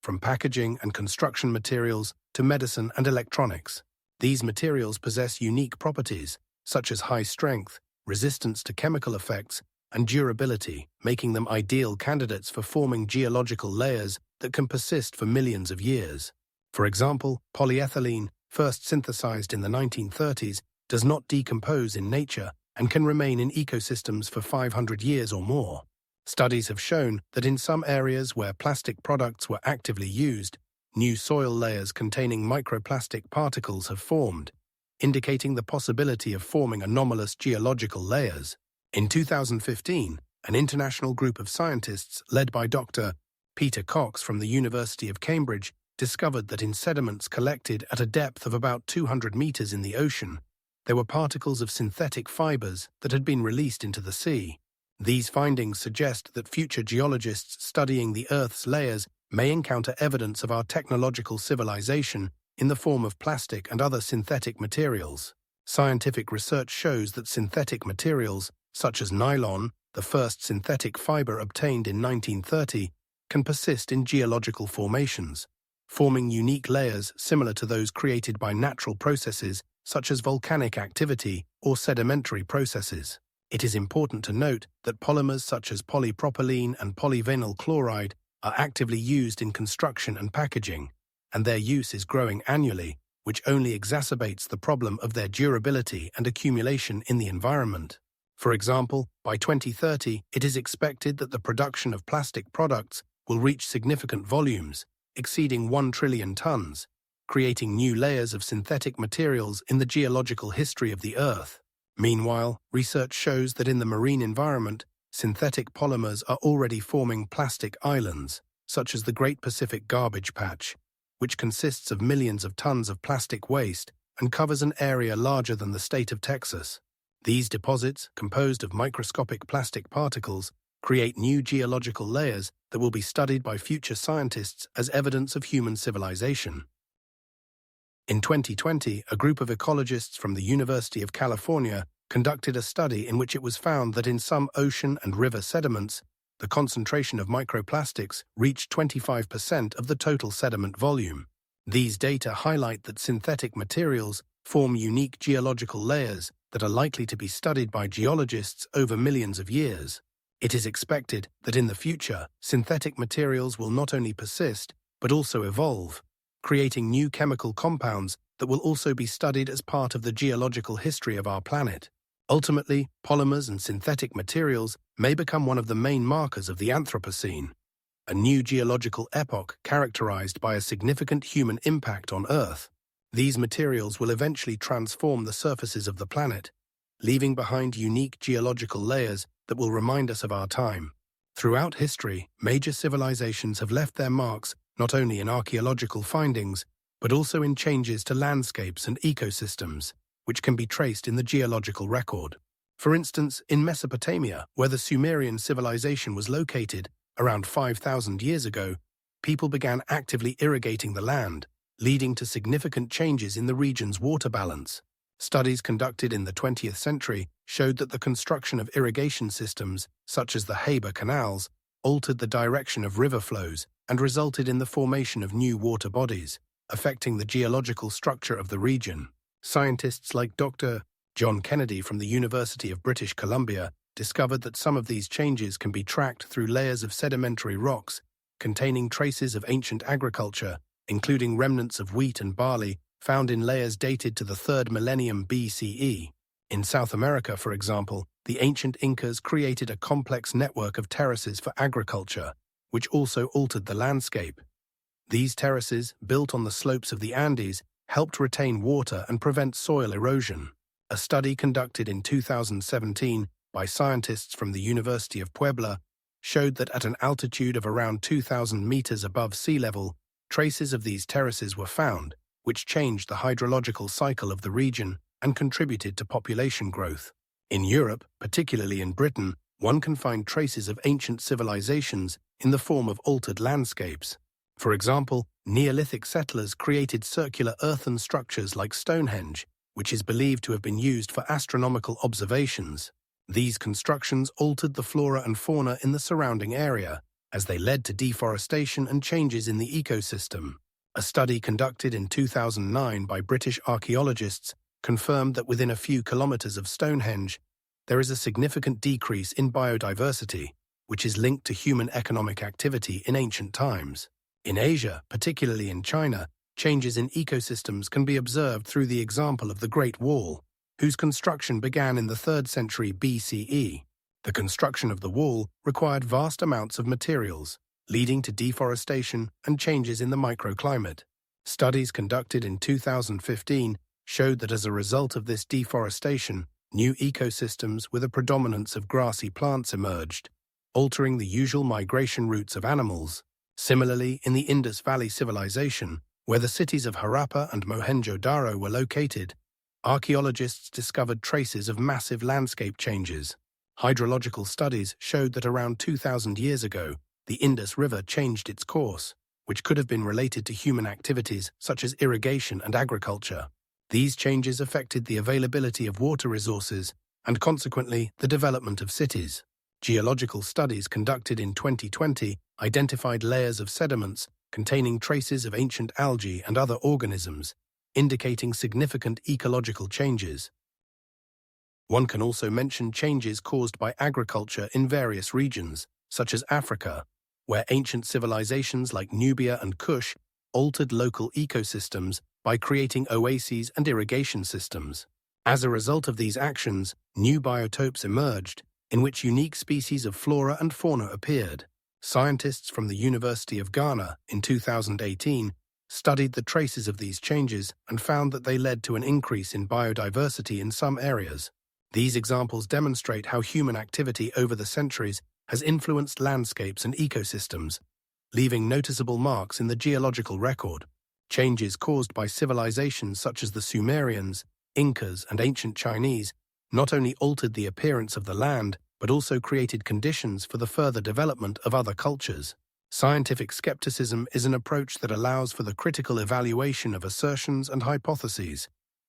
from packaging and construction materials to medicine and electronics. These materials possess unique properties, such as high strength, resistance to chemical effects, and durability, making them ideal candidates for forming geological layers that can persist for millions of years. For example, polyethylene, first synthesized in the 1930s, does not decompose in nature and can remain in ecosystems for 500 years or more. Studies have shown that in some areas where plastic products were actively used, new soil layers containing microplastic particles have formed, indicating the possibility of forming anomalous geological layers. In 2015, an international group of scientists led by Dr. Peter Cox from the University of Cambridge discovered that in sediments collected at a depth of about 200 meters in the ocean, there were particles of synthetic fibers that had been released into the sea. These findings suggest that future geologists studying the Earth's layers may encounter evidence of our technological civilization in the form of plastic and other synthetic materials. Scientific research shows that synthetic materials, such as nylon, the first synthetic fiber obtained in 1930, can persist in geological formations, forming unique layers similar to those created by natural processes such as volcanic activity or sedimentary processes. It is important to note that polymers such as polypropylene and polyvinyl chloride are actively used in construction and packaging, and their use is growing annually, which only exacerbates the problem of their durability and accumulation in the environment. For example, by 2030, it is expected that the production of plastic products will reach significant volumes, exceeding 1 trillion tons, creating new layers of synthetic materials in the geological history of the Earth. Meanwhile, research shows that in the marine environment, synthetic polymers are already forming plastic islands, such as the Great Pacific Garbage Patch, which consists of millions of tons of plastic waste and covers an area larger than the state of Texas. These deposits, composed of microscopic plastic particles, create new geological layers that will be studied by future scientists as evidence of human civilization. In 2020, a group of ecologists from the University of California conducted a study in which it was found that in some ocean and river sediments, the concentration of microplastics reached 25% of the total sediment volume. These data highlight that synthetic materials form unique geological layers that are likely to be studied by geologists over millions of years. It is expected that in the future, synthetic materials will not only persist, but also evolve, creating new chemical compounds that will also be studied as part of the geological history of our planet. Ultimately, polymers and synthetic materials may become one of the main markers of the Anthropocene, a new geological epoch characterized by a significant human impact on Earth. These materials will eventually transform the surfaces of the planet, leaving behind unique geological layers that will remind us of our time. Throughout history, major civilizations have left their marks not only in archaeological findings, but also in changes to landscapes and ecosystems, which can be traced in the geological record. For instance, in Mesopotamia, where the Sumerian civilization was located around 5,000 years ago, people began actively irrigating the land, leading to significant changes in the region's water balance. Studies conducted in the 20th century showed that the construction of irrigation systems, such as the Haber canals, altered the direction of river flows and resulted in the formation of new water bodies, affecting the geological structure of the region. Scientists like Dr. John Kennedy from the University of British Columbia discovered that some of these changes can be tracked through layers of sedimentary rocks containing traces of ancient agriculture, including remnants of wheat and barley found in layers dated to the 3rd millennium BCE. In South America, for example, the ancient Incas created a complex network of terraces for agriculture, which also altered the landscape. These terraces, built on the slopes of the Andes, helped retain water and prevent soil erosion. A study conducted in 2017 by scientists from the University of Puebla showed that at an altitude of around 2,000 meters above sea level, traces of these terraces were found, which changed the hydrological cycle of the region and contributed to population growth. In Europe, particularly in Britain, one can find traces of ancient civilizations in the form of altered landscapes. For example, Neolithic settlers created circular earthen structures like Stonehenge, which is believed to have been used for astronomical observations. These constructions altered the flora and fauna in the surrounding area, as they led to deforestation and changes in the ecosystem. A study conducted in 2009 by British archaeologists confirmed that within a few kilometers of Stonehenge, there is a significant decrease in biodiversity, which is linked to human economic activity in ancient times. In Asia, particularly in China, changes in ecosystems can be observed through the example of the Great Wall, whose construction began in the 3rd century BCE. The construction of the wall required vast amounts of materials, leading to deforestation and changes in the microclimate. Studies conducted in 2015 showed that as a result of this deforestation, new ecosystems with a predominance of grassy plants emerged, altering the usual migration routes of animals. Similarly, in the Indus Valley Civilization, where the cities of Harappa and Mohenjo-Daro were located, archaeologists discovered traces of massive landscape changes. Hydrological studies showed that around 2,000 years ago, the Indus River changed its course, which could have been related to human activities such as irrigation and agriculture. These changes affected the availability of water resources and consequently the development of cities. Geological studies conducted in 2020 identified layers of sediments containing traces of ancient algae and other organisms, indicating significant ecological changes. One can also mention changes caused by agriculture in various regions, such as Africa, where ancient civilizations like Nubia and Kush altered local ecosystems by creating oases and irrigation systems. As a result of these actions, new biotopes emerged, in which unique species of flora and fauna appeared. Scientists from the University of Ghana in 2018 studied the traces of these changes and found that they led to an increase in biodiversity in some areas. These examples demonstrate how human activity over the centuries has influenced landscapes and ecosystems, leaving noticeable marks in the geological record. Changes caused by civilizations such as the Sumerians, Incas, and ancient Chinese not only altered the appearance of the land, but also created conditions for the further development of other cultures. Scientific skepticism is an approach that allows for the critical evaluation of assertions and hypotheses,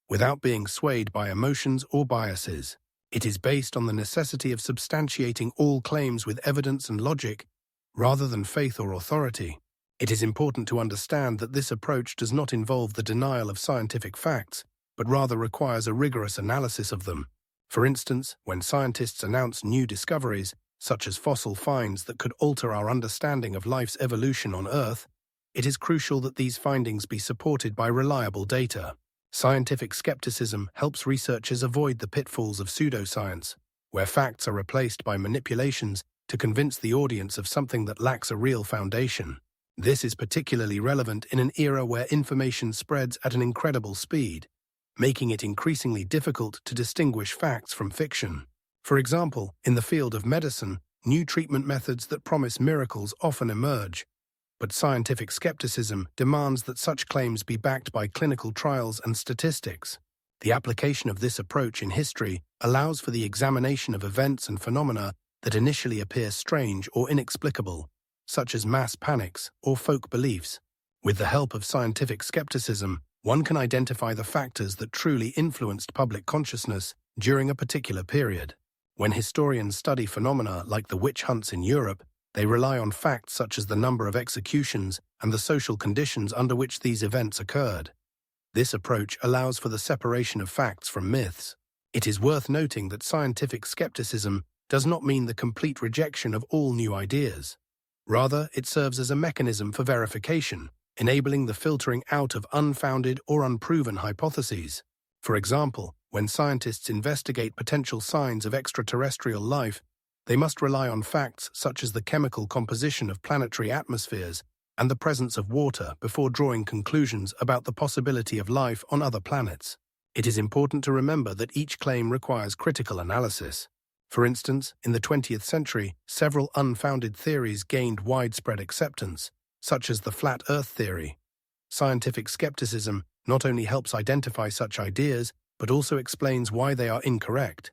without being swayed by emotions or biases. It is based on the necessity of substantiating all claims with evidence and logic, rather than faith or authority. It is important to understand that this approach does not involve the denial of scientific facts, but rather requires a rigorous analysis of them. For instance, when scientists announce new discoveries, such as fossil finds that could alter our understanding of life's evolution on Earth, it is crucial that these findings be supported by reliable data. Scientific skepticism helps researchers avoid the pitfalls of pseudoscience, where facts are replaced by manipulations to convince the audience of something that lacks a real foundation. This is particularly relevant in an era where information spreads at an incredible speed, making it increasingly difficult to distinguish facts from fiction. For example, in the field of medicine, new treatment methods that promise miracles often emerge, but scientific skepticism demands that such claims be backed by clinical trials and statistics. The application of this approach in history allows for the examination of events and phenomena that initially appear strange or inexplicable, such as mass panics or folk beliefs. With the help of scientific skepticism, one can identify the factors that truly influenced public consciousness during a particular period. When historians study phenomena like the witch hunts in Europe, they rely on facts such as the number of executions and the social conditions under which these events occurred. This approach allows for the separation of facts from myths. It is worth noting that scientific skepticism does not mean the complete rejection of all new ideas. Rather, it serves as a mechanism for verification, enabling the filtering out of unfounded or unproven hypotheses. For example, when scientists investigate potential signs of extraterrestrial life, they must rely on facts such as the chemical composition of planetary atmospheres and the presence of water before drawing conclusions about the possibility of life on other planets. It is important to remember that each claim requires critical analysis. For instance, in the 20th century, several unfounded theories gained widespread acceptance, such as the flat Earth theory. Scientific skepticism not only helps identify such ideas, but also explains why they are incorrect,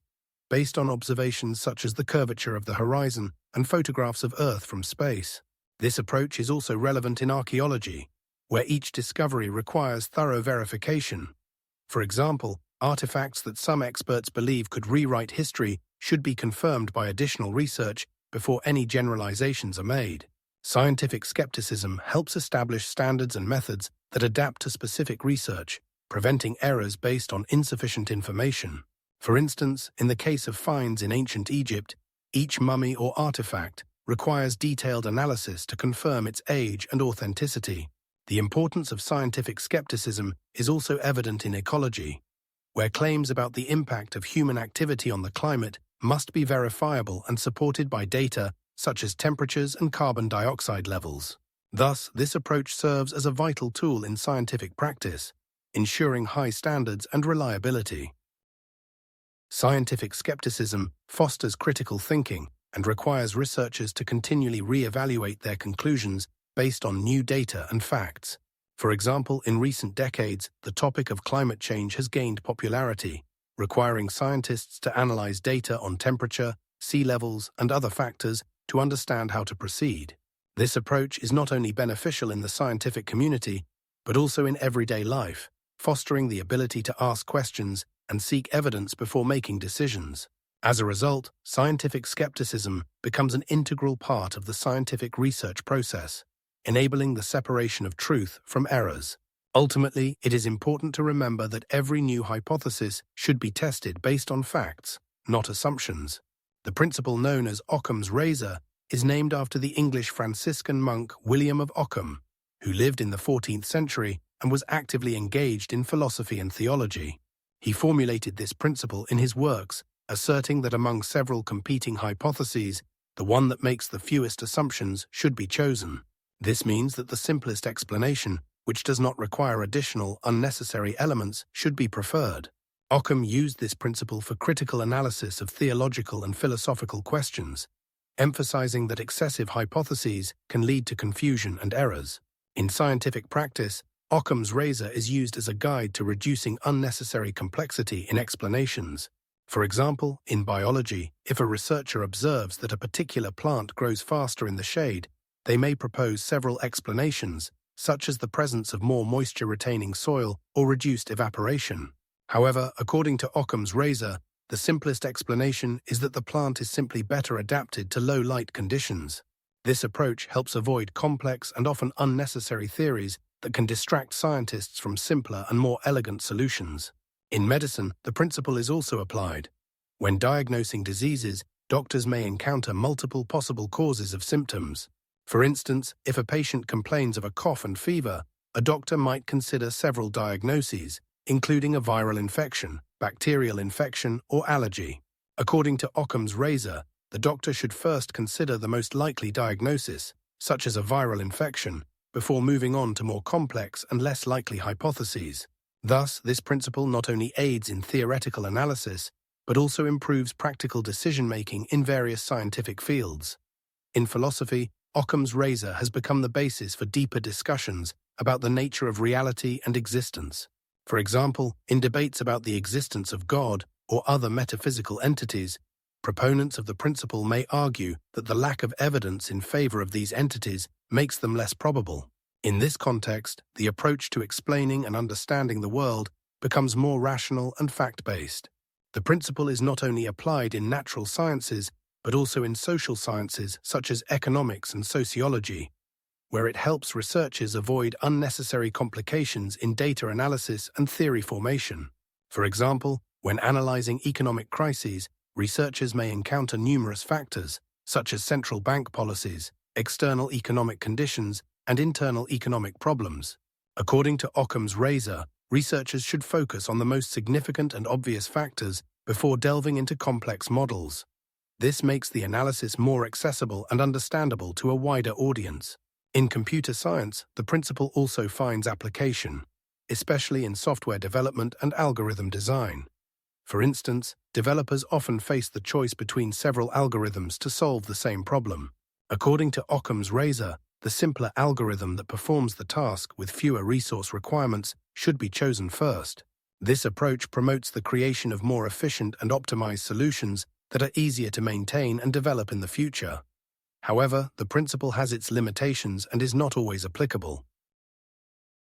based on observations such as the curvature of the horizon and photographs of Earth from space. This approach is also relevant in archaeology, where each discovery requires thorough verification. For example, artifacts that some experts believe could rewrite history should be confirmed by additional research before any generalizations are made. Scientific skepticism helps establish standards and methods that adapt to specific research, preventing errors based on insufficient information. For instance, in the case of finds in ancient Egypt, each mummy or artifact requires detailed analysis to confirm its age and authenticity. The importance of scientific skepticism is also evident in ecology, where claims about the impact of human activity on the climate must be verifiable and supported by data such as temperatures and carbon dioxide levels. Thus, this approach serves as a vital tool in scientific practice, ensuring high standards and reliability. Scientific skepticism fosters critical thinking and requires researchers to continually re-evaluate their conclusions based on new data and facts. For example, in recent decades, the topic of climate change has gained popularity, requiring scientists to analyze data on temperature, sea levels, and other factors to understand how to proceed. This approach is not only beneficial in the scientific community, but also in everyday life, fostering the ability to ask questions and seek evidence before making decisions. As a result, scientific skepticism becomes an integral part of the scientific research process, enabling the separation of truth from errors. Ultimately, it is important to remember that every new hypothesis should be tested based on facts, not assumptions. The principle known as Occam's razor is named after the English Franciscan monk William of Ockham, who lived in the 14th century and was actively engaged in philosophy and theology. He formulated this principle in his works, asserting that among several competing hypotheses, the one that makes the fewest assumptions should be chosen. This means that the simplest explanation, which does not require additional, unnecessary elements, should be preferred. Occam used this principle for critical analysis of theological and philosophical questions, emphasizing that excessive hypotheses can lead to confusion and errors. In scientific practice, Occam's razor is used as a guide to reducing unnecessary complexity in explanations. For example, in biology, if a researcher observes that a particular plant grows faster in the shade, they may propose several explanations, such as the presence of more moisture-retaining soil or reduced evaporation. However, according to Occam's razor, the simplest explanation is that the plant is simply better adapted to low light conditions. This approach helps avoid complex and often unnecessary theories that can distract scientists from simpler and more elegant solutions. In medicine, the principle is also applied. When diagnosing diseases, doctors may encounter multiple possible causes of symptoms. For instance, if a patient complains of a cough and fever, a doctor might consider several diagnoses, including a viral infection, bacterial infection, or allergy. According to Occam's razor, the doctor should first consider the most likely diagnosis, such as a viral infection, before moving on to more complex and less likely hypotheses. Thus, this principle not only aids in theoretical analysis, but also improves practical decision-making in various scientific fields. In philosophy, Occam's razor has become the basis for deeper discussions about the nature of reality and existence. For example, in debates about the existence of God or other metaphysical entities, proponents of the principle may argue that the lack of evidence in favor of these entities makes them less probable. In this context, the approach to explaining and understanding the world becomes more rational and fact-based. The principle is not only applied in natural sciences, but also in social sciences such as economics and sociology, where it helps researchers avoid unnecessary complications in data analysis and theory formation. For example, when analyzing economic crises, researchers may encounter numerous factors, such as central bank policies, external economic conditions, and internal economic problems. According to Occam's razor, researchers should focus on the most significant and obvious factors before delving into complex models. This makes the analysis more accessible and understandable to a wider audience. In computer science, the principle also finds application, especially in software development and algorithm design. For instance, developers often face the choice between several algorithms to solve the same problem. According to Occam's razor, the simpler algorithm that performs the task with fewer resource requirements should be chosen first. This approach promotes the creation of more efficient and optimized solutions that are easier to maintain and develop in the future. However, the principle has its limitations and is not always applicable.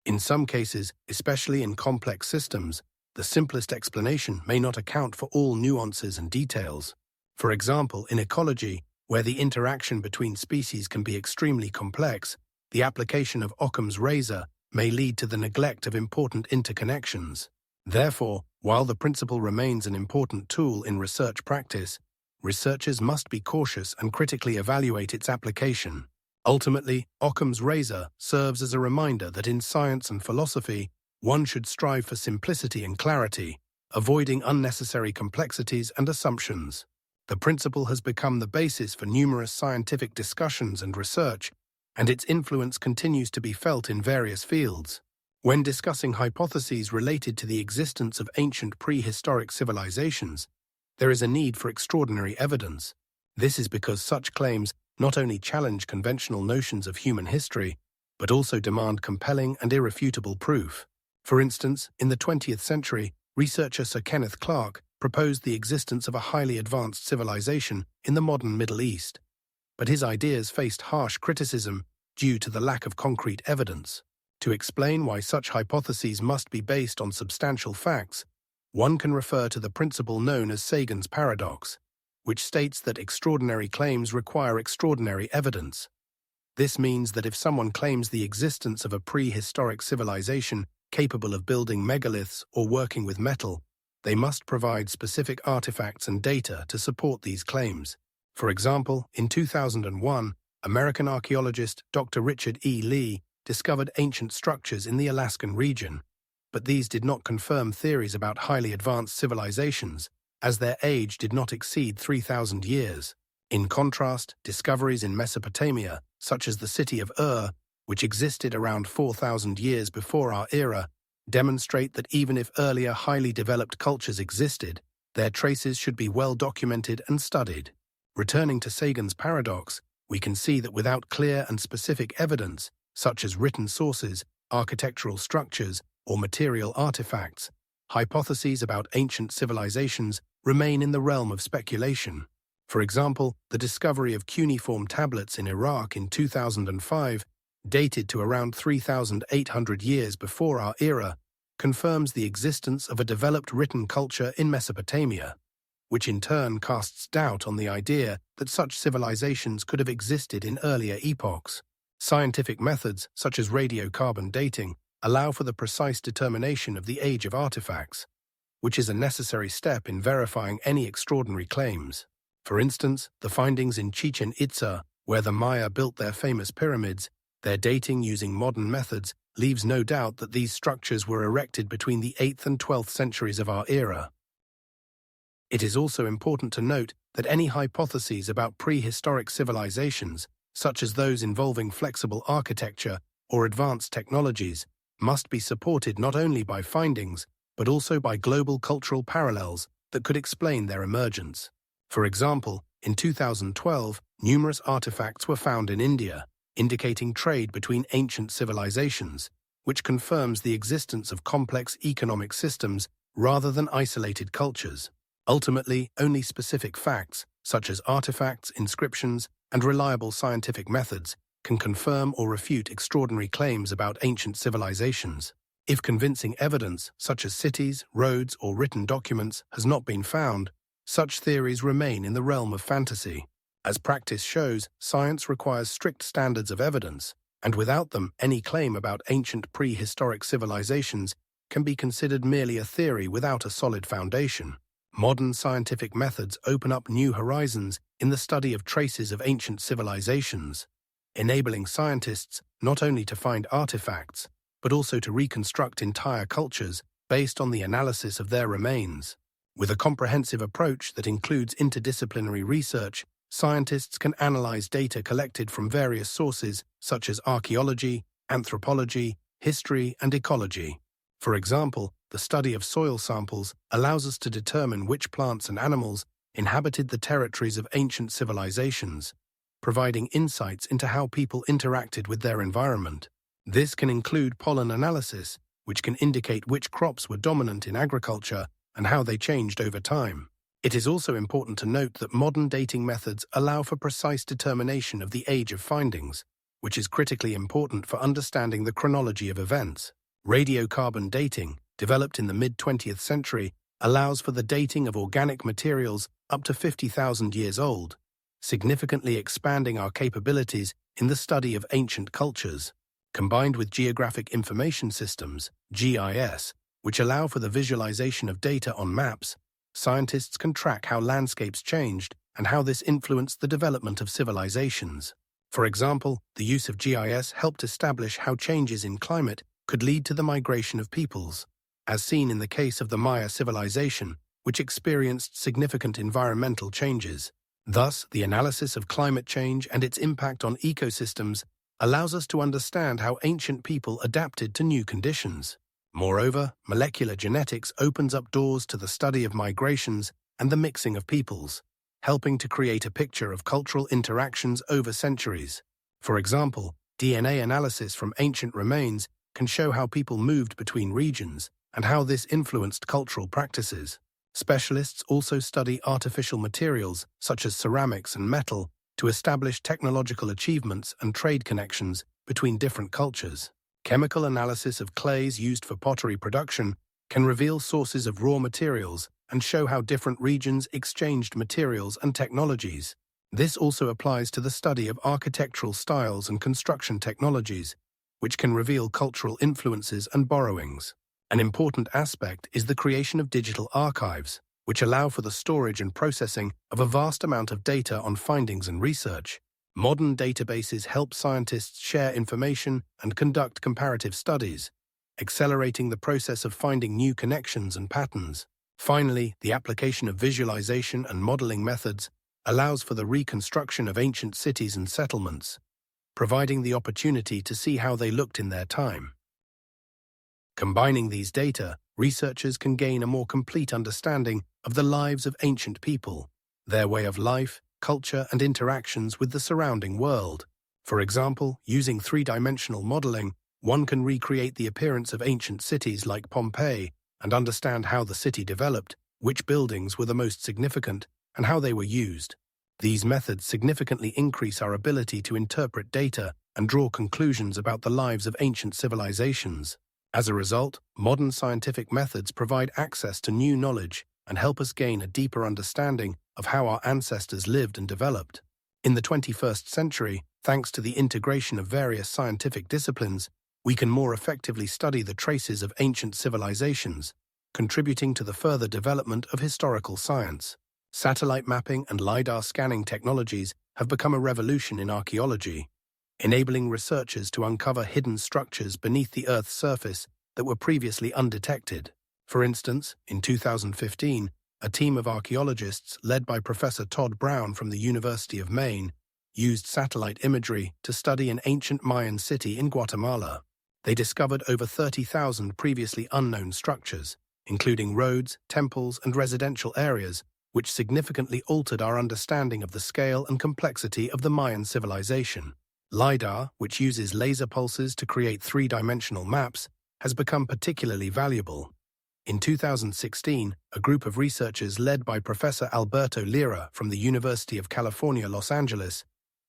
In some cases, especially in complex systems, the simplest explanation may not account for all nuances and details. For example, in ecology, where the interaction between species can be extremely complex, the application of Occam's razor may lead to the neglect of important interconnections. Therefore, while the principle remains an important tool in research practice, researchers must be cautious and critically evaluate its application. Ultimately, Occam's razor serves as a reminder that in science and philosophy, one should strive for simplicity and clarity, avoiding unnecessary complexities and assumptions. The principle has become the basis for numerous scientific discussions and research, and its influence continues to be felt in various fields. When discussing hypotheses related to the existence of ancient prehistoric civilizations, there is a need for extraordinary evidence. This is because such claims not only challenge conventional notions of human history, but also demand compelling and irrefutable proof. For instance, in the 20th century, researcher Sir Kenneth Clark proposed the existence of a highly advanced civilization in the modern Middle East, but his ideas faced harsh criticism due to the lack of concrete evidence. To explain why such hypotheses must be based on substantial facts, one can refer to the principle known as Sagan's paradox, which states that extraordinary claims require extraordinary evidence. This means that if someone claims the existence of a prehistoric civilization capable of building megaliths or working with metal, they must provide specific artifacts and data to support these claims. For example, in 2001, American archaeologist Dr. Richard E. Lee discovered ancient structures in the Alaskan region, but these did not confirm theories about highly advanced civilizations, as their age did not exceed 3,000 years. In contrast, discoveries in Mesopotamia, such as the city of Ur, which existed around 4,000 years before our era, demonstrate that even if earlier highly developed cultures existed, their traces should be well documented and studied. Returning to Sagan's paradox, we can see that without clear and specific evidence, such as written sources, architectural structures, or material artifacts, hypotheses about ancient civilizations remain in the realm of speculation. For example, the discovery of cuneiform tablets in Iraq in 2005, dated to around 3,800 years before our era, confirms the existence of a developed written culture in Mesopotamia, which in turn casts doubt on the idea that such civilizations could have existed in earlier epochs. Scientific methods, such as radiocarbon dating, allow for the precise determination of the age of artifacts, which is a necessary step in verifying any extraordinary claims. For instance, the findings in Chichen Itza, where the Maya built their famous pyramids, their dating using modern methods leaves no doubt that these structures were erected between the 8th and 12th centuries of our era. It is also important to note that any hypotheses about prehistoric civilizations, such as those involving flexible architecture or advanced technologies, must be supported not only by findings, but also by global cultural parallels that could explain their emergence. For example, in 2012, numerous artifacts were found in India, indicating trade between ancient civilizations, which confirms the existence of complex economic systems rather than isolated cultures. Ultimately, only specific facts, such as artifacts, inscriptions, and reliable scientific methods, can confirm or refute extraordinary claims about ancient civilizations. If convincing evidence, such as cities, roads, or written documents, has not been found, such theories remain in the realm of fantasy. As practice shows, science requires strict standards of evidence, and without them, any claim about ancient prehistoric civilizations can be considered merely a theory without a solid foundation. Modern scientific methods open up new horizons in the study of traces of ancient civilizations, enabling scientists not only to find artifacts, but also to reconstruct entire cultures based on the analysis of their remains. With a comprehensive approach that includes interdisciplinary research, scientists can analyze data collected from various sources such as archaeology, anthropology, history, and ecology. For example, the study of soil samples allows us to determine which plants and animals inhabited the territories of ancient civilizations, providing insights into how people interacted with their environment. This can include pollen analysis, which can indicate which crops were dominant in agriculture and how they changed over time. It is also important to note that modern dating methods allow for precise determination of the age of findings, which is critically important for understanding the chronology of events. Radiocarbon dating, developed in the mid-20th century, allows for the dating of organic materials up to 50,000 years old, significantly expanding our capabilities in the study of ancient cultures. Combined with Geographic Information Systems, GIS, which allow for the visualization of data on maps, scientists can track how landscapes changed and how this influenced the development of civilizations. For example, the use of GIS helped establish how changes in climate could lead to the migration of peoples, as seen in the case of the Maya civilization, which experienced significant environmental changes. Thus, the analysis of climate change and its impact on ecosystems allows us to understand how ancient people adapted to new conditions. Moreover, molecular genetics opens up doors to the study of migrations and the mixing of peoples, helping to create a picture of cultural interactions over centuries. For example, DNA analysis from ancient remains can show how people moved between regions and how this influenced cultural practices. Specialists also study artificial materials such as ceramics and metal to establish technological achievements and trade connections between different cultures. Chemical analysis of clays used for pottery production can reveal sources of raw materials and show how different regions exchanged materials and technologies. This also applies to the study of architectural styles and construction technologies, which can reveal cultural influences and borrowings. An important aspect is the creation of digital archives, which allow for the storage and processing of a vast amount of data on findings and research. Modern databases help scientists share information and conduct comparative studies, accelerating the process of finding new connections and patterns. Finally, the application of visualization and modeling methods allows for the reconstruction of ancient cities and settlements, providing the opportunity to see how they looked in their time. Combining these data, researchers can gain a more complete understanding of the lives of ancient people, their way of life, culture, and interactions with the surrounding world. For example, using three-dimensional modeling, one can recreate the appearance of ancient cities like Pompeii and understand how the city developed, which buildings were the most significant, and how they were used. These methods significantly increase our ability to interpret data and draw conclusions about the lives of ancient civilizations. As a result, modern scientific methods provide access to new knowledge and help us gain a deeper understanding of how our ancestors lived and developed. In the 21st century, thanks to the integration of various scientific disciplines, we can more effectively study the traces of ancient civilizations, contributing to the further development of historical science. Satellite mapping and LiDAR scanning technologies have become a revolution in archaeology, enabling researchers to uncover hidden structures beneath the Earth's surface that were previously undetected. For instance, in 2015, a team of archaeologists led by Professor Todd Brown from the University of Maine used satellite imagery to study an ancient Mayan city in Guatemala. They discovered over 30,000 previously unknown structures, including roads, temples, and residential areas, which significantly altered our understanding of the scale and complexity of the Mayan civilization. LiDAR, which uses laser pulses to create three-dimensional maps, has become particularly valuable. In 2016, a group of researchers led by Professor Alberto Lira from the University of California, Los Angeles,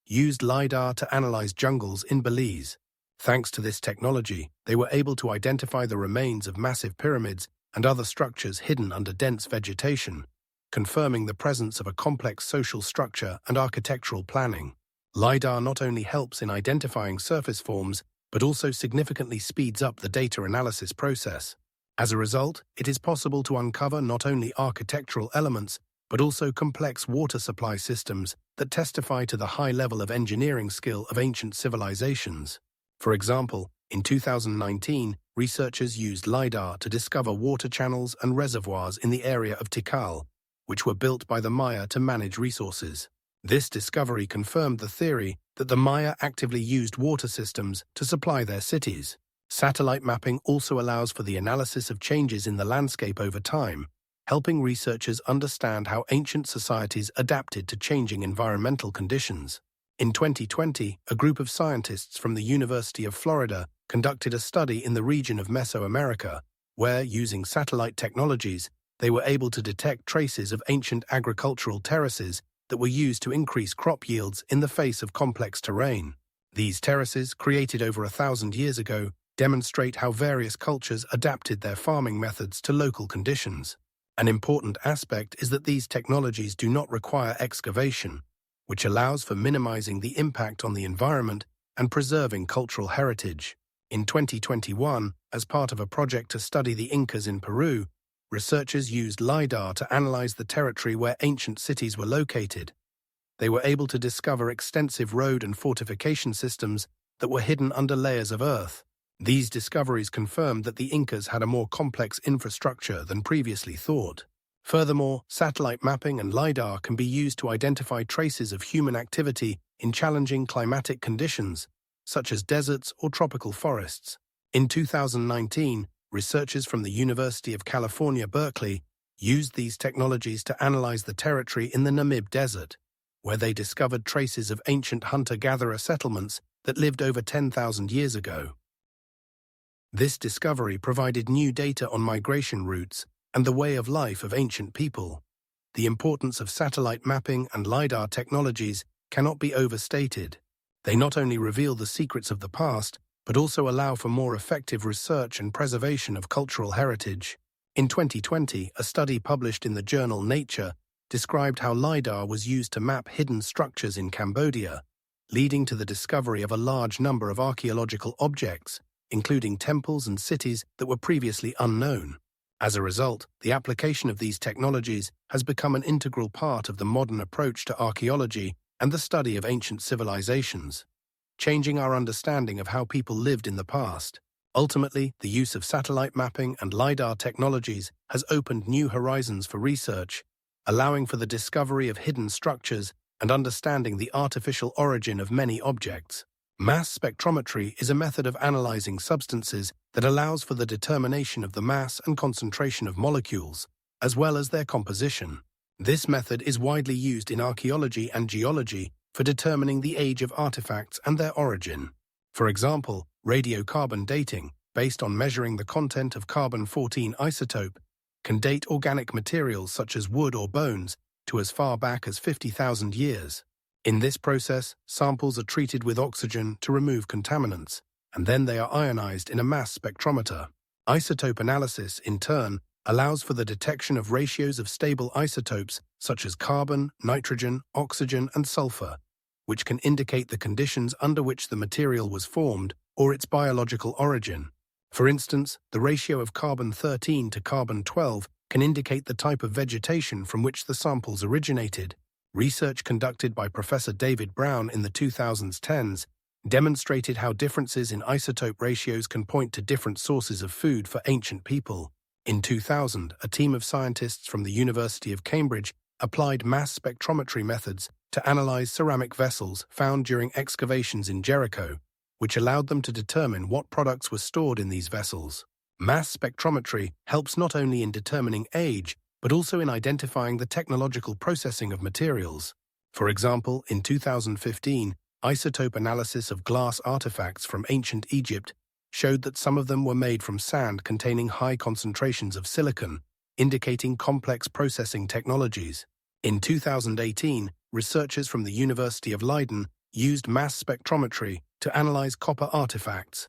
used LiDAR to analyze jungles in Belize. Thanks to this technology, they were able to identify the remains of massive pyramids and other structures hidden under dense vegetation, confirming the presence of a complex social structure and architectural planning. LiDAR not only helps in identifying surface forms, but also significantly speeds up the data analysis process. As a result, it is possible to uncover not only architectural elements, but also complex water supply systems that testify to the high level of engineering skill of ancient civilizations. For example, in 2019, researchers used LiDAR to discover water channels and reservoirs in the area of Tikal, which were built by the Maya to manage resources. This discovery confirmed the theory that the Maya actively used water systems to supply their cities. Satellite mapping also allows for the analysis of changes in the landscape over time, helping researchers understand how ancient societies adapted to changing environmental conditions. In 2020, a group of scientists from the University of Florida conducted a study in the region of Mesoamerica, where, using satellite technologies, they were able to detect traces of ancient agricultural terraces that were used to increase crop yields in the face of complex terrain. These terraces, created over 1,000 years ago, demonstrate how various cultures adapted their farming methods to local conditions. An important aspect is that these technologies do not require excavation, which allows for minimizing the impact on the environment and preserving cultural heritage. In 2021, as part of a project to study the Incas in Peru, researchers used LiDAR to analyze the territory where ancient cities were located. They were able to discover extensive road and fortification systems that were hidden under layers of earth. These discoveries confirmed that the Incas had a more complex infrastructure than previously thought. Furthermore, satellite mapping and LiDAR can be used to identify traces of human activity in challenging climatic conditions, such as deserts or tropical forests. In 2019, researchers from the University of California, Berkeley, used these technologies to analyze the territory in the Namib Desert, where they discovered traces of ancient hunter-gatherer settlements that lived over 10,000 years ago. This discovery provided new data on migration routes and the way of life of ancient people. The importance of satellite mapping and LiDAR technologies cannot be overstated. They not only reveal the secrets of the past, but also allow for more effective research and preservation of cultural heritage. In 2020, a study published in the journal Nature described how LiDAR was used to map hidden structures in Cambodia, leading to the discovery of a large number of archaeological objects, including temples and cities that were previously unknown. As a result, the application of these technologies has become an integral part of the modern approach to archaeology and the study of ancient civilizations, changing our understanding of how people lived in the past. Ultimately, the use of satellite mapping and LiDAR technologies has opened new horizons for research, allowing for the discovery of hidden structures and understanding the artificial origin of many objects. Mass spectrometry is a method of analyzing substances that allows for the determination of the mass and concentration of molecules, as well as their composition. This method is widely used in archaeology and geology for determining the age of artifacts and their origin. For example, radiocarbon dating, based on measuring the content of carbon-14 isotope, can date organic materials such as wood or bones to as far back as 50,000 years. In this process, samples are treated with oxygen to remove contaminants, and then they are ionized in a mass spectrometer. Isotope analysis, in turn, allows for the detection of ratios of stable isotopes such as carbon, nitrogen, oxygen, and sulfur, which can indicate the conditions under which the material was formed or its biological origin. For instance, the ratio of carbon-13 to carbon-12 can indicate the type of vegetation from which the samples originated. Research conducted by Professor David Brown in the 2010s demonstrated how differences in isotope ratios can point to different sources of food for ancient people. In 2000, a team of scientists from the University of Cambridge applied mass spectrometry methods to analyze ceramic vessels found during excavations in Jericho, which allowed them to determine what products were stored in these vessels. Mass spectrometry helps not only in determining age, but also in identifying the technological processing of materials. For example, in 2015, isotope analysis of glass artifacts from ancient Egypt showed that some of them were made from sand containing high concentrations of silicon, indicating complex processing technologies. In 2018, researchers from the University of Leiden used mass spectrometry to analyze copper artifacts,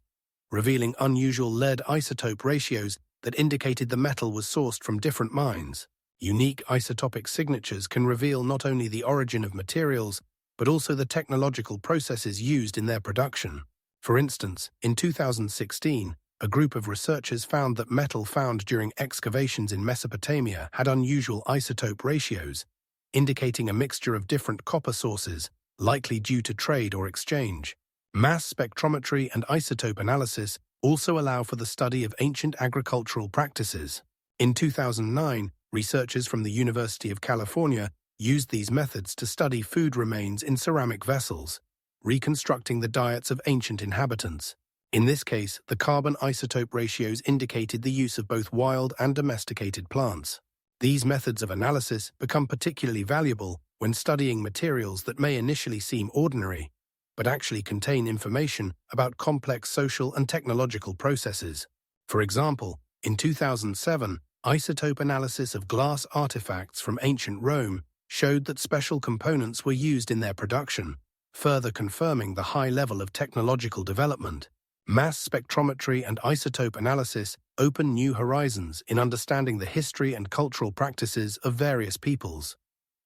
revealing unusual lead isotope ratios that indicated the metal was sourced from different mines. Unique isotopic signatures can reveal not only the origin of materials, but also the technological processes used in their production. For instance, in 2016, a group of researchers found that metal found during excavations in Mesopotamia had unusual isotope ratios, indicating a mixture of different copper sources, likely due to trade or exchange. Mass spectrometry and isotope analysis also allow for the study of ancient agricultural practices. In 2009, researchers from the University of California used these methods to study food remains in ceramic vessels, reconstructing the diets of ancient inhabitants. In this case, the carbon isotope ratios indicated the use of both wild and domesticated plants. These methods of analysis become particularly valuable when studying materials that may initially seem ordinary, but actually contain information about complex social and technological processes. For example, in 2007, isotope analysis of glass artifacts from ancient Rome showed that special components were used in their production, further confirming the high level of technological development. Mass spectrometry and isotope analysis open new horizons in understanding the history and cultural practices of various peoples,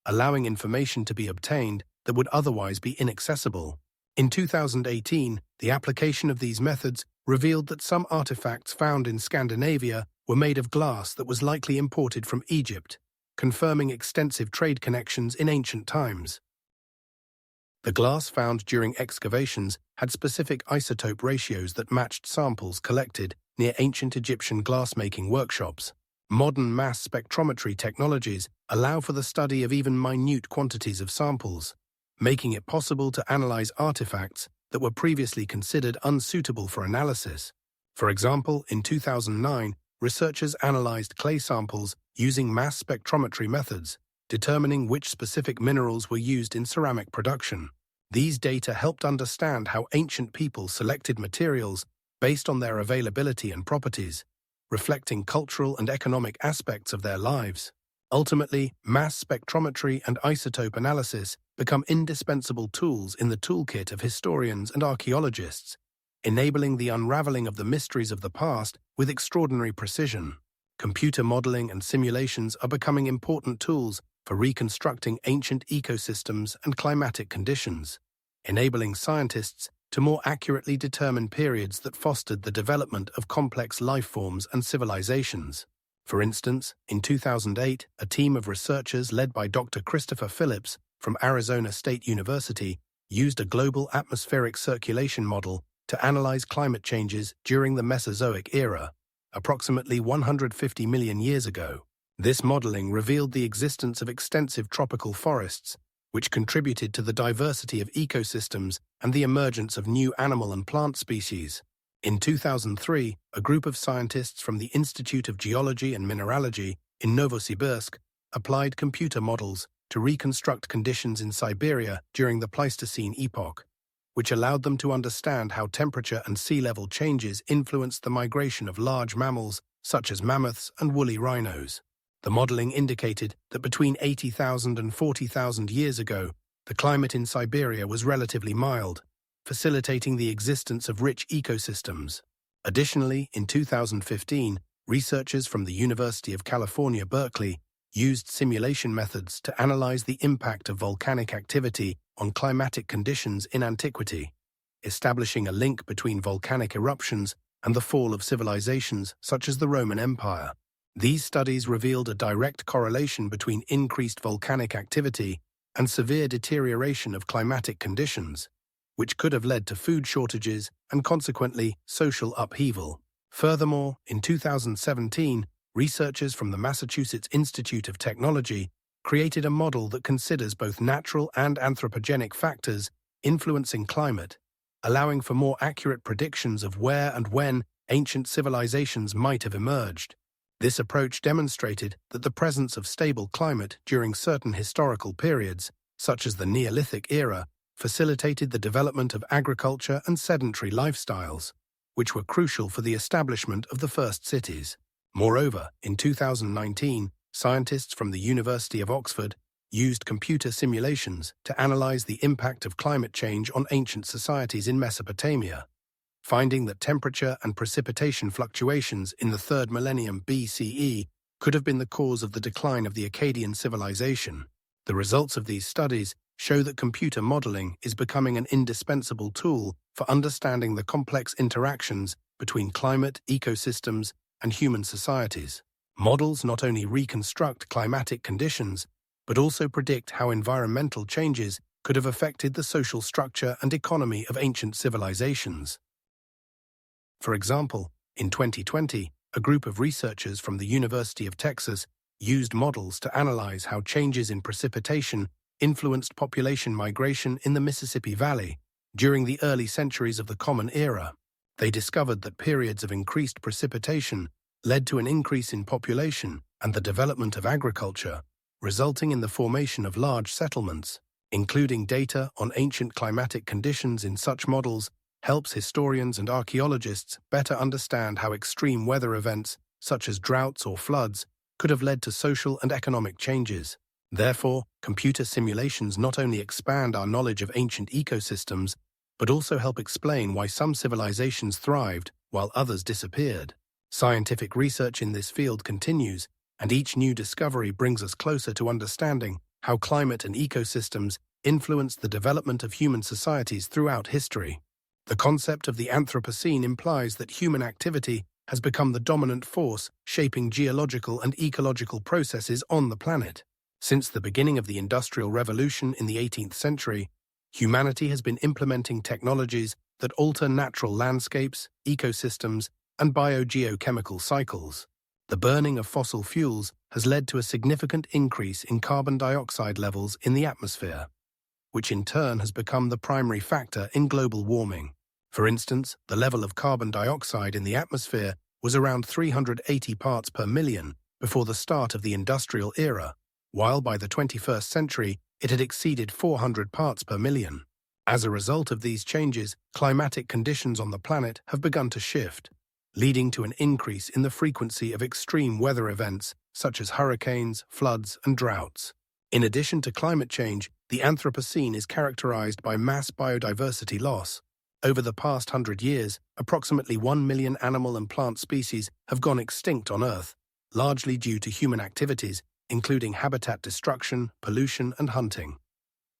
allowing information to be obtained that would otherwise be inaccessible. In 2018, the application of these methods revealed that some artifacts found in Scandinavia were made of glass that was likely imported from Egypt, confirming extensive trade connections in ancient times. The glass found during excavations had specific isotope ratios that matched samples collected near ancient Egyptian glassmaking workshops. Modern mass spectrometry technologies allow for the study of even minute quantities of samples, making it possible to analyze artifacts that were previously considered unsuitable for analysis. For example, in 2009, researchers analyzed clay samples using mass spectrometry methods, determining which specific minerals were used in ceramic production. These data helped understand how ancient people selected materials based on their availability and properties, reflecting cultural and economic aspects of their lives. Ultimately, mass spectrometry and isotope analysis become indispensable tools in the toolkit of historians and archaeologists, enabling the unraveling of the mysteries of the past with extraordinary precision. Computer modeling and simulations are becoming important tools for reconstructing ancient ecosystems and climatic conditions, enabling scientists to more accurately determine periods that fostered the development of complex life forms and civilizations. For instance, in 2008, a team of researchers led by Dr. Christopher Phillips from Arizona State University used a global atmospheric circulation model to analyze climate changes during the Mesozoic era, approximately 150 million years ago. This modeling revealed the existence of extensive tropical forests, which contributed to the diversity of ecosystems and the emergence of new animal and plant species. In 2003, a group of scientists from the Institute of Geology and Mineralogy in Novosibirsk applied computer models to reconstruct conditions in Siberia during the Pleistocene epoch. which allowed them to understand how temperature and sea level changes influenced the migration of large mammals such as mammoths and woolly rhinos. The modeling indicated that between 80,000 and 40,000 years ago, the climate in Siberia was relatively mild, facilitating the existence of rich ecosystems. Additionally, in 2015, researchers from the University of California, Berkeley, used simulation methods to analyze the impact of volcanic activity on climatic conditions in antiquity, establishing a link between volcanic eruptions and the fall of civilizations such as the Roman Empire. These studies revealed a direct correlation between increased volcanic activity and severe deterioration of climatic conditions, which could have led to food shortages and consequently social upheaval. Furthermore, in 2017, researchers from the Massachusetts Institute of Technology created a model that considers both natural and anthropogenic factors influencing climate, allowing for more accurate predictions of where and when ancient civilizations might have emerged. This approach demonstrated that the presence of stable climate during certain historical periods, such as the Neolithic era, facilitated the development of agriculture and sedentary lifestyles, which were crucial for the establishment of the first cities. Moreover, in 2019, scientists from the University of Oxford used computer simulations to analyze the impact of climate change on ancient societies in Mesopotamia, finding that temperature and precipitation fluctuations in the 3rd millennium BCE could have been the cause of the decline of the Akkadian civilization. The results of these studies show that computer modeling is becoming an indispensable tool for understanding the complex interactions between climate, ecosystems, and human societies. Models not only reconstruct climatic conditions, but also predict how environmental changes could have affected the social structure and economy of ancient civilizations. For example, in 2020, a group of researchers from the University of Texas used models to analyze how changes in precipitation influenced population migration in the Mississippi Valley during the early centuries of the Common Era. They discovered that periods of increased precipitation led to an increase in population and the development of agriculture, resulting in the formation of large settlements. Including data on ancient climatic conditions in such models helps historians and archaeologists better understand how extreme weather events, such as droughts or floods, could have led to social and economic changes. Therefore, computer simulations not only expand our knowledge of ancient ecosystems, but also help explain why some civilizations thrived while others disappeared. Scientific research in this field continues, and each new discovery brings us closer to understanding how climate and ecosystems influence the development of human societies throughout history. The concept of the Anthropocene implies that human activity has become the dominant force shaping geological and ecological processes on the planet. Since the beginning of the Industrial Revolution in the 18th century, humanity has been implementing technologies that alter natural landscapes, ecosystems, and biogeochemical cycles. The burning of fossil fuels has led to a significant increase in carbon dioxide levels in the atmosphere, which in turn has become the primary factor in global warming. For instance, the level of carbon dioxide in the atmosphere was around 380 parts per million before the start of the industrial era, while by the 21st century it had exceeded 400 parts per million. As a result of these changes, climatic conditions on the planet have begun to shift, leading to an increase in the frequency of extreme weather events such as hurricanes, floods, and droughts. In addition to climate change, the Anthropocene is characterized by mass biodiversity loss. Over the past 100 years, approximately 1 million animal and plant species have gone extinct on Earth, largely due to human activities, including habitat destruction, pollution, and hunting.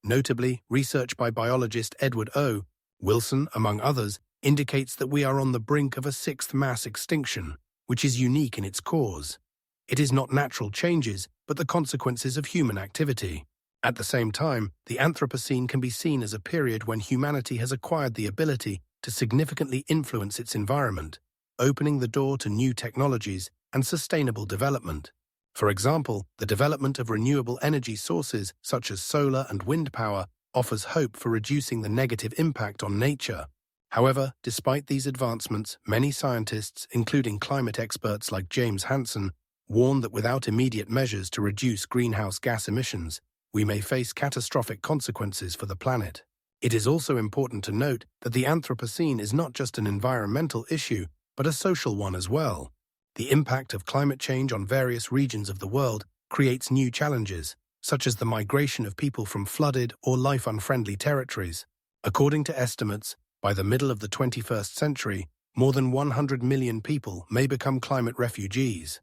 Notably, research by biologist Edward O. Wilson, among others, indicates that we are on the brink of a sixth mass extinction, which is unique in its cause. It is not natural changes, but the consequences of human activity. At the same time, the Anthropocene can be seen as a period when humanity has acquired the ability to significantly influence its environment, opening the door to new technologies and sustainable development. For example, the development of renewable energy sources such as solar and wind power offers hope for reducing the negative impact on nature. However, despite these advancements, many scientists, including climate experts like James Hansen, warn that without immediate measures to reduce greenhouse gas emissions, we may face catastrophic consequences for the planet. It is also important to note that the Anthropocene is not just an environmental issue, but a social one as well. The impact of climate change on various regions of the world creates new challenges, such as the migration of people from flooded or life-unfriendly territories. According to estimates, by the middle of the 21st century, more than 100 million people may become climate refugees.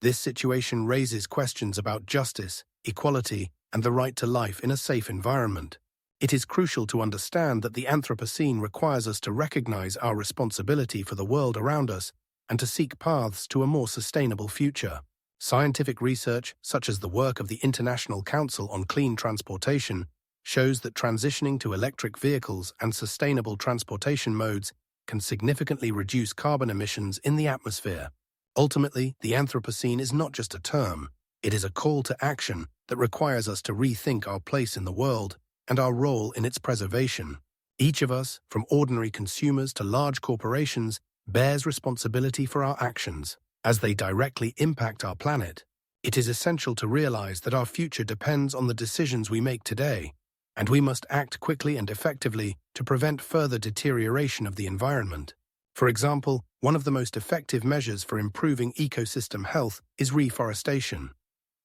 This situation raises questions about justice, equality, and the right to life in a safe environment. It is crucial to understand that the Anthropocene requires us to recognize our responsibility for the world around us and to seek paths to a more sustainable future. Scientific research, such as the work of the International Council on Clean Transportation, shows that transitioning to electric vehicles and sustainable transportation modes can significantly reduce carbon emissions in the atmosphere. Ultimately, the Anthropocene is not just a term, it is a call to action that requires us to rethink our place in the world and our role in its preservation. Each of us, from ordinary consumers to large corporations, bears responsibility for our actions, as they directly impact our planet. It is essential to realize that our future depends on the decisions we make today, and we must act quickly and effectively to prevent further deterioration of the environment. For example, one of the most effective measures for improving ecosystem health is reforestation.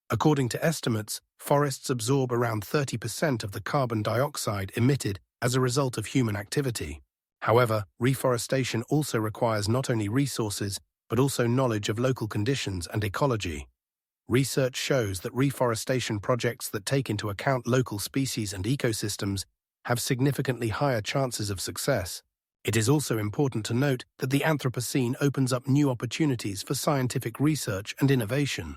According to estimates, forests absorb around 30% of the carbon dioxide emitted as a result of human activity. However, reforestation also requires not only resources, but also knowledge of local conditions and ecology. Research shows that reforestation projects that take into account local species and ecosystems have significantly higher chances of success. It is also important to note that the Anthropocene opens up new opportunities for scientific research and innovation.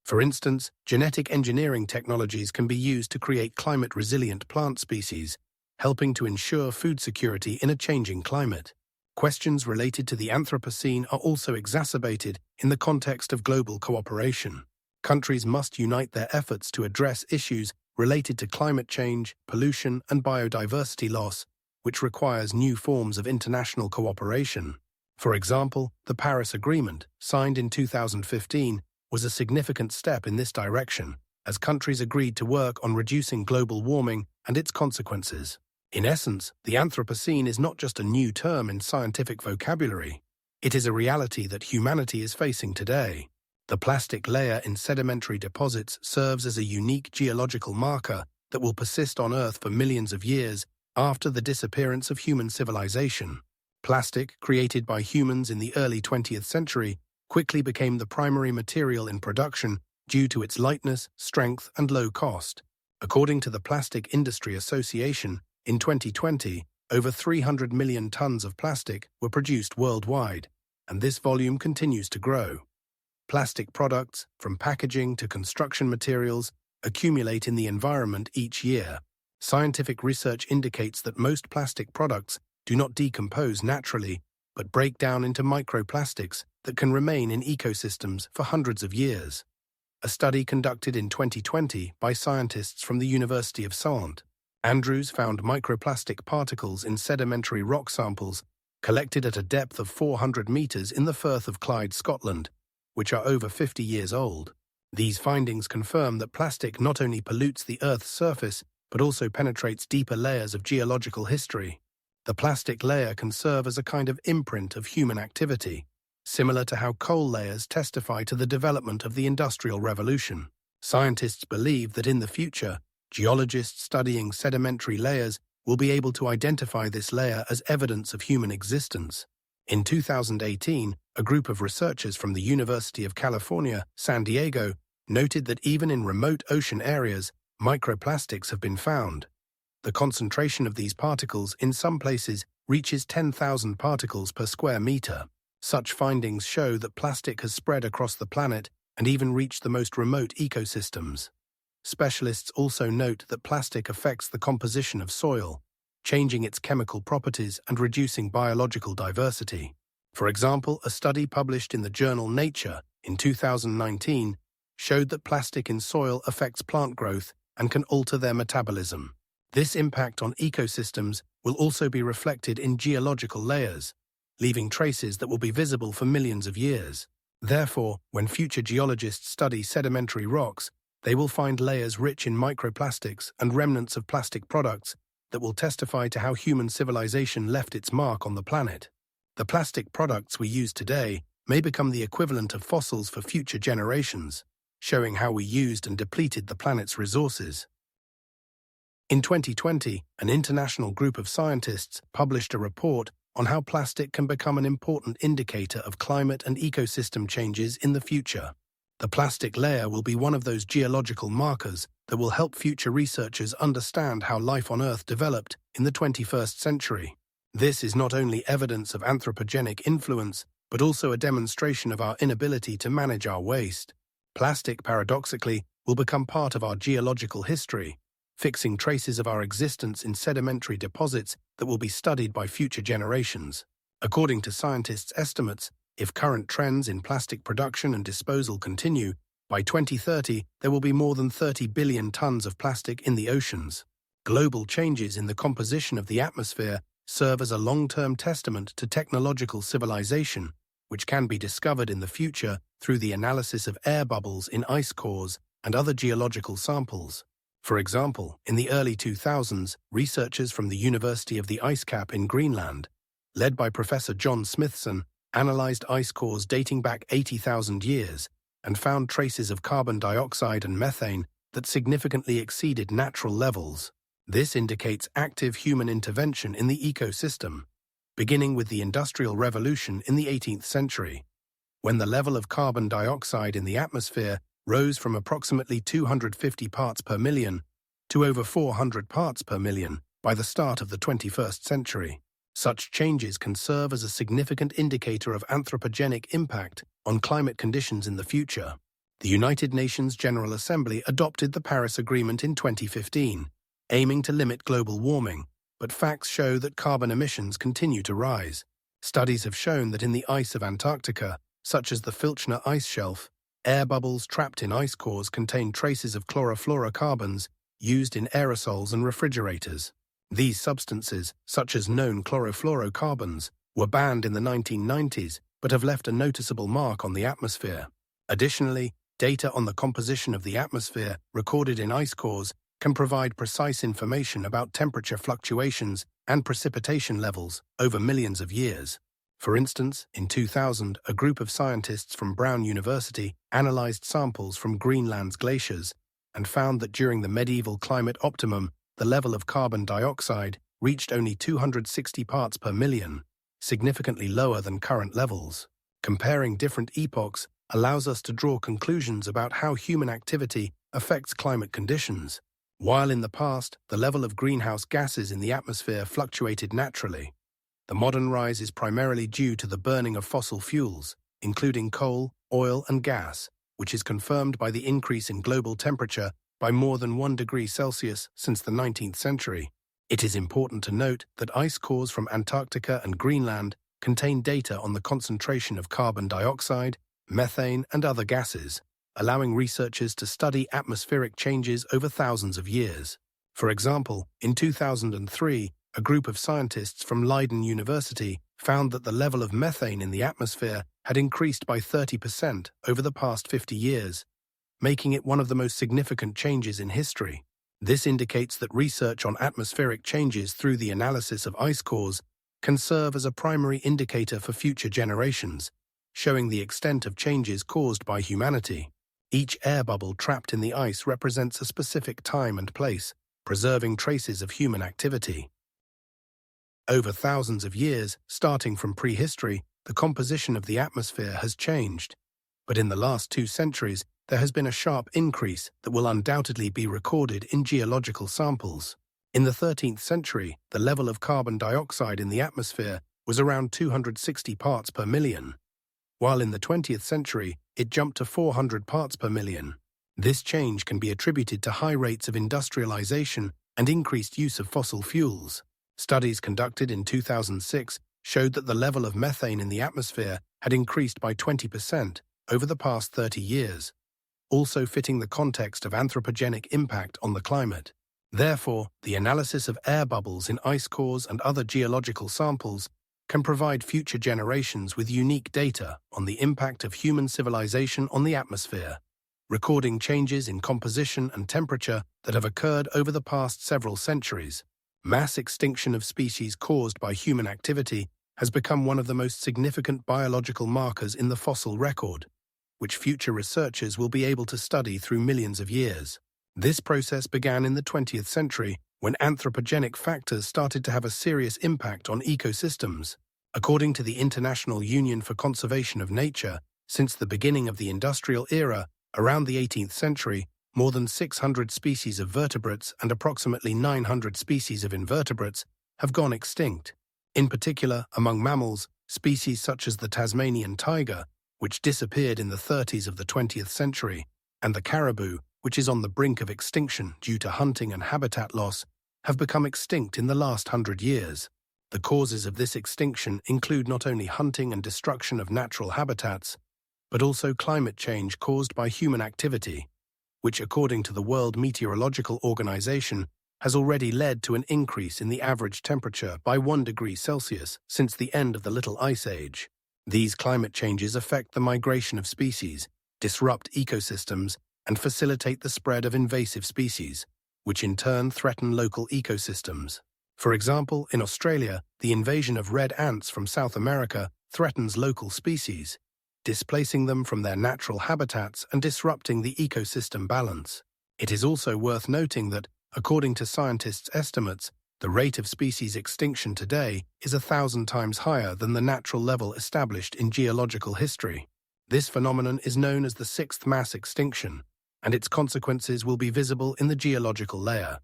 For instance, genetic engineering technologies can be used to create climate-resilient plant species, helping to ensure food security in a changing climate. Questions related to the Anthropocene are also exacerbated in the context of global cooperation. Countries must unite their efforts to address issues related to climate change, pollution, and biodiversity loss, which requires new forms of international cooperation. For example, the Paris Agreement, signed in 2015, was a significant step in this direction, as countries agreed to work on reducing global warming and its consequences. In essence, the Anthropocene is not just a new term in scientific vocabulary. It is a reality that humanity is facing today. The plastic layer in sedimentary deposits serves as a unique geological marker that will persist on Earth for millions of years after the disappearance of human civilization. Plastic, created by humans in the early 20th century, quickly became the primary material in production due to its lightness, strength, and low cost. According to the Plastic Industry Association, in 2020, over 300 million tons of plastic were produced worldwide, and this volume continues to grow. Plastic products, from packaging to construction materials, accumulate in the environment each year. Scientific research indicates that most plastic products do not decompose naturally, but break down into microplastics that can remain in ecosystems for hundreds of years. A study conducted in 2020 by scientists from the University of St. Andrews found microplastic particles in sedimentary rock samples collected at a depth of 400 meters in the Firth of Clyde, Scotland, which are over 50 years old. These findings confirm that plastic not only pollutes the Earth's surface, but also penetrates deeper layers of geological history. The plastic layer can serve as a kind of imprint of human activity, similar to how coal layers testify to the development of the Industrial Revolution. Scientists believe that in the future, geologists studying sedimentary layers will be able to identify this layer as evidence of human existence. In 2018, a group of researchers from the University of California, San Diego, noted that even in remote ocean areas, microplastics have been found. The concentration of these particles in some places reaches 10,000 particles per square meter. Such findings show that plastic has spread across the planet and even reached the most remote ecosystems. Specialists also note that plastic affects the composition of soil, changing its chemical properties and reducing biological diversity. For example, a study published in the journal Nature in 2019 showed that plastic in soil affects plant growth and can alter their metabolism. This impact on ecosystems will also be reflected in geological layers, leaving traces that will be visible for millions of years. Therefore, when future geologists study sedimentary rocks, they will find layers rich in microplastics and remnants of plastic products that will testify to how human civilization left its mark on the planet. The plastic products we use today may become the equivalent of fossils for future generations, showing how we used and depleted the planet's resources. In 2020, an international group of scientists published a report on how plastic can become an important indicator of climate and ecosystem changes in the future. The plastic layer will be one of those geological markers that will help future researchers understand how life on Earth developed in the 21st century. This is not only evidence of anthropogenic influence, but also a demonstration of our inability to manage our waste. Plastic, paradoxically, will become part of our geological history, fixing traces of our existence in sedimentary deposits that will be studied by future generations. According to scientists' estimates, if current trends in plastic production and disposal continue, by 2030 there will be more than 30 billion tons of plastic in the oceans. Global changes in the composition of the atmosphere serve as a long-term testament to technological civilization, which can be discovered in the future through the analysis of air bubbles in ice cores and other geological samples. For example, in the early 2000s, researchers from the University of the Ice Cap in Greenland, led by Professor John Smithson, analyzed ice cores dating back 80,000 years and found traces of carbon dioxide and methane that significantly exceeded natural levels. This indicates active human intervention in the ecosystem, beginning with the Industrial Revolution in the 18th century, when the level of carbon dioxide in the atmosphere rose from approximately 250 parts per million to over 400 parts per million by the start of the 21st century. Such changes can serve as a significant indicator of anthropogenic impact on climate conditions in the future. The United Nations General Assembly adopted the Paris Agreement in 2015, aiming to limit global warming, but facts show that carbon emissions continue to rise. Studies have shown that in the ice of Antarctica, such as the Filchner ice shelf, air bubbles trapped in ice cores contain traces of chlorofluorocarbons used in aerosols and refrigerators. These substances, such as known chlorofluorocarbons, were banned in the 1990s but have left a noticeable mark on the atmosphere. Additionally, data on the composition of the atmosphere recorded in ice cores can provide precise information about temperature fluctuations and precipitation levels over millions of years. For instance, in 2000, a group of scientists from Brown University analyzed samples from Greenland's glaciers and found that during the medieval climate optimum, the level of carbon dioxide reached only 260 parts per million, significantly lower than current levels. Comparing different epochs allows us to draw conclusions about how human activity affects climate conditions. While in the past, the level of greenhouse gases in the atmosphere fluctuated naturally, the modern rise is primarily due to the burning of fossil fuels, including coal, oil, and gas, which is confirmed by the increase in global temperature by more than 1 degree Celsius since the 19th century. It is important to note that ice cores from Antarctica and Greenland contain data on the concentration of carbon dioxide, methane, and other gases, allowing researchers to study atmospheric changes over thousands of years. For example, in 2003, a group of scientists from Leiden University found that the level of methane in the atmosphere had increased by 30% over the past 50 years, making it one of the most significant changes in history. This indicates that research on atmospheric changes through the analysis of ice cores can serve as a primary indicator for future generations, showing the extent of changes caused by humanity. Each air bubble trapped in the ice represents a specific time and place, preserving traces of human activity. Over thousands of years, starting from prehistory, the composition of the atmosphere has changed. But in the last 2 centuries, there has been a sharp increase that will undoubtedly be recorded in geological samples. In the 13th century, the level of carbon dioxide in the atmosphere was around 260 parts per million, while in the 20th century, it jumped to 400 parts per million. This change can be attributed to high rates of industrialization and increased use of fossil fuels. Studies conducted in 2006 showed that the level of methane in the atmosphere had increased by 20% over the past 30 years, also fitting the context of anthropogenic impact on the climate. Therefore, the analysis of air bubbles in ice cores and other geological samples can provide future generations with unique data on the impact of human civilization on the atmosphere, recording changes in composition and temperature that have occurred over the past several centuries. Mass extinction of species caused by human activity has become one of the most significant biological markers in the fossil record, which future researchers will be able to study through millions of years. This process began in the 20th century when anthropogenic factors started to have a serious impact on ecosystems. According to the International Union for Conservation of Nature, since the beginning of the industrial era, around the 18th century, more than 600 species of vertebrates and approximately 900 species of invertebrates have gone extinct. In particular, among mammals, species such as the Tasmanian tiger, which disappeared in the 30s of the 20th century, and the caribou, which is on the brink of extinction due to hunting and habitat loss, have become extinct in the last 100 years. The causes of this extinction include not only hunting and destruction of natural habitats, but also climate change caused by human activity, which, according to the World Meteorological Organization, has already led to an increase in the average temperature by 1 degree Celsius since the end of the Little Ice Age. These climate changes affect the migration of species, disrupt ecosystems, and facilitate the spread of invasive species, which in turn threaten local ecosystems. For example, in Australia, the invasion of red ants from South America threatens local species, displacing them from their natural habitats and disrupting the ecosystem balance. It is also worth noting that, according to scientists' estimates, the rate of species extinction today is 1,000 times higher than the natural level established in geological history. This phenomenon is known as the sixth mass extinction, and its consequences will be visible in the geological layer.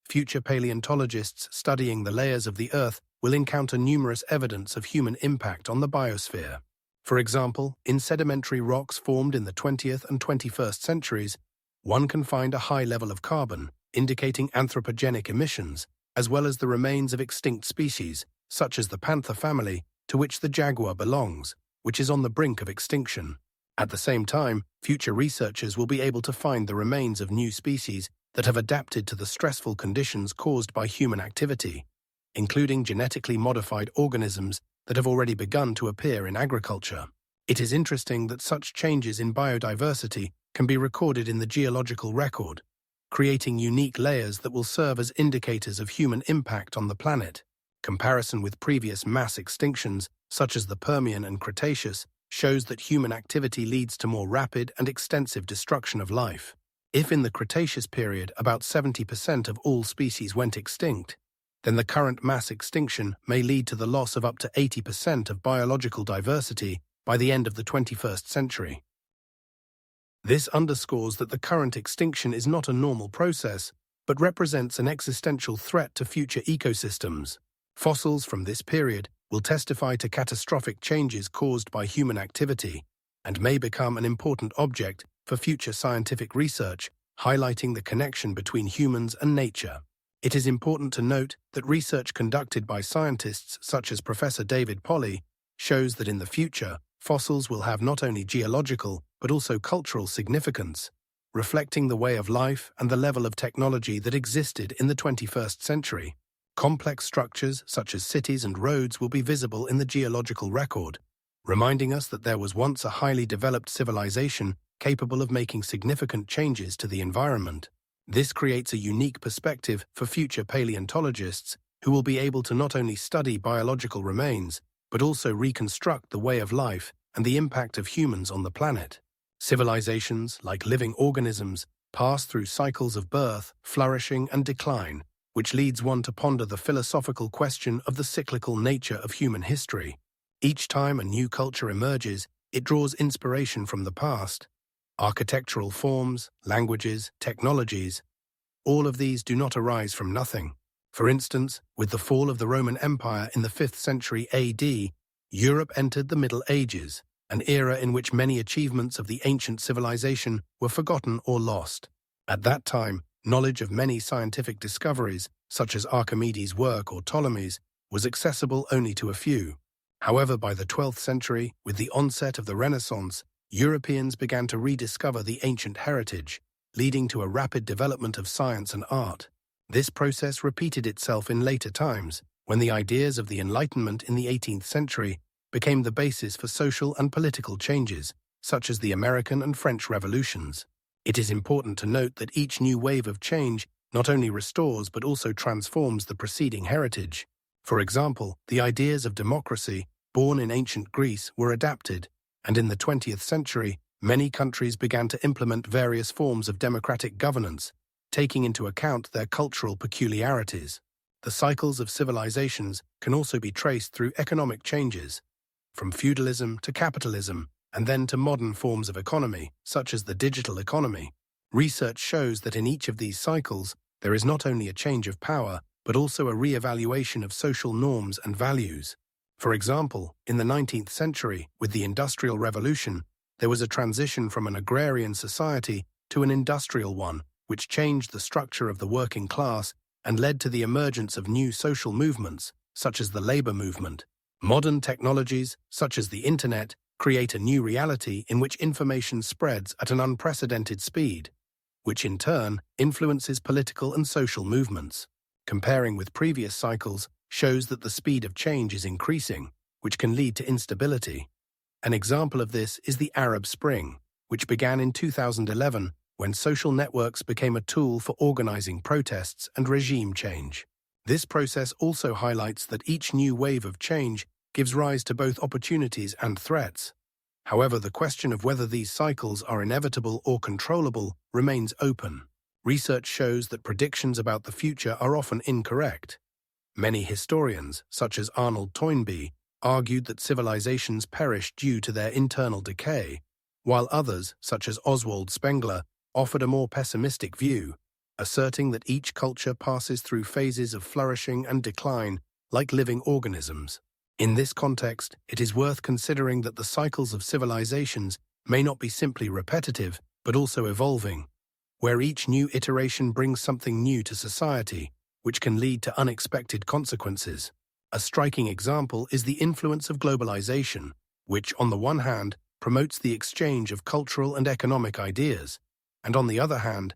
Future paleontologists studying the layers of the Earth will encounter numerous evidence of human impact on the biosphere. For example, in sedimentary rocks formed in the 20th and 21st centuries, one can find a high level of carbon, indicating anthropogenic emissions, as well as the remains of extinct species, such as the panther family, to which the jaguar belongs, which is on the brink of extinction. At the same time, future researchers will be able to find the remains of new species that have adapted to the stressful conditions caused by human activity, including genetically modified organisms that have already begun to appear in agriculture. It is interesting that such changes in biodiversity can be recorded in the geological record, creating unique layers that will serve as indicators of human impact on the planet. Comparison with previous mass extinctions, such as the Permian and Cretaceous, shows that human activity leads to more rapid and extensive destruction of life. If in the Cretaceous period about 70% of all species went extinct, then the current mass extinction may lead to the loss of up to 80% of biological diversity by the end of the 21st century. This underscores that the current extinction is not a normal process, but represents an existential threat to future ecosystems. Fossils from this period will testify to catastrophic changes caused by human activity and may become an important object for future scientific research, highlighting the connection between humans and nature. It is important to note that research conducted by scientists such as Professor David Polly shows that in the future, fossils will have not only geological but also cultural significance, reflecting the way of life and the level of technology that existed in the 21st century. Complex structures such as cities and roads will be visible in the geological record, reminding us that there was once a highly developed civilization capable of making significant changes to the environment. This creates a unique perspective for future paleontologists who will be able to not only study biological remains, but also reconstruct the way of life and the impact of humans on the planet. Civilizations, like living organisms, pass through cycles of birth, flourishing, and decline, which leads one to ponder the philosophical question of the cyclical nature of human history. Each time a new culture emerges, it draws inspiration from the past. Architectural forms, languages, technologies, all of these do not arise from nothing. For instance, with the fall of the Roman Empire in the 5th century AD, Europe entered the Middle Ages, an era in which many achievements of the ancient civilization were forgotten or lost. At that time, knowledge of many scientific discoveries, such as Archimedes' work or Ptolemy's, was accessible only to a few. However, by the 12th century, with the onset of the Renaissance, Europeans began to rediscover the ancient heritage, leading to a rapid development of science and art. This process repeated itself in later times, when the ideas of the Enlightenment in the 18th century became the basis for social and political changes, such as the American and French revolutions. It is important to note that each new wave of change not only restores but also transforms the preceding heritage. For example, the ideas of democracy, born in ancient Greece, were adapted, and in the 20th century, many countries began to implement various forms of democratic governance, taking into account their cultural peculiarities. The cycles of civilizations can also be traced through economic changes, from feudalism to capitalism, and then to modern forms of economy, such as the digital economy. Research shows that in each of these cycles, there is not only a change of power, but also a re-evaluation of social norms and values. For example, in the 19th century, with the Industrial Revolution, there was a transition from an agrarian society to an industrial one, which changed the structure of the working class and led to the emergence of new social movements, such as the labor movement. Modern technologies, such as the Internet, create a new reality in which information spreads at an unprecedented speed, which in turn influences political and social movements. Comparing with previous cycles shows that the speed of change is increasing, which can lead to instability. An example of this is the Arab Spring, which began in 2011 when social networks became a tool for organizing protests and regime change. This process also highlights that each new wave of change gives rise to both opportunities and threats. However, the question of whether these cycles are inevitable or controllable remains open. Research shows that predictions about the future are often incorrect. Many historians, such as Arnold Toynbee, argued that civilizations perish due to their internal decay, while others, such as Oswald Spengler, offered a more pessimistic view, asserting that each culture passes through phases of flourishing and decline like living organisms. In this context, it is worth considering that the cycles of civilizations may not be simply repetitive, but also evolving, where each new iteration brings something new to society, which can lead to unexpected consequences. A striking example is the influence of globalization, which, on the one hand, promotes the exchange of cultural and economic ideas, and on the other hand,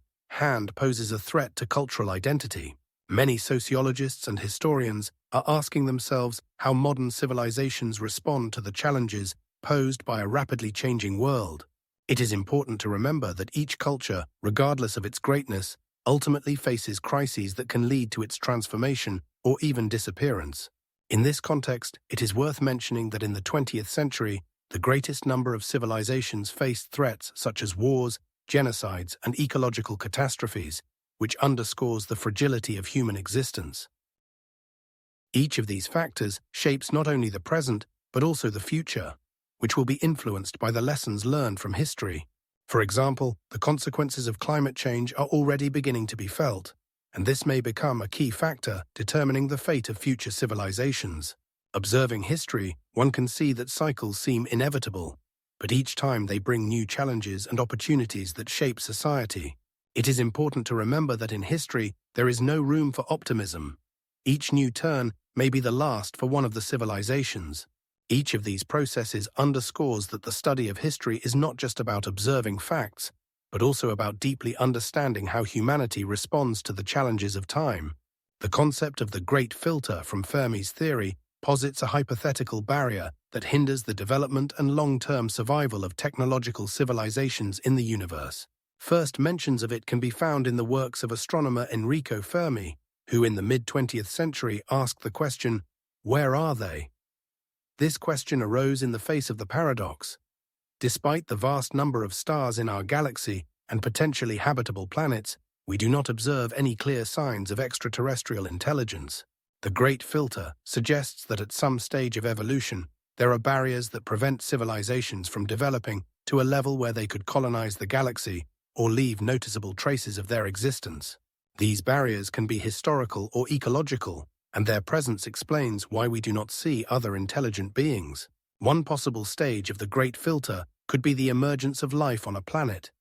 poses a threat to cultural identity. Many sociologists and historians are asking themselves how modern civilizations respond to the challenges posed by a rapidly changing world. It is important to remember that each culture, regardless of its greatness, ultimately faces crises that can lead to its transformation or even disappearance. In this context, it is worth mentioning that in the 20th century, the greatest number of civilizations faced threats such as wars, genocides, and ecological catastrophes, which underscores the fragility of human existence. Each of these factors shapes not only the present, but also the future, which will be influenced by the lessons learned from history. For example, the consequences of climate change are already beginning to be felt, and this may become a key factor determining the fate of future civilizations. Observing history, one can see that cycles seem inevitable, but each time they bring new challenges and opportunities that shape society. It is important to remember that in history, there is no room for optimism. Each new turn may be the last for one of the civilizations. Each of these processes underscores that the study of history is not just about observing facts, but also about deeply understanding how humanity responds to the challenges of time. The concept of the Great Filter from Fermi's theory posits a hypothetical barrier that hinders the development and long-term survival of technological civilizations in the universe. First mentions of it can be found in the works of astronomer Enrico Fermi, who in the mid-20th century asked the question, "Where are they?" This question arose in the face of the paradox. Despite the vast number of stars in our galaxy and potentially habitable planets, we do not observe any clear signs of extraterrestrial intelligence. The Great Filter suggests that at some stage of evolution, there are barriers that prevent civilizations from developing to a level where they could colonize the galaxy or leave noticeable traces of their existence. These barriers can be historical or ecological, and their presence explains why we do not see other intelligent beings. One possible stage of the Great Filter could be the emergence of life on a planet.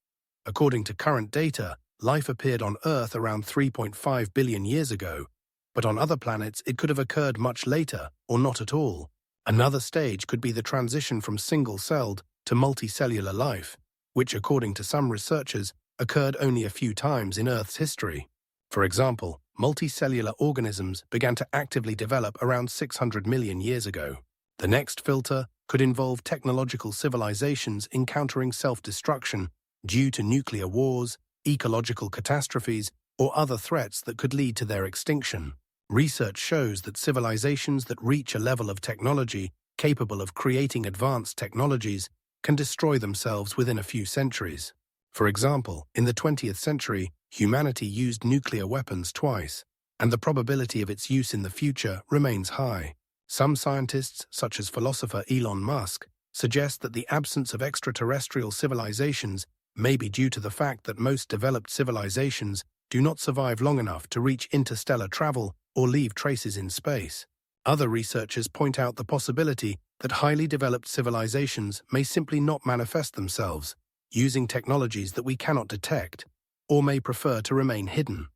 According to current data, life appeared on Earth around 3.5 billion years ago, but on other planets it could have occurred much later or not at all. Another stage could be the transition from single-celled to multicellular life, which, according to some researchers, occurred only a few times in Earth's history. For example, multicellular organisms began to actively develop around 600 million years ago. The next filter could involve technological civilizations encountering self-destruction due to nuclear wars, ecological catastrophes, or other threats that could lead to their extinction. Research shows that civilizations that reach a level of technology capable of creating advanced technologies can destroy themselves within a few centuries. For example, in the 20th century, humanity used nuclear weapons twice, and the probability of its use in the future remains high. Some scientists, such as philosopher Elon Musk, suggest that the absence of extraterrestrial civilizations may be due to the fact that most developed civilizations do not survive long enough to reach interstellar travel or leave traces in space. Other researchers point out the possibility that highly developed civilizations may simply not manifest themselves, using technologies that we cannot detect, or may prefer to remain hidden.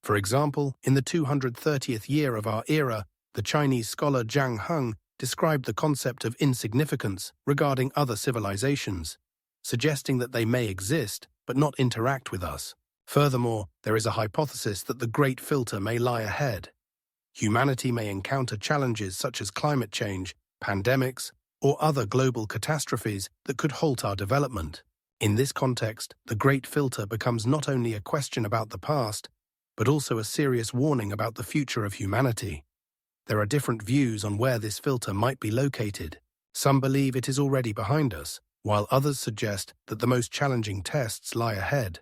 For example, in the 230th year of our era, the Chinese scholar Zhang Heng described the concept of insignificance regarding other civilizations, suggesting that they may exist but not interact with us. Furthermore, there is a hypothesis that the Great Filter may lie ahead. Humanity may encounter challenges such as climate change, pandemics, or other global catastrophes that could halt our development. In this context, the Great Filter becomes not only a question about the past, but also a serious warning about the future of humanity. There are different views on where this filter might be located. Some believe it is already behind us, while others suggest that the most challenging tests lie ahead.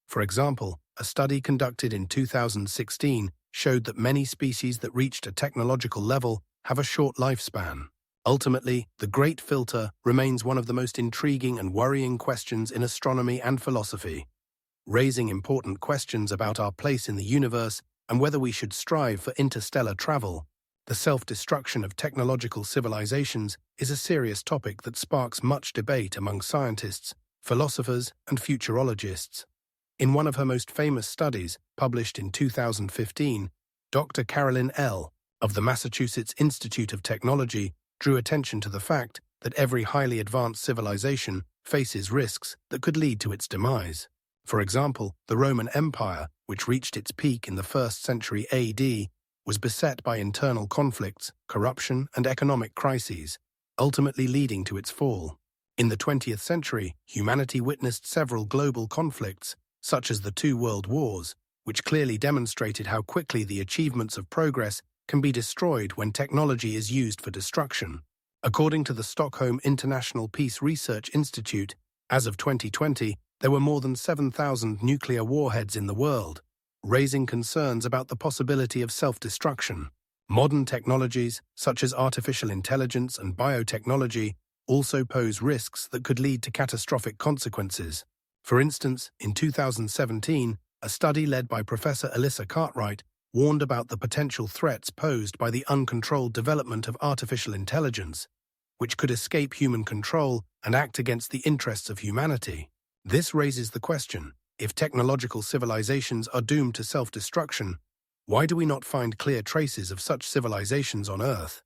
For example, a study conducted in 2016 showed that many species that reached a technological level have a short lifespan. Ultimately, the Great Filter remains one of the most intriguing and worrying questions in astronomy and philosophy, raising important questions about our place in the universe and whether we should strive for interstellar travel. The self-destruction of technological civilizations is a serious topic that sparks much debate among scientists, philosophers, and futurologists. In one of her most famous studies, published in 2015, Dr. Carolyn L. of the Massachusetts Institute of Technology drew attention to the fact that every highly advanced civilization faces risks that could lead to its demise. For example, the Roman Empire, which reached its peak in the 1st century AD, was beset by internal conflicts, corruption, and economic crises, ultimately leading to its fall. In the 20th century, humanity witnessed several global conflicts, such as the two world wars, which clearly demonstrated how quickly the achievements of progress can be destroyed when technology is used for destruction. According to the Stockholm International Peace Research Institute, as of 2020, there were more than 7,000 nuclear warheads in the world, raising concerns about the possibility of self-destruction. Modern technologies, such as artificial intelligence and biotechnology, also pose risks that could lead to catastrophic consequences. For instance, in 2017, a study led by Professor Alyssa Cartwright warned about the potential threats posed by the uncontrolled development of artificial intelligence, which could escape human control and act against the interests of humanity. This raises the question, if technological civilizations are doomed to self-destruction, why do we not find clear traces of such civilizations on Earth?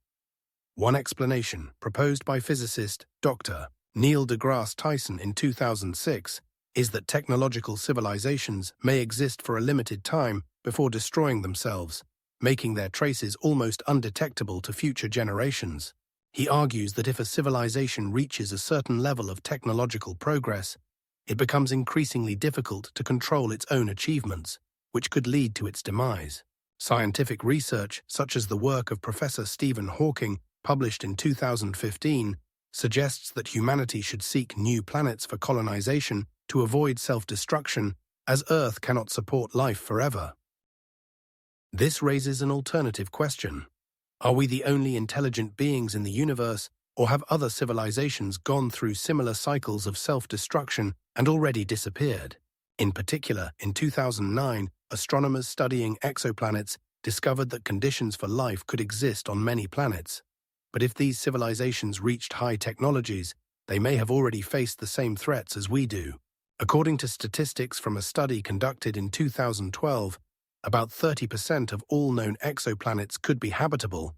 One explanation, proposed by physicist Dr. Neil deGrasse Tyson in 2006, is that technological civilizations may exist for a limited time before destroying themselves, making their traces almost undetectable to future generations. He argues that if a civilization reaches a certain level of technological progress, it becomes increasingly difficult to control its own achievements, which could lead to its demise. Scientific research, such as the work of Professor Stephen Hawking, published in 2015, suggests that humanity should seek new planets for colonization to avoid self-destruction, as Earth cannot support life forever. This raises an alternative question. Are we the only intelligent beings in the universe, or have other civilizations gone through similar cycles of self-destruction and already disappeared? In particular, in 2009, astronomers studying exoplanets discovered that conditions for life could exist on many planets. But if these civilizations reached high technologies, they may have already faced the same threats as we do. According to statistics from a study conducted in 2012, about 30% of all known exoplanets could be habitable,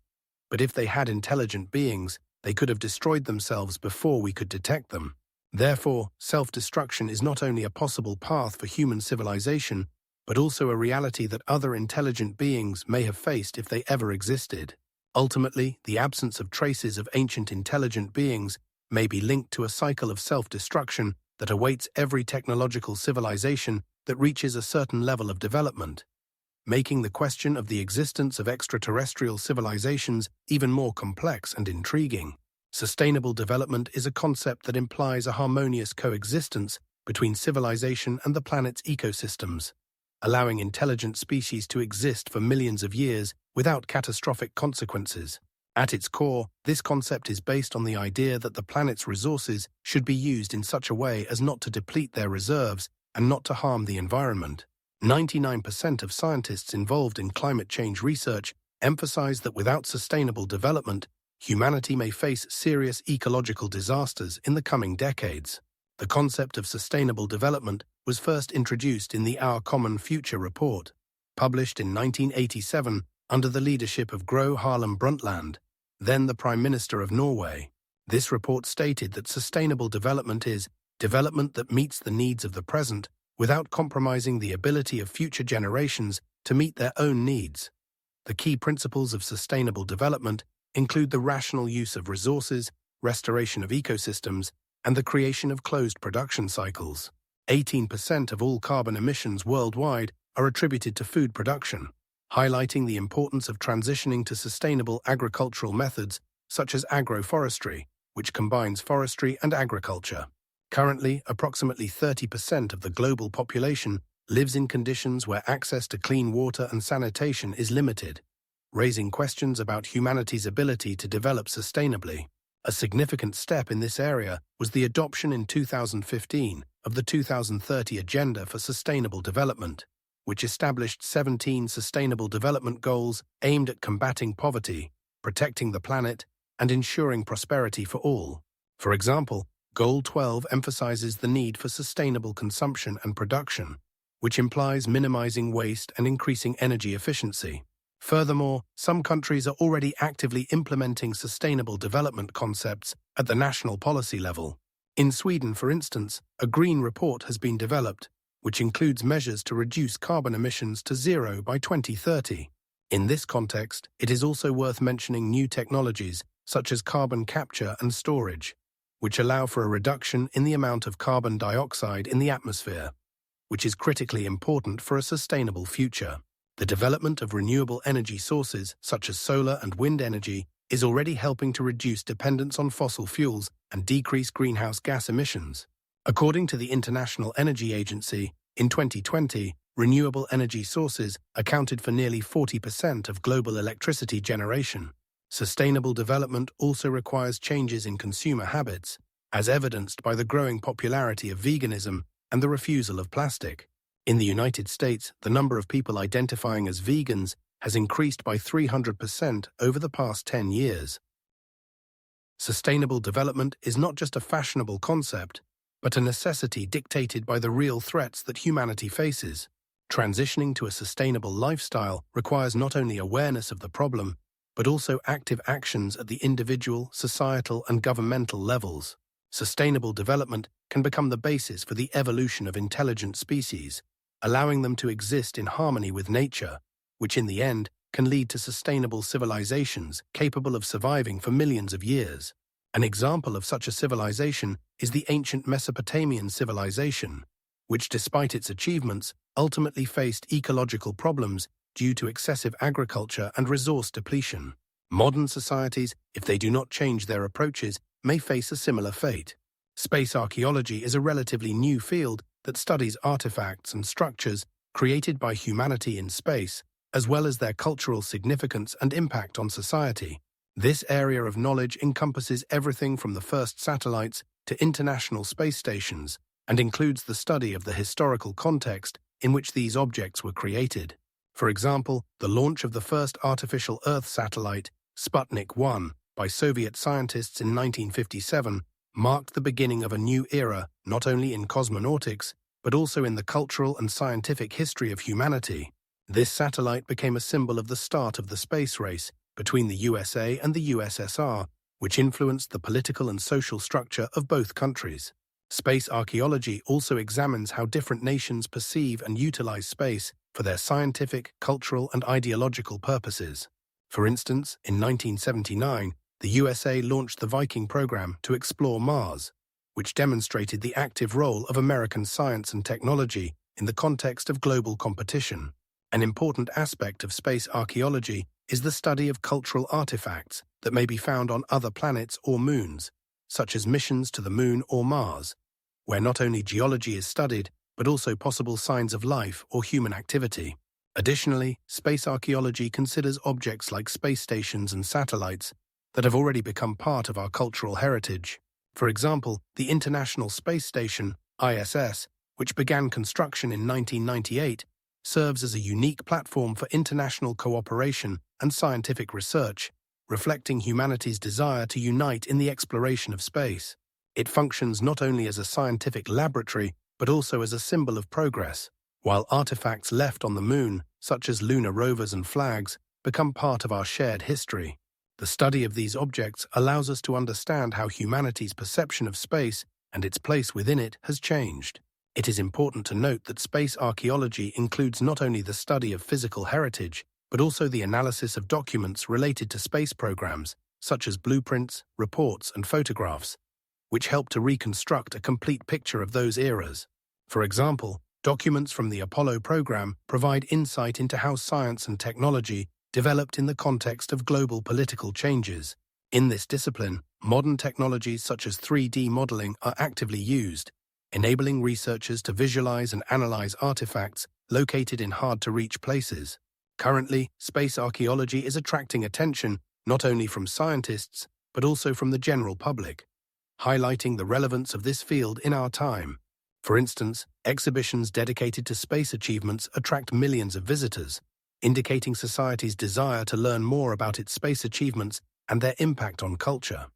but if they had intelligent beings, they could have destroyed themselves before we could detect them. Therefore, self-destruction is not only a possible path for human civilization, but also a reality that other intelligent beings may have faced if they ever existed. Ultimately, the absence of traces of ancient intelligent beings may be linked to a cycle of self-destruction that awaits every technological civilization that reaches a certain level of development, making the question of the existence of extraterrestrial civilizations even more complex and intriguing. Sustainable development is a concept that implies a harmonious coexistence between civilization and the planet's ecosystems, allowing intelligent species to exist for millions of years without catastrophic consequences. At its core, this concept is based on the idea that the planet's resources should be used in such a way as not to deplete their reserves and not to harm the environment. 99% of scientists involved in climate change research emphasize that without sustainable development, humanity may face serious ecological disasters in the coming decades. The concept of sustainable development was first introduced in the Our Common Future report, published in 1987 under the leadership of Gro Harlem Brundtland, then the Prime Minister of Norway. This report stated that sustainable development is development that meets the needs of the present without compromising the ability of future generations to meet their own needs. The key principles of sustainable development include the rational use of resources, restoration of ecosystems, and the creation of closed production cycles. 18% of all carbon emissions worldwide are attributed to food production, highlighting the importance of transitioning to sustainable agricultural methods such as agroforestry, which combines forestry and agriculture. Currently, approximately 30% of the global population lives in conditions where access to clean water and sanitation is limited, raising questions about humanity's ability to develop sustainably. A significant step in this area was the adoption in 2015 of the 2030 Agenda for Sustainable Development, which established 17 Sustainable Development Goals aimed at combating poverty, protecting the planet, and ensuring prosperity for all. For example, Goal 12 emphasizes the need for sustainable consumption and production, which implies minimizing waste and increasing energy efficiency. Furthermore, some countries are already actively implementing sustainable development concepts at the national policy level. In Sweden, for instance, a green report has been developed, which includes measures to reduce carbon emissions to zero by 2030. In this context, it is also worth mentioning new technologies such as carbon capture and storage, which allow for a reduction in the amount of carbon dioxide in the atmosphere, which is critically important for a sustainable future. The development of renewable energy sources, such as solar and wind energy, is already helping to reduce dependence on fossil fuels and decrease greenhouse gas emissions. According to the International Energy Agency, in 2020, renewable energy sources accounted for nearly 40% of global electricity generation. Sustainable development also requires changes in consumer habits, as evidenced by the growing popularity of veganism and the refusal of plastic. In the United States, the number of people identifying as vegans has increased by 300% over the past 10 years. Sustainable development is not just a fashionable concept, but a necessity dictated by the real threats that humanity faces. Transitioning to a sustainable lifestyle requires not only awareness of the problem, but also active actions at the individual, societal, and governmental levels. Sustainable development can become the basis for the evolution of intelligent species, allowing them to exist in harmony with nature, which in the end can lead to sustainable civilizations capable of surviving for millions of years. An example of such a civilization is the ancient Mesopotamian civilization, which despite its achievements ultimately faced ecological problems due to excessive agriculture and resource depletion. Modern societies, if they do not change their approaches, may face a similar fate. Space archaeology is a relatively new field that studies artifacts and structures created by humanity in space, as well as their cultural significance and impact on society. This area of knowledge encompasses everything from the first satellites to international space stations, and includes the study of the historical context in which these objects were created. For example, the launch of the first artificial Earth satellite, Sputnik 1, by Soviet scientists in 1957, marked the beginning of a new era not only in cosmonautics, but also in the cultural and scientific history of humanity. This satellite became a symbol of the start of the space race between the USA and the USSR, which influenced the political and social structure of both countries. Space archaeology also examines how different nations perceive and utilize space for their scientific, cultural, and ideological purposes. For instance, in 1979, the USA launched the Viking program to explore Mars, which demonstrated the active role of American science and technology in the context of global competition. An important aspect of space archaeology is the study of cultural artifacts that may be found on other planets or moons, such as missions to the Moon or Mars, where not only geology is studied, but also possible signs of life or human activity. Additionally, space archaeology considers objects like space stations and satellites that have already become part of our cultural heritage. For example, the International Space Station, ISS, which began construction in 1998, serves as a unique platform for international cooperation and scientific research, reflecting humanity's desire to unite in the exploration of space. It functions not only as a scientific laboratory, but also as a symbol of progress, while artifacts left on the Moon, such as lunar rovers and flags, become part of our shared history. The study of these objects allows us to understand how humanity's perception of space and its place within it has changed. It is important to note that space archaeology includes not only the study of physical heritage, but also the analysis of documents related to space programs, such as blueprints, reports, and photographs, which help to reconstruct a complete picture of those eras. For example, documents from the Apollo program provide insight into how science and technology developed in the context of global political changes. In this discipline, modern technologies such as 3D modeling are actively used, enabling researchers to visualize and analyze artifacts located in hard-to-reach places. Currently, space archaeology is attracting attention not only from scientists, but also from the general public, highlighting the relevance of this field in our time. For instance, exhibitions dedicated to space achievements attract millions of visitors, indicating society's desire to learn more about its space achievements and their impact on culture.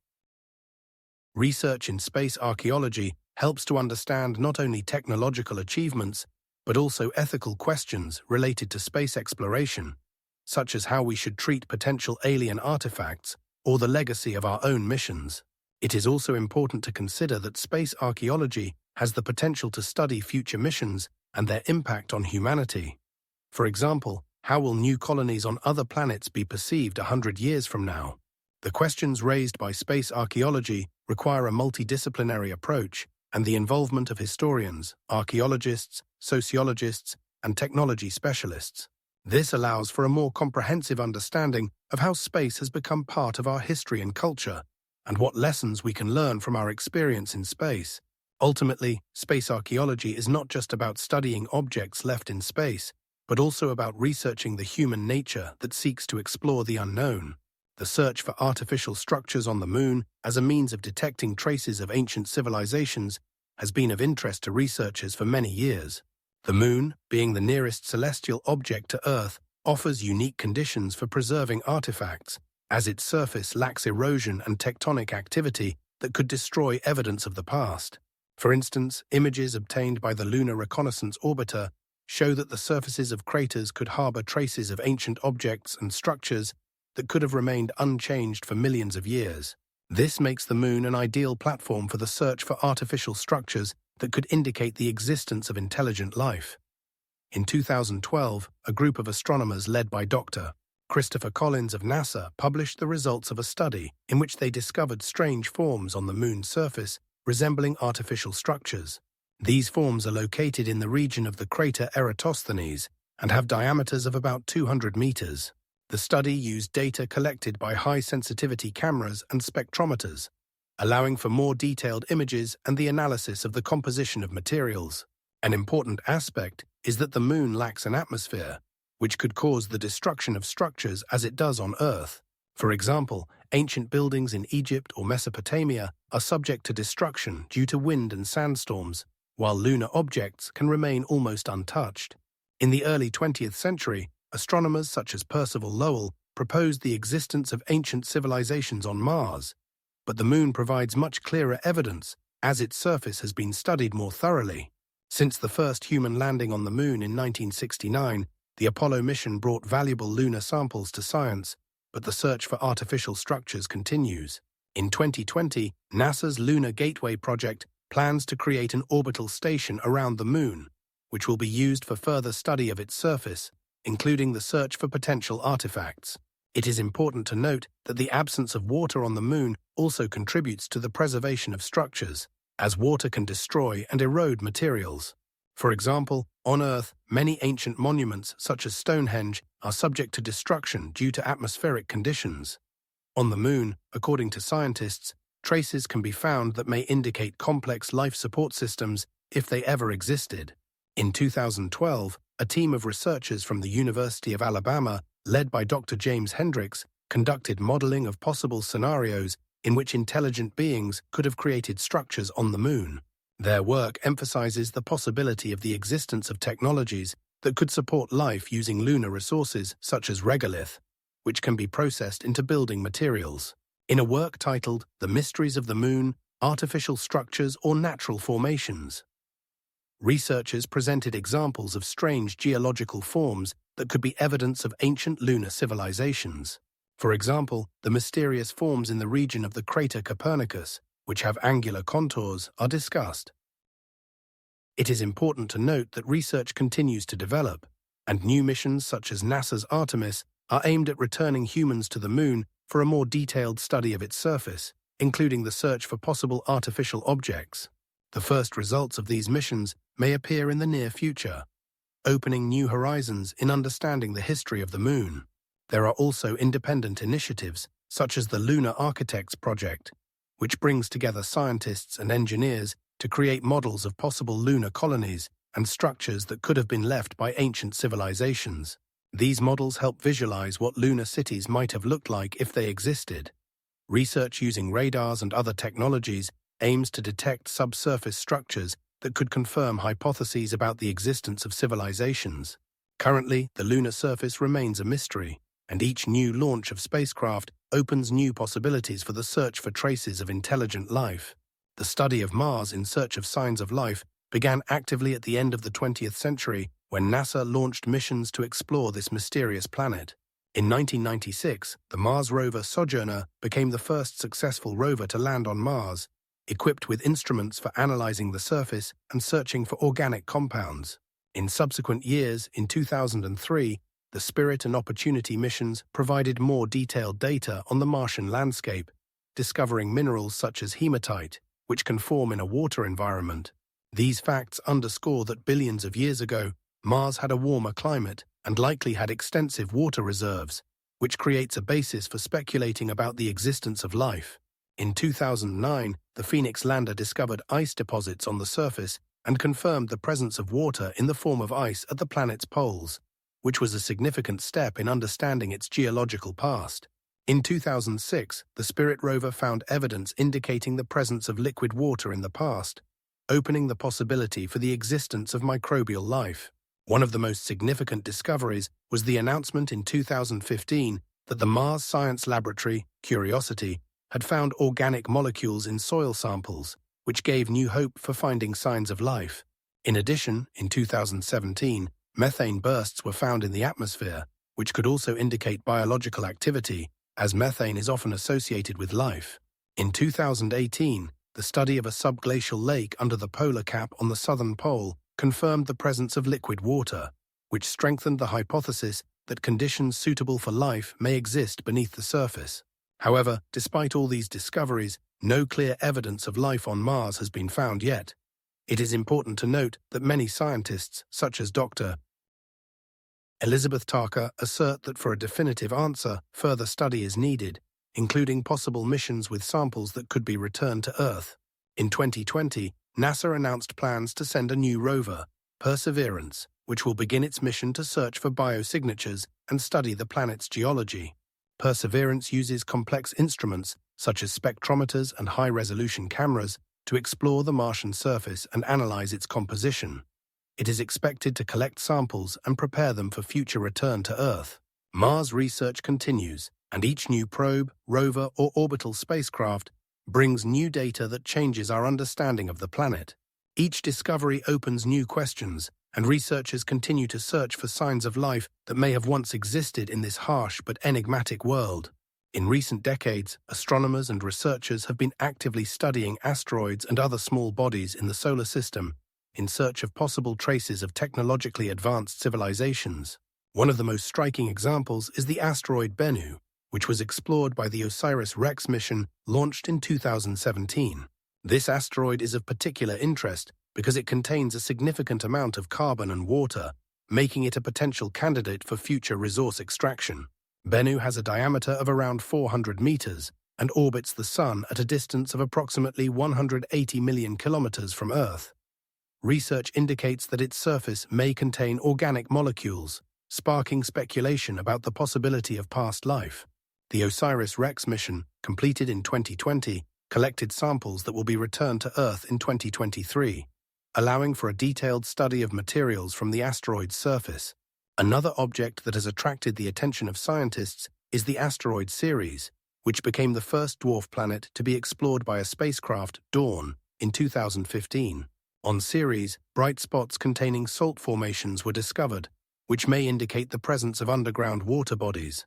Research in space archaeology helps to understand not only technological achievements, but also ethical questions related to space exploration, such as how we should treat potential alien artifacts or the legacy of our own missions. It is also important to consider that space archaeology has the potential to study future missions and their impact on humanity. For example, how will new colonies on other planets be perceived 100 years from now? The questions raised by space archaeology require a multidisciplinary approach and the involvement of historians, archaeologists, sociologists, and technology specialists. This allows for a more comprehensive understanding of how space has become part of our history and culture, and what lessons we can learn from our experience in space. Ultimately, space archaeology is not just about studying objects left in space, but also about researching the human nature that seeks to explore the unknown. The search for artificial structures on the Moon as a means of detecting traces of ancient civilizations has been of interest to researchers for many years. The Moon, being the nearest celestial object to Earth, offers unique conditions for preserving artifacts, as its surface lacks erosion and tectonic activity that could destroy evidence of the past. For instance, images obtained by the Lunar Reconnaissance Orbiter show that the surfaces of craters could harbor traces of ancient objects and structures that could have remained unchanged for millions of years. This makes the Moon an ideal platform for the search for artificial structures that could indicate the existence of intelligent life. In 2012, a group of astronomers led by Dr. Christopher Collins of NASA published the results of a study in which they discovered strange forms on the Moon's surface resembling artificial structures. These forms are located in the region of the crater Eratosthenes and have diameters of about 200 meters. The study used data collected by high-sensitivity cameras and spectrometers, allowing for more detailed images and the analysis of the composition of materials. An important aspect is that the Moon lacks an atmosphere, which could cause the destruction of structures as it does on Earth. For example, ancient buildings in Egypt or Mesopotamia are subject to destruction due to wind and sandstorms, while lunar objects can remain almost untouched. In the early 20th century, astronomers such as Percival Lowell proposed the existence of ancient civilizations on Mars, but the Moon provides much clearer evidence as its surface has been studied more thoroughly. Since the first human landing on the Moon in 1969, the Apollo mission brought valuable lunar samples to science, but the search for artificial structures continues. In 2020, NASA's Lunar Gateway project plans to create an orbital station around the Moon, which will be used for further study of its surface, including the search for potential artifacts. It is important to note that the absence of water on the Moon also contributes to the preservation of structures, as water can destroy and erode materials. For example, on Earth, many ancient monuments such as Stonehenge are subject to destruction due to atmospheric conditions. On the Moon, according to scientists, traces can be found that may indicate complex life support systems if they ever existed. In 2012, a team of researchers from the University of Alabama, led by Dr. James Hendricks, conducted modeling of possible scenarios in which intelligent beings could have created structures on the Moon. Their work emphasizes the possibility of the existence of technologies that could support life using lunar resources such as regolith, which can be processed into building materials. In a work titled The Mysteries of the Moon, Artificial Structures or Natural Formations, researchers presented examples of strange geological forms that could be evidence of ancient lunar civilizations. For example, the mysterious forms in the region of the crater Copernicus, which have angular contours, are discussed. It is important to note that research continues to develop, and new missions such as NASA's Artemis are aimed at returning humans to the Moon for a more detailed study of its surface, including the search for possible artificial objects. The first results of these missions may appear in the near future, opening new horizons in understanding the history of the Moon. There are also independent initiatives, such as the Lunar Architects Project, which brings together scientists and engineers to create models of possible lunar colonies and structures that could have been left by ancient civilizations. These models help visualize what lunar cities might have looked like if they existed. Research using radars and other technologies aims to detect subsurface structures that could confirm hypotheses about the existence of civilizations. Currently, the lunar surface remains a mystery, and each new launch of spacecraft opens new possibilities for the search for traces of intelligent life. The study of Mars in search of signs of life began actively at the end of the 20th century when NASA launched missions to explore this mysterious planet. In 1996, the Mars rover Sojourner became the first successful rover to land on Mars, equipped with instruments for analyzing the surface and searching for organic compounds. In subsequent years, in 2003, the Spirit and Opportunity missions provided more detailed data on the Martian landscape, discovering minerals such as hematite, which can form in a water environment. These facts underscore that billions of years ago, Mars had a warmer climate and likely had extensive water reserves, which creates a basis for speculating about the existence of life. In 2009, the Phoenix lander discovered ice deposits on the surface and confirmed the presence of water in the form of ice at the planet's poles, which was a significant step in understanding its geological past. In 2006, the Spirit rover found evidence indicating the presence of liquid water in the past, opening the possibility for the existence of microbial life. One of the most significant discoveries was the announcement in 2015 that the Mars Science Laboratory, Curiosity, had found organic molecules in soil samples, which gave new hope for finding signs of life. In addition, in 2017, methane bursts were found in the atmosphere, which could also indicate biological activity, as methane is often associated with life. In 2018, the study of a subglacial lake under the polar cap on the southern pole confirmed the presence of liquid water, which strengthened the hypothesis that conditions suitable for life may exist beneath the surface. However, despite all these discoveries, no clear evidence of life on Mars has been found yet. It is important to note that many scientists, such as Dr. Elizabeth Taker, assert that for a definitive answer, further study is needed, including possible missions with samples that could be returned to Earth. In 2020, NASA announced plans to send a new rover, Perseverance, which will begin its mission to search for biosignatures and study the planet's geology. Perseverance uses complex instruments, such as spectrometers and high-resolution cameras, to explore the Martian surface and analyze its composition. It is expected to collect samples and prepare them for future return to Earth. Mars research continues, and each new probe, rover, or orbital spacecraft brings new data that changes our understanding of the planet. Each discovery opens new questions, and researchers continue to search for signs of life that may have once existed in this harsh but enigmatic world. In recent decades, astronomers and researchers have been actively studying asteroids and other small bodies in the solar system in search of possible traces of technologically advanced civilizations. One of the most striking examples is the asteroid Bennu, which was explored by the OSIRIS-REx mission launched in 2017. This asteroid is of particular interest because it contains a significant amount of carbon and water, making it a potential candidate for future resource extraction. Bennu has a diameter of around 400 meters and orbits the Sun at a distance of approximately 180 million kilometers from Earth. Research indicates that its surface may contain organic molecules, sparking speculation about the possibility of past life. The OSIRIS-REx mission, completed in 2020, collected samples that will be returned to Earth in 2023, allowing for a detailed study of materials from the asteroid's surface. Another object that has attracted the attention of scientists is the asteroid Ceres, which became the first dwarf planet to be explored by a spacecraft, Dawn, in 2015. On Ceres, bright spots containing salt formations were discovered, which may indicate the presence of underground water bodies.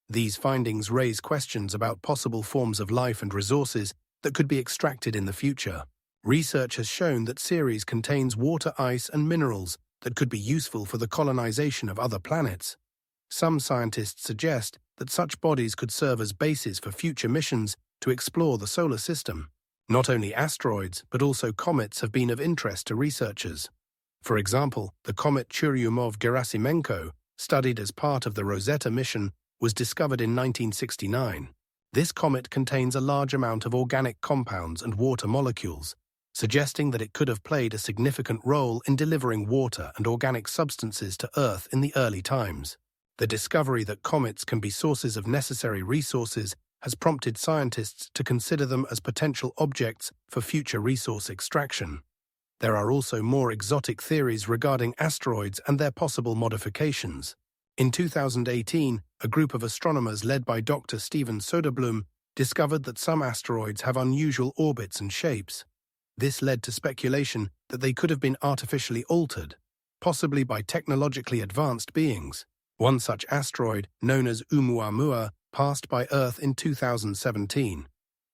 These findings raise questions about possible forms of life and resources that could be extracted in the future. Research has shown that Ceres contains water ice and minerals that could be useful for the colonization of other planets. Some scientists suggest that such bodies could serve as bases for future missions to explore the solar system. Not only asteroids, but also comets have been of interest to researchers. For example, the comet Churyumov-Gerasimenko, studied as part of the Rosetta mission, was discovered in 1969. This comet contains a large amount of organic compounds and water molecules, suggesting that it could have played a significant role in delivering water and organic substances to Earth in the early times. The discovery that comets can be sources of necessary resources has prompted scientists to consider them as potential objects for future resource extraction. There are also more exotic theories regarding asteroids and their possible modifications. In 2018, a group of astronomers led by Dr. Steven Soderblom discovered that some asteroids have unusual orbits and shapes. This led to speculation that they could have been artificially altered, possibly by technologically advanced beings. One such asteroid, known as Oumuamua, passed by Earth in 2017.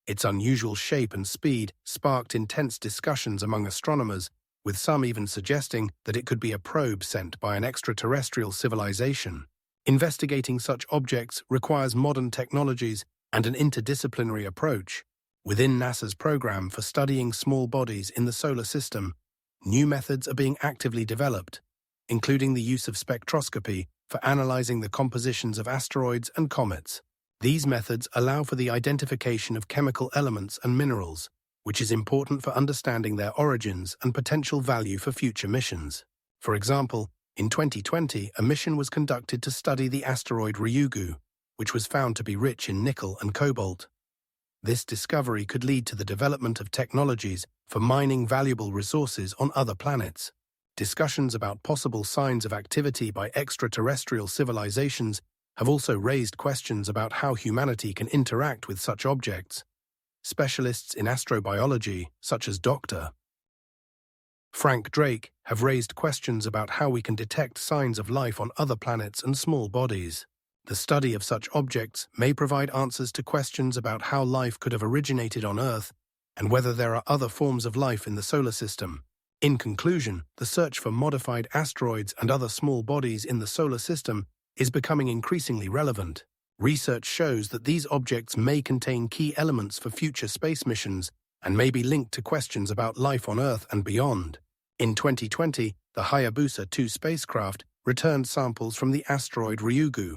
Its unusual shape and speed sparked intense discussions among astronomers, with some even suggesting that it could be a probe sent by an extraterrestrial civilization. Investigating such objects requires modern technologies and an interdisciplinary approach. Within NASA's program for studying small bodies in the solar system, new methods are being actively developed, including the use of spectroscopy for analyzing the compositions of asteroids and comets. These methods allow for the identification of chemical elements and minerals, which is important for understanding their origins and potential value for future missions. For example, in 2020, a mission was conducted to study the asteroid Ryugu, which was found to be rich in nickel and cobalt. This discovery could lead to the development of technologies for mining valuable resources on other planets. Discussions about possible signs of activity by extraterrestrial civilizations have also raised questions about how humanity can interact with such objects. Specialists in astrobiology, such as Dr. Frank Drake, have raised questions about how we can detect signs of life on other planets and small bodies. The study of such objects may provide answers to questions about how life could have originated on Earth and whether there are other forms of life in the solar system. In conclusion, the search for modified asteroids and other small bodies in the solar system is becoming increasingly relevant. Research shows that these objects may contain key elements for future space missions and may be linked to questions about life on Earth and beyond. In 2020, the Hayabusa 2 spacecraft returned samples from the asteroid Ryugu,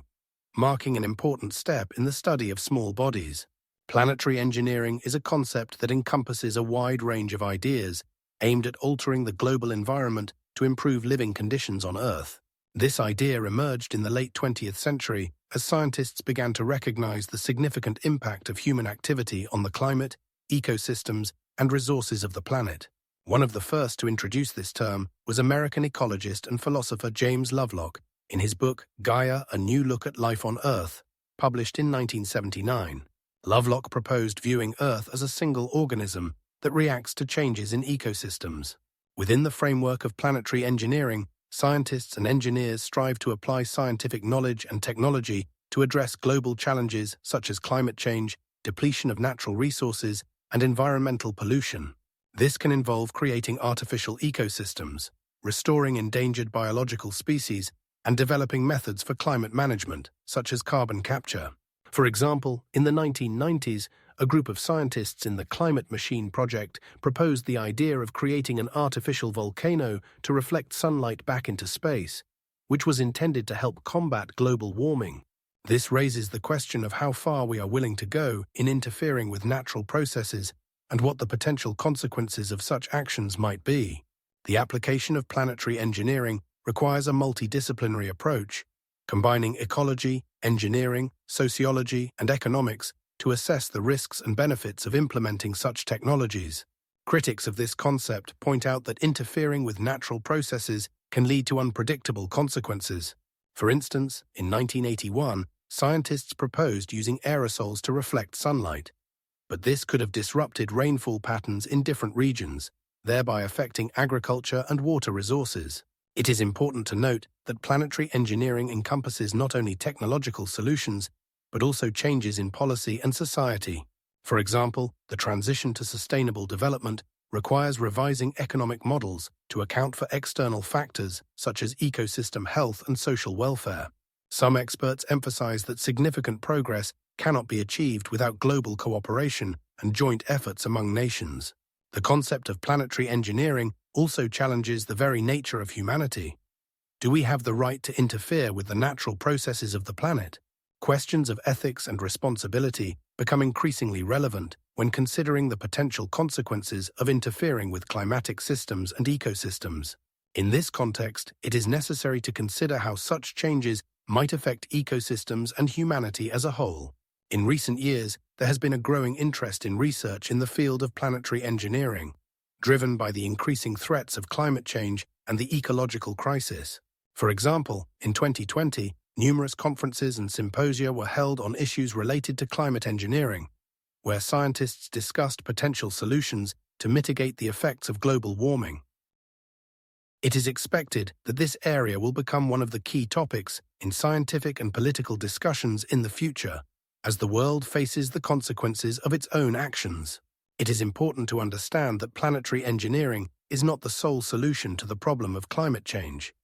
marking an important step in the study of small bodies. Planetary engineering is a concept that encompasses a wide range of ideas aimed at altering the global environment to improve living conditions on Earth. This idea emerged in the late 20th century as scientists began to recognize the significant impact of human activity on the climate, ecosystems, and resources of the planet. One of the first to introduce this term was American ecologist and philosopher James Lovelock in his book Gaia: A New Look at Life on Earth, published in 1979. Lovelock proposed viewing Earth as a single organism that reacts to changes in ecosystems. Within the framework of planetary engineering, scientists and engineers strive to apply scientific knowledge and technology to address global challenges such as climate change, depletion of natural resources, and environmental pollution. This can involve creating artificial ecosystems, restoring endangered biological species, and developing methods for climate management, such as carbon capture. For example, in the 1990s, a group of scientists in the Climate Machine project proposed the idea of creating an artificial volcano to reflect sunlight back into space, which was intended to help combat global warming. This raises the question of how far we are willing to go in interfering with natural processes and what the potential consequences of such actions might be. The application of planetary engineering requires a multidisciplinary approach, combining ecology, engineering, sociology, and economics to assess the risks and benefits of implementing such technologies. Critics of this concept point out that interfering with natural processes can lead to unpredictable consequences. For instance, in 1981, scientists proposed using aerosols to reflect sunlight. But this could have disrupted rainfall patterns in different regions, thereby affecting agriculture and water resources. It is important to note that planetary engineering encompasses not only technological solutions, but also changes in policy and society. For example, the transition to sustainable development requires revising economic models to account for external factors such as ecosystem health and social welfare. Some experts emphasize that significant progress cannot be achieved without global cooperation and joint efforts among nations. The concept of planetary engineering also challenges the very nature of humanity. Do we have the right to interfere with the natural processes of the planet? Questions of ethics and responsibility become increasingly relevant when considering the potential consequences of interfering with climatic systems and ecosystems. In this context, it is necessary to consider how such changes might affect ecosystems and humanity as a whole. In recent years, there has been a growing interest in research in the field of planetary engineering, driven by the increasing threats of climate change and the ecological crisis. For example, in 2020, numerous conferences and symposia were held on issues related to climate engineering, where scientists discussed potential solutions to mitigate the effects of global warming. It is expected that this area will become one of the key topics in scientific and political discussions in the future, as the world faces the consequences of its own actions. It is important to understand that planetary engineering is not the sole solution to the problem of climate change.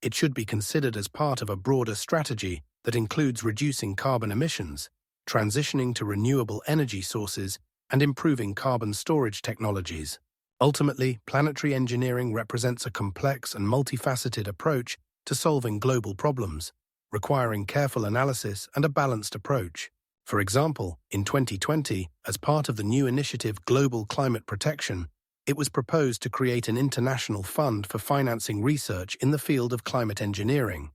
It should be considered as part of a broader strategy that includes reducing carbon emissions, transitioning to renewable energy sources, and improving carbon storage technologies. Ultimately, planetary engineering represents a complex and multifaceted approach to solving global problems, requiring careful analysis and a balanced approach. For example, in 2020, as part of the new initiative Global Climate Protection, it was proposed to create an international fund for financing research in the field of climate engineering,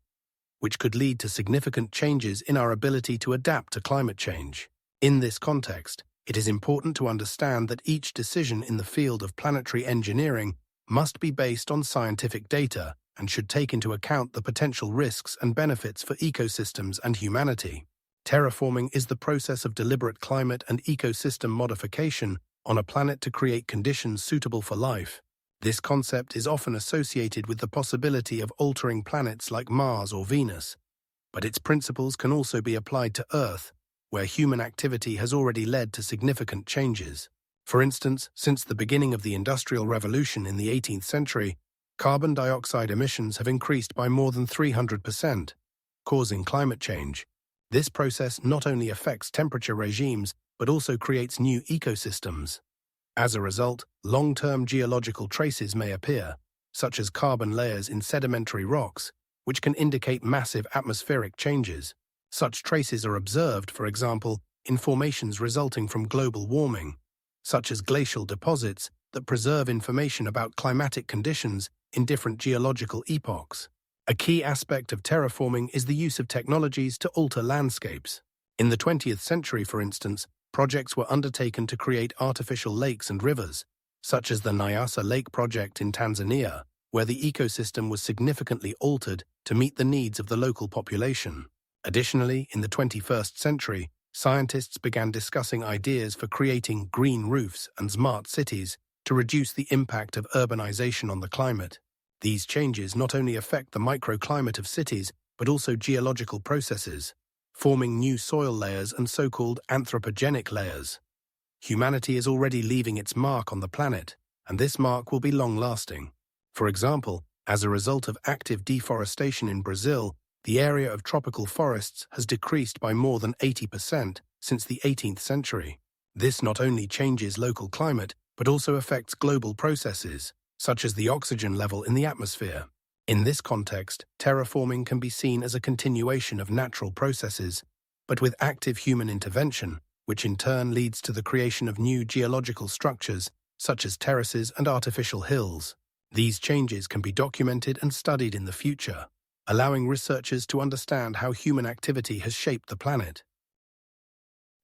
which could lead to significant changes in our ability to adapt to climate change. In this context, it is important to understand that each decision in the field of planetary engineering must be based on scientific data and should take into account the potential risks and benefits for ecosystems and humanity. Terraforming is the process of deliberate climate and ecosystem modification on a planet to create conditions suitable for life. This concept is often associated with the possibility of altering planets like Mars or Venus, but its principles can also be applied to Earth, where human activity has already led to significant changes. For instance, since the beginning of the Industrial Revolution in the 18th century, carbon dioxide emissions have increased by more than 300%, causing climate change. This process not only affects temperature regimes, but also creates new ecosystems. As a result, long-term geological traces may appear, such as carbon layers in sedimentary rocks, which can indicate massive atmospheric changes. Such traces are observed, for example, in formations resulting from global warming, such as glacial deposits that preserve information about climatic conditions in different geological epochs. A key aspect of terraforming is the use of technologies to alter landscapes. In the 20th century, for instance, projects were undertaken to create artificial lakes and rivers, such as the Nyasa Lake project in Tanzania, where the ecosystem was significantly altered to meet the needs of the local population. Additionally, in the 21st century, scientists began discussing ideas for creating green roofs and smart cities to reduce the impact of urbanization on the climate. These changes not only affect the microclimate of cities, but also geological processes, forming new soil layers and so-called anthropogenic layers. Humanity is already leaving its mark on the planet, and this mark will be long-lasting. For example, as a result of active deforestation in Brazil, the area of tropical forests has decreased by more than 80% since the 18th century. This not only changes local climate, but also affects global processes, such as the oxygen level in the atmosphere. In this context, terraforming can be seen as a continuation of natural processes, but with active human intervention, which in turn leads to the creation of new geological structures, such as terraces and artificial hills. These changes can be documented and studied in the future, allowing researchers to understand how human activity has shaped the planet.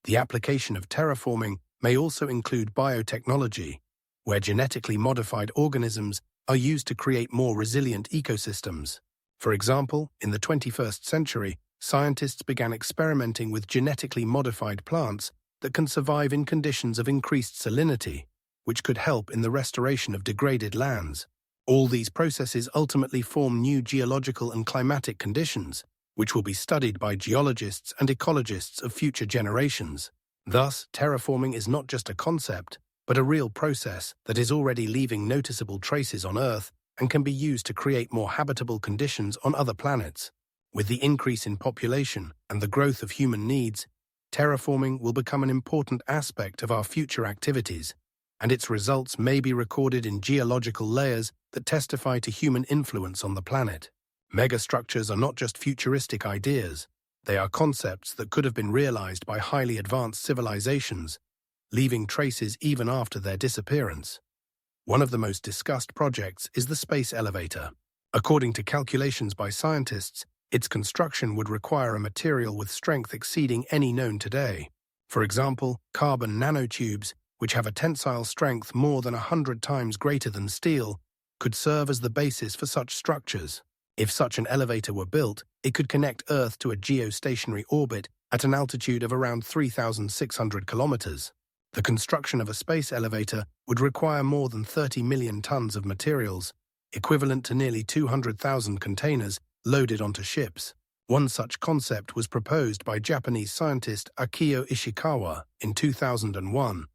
The application of terraforming may also include biotechnology, where genetically modified organisms are used to create more resilient ecosystems. For example, in the 21st century, scientists began experimenting with genetically modified plants that can survive in conditions of increased salinity, which could help in the restoration of degraded lands. All these processes ultimately form new geological and climatic conditions, which will be studied by geologists and ecologists of future generations. Thus, terraforming is not just a concept, but a real process that is already leaving noticeable traces on Earth and can be used to create more habitable conditions on other planets. With the increase in population and the growth of human needs, terraforming will become an important aspect of our future activities, and its results may be recorded in geological layers that testify to human influence on the planet. Megastructures are not just futuristic ideas, they are concepts that could have been realized by highly advanced civilizations, leaving traces even after their disappearance. One of the most discussed projects is the space elevator. According to calculations by scientists, its construction would require a material with strength exceeding any known today. For example, carbon nanotubes, which have a tensile strength more than 100 times greater than steel, could serve as the basis for such structures. If such an elevator were built, it could connect Earth to a geostationary orbit at an altitude of around 3,600 kilometers. The construction of a space elevator would require more than 30 million tons of materials, equivalent to nearly 200,000 containers loaded onto ships. One such concept was proposed by Japanese scientist Akio Ishikawa in 2001,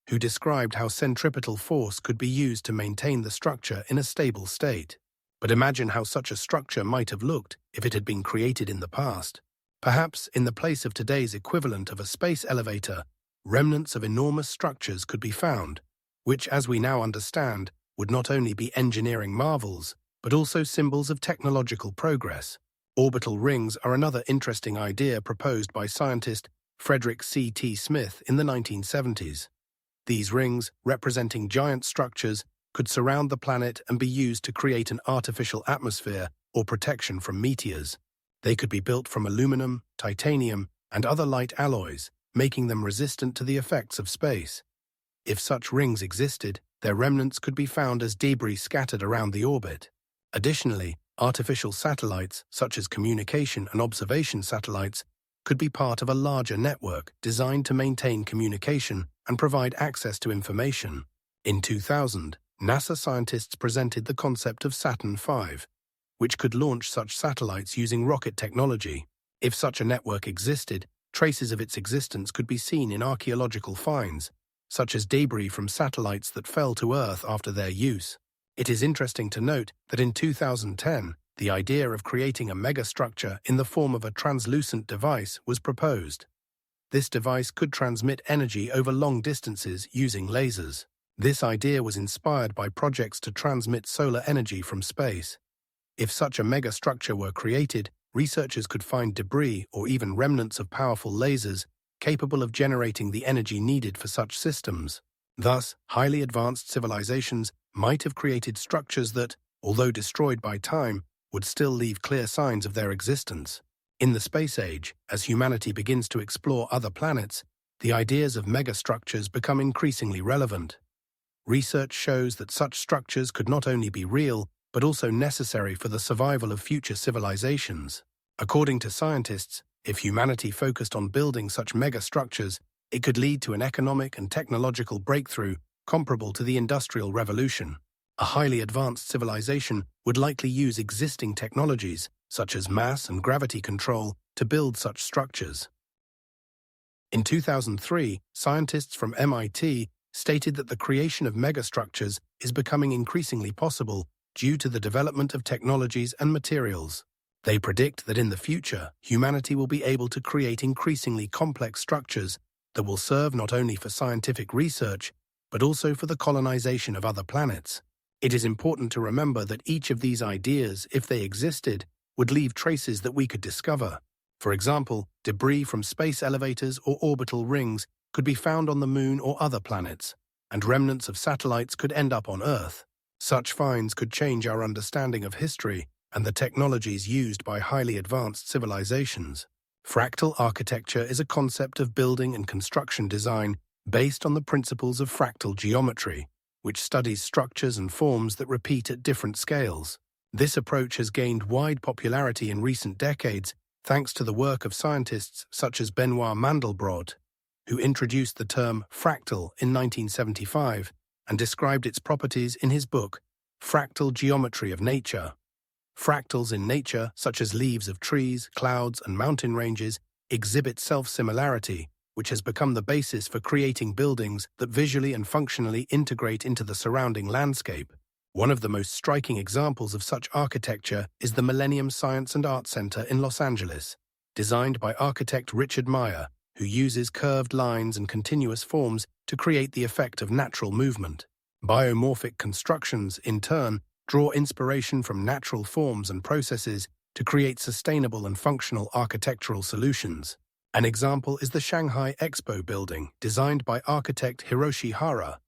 who described how centripetal force could be used to maintain the structure in a stable state. But imagine how such a structure might have looked if it had been created in the past. Perhaps in the place of today's equivalent of a space elevator, remnants of enormous structures could be found, which, as we now understand, would not only be engineering marvels, but also symbols of technological progress. Orbital rings are another interesting idea proposed by scientist Frederick C.T. Smith in the 1970s. These rings, representing giant structures, could surround the planet and be used to create an artificial atmosphere or protection from meteors. They could be built from aluminum, titanium, and other light alloys, making them resistant to the effects of space. If such rings existed, their remnants could be found as debris scattered around the orbit. Additionally, artificial satellites, such as communication and observation satellites, could be part of a larger network designed to maintain communication and provide access to information. In 2000, NASA scientists presented the concept of Saturn V, which could launch such satellites using rocket technology. If such a network existed, traces of its existence could be seen in archaeological finds, such as debris from satellites that fell to Earth after their use. It is interesting to note that in 2010, the idea of creating a megastructure in the form of a translucent device was proposed. This device could transmit energy over long distances using lasers. This idea was inspired by projects to transmit solar energy from space. If such a megastructure were created, researchers could find debris or even remnants of powerful lasers capable of generating the energy needed for such systems. Thus, highly advanced civilizations might have created structures that, although destroyed by time, would still leave clear signs of their existence. In the space age, as humanity begins to explore other planets, the ideas of megastructures become increasingly relevant. Research shows that such structures could not only be real, but also necessary for the survival of future civilizations. According to scientists, if humanity focused on building such megastructures, it could lead to an economic and technological breakthrough comparable to the Industrial Revolution. A highly advanced civilization would likely use existing technologies, such as mass and gravity control, to build such structures. In 2003, scientists from MIT stated that the creation of megastructures is becoming increasingly possible due to the development of technologies and materials. They predict that in the future, humanity will be able to create increasingly complex structures that will serve not only for scientific research, but also for the colonization of other planets. It is important to remember that each of these ideas, if they existed, would leave traces that we could discover. For example, debris from space elevators or orbital rings could be found on the Moon or other planets, and remnants of satellites could end up on Earth. Such finds could change our understanding of history and the technologies used by highly advanced civilizations. Fractal architecture is a concept of building and construction design based on the principles of fractal geometry, which studies structures and forms that repeat at different scales. This approach has gained wide popularity in recent decades thanks to the work of scientists such as Benoit Mandelbrot, who introduced the term fractal in 1975 and described its properties in his book, Fractal Geometry of Nature. Fractals in nature, such as leaves of trees, clouds, and mountain ranges, exhibit self-similarity, which has become the basis for creating buildings that visually and functionally integrate into the surrounding landscape. One of the most striking examples of such architecture is the Millennium Science and Art Center in Los Angeles, designed by architect Richard Meyer, who uses curved lines and continuous forms to create the effect of natural movement. Biomorphic constructions, in turn, draw inspiration from natural forms and processes to create sustainable and functional architectural solutions. An example is the Shanghai Expo building, designed by architect Hiroshi Hara,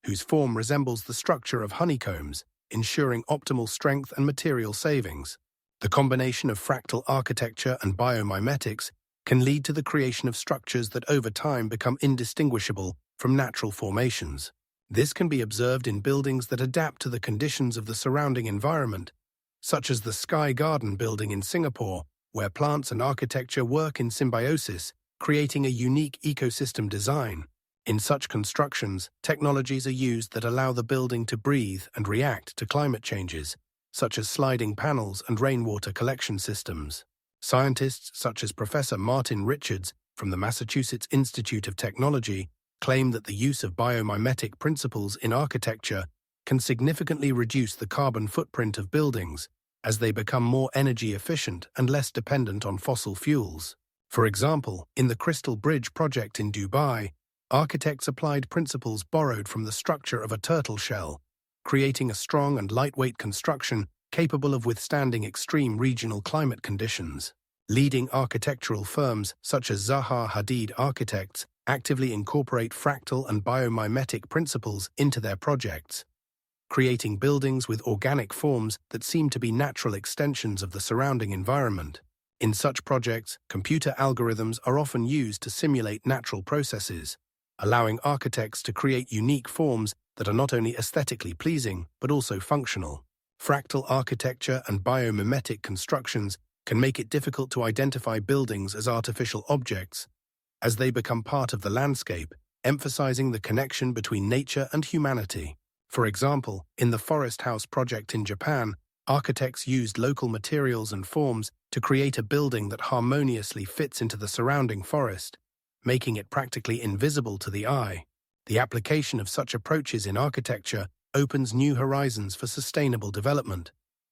whose form resembles the structure of honeycombs, ensuring optimal strength and material savings. The combination of fractal architecture and biomimetics can lead to the creation of structures that over time become indistinguishable from natural formations. This can be observed in buildings that adapt to the conditions of the surrounding environment, such as the Sky Garden building in Singapore, where plants and architecture work in symbiosis, creating a unique ecosystem design. In such constructions, technologies are used that allow the building to breathe and react to climate changes, such as sliding panels and rainwater collection systems. Scientists such as Professor Martin Richards from the Massachusetts Institute of Technology claim that the use of biomimetic principles in architecture can significantly reduce the carbon footprint of buildings as they become more energy efficient and less dependent on fossil fuels. For example, in the Crystal Bridge project in Dubai, architects applied principles borrowed from the structure of a turtle shell, creating a strong and lightweight construction capable of withstanding extreme regional climate conditions. Leading architectural firms such as Zaha Hadid Architects actively incorporate fractal and biomimetic principles into their projects, creating buildings with organic forms that seem to be natural extensions of the surrounding environment. In such projects, computer algorithms are often used to simulate natural processes, allowing architects to create unique forms that are not only aesthetically pleasing but also functional. Fractal architecture and biomimetic constructions can make it difficult to identify buildings as artificial objects, as they become part of the landscape, emphasizing the connection between nature and humanity. For example, in the Forest House project in Japan, architects used local materials and forms to create a building that harmoniously fits into the surrounding forest, making it practically invisible to the eye. The application of such approaches in architecture opens new horizons for sustainable development,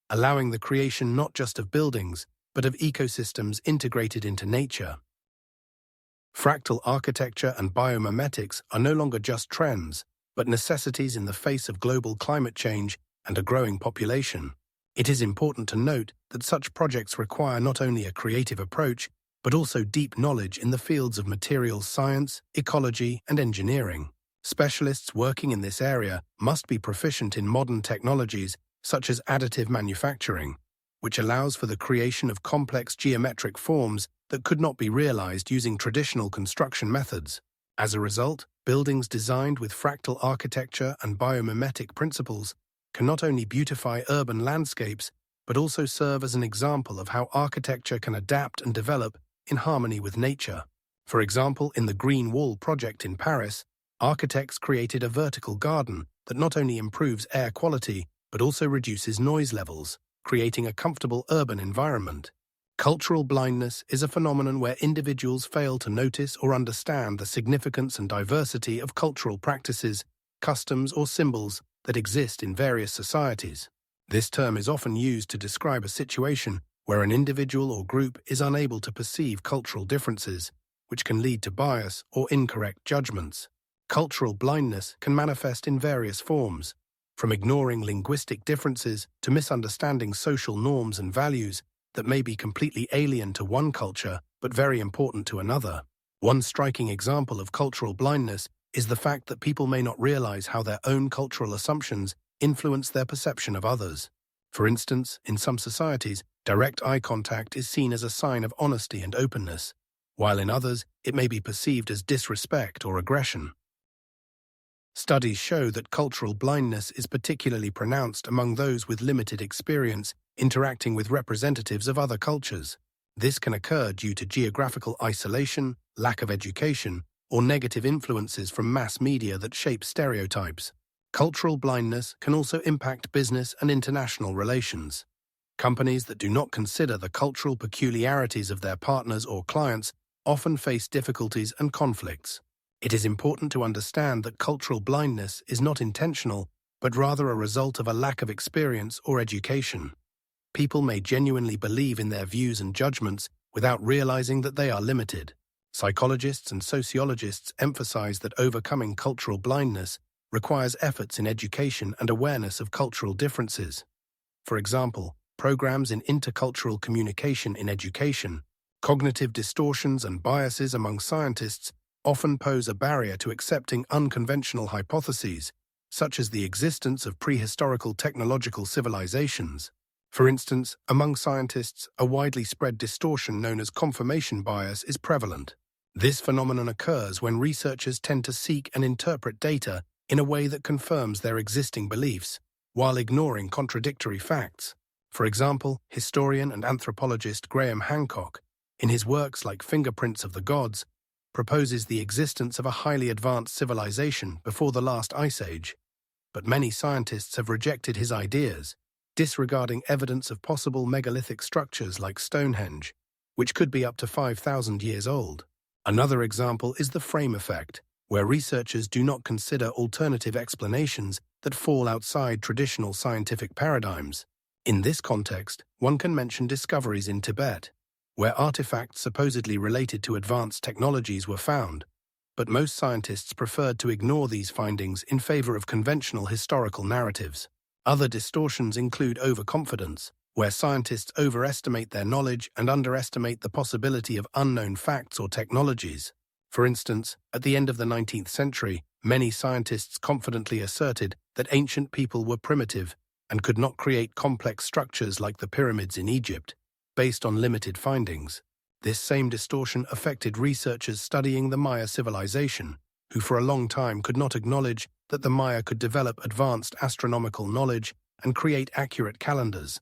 allowing the creation not just of buildings, but of ecosystems integrated into nature. Fractal architecture and biomimetics are no longer just trends, but necessities in the face of global climate change and a growing population. It is important to note that such projects require not only a creative approach, but also deep knowledge in the fields of materials science, ecology, and engineering. Specialists working in this area must be proficient in modern technologies such as additive manufacturing, which allows for the creation of complex geometric forms that could not be realized using traditional construction methods. As a result, buildings designed with fractal architecture and biomimetic principles can not only beautify urban landscapes, but also serve as an example of how architecture can adapt and develop in harmony with nature. For example, in the Green Wall project in Paris, architects created a vertical garden that not only improves air quality, but also reduces noise levels, creating a comfortable urban environment. Cultural blindness is a phenomenon where individuals fail to notice or understand the significance and diversity of cultural practices, customs, or symbols that exist in various societies. This term is often used to describe a situation where an individual or group is unable to perceive cultural differences, which can lead to bias or incorrect judgments. Cultural blindness can manifest in various forms, from ignoring linguistic differences to misunderstanding social norms and values that may be completely alien to one culture but very important to another. One striking example of cultural blindness is the fact that people may not realize how their own cultural assumptions influence their perception of others. For instance, in some societies, direct eye contact is seen as a sign of honesty and openness, while in others it may be perceived as disrespect or aggression. Studies show that cultural blindness is particularly pronounced among those with limited experience interacting with representatives of other cultures. This can occur due to geographical isolation, lack of education, or negative influences from mass media that shape stereotypes. Cultural blindness can also impact business and international relations. Companies that do not consider the cultural peculiarities of their partners or clients often face difficulties and conflicts. It is important to understand that cultural blindness is not intentional, but rather a result of a lack of experience or education. People may genuinely believe in their views and judgments without realizing that they are limited. Psychologists and sociologists emphasize that overcoming cultural blindness requires efforts in education and awareness of cultural differences. For example, programs in intercultural communication in education, cognitive distortions and biases among scientists often pose a barrier to accepting unconventional hypotheses, such as the existence of prehistorical technological civilizations. For instance, among scientists, a widely spread distortion known as confirmation bias is prevalent. This phenomenon occurs when researchers tend to seek and interpret data in a way that confirms their existing beliefs, while ignoring contradictory facts. For example, historian and anthropologist Graham Hancock, in his works like Fingerprints of the Gods, proposes the existence of a highly advanced civilization before the last ice age, but many scientists have rejected his ideas, disregarding evidence of possible megalithic structures like Stonehenge, which could be up to 5,000 years old. Another example is the frame effect, where researchers do not consider alternative explanations that fall outside traditional scientific paradigms. In this context, one can mention discoveries in Tibet, where artifacts supposedly related to advanced technologies were found, but most scientists preferred to ignore these findings in favor of conventional historical narratives. Other distortions include overconfidence, where scientists overestimate their knowledge and underestimate the possibility of unknown facts or technologies. For instance, at the end of the 19th century, many scientists confidently asserted that ancient people were primitive and could not create complex structures like the pyramids in Egypt, based on limited findings. This same distortion affected researchers studying the Maya civilization, who for a long time could not acknowledge that the Maya could develop advanced astronomical knowledge and create accurate calendars,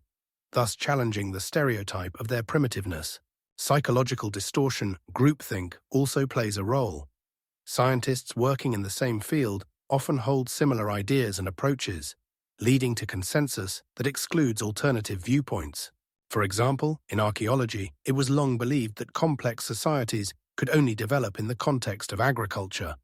thus challenging the stereotype of their primitiveness. Psychological distortion, groupthink, also plays a role. Scientists working in the same field often hold similar ideas and approaches, leading to consensus that excludes alternative viewpoints. For example, in archaeology, it was long believed that complex societies could only develop in the context of agriculture,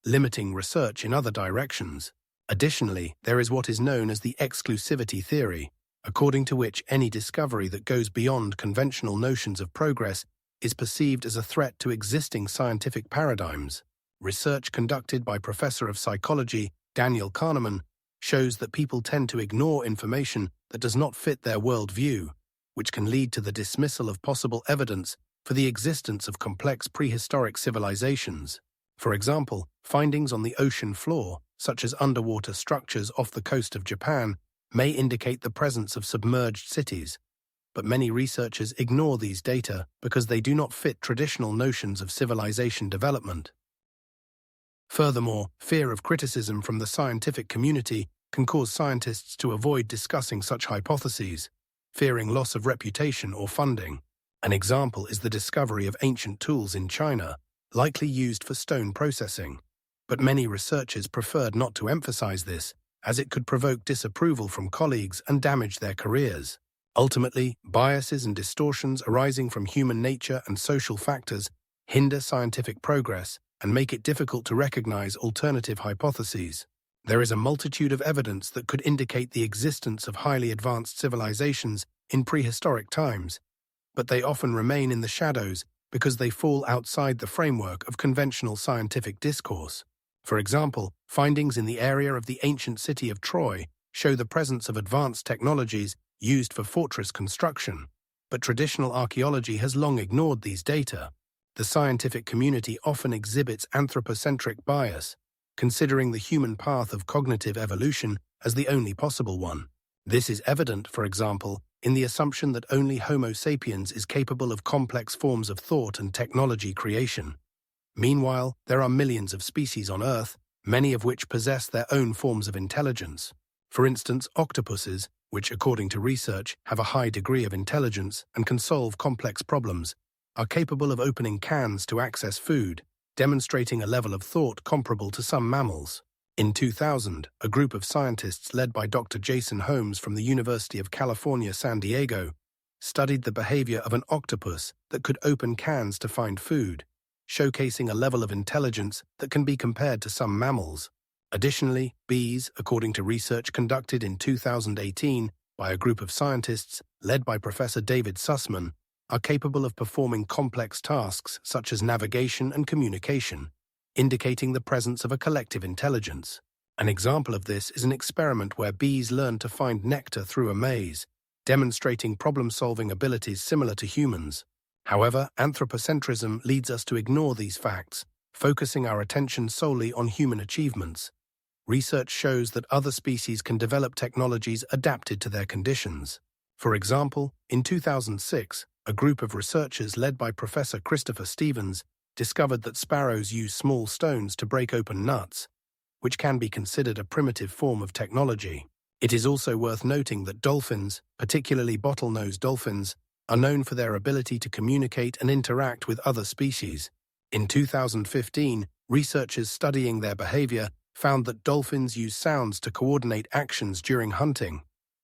limiting research in other directions. Additionally, there is what is known as the exclusivity theory, according to which any discovery that goes beyond conventional notions of progress is perceived as a threat to existing scientific paradigms. Research conducted by Professor of Psychology Daniel Kahneman shows that people tend to ignore information that does not fit their worldview, which can lead to the dismissal of possible evidence for the existence of complex prehistoric civilizations. For example, findings on the ocean floor, such as underwater structures off the coast of Japan, may indicate the presence of submerged cities, but many researchers ignore these data because they do not fit traditional notions of civilization development. Furthermore, fear of criticism from the scientific community can cause scientists to avoid discussing such hypotheses, fearing loss of reputation or funding. An example is the discovery of ancient tools in China, likely used for stone processing, but many researchers preferred not to emphasize this, as it could provoke disapproval from colleagues and damage their careers. Ultimately, biases and distortions arising from human nature and social factors hinder scientific progress and make it difficult to recognize alternative hypotheses. There is a multitude of evidence that could indicate the existence of highly advanced civilizations in prehistoric times, but they often remain in the shadows because they fall outside the framework of conventional scientific discourse. For example, findings in the area of the ancient city of Troy show the presence of advanced technologies used for fortress construction, but traditional archaeology has long ignored these data. The scientific community often exhibits anthropocentric bias, considering the human path of cognitive evolution as the only possible one. This is evident, for example, in the assumption that only Homo sapiens is capable of complex forms of thought and technology creation. Meanwhile, there are millions of species on Earth, many of which possess their own forms of intelligence. For instance, octopuses, which according to research have a high degree of intelligence and can solve complex problems, are capable of opening cans to access food, demonstrating a level of thought comparable to some mammals. In 2000, a group of scientists led by Dr. Jason Holmes from the University of California, San Diego, studied the behavior of an octopus that could open cans to find food, showcasing a level of intelligence that can be compared to some mammals. Additionally, bees, according to research conducted in 2018 by a group of scientists led by Professor David Sussman, are capable of performing complex tasks such as navigation and communication, indicating the presence of a collective intelligence. An example of this is an experiment where bees learn to find nectar through a maze, demonstrating problem-solving abilities similar to humans. However, anthropocentrism leads us to ignore these facts, focusing our attention solely on human achievements. Research shows that other species can develop technologies adapted to their conditions. For example, in 2006, a group of researchers led by Professor Christopher Stevens discovered that sparrows use small stones to break open nuts, which can be considered a primitive form of technology. It is also worth noting that dolphins, particularly bottlenose dolphins, are known for their ability to communicate and interact with other species. In 2015, researchers studying their behavior found that dolphins use sounds to coordinate actions during hunting.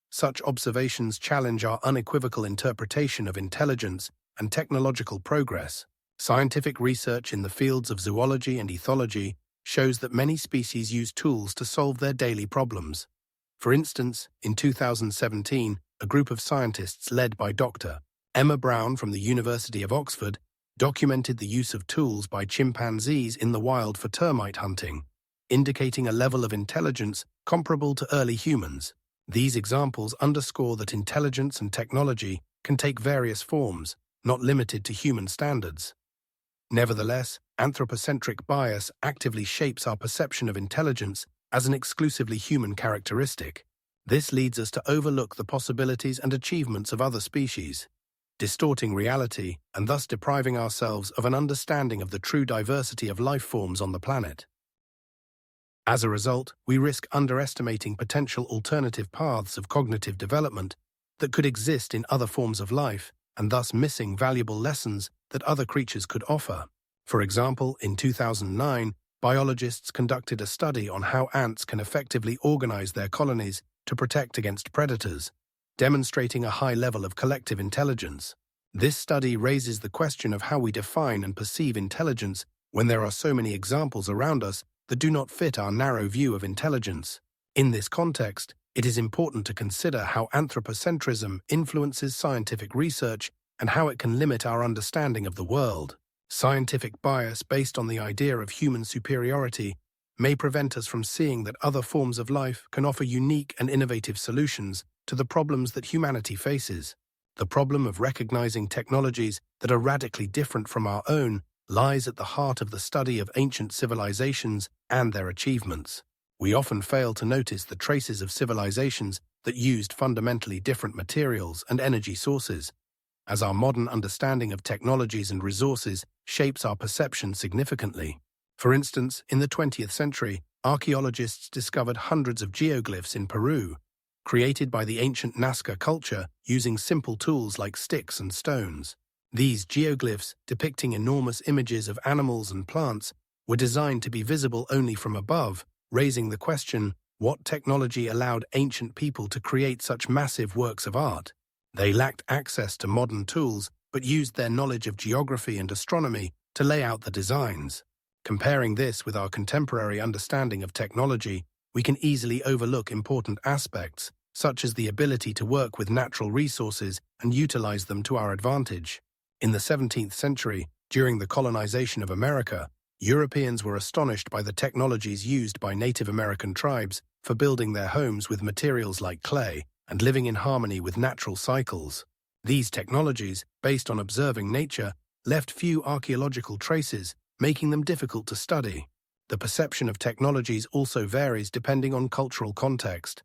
Such observations challenge our unequivocal interpretation of intelligence and technological progress. Scientific research in the fields of zoology and ethology shows that many species use tools to solve their daily problems. For instance, in 2017, a group of scientists led by Dr. Emma Brown from the University of Oxford documented the use of tools by chimpanzees in the wild for termite hunting, indicating a level of intelligence comparable to early humans. These examples underscore that intelligence and technology can take various forms, not limited to human standards. Nevertheless, anthropocentric bias actively shapes our perception of intelligence as an exclusively human characteristic. This leads us to overlook the possibilities and achievements of other species, distorting reality and thus depriving ourselves of an understanding of the true diversity of life forms on the planet. As a result, we risk underestimating potential alternative paths of cognitive development that could exist in other forms of life, and thus missing valuable lessons that other creatures could offer. For example, in 2009, biologists conducted a study on how ants can effectively organize their colonies to protect against predators, demonstrating a high level of collective intelligence. This study raises the question of how we define and perceive intelligence when there are so many examples around us that do not fit our narrow view of intelligence. In this context, it is important to consider how anthropocentrism influences scientific research and how it can limit our understanding of the world. Scientific bias based on the idea of human superiority may prevent us from seeing that other forms of life can offer unique and innovative solutions to the problems that humanity faces. The problem of recognizing technologies that are radically different from our own lies at the heart of the study of ancient civilizations and their achievements. We often fail to notice the traces of civilizations that used fundamentally different materials and energy sources, as our modern understanding of technologies and resources shapes our perception significantly. For instance, in the 20th century, archaeologists discovered hundreds of geoglyphs in Peru, created by the ancient Nazca culture using simple tools like sticks and stones. These geoglyphs, depicting enormous images of animals and plants, were designed to be visible only from above, raising the question, what technology allowed ancient people to create such massive works of art? They lacked access to modern tools, but used their knowledge of geography and astronomy to lay out the designs. Comparing this with our contemporary understanding of technology, we can easily overlook important aspects, such as the ability to work with natural resources and utilize them to our advantage. In the 17th century, during the colonization of America, Europeans were astonished by the technologies used by Native American tribes for building their homes with materials like clay and living in harmony with natural cycles. These technologies, based on observing nature, left few archaeological traces, making them difficult to study. The perception of technologies also varies depending on cultural context.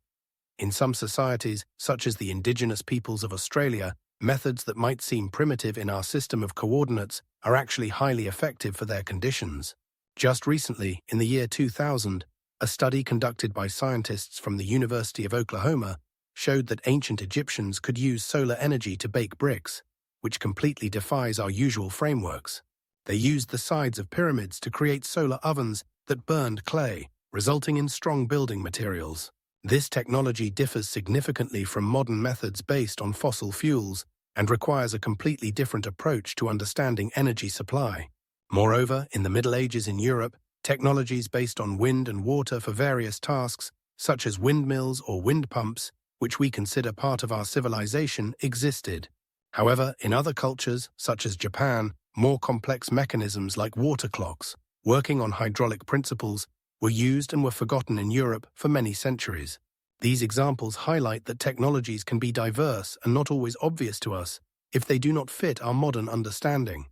In some societies, such as the indigenous peoples of Australia, methods that might seem primitive in our system of coordinates are actually highly effective for their conditions. Just recently, in the year 2000, a study conducted by scientists from the University of Oklahoma showed that ancient Egyptians could use solar energy to bake bricks, which completely defies our usual frameworks. They used the sides of pyramids to create solar ovens that burned clay, resulting in strong building materials. This technology differs significantly from modern methods based on fossil fuels and requires a completely different approach to understanding energy supply. Moreover, in the Middle Ages in Europe, technologies based on wind and water for various tasks, such as windmills or wind pumps, which we consider part of our civilization, existed. However, in other cultures, such as Japan, more complex mechanisms like water clocks, working on hydraulic principles, were used and were forgotten in Europe for many centuries. These examples highlight that technologies can be diverse and not always obvious to us if they do not fit our modern understanding.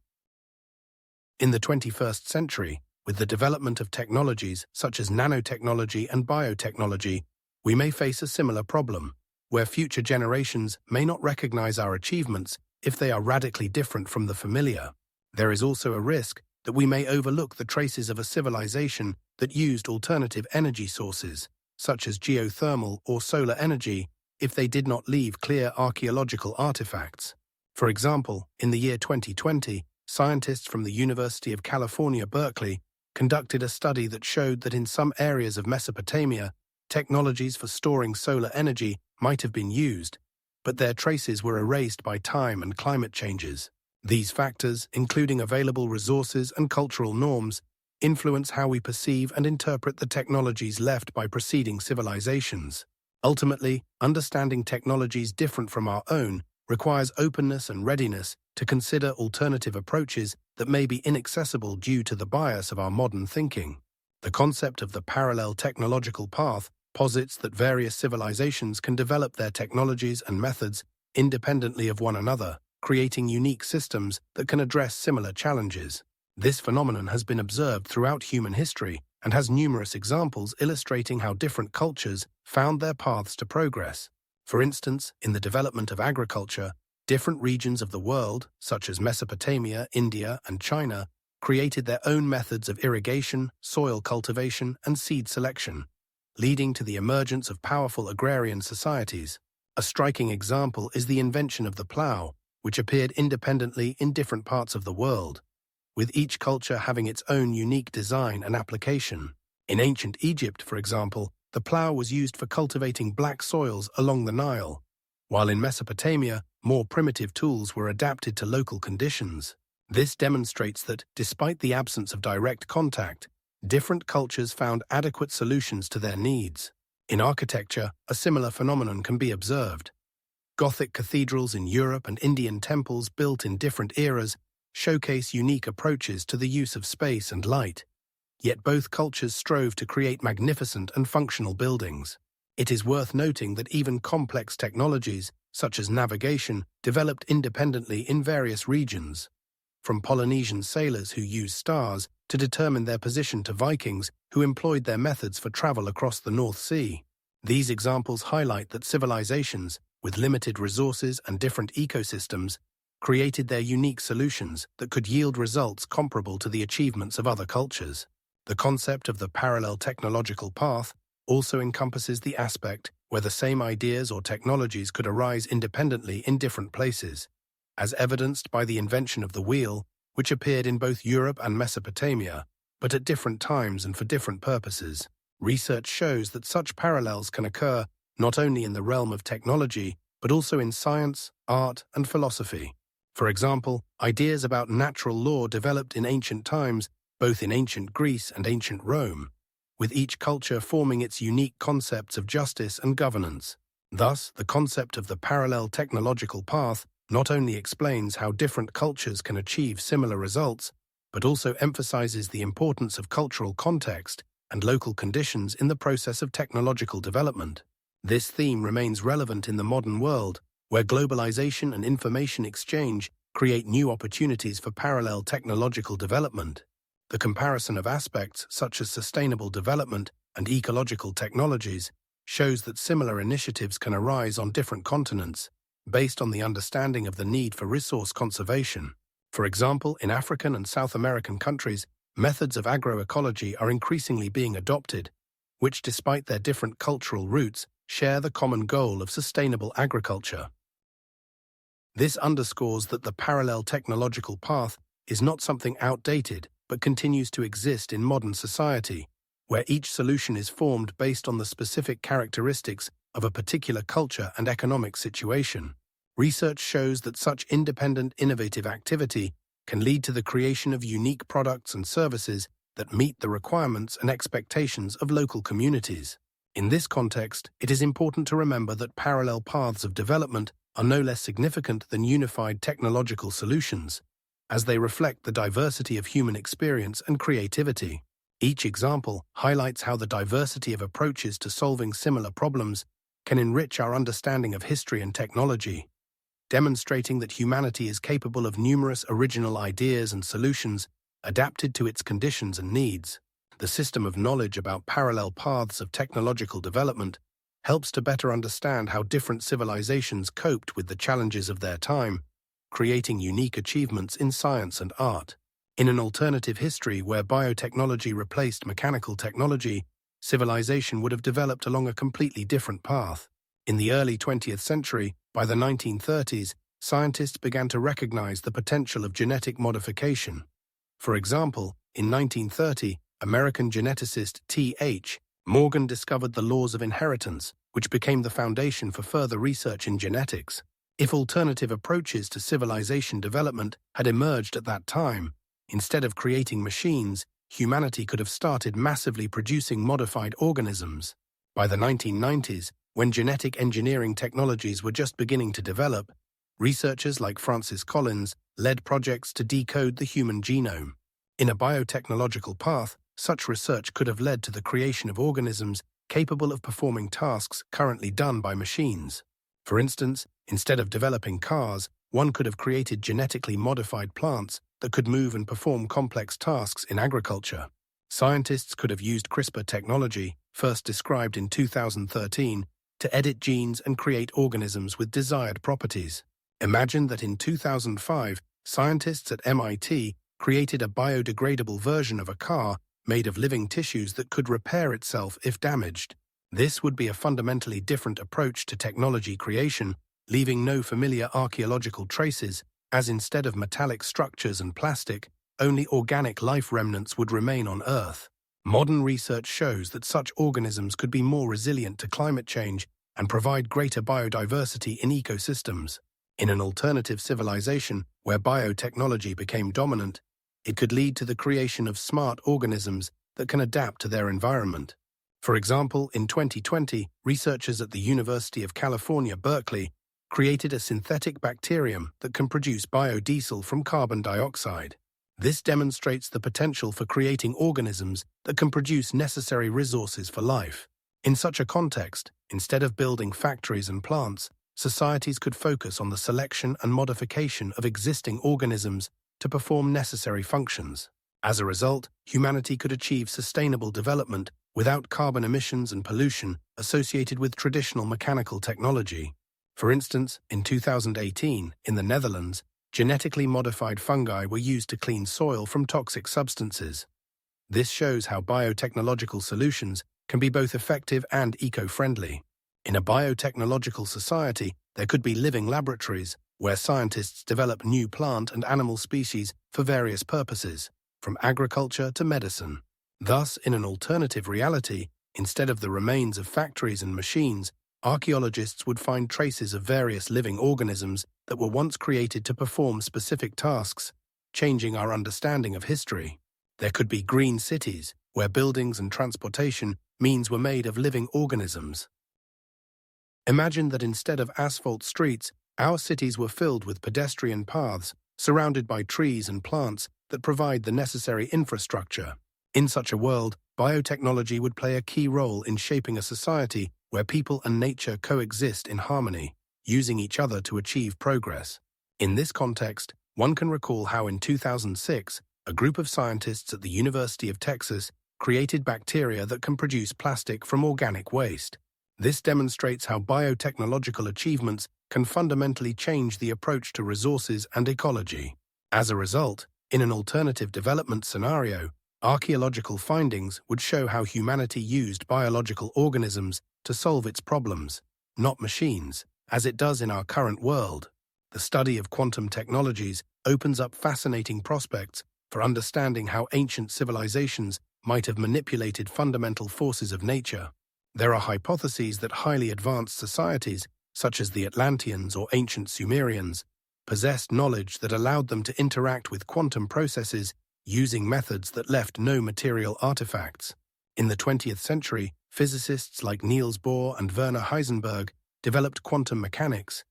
In the 21st century, with the development of technologies such as nanotechnology and biotechnology, we may face a similar problem, where future generations may not recognize our achievements if they are radically different from the familiar. There is also a risk that we may overlook the traces of a civilization that used alternative energy sources, such as geothermal or solar energy, if they did not leave clear archaeological artifacts. For example, in the year 2020, scientists from the University of California, Berkeley, conducted a study that showed that in some areas of Mesopotamia, technologies for storing solar energy might have been used, but their traces were erased by time and climate changes. These factors, including available resources and cultural norms, influence how we perceive and interpret the technologies left by preceding civilizations. Ultimately, understanding technologies different from our own requires openness and readiness to consider alternative approaches that may be inaccessible due to the bias of our modern thinking. The concept of the parallel technological path posits that various civilizations can develop their technologies and methods independently of one another, creating unique systems that can address similar challenges. This phenomenon has been observed throughout human history and has numerous examples illustrating how different cultures found their paths to progress. For instance, in the development of agriculture, different regions of the world, such as Mesopotamia, India, and China, created their own methods of irrigation, soil cultivation, and seed selection, leading to the emergence of powerful agrarian societies. A striking example is the invention of the plough, which appeared independently in different parts of the world, with each culture having its own unique design and application. In ancient Egypt, for example, the plough was used for cultivating black soils along the Nile, while in Mesopotamia, more primitive tools were adapted to local conditions. This demonstrates that, despite the absence of direct contact, different cultures found adequate solutions to their needs. In architecture, a similar phenomenon can be observed. Gothic cathedrals in Europe and Indian temples built in different eras showcase unique approaches to the use of space and light. Yet both cultures strove to create magnificent and functional buildings. It is worth noting that even complex technologies, such as navigation, developed independently in various regions. From Polynesian sailors who used stars to determine their position to Vikings who employed their methods for travel across the North Sea. These examples highlight that civilizations, with limited resources and different ecosystems, created their unique solutions that could yield results comparable to the achievements of other cultures. The concept of the parallel technological path also encompasses the aspect where the same ideas or technologies could arise independently in different places, as evidenced by the invention of the wheel, which appeared in both Europe and Mesopotamia, but at different times and for different purposes. Research shows that such parallels can occur not only in the realm of technology, but also in science, art, and philosophy. For example, ideas about natural law developed in ancient times, both in ancient Greece and ancient Rome, with each culture forming its unique concepts of justice and governance. Thus, the concept of the parallel technological path not only explains how different cultures can achieve similar results, but also emphasizes the importance of cultural context and local conditions in the process of technological development. This theme remains relevant in the modern world, where globalization and information exchange create new opportunities for parallel technological development. The comparison of aspects such as sustainable development and ecological technologies shows that similar initiatives can arise on different continents, based on the understanding of the need for resource conservation. For example, in African and South American countries, methods of agroecology are increasingly being adopted, which, despite their different cultural roots, share the common goal of sustainable agriculture. This underscores that the parallel technological path is not something outdated, but continues to exist in modern society, where each solution is formed based on the specific characteristics of a particular culture and economic situation. Research shows that such independent, innovative activity can lead to the creation of unique products and services that meet the requirements and expectations of local communities. In this context, it is important to remember that parallel paths of development are no less significant than unified technological solutions, as they reflect the diversity of human experience and creativity. Each example highlights how the diversity of approaches to solving similar problems can enrich our understanding of history and technology, demonstrating that humanity is capable of numerous original ideas and solutions adapted to its conditions and needs. The system of knowledge about parallel paths of technological development helps to better understand how different civilizations coped with the challenges of their time, creating unique achievements in science and art. In an alternative history where biotechnology replaced mechanical technology, civilization would have developed along a completely different path. In the early 20th century, by the 1930s, scientists began to recognize the potential of genetic modification. For example, in 1930, American geneticist T.H. Morgan discovered the laws of inheritance, which became the foundation for further research in genetics. If alternative approaches to civilization development had emerged at that time, instead of creating machines, humanity could have started massively producing modified organisms. By the 1990s, when genetic engineering technologies were just beginning to develop, researchers like Francis Collins led projects to decode the human genome. In a biotechnological path, such research could have led to the creation of organisms capable of performing tasks currently done by machines. For instance, instead of developing cars, one could have created genetically modified plants that could move and perform complex tasks in agriculture. Scientists could have used CRISPR technology, first described in 2013, to edit genes and create organisms with desired properties. Imagine that in 2005, scientists at MIT created a biodegradable version of a car made of living tissues that could repair itself if damaged. This would be a fundamentally different approach to technology creation, leaving no familiar archaeological traces, as instead of metallic structures and plastic, only organic life remnants would remain on Earth. Modern research shows that such organisms could be more resilient to climate change and provide greater biodiversity in ecosystems. In an alternative civilization where biotechnology became dominant, it could lead to the creation of smart organisms that can adapt to their environment. For example, in 2020, researchers at the University of California, Berkeley, created a synthetic bacterium that can produce biodiesel from carbon dioxide. This demonstrates the potential for creating organisms that can produce necessary resources for life. In such a context, instead of building factories and plants, societies could focus on the selection and modification of existing organisms to perform necessary functions. As a result, humanity could achieve sustainable development without carbon emissions and pollution associated with traditional mechanical technology. For instance, in 2018, in the Netherlands, genetically modified fungi were used to clean soil from toxic substances. This shows how biotechnological solutions can be both effective and eco-friendly. In a biotechnological society, there could be living laboratories where scientists develop new plant and animal species for various purposes, from agriculture to medicine. Thus, in an alternative reality, instead of the remains of factories and machines, archaeologists would find traces of various living organisms that were once created to perform specific tasks, changing our understanding of history. There could be green cities, where buildings and transportation means were made of living organisms. Imagine that instead of asphalt streets, Our cities were filled with pedestrian paths, surrounded by trees and plants that provide the necessary infrastructure. In such a world, biotechnology would play a key role in shaping a society where people and nature coexist in harmony, using each other to achieve progress. In this context, one can recall how in 2006, a group of scientists at the University of Texas created bacteria that can produce plastic from organic waste. This demonstrates how biotechnological achievements can fundamentally change the approach to resources and ecology. As a result, in an alternative development scenario, archaeological findings would show how humanity used biological organisms to solve its problems, not machines, as it does in our current world. The study of quantum technologies opens up fascinating prospects for understanding how ancient civilizations might have manipulated fundamental forces of nature. There are hypotheses that highly advanced societies, such as the Atlanteans or ancient Sumerians, possessed knowledge that allowed them to interact with quantum processes using methods that left no material artifacts. In the 20th century, physicists like Niels Bohr and Werner Heisenberg developed quantum mechanics,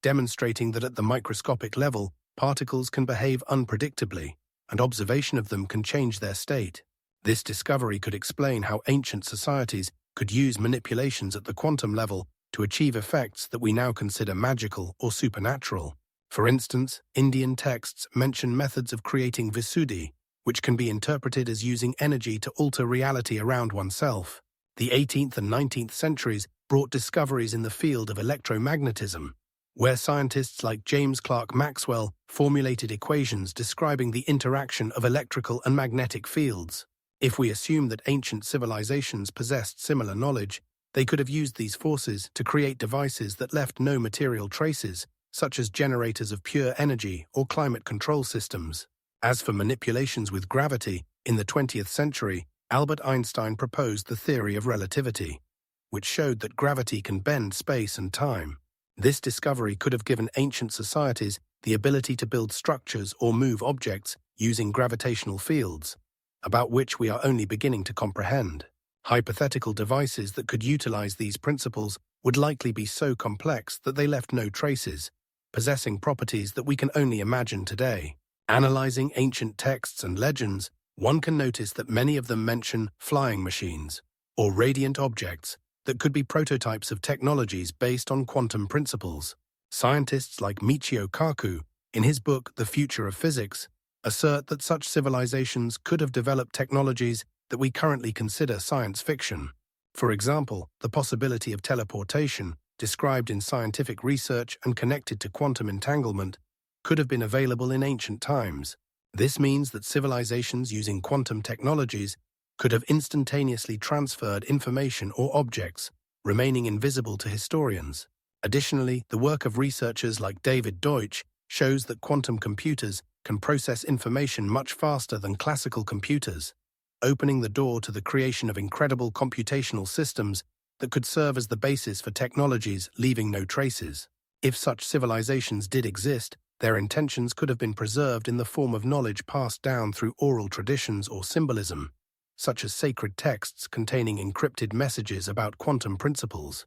demonstrating that at the microscopic level, particles can behave unpredictably, and observation of them can change their state. This discovery could explain how ancient societies could use manipulations at the quantum level to achieve effects that we now consider magical or supernatural. For instance, Indian texts mention methods of creating visuddhi, which can be interpreted as using energy to alter reality around oneself. The 18th and 19th centuries brought discoveries in the field of electromagnetism, where scientists like James Clerk Maxwell formulated equations describing the interaction of electrical and magnetic fields. If we assume that ancient civilizations possessed similar knowledge, they could have used these forces to create devices that left no material traces, such as generators of pure energy or climate control systems. As for manipulations with gravity, in the 20th century, Albert Einstein proposed the theory of relativity, which showed that gravity can bend space and time. This discovery could have given ancient societies the ability to build structures or move objects using gravitational fields, about which we are only beginning to comprehend. Hypothetical devices that could utilize these principles would likely be so complex that they left no traces, possessing properties that we can only imagine today. Analyzing ancient texts and legends, one can notice that many of them mention flying machines, or radiant objects, that could be prototypes of technologies based on quantum principles. Scientists like Michio Kaku, in his book The Future of Physics, assert that such civilizations could have developed technologies that we currently consider science fiction. For example, the possibility of teleportation, described in scientific research and connected to quantum entanglement, could have been available in ancient times. This means that civilizations using quantum technologies could have instantaneously transferred information or objects, remaining invisible to historians. Additionally, the work of researchers like David Deutsch shows that quantum computers can process information much faster than classical computers, opening the door to the creation of incredible computational systems that could serve as the basis for technologies leaving no traces. If such civilizations did exist, their intentions could have been preserved in the form of knowledge passed down through oral traditions or symbolism, such as sacred texts containing encrypted messages about quantum principles.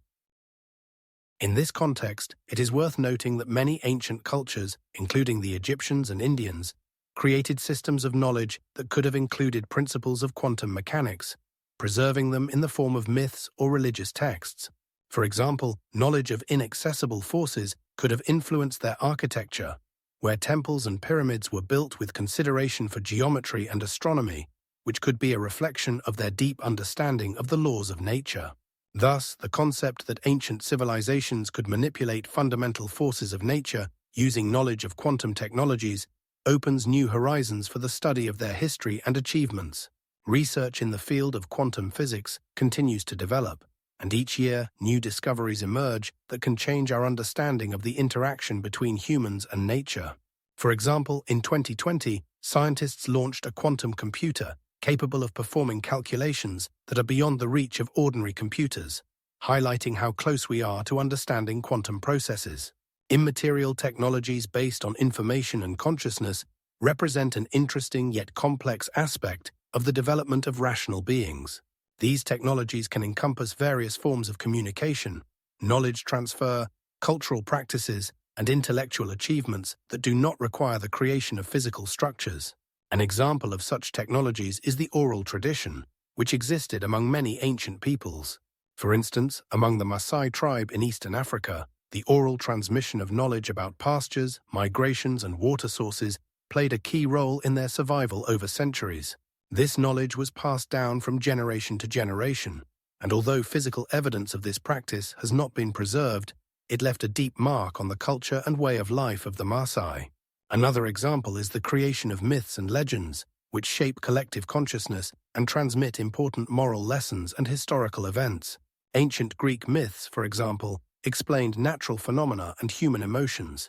In this context, it is worth noting that many ancient cultures, including the Egyptians and Indians, created systems of knowledge that could have included principles of quantum mechanics, preserving them in the form of myths or religious texts. For example, knowledge of inaccessible forces could have influenced their architecture, where temples and pyramids were built with consideration for geometry and astronomy, which could be a reflection of their deep understanding of the laws of nature. Thus, the concept that ancient civilizations could manipulate fundamental forces of nature using knowledge of quantum technologies opens new horizons for the study of their history and achievements. Research in the field of quantum physics continues to develop, and each year new discoveries emerge that can change our understanding of the interaction between humans and nature. For example, in 2020, scientists launched a quantum computer capable of performing calculations that are beyond the reach of ordinary computers, highlighting how close we are to understanding quantum processes. Immaterial technologies based on information and consciousness represent an interesting yet complex aspect of the development of rational beings. These technologies can encompass various forms of communication, knowledge transfer, cultural practices, and intellectual achievements that do not require the creation of physical structures. An example of such technologies is the oral tradition, which existed among many ancient peoples. For instance, among the Maasai tribe in eastern Africa, the oral transmission of knowledge about pastures, migrations, and water sources played a key role in their survival over centuries. This knowledge was passed down from generation to generation, and although physical evidence of this practice has not been preserved, it left a deep mark on the culture and way of life of the Maasai. Another example is the creation of myths and legends, which shape collective consciousness and transmit important moral lessons and historical events. Ancient Greek myths, for example, explained natural phenomena and human emotions,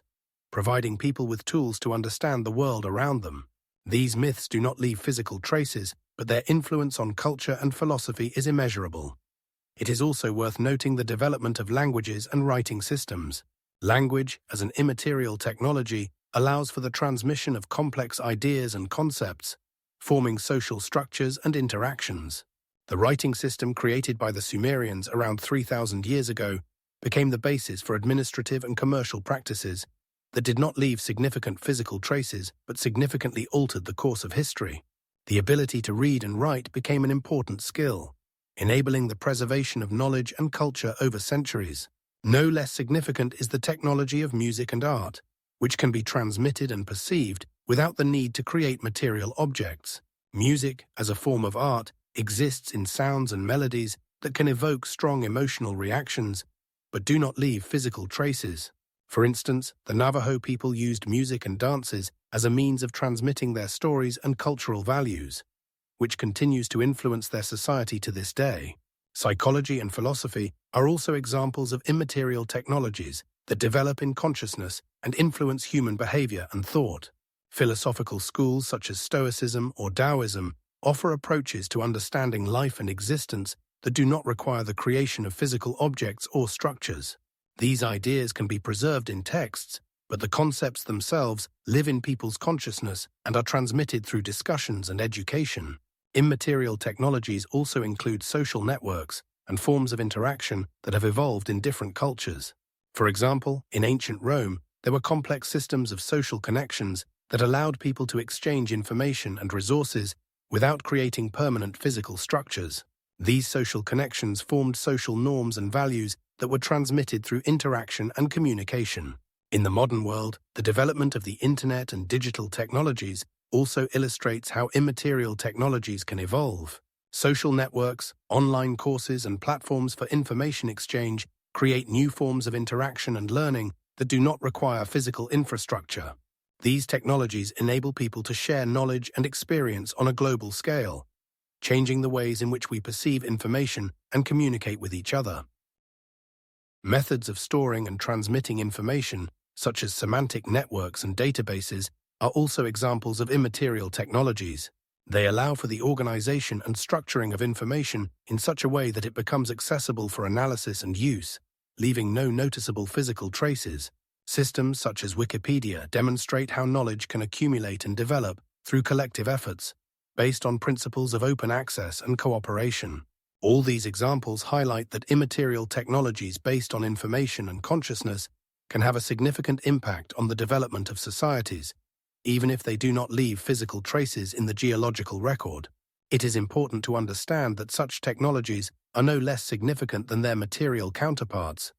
providing people with tools to understand the world around them. These myths do not leave physical traces, but their influence on culture and philosophy is immeasurable. It is also worth noting the development of languages and writing systems. Language, as an immaterial technology, allows for the transmission of complex ideas and concepts, forming social structures and interactions. The writing system created by the Sumerians around 3,000 years ago became the basis for administrative and commercial practices that did not leave significant physical traces but significantly altered the course of history. The ability to read and write became an important skill, enabling the preservation of knowledge and culture over centuries. No less significant is the technology of music and art, which can be transmitted and perceived without the need to create material objects. Music, as a form of art, exists in sounds and melodies that can evoke strong emotional reactions, but do not leave physical traces. For instance, the Navajo people used music and dances as a means of transmitting their stories and cultural values, which continues to influence their society to this day. Psychology and philosophy are also examples of immaterial technologies that develop in consciousness and influence human behavior and thought. Philosophical schools such as Stoicism or Taoism offer approaches to understanding life and existence that do not require the creation of physical objects or structures. These ideas can be preserved in texts, but the concepts themselves live in people's consciousness and are transmitted through discussions and education. Immaterial technologies also include social networks and forms of interaction that have evolved in different cultures. For example, in ancient Rome, there were complex systems of social connections that allowed people to exchange information and resources without creating permanent physical structures. These social connections formed social norms and values that were transmitted through interaction and communication. In the modern world, the development of the internet and digital technologies also illustrates how immaterial technologies can evolve. Social networks, online courses, and platforms for information exchange create new forms of interaction and learning that do not require physical infrastructure. These technologies enable people to share knowledge and experience on a global scale, changing the ways in which we perceive information and communicate with each other. Methods of storing and transmitting information, such as semantic networks and databases, are also examples of immaterial technologies. They allow for the organization and structuring of information in such a way that it becomes accessible for analysis and use, leaving no noticeable physical traces. Systems such as Wikipedia demonstrate how knowledge can accumulate and develop through collective efforts, based on principles of open access and cooperation. All these examples highlight that immaterial technologies based on information and consciousness can have a significant impact on the development of societies, even if they do not leave physical traces in the geological record. It is important to understand that such technologies are no less significant than their material counterparts,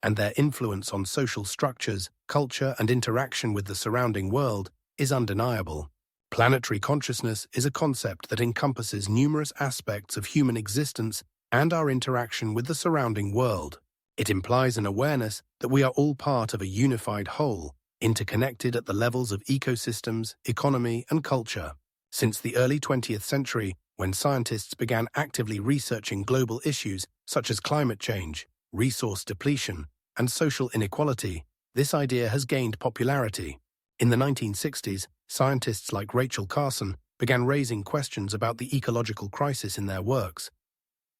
and their influence on social structures, culture, and interaction with the surrounding world is undeniable. Planetary consciousness is a concept that encompasses numerous aspects of human existence and our interaction with the surrounding world. It implies an awareness that we are all part of a unified whole, interconnected at the levels of ecosystems, economy, and culture. Since the early 20th century, when scientists began actively researching global issues such as climate change, resource depletion, and social inequality, this idea has gained popularity. In the 1960s, scientists like Rachel Carson began raising questions about the ecological crisis in their works,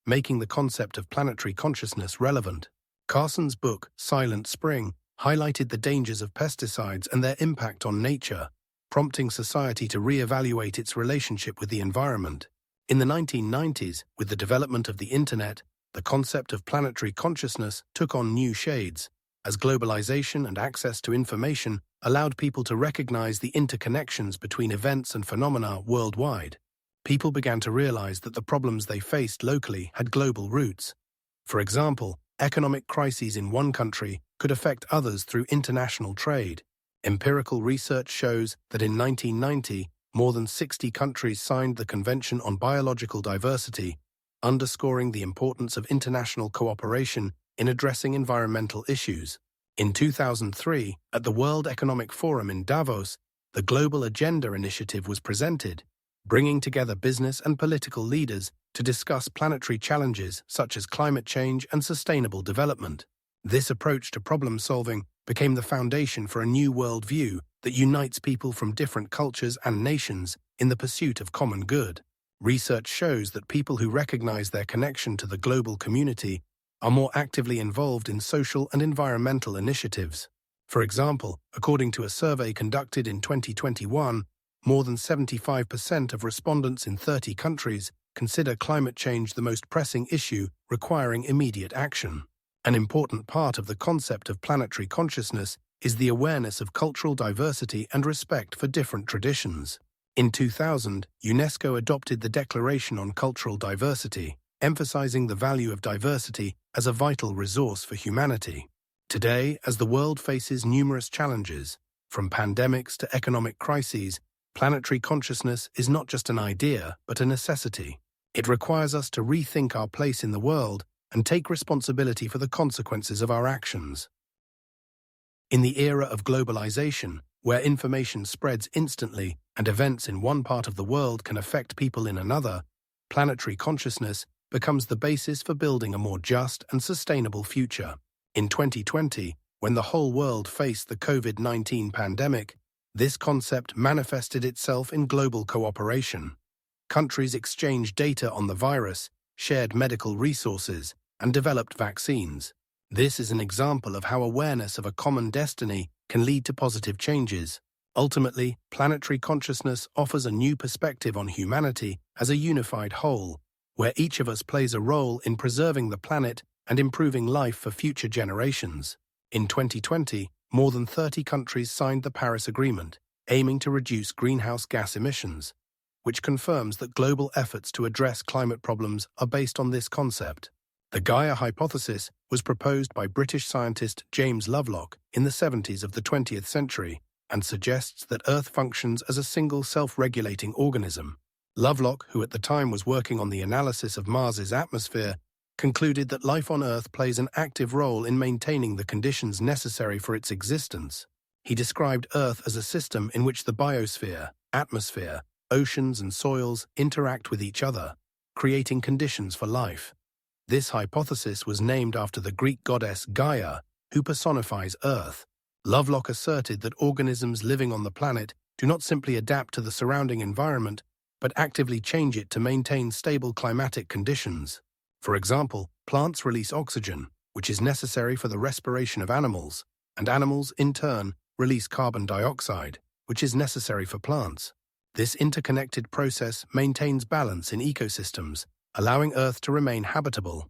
making the concept of planetary consciousness relevant. Carson's book, Silent Spring, highlighted the dangers of pesticides and their impact on nature, prompting society to re-evaluate its relationship with the environment. In the 1990s, with the development of the Internet, the concept of planetary consciousness took on new shades, as globalization and access to information allowed people to recognize the interconnections between events and phenomena worldwide. People began to realize that the problems they faced locally had global roots. For example, economic crises in one country could affect others through international trade. Empirical research shows that in 1990, more than 60 countries signed the Convention on Biological Diversity, underscoring the importance of international cooperation in addressing environmental issues. In 2003, at the World Economic Forum in Davos, the Global Agenda Initiative was presented, bringing together business and political leaders to discuss planetary challenges such as climate change and sustainable development. This approach to problem-solving became the foundation for a new worldview that unites people from different cultures and nations in the pursuit of common good. Research shows that people who recognize their connection to the global community are more actively involved in social and environmental initiatives. For example, according to a survey conducted in 2021, more than 75% of respondents in 30 countries consider climate change the most pressing issue requiring immediate action. An important part of the concept of planetary consciousness is the awareness of cultural diversity and respect for different traditions. In 2000, UNESCO adopted the Declaration on Cultural Diversity, emphasizing the value of diversity as a vital resource for humanity. Today, as the world faces numerous challenges, from pandemics to economic crises, planetary consciousness is not just an idea, but a necessity. It requires us to rethink our place in the world and take responsibility for the consequences of our actions. In the era of globalization, where information spreads instantly and events in one part of the world can affect people in another, planetary consciousness becomes the basis for building a more just and sustainable future. In 2020, when the whole world faced the COVID-19 pandemic, this concept manifested itself in global cooperation. Countries exchanged data on the virus, shared medical resources, and developed vaccines. This is an example of how awareness of a common destiny can lead to positive changes. Ultimately, planetary consciousness offers a new perspective on humanity as a unified whole, where each of us plays a role in preserving the planet and improving life for future generations. In 2020, more than 30 countries signed the Paris Agreement, aiming to reduce greenhouse gas emissions, which confirms that global efforts to address climate problems are based on this concept. The Gaia hypothesis was proposed by British scientist James Lovelock in the 70s of the 20th century and suggests that Earth functions as a single self-regulating organism. Lovelock, who at the time was working on the analysis of Mars's atmosphere, concluded that life on Earth plays an active role in maintaining the conditions necessary for its existence. He described Earth as a system in which the biosphere, atmosphere, oceans and soils interact with each other, creating conditions for life. This hypothesis was named after the Greek goddess Gaia, who personifies Earth. Lovelock asserted that organisms living on the planet do not simply adapt to the surrounding environment, but actively change it to maintain stable climatic conditions. For example, plants release oxygen, which is necessary for the respiration of animals, and animals, in turn, release carbon dioxide, which is necessary for plants. This interconnected process maintains balance in ecosystems, allowing Earth to remain habitable.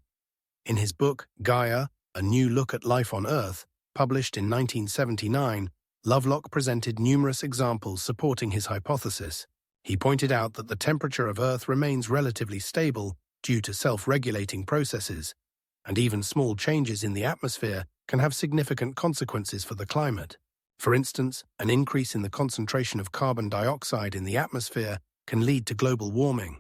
In his book, Gaia, A New Look at Life on Earth, published in 1979, Lovelock presented numerous examples supporting his hypothesis. He pointed out that the temperature of Earth remains relatively stable due to self-regulating processes, and even small changes in the atmosphere can have significant consequences for the climate. For instance, an increase in the concentration of carbon dioxide in the atmosphere can lead to global warming.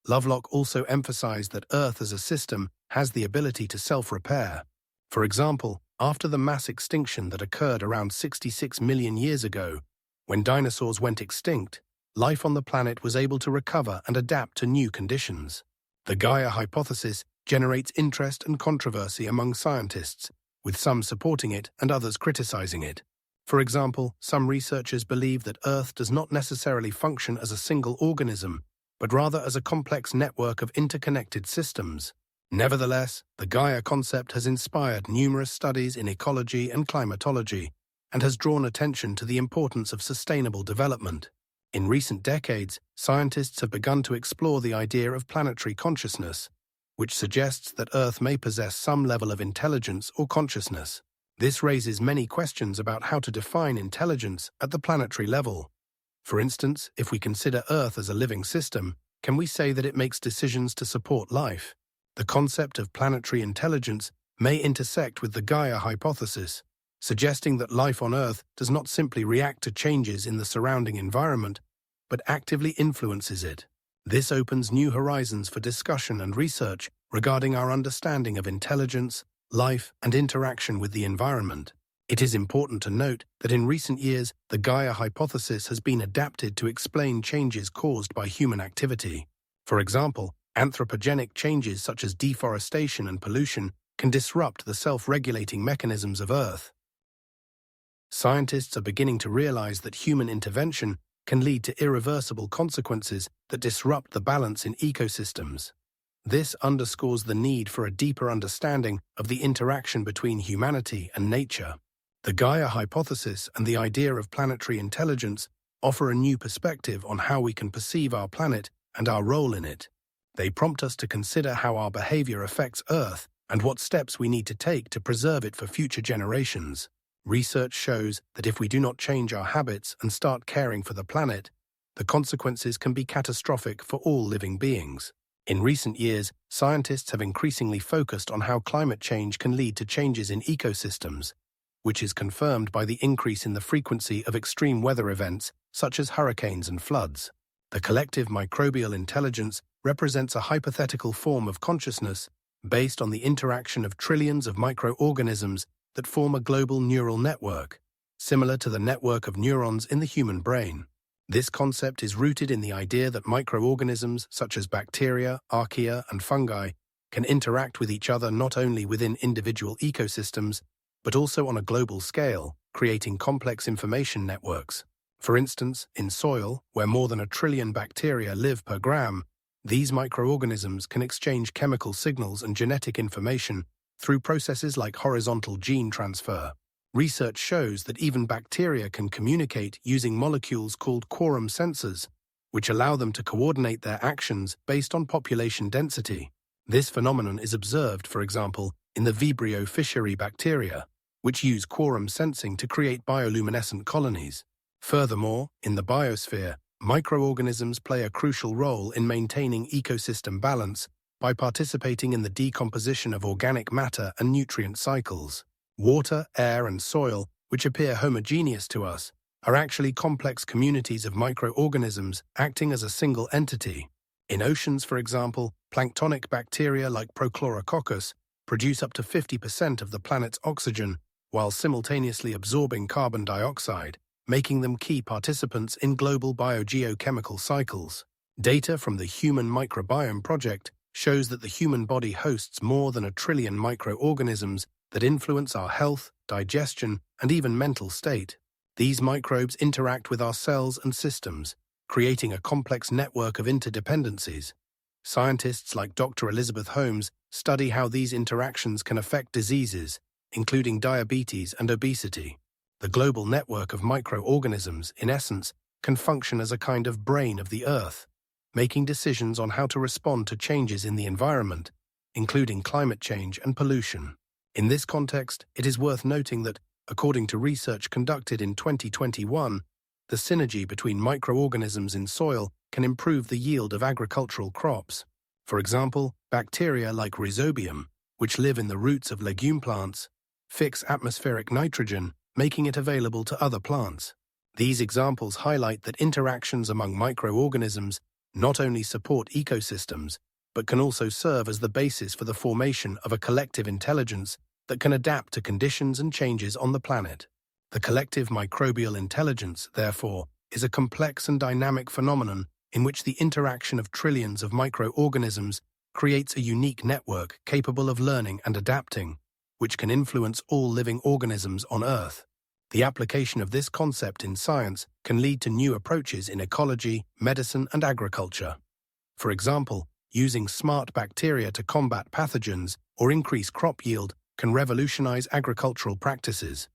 Lovelock also emphasized that Earth as a system has the ability to self-repair. For example, after the mass extinction that occurred around 66 million years ago, when dinosaurs went extinct, life on the planet was able to recover and adapt to new conditions. The Gaia hypothesis generates interest and controversy among scientists, with some supporting it and others criticizing it. For example, some researchers believe that Earth does not necessarily function as a single organism, but rather as a complex network of interconnected systems. Nevertheless, the Gaia concept has inspired numerous studies in ecology and climatology, and has drawn attention to the importance of sustainable development. In recent decades, scientists have begun to explore the idea of planetary consciousness, which suggests that Earth may possess some level of intelligence or consciousness. This raises many questions about how to define intelligence at the planetary level. For instance, if we consider Earth as a living system, can we say that it makes decisions to support life? The concept of planetary intelligence may intersect with the Gaia hypothesis, suggesting that life on Earth does not simply react to changes in the surrounding environment, but actively influences it. This opens new horizons for discussion and research regarding our understanding of intelligence, life, and interaction with the environment. It is important to note that in recent years, the Gaia hypothesis has been adapted to explain changes caused by human activity. For example, anthropogenic changes such as deforestation and pollution can disrupt the self-regulating mechanisms of Earth. Scientists are beginning to realize that human intervention can lead to irreversible consequences that disrupt the balance in ecosystems. This underscores the need for a deeper understanding of the interaction between humanity and nature. The Gaia hypothesis and the idea of planetary intelligence offer a new perspective on how we can perceive our planet and our role in it. They prompt us to consider how our behavior affects Earth and what steps we need to take to preserve it for future generations. Research shows that if we do not change our habits and start caring for the planet, the consequences can be catastrophic for all living beings. In recent years, scientists have increasingly focused on how climate change can lead to changes in ecosystems, which is confirmed by the increase in the frequency of extreme weather events such as hurricanes and floods. The collective microbial intelligence represents a hypothetical form of consciousness based on the interaction of trillions of microorganisms that form a global neural network, similar to the network of neurons in the human brain. This concept is rooted in the idea that microorganisms such as bacteria, archaea, and fungi can interact with each other not only within individual ecosystems, but also on a global scale, creating complex information networks. For instance, in soil, where more than 1 trillion bacteria live per gram, these microorganisms can exchange chemical signals and genetic information through processes like horizontal gene transfer. Research shows that even bacteria can communicate using molecules called quorum sensors, which allow them to coordinate their actions based on population density. This phenomenon is observed, for example, in the Vibrio fischeri bacteria, which use quorum sensing to create bioluminescent colonies. Furthermore, in the biosphere, microorganisms play a crucial role in maintaining ecosystem balance by participating in the decomposition of organic matter and nutrient cycles. Water, air, and soil, which appear homogeneous to us, are actually complex communities of microorganisms acting as a single entity. In oceans, for example, planktonic bacteria like Prochlorococcus produce up to 50% of the planet's oxygen while simultaneously absorbing carbon dioxide, making them key participants in global biogeochemical cycles. Data from the Human Microbiome Project shows that the human body hosts more than 1 trillion microorganisms that influence our health, digestion, and even mental state. These microbes interact with our cells and systems, creating a complex network of interdependencies. Scientists like Dr. Elizabeth Holmes study how these interactions can affect diseases, including diabetes and obesity. The global network of microorganisms, in essence, can function as a kind of brain of the Earth, making decisions on how to respond to changes in the environment, including climate change and pollution. In this context, it is worth noting that, according to research conducted in 2021, the synergy between microorganisms in soil can improve the yield of agricultural crops. For example, bacteria like Rhizobium, which live in the roots of legume plants, fix atmospheric nitrogen, making it available to other plants. These examples highlight that interactions among microorganisms not only support ecosystems, but can also serve as the basis for the formation of a collective intelligence that can adapt to conditions and changes on the planet. The collective microbial intelligence, therefore, is a complex and dynamic phenomenon in which the interaction of trillions of microorganisms creates a unique network capable of learning and adapting, which can influence all living organisms on Earth. The application of this concept in science can lead to new approaches in ecology, medicine, and agriculture. For example, using smart bacteria to combat pathogens or increase crop yield can revolutionize agricultural practices.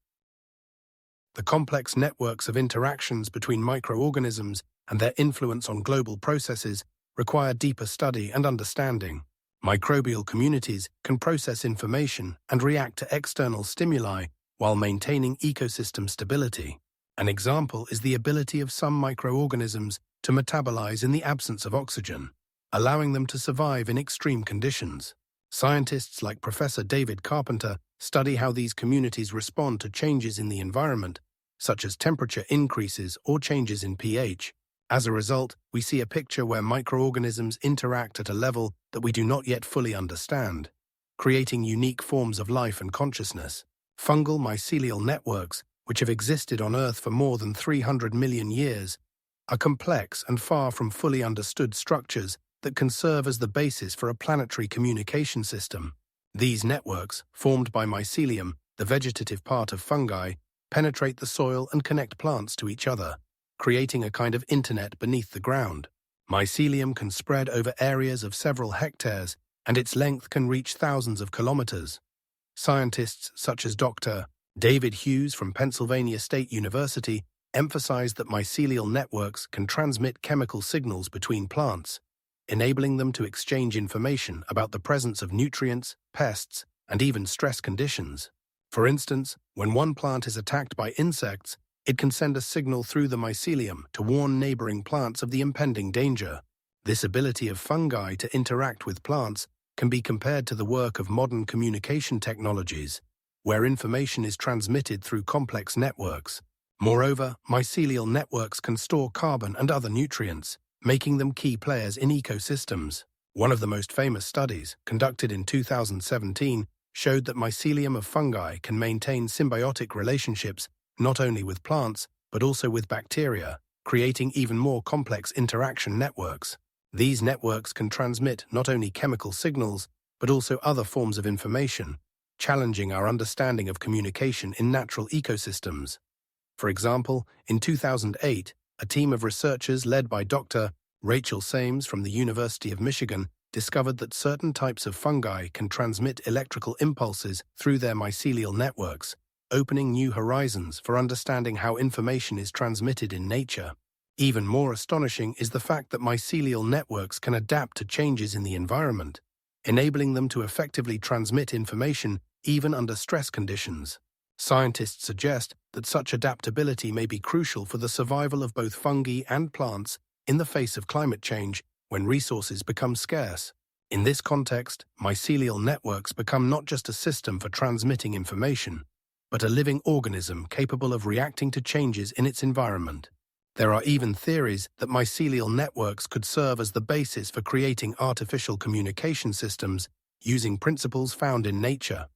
The complex networks of interactions between microorganisms and their influence on global processes require deeper study and understanding. Microbial communities can process information and react to external stimuli while maintaining ecosystem stability. An example is the ability of some microorganisms to metabolize in the absence of oxygen, allowing them to survive in extreme conditions. Scientists like Professor David Carpenter study how these communities respond to changes in the environment, such as temperature increases or changes in pH. As a result, we see a picture where microorganisms interact at a level that we do not yet fully understand, creating unique forms of life and consciousness. Fungal mycelial networks, which have existed on Earth for more than 300 million years, are complex and far from fully understood structures that can serve as the basis for a planetary communication system. These networks, formed by mycelium, the vegetative part of fungi, penetrate the soil and connect plants to each other, creating a kind of internet beneath the ground. Mycelium can spread over areas of several hectares, and its length can reach thousands of kilometers. Scientists such as Dr. David Hughes from Pennsylvania State University emphasize that mycelial networks can transmit chemical signals between plants, enabling them to exchange information about the presence of nutrients, pests, and even stress conditions. For instance, when one plant is attacked by insects, it can send a signal through the mycelium to warn neighboring plants of the impending danger. This ability of fungi to interact with plants can be compared to the work of modern communication technologies, where information is transmitted through complex networks. Moreover, mycelial networks can store carbon and other nutrients, making them key players in ecosystems. One of the most famous studies, conducted in 2017, showed that mycelium of fungi can maintain symbiotic relationships not only with plants, but also with bacteria, creating even more complex interaction networks. These networks can transmit not only chemical signals, but also other forms of information, challenging our understanding of communication in natural ecosystems. For example, in 2008, a team of researchers led by Dr. Rachel Sames from the University of Michigan discovered that certain types of fungi can transmit electrical impulses through their mycelial networks, opening new horizons for understanding how information is transmitted in nature. Even more astonishing is the fact that mycelial networks can adapt to changes in the environment, enabling them to effectively transmit information even under stress conditions. Scientists suggest that such adaptability may be crucial for the survival of both fungi and plants in the face of climate change when resources become scarce. In this context, mycelial networks become not just a system for transmitting information, but a living organism capable of reacting to changes in its environment. There are even theories that mycelial networks could serve as the basis for creating artificial communication systems using principles found in nature.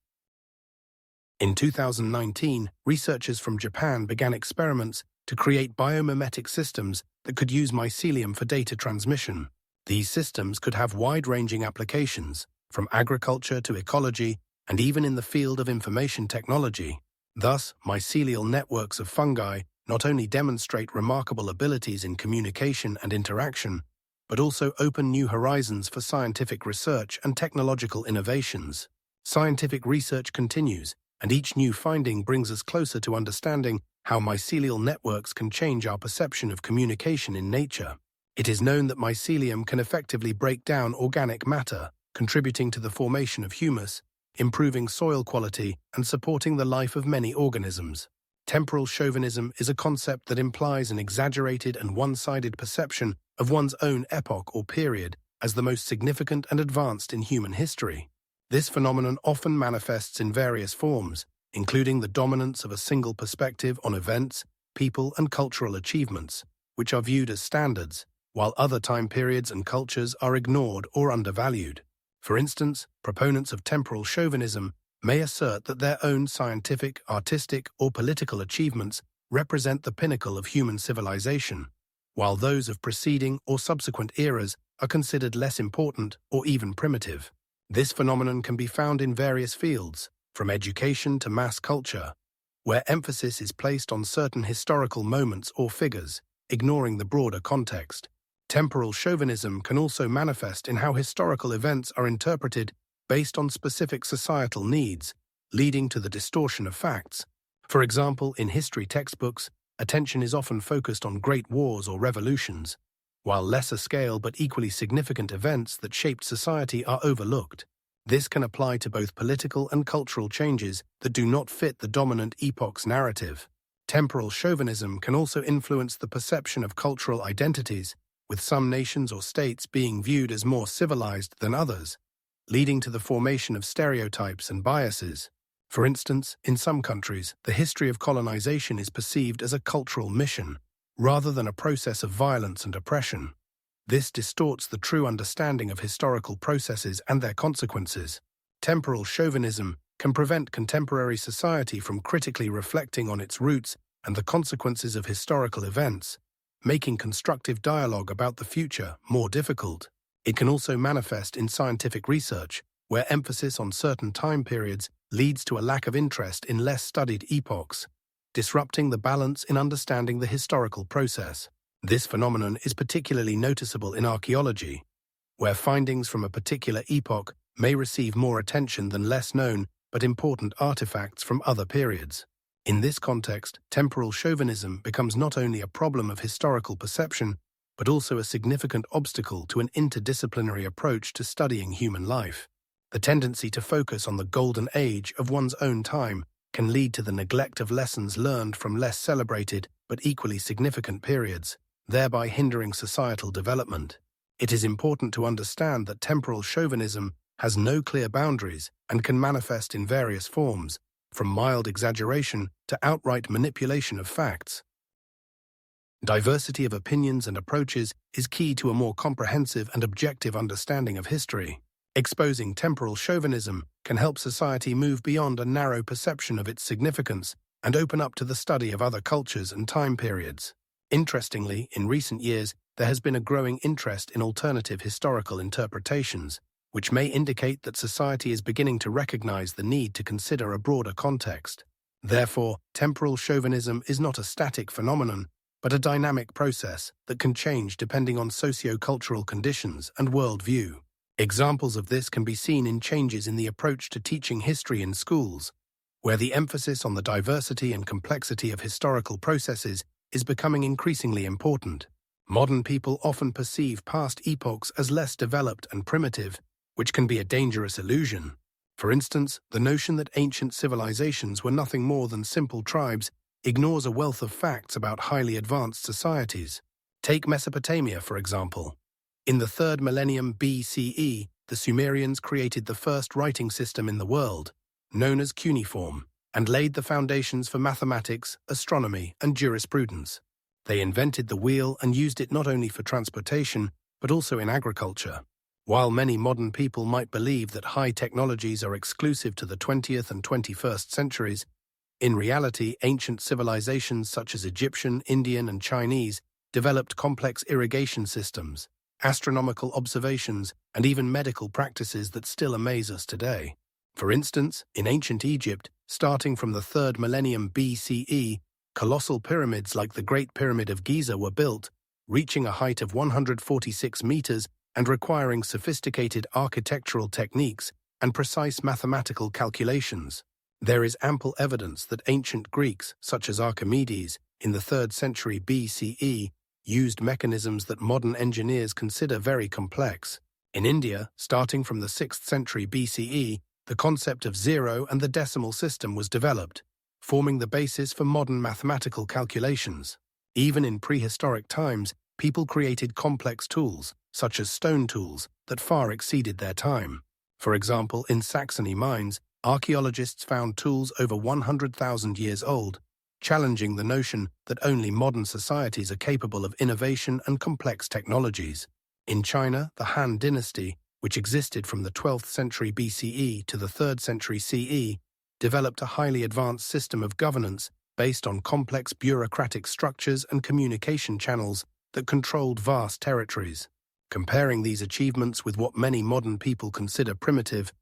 In 2019, researchers from Japan began experiments to create biomimetic systems that could use mycelium for data transmission. These systems could have wide-ranging applications, from agriculture to ecology, and even in the field of information technology. Thus, mycelial networks of fungi not only demonstrate remarkable abilities in communication and interaction, but also open new horizons for scientific research and technological innovations. Scientific research continues, and each new finding brings us closer to understanding how mycelial networks can change our perception of communication in nature. It is known that mycelium can effectively break down organic matter, contributing to the formation of humus, improving soil quality, and supporting the life of many organisms. Temporal chauvinism is a concept that implies an exaggerated and one-sided perception of one's own epoch or period as the most significant and advanced in human history. This phenomenon often manifests in various forms, including the dominance of a single perspective on events, people, and cultural achievements, which are viewed as standards, while other time periods and cultures are ignored or undervalued. For instance, proponents of temporal chauvinism may assert that their own scientific, artistic, or political achievements represent the pinnacle of human civilization, while those of preceding or subsequent eras are considered less important or even primitive. This phenomenon can be found in various fields, from education to mass culture, where emphasis is placed on certain historical moments or figures, ignoring the broader context. Temporal chauvinism can also manifest in how historical events are interpreted based on specific societal needs, leading to the distortion of facts. For example, in history textbooks, attention is often focused on great wars or revolutions, while lesser-scale but equally significant events that shaped society are overlooked. This can apply to both political and cultural changes that do not fit the dominant epoch's narrative. Temporal chauvinism can also influence the perception of cultural identities, with some nations or states being viewed as more civilized than others, leading to the formation of stereotypes and biases. For instance, in some countries, the history of colonization is perceived as a cultural mission, rather than a process of violence and oppression. This distorts the true understanding of historical processes and their consequences. Temporal chauvinism can prevent contemporary society from critically reflecting on its roots and the consequences of historical events, making constructive dialogue about the future more difficult. It can also manifest in scientific research, where emphasis on certain time periods leads to a lack of interest in less studied epochs, disrupting the balance in understanding the historical process. This phenomenon is particularly noticeable in archaeology, where findings from a particular epoch may receive more attention than less known but important artifacts from other periods. In this context, temporal chauvinism becomes not only a problem of historical perception, but also a significant obstacle to an interdisciplinary approach to studying human life. The tendency to focus on the golden age of one's own time can lead to the neglect of lessons learned from less celebrated but equally significant periods, thereby hindering societal development. It is important to understand that temporal chauvinism has no clear boundaries and can manifest in various forms, from mild exaggeration to outright manipulation of facts. Diversity of opinions and approaches is key to a more comprehensive and objective understanding of history. Exposing temporal chauvinism can help society move beyond a narrow perception of its significance and open up to the study of other cultures and time periods. Interestingly, in recent years, there has been a growing interest in alternative historical interpretations, which may indicate that society is beginning to recognize the need to consider a broader context. Therefore, temporal chauvinism is not a static phenomenon, but a dynamic process that can change depending on socio-cultural conditions and worldview. Examples of this can be seen in changes in the approach to teaching history in schools, where the emphasis on the diversity and complexity of historical processes is becoming increasingly important. Modern people often perceive past epochs as less developed and primitive, which can be a dangerous illusion. For instance, the notion that ancient civilizations were nothing more than simple tribes ignores a wealth of facts about highly advanced societies. Take Mesopotamia, for example. In the 3rd millennium BCE, the Sumerians created the first writing system in the world, known as cuneiform, and laid the foundations for mathematics, astronomy, and jurisprudence. They invented the wheel and used it not only for transportation, but also in agriculture. While many modern people might believe that high technologies are exclusive to the 20th and 21st centuries, in reality, ancient civilizations such as Egyptian, Indian, and Chinese developed complex irrigation systems, astronomical observations, and even medical practices that still amaze us today. For instance, in ancient Egypt, starting from the 3rd millennium BCE, colossal pyramids like the Great Pyramid of Giza were built, reaching a height of 146 meters and requiring sophisticated architectural techniques and precise mathematical calculations. There is ample evidence that ancient Greeks, such as Archimedes, in the 3rd century BCE, used mechanisms that modern engineers consider very complex. In India, starting from the 6th century BCE, the concept of zero and the decimal system was developed, forming the basis for modern mathematical calculations. Even in prehistoric times, people created complex tools, such as stone tools, that far exceeded their time. For example, in Saxony mines, archaeologists found tools over 100,000 years old, challenging the notion that only modern societies are capable of innovation and complex technologies. In China, the Han Dynasty, which existed from the 12th century BCE to the 3rd century CE, developed a highly advanced system of governance based on complex bureaucratic structures and communication channels that controlled vast territories. Comparing these achievements with what many modern people consider primitive,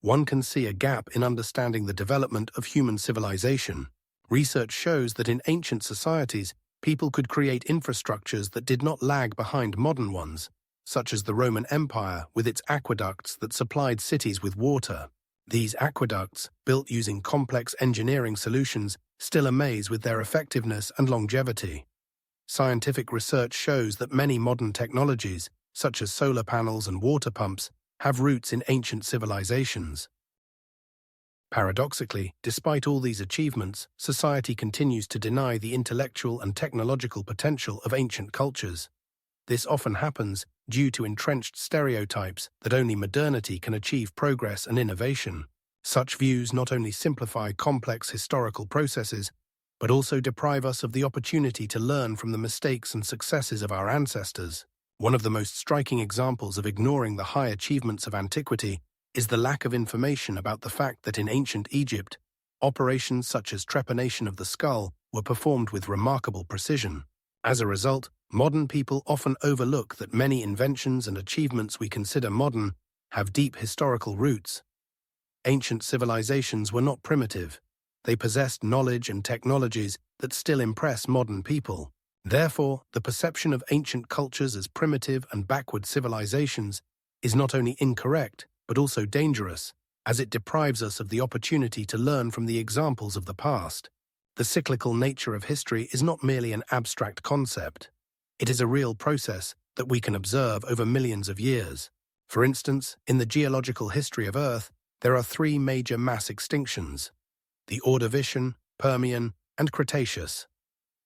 one can see a gap in understanding the development of human civilization. Research shows that in ancient societies, people could create infrastructures that did not lag behind modern ones, such as the Roman Empire with its aqueducts that supplied cities with water. These aqueducts, built using complex engineering solutions, still amaze with their effectiveness and longevity. Scientific research shows that many modern technologies, such as solar panels and water pumps, have roots in ancient civilizations. Paradoxically, despite all these achievements, society continues to deny the intellectual and technological potential of ancient cultures. This often happens due to entrenched stereotypes that only modernity can achieve progress and innovation. Such views not only simplify complex historical processes, but also deprive us of the opportunity to learn from the mistakes and successes of our ancestors. One of the most striking examples of ignoring the high achievements of antiquity is the lack of information about the fact that in ancient Egypt, operations such as trepanation of the skull were performed with remarkable precision. As a result, modern people often overlook that many inventions and achievements we consider modern have deep historical roots. Ancient civilizations were not primitive. They possessed knowledge and technologies that still impress modern people. Therefore, the perception of ancient cultures as primitive and backward civilizations is not only incorrect, but also dangerous, as it deprives us of the opportunity to learn from the examples of the past. The cyclical nature of history is not merely an abstract concept. It is a real process that we can observe over millions of years. For instance, in the geological history of Earth, there are three major mass extinctions: the Ordovician, Permian, and Cretaceous.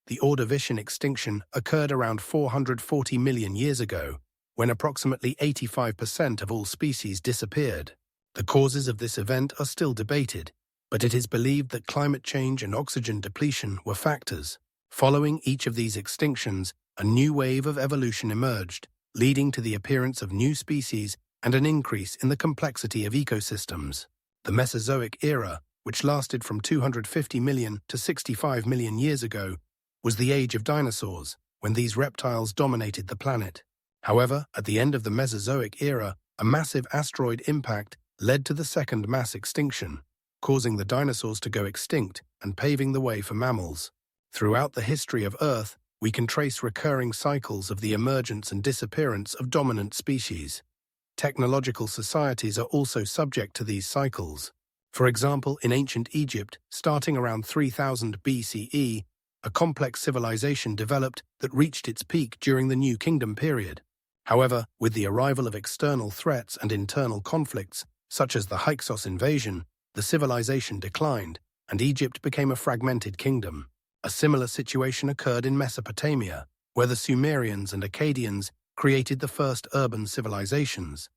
The Ordovician extinction occurred around 440 million years ago, when approximately 85% of all species disappeared. The causes of this event are still debated, but it is believed that climate change and oxygen depletion were factors. Following each of these extinctions, a new wave of evolution emerged, leading to the appearance of new species and an increase in the complexity of ecosystems. The Mesozoic era, which lasted from 250 million to 65 million years ago, was the age of dinosaurs, when these reptiles dominated the planet. However, at the end of the Mesozoic era, a massive asteroid impact led to the second mass extinction, causing the dinosaurs to go extinct and paving the way for mammals. Throughout the history of Earth, we can trace recurring cycles of the emergence and disappearance of dominant species. Technological societies are also subject to these cycles. For example, in ancient Egypt, starting around 3000 BCE, a complex civilization developed that reached its peak during the New Kingdom period. However, with the arrival of external threats and internal conflicts, such as the Hyksos invasion, the civilization declined, and Egypt became a fragmented kingdom. A similar situation occurred in Mesopotamia, where the Sumerians and Akkadians created the first urban civilizations,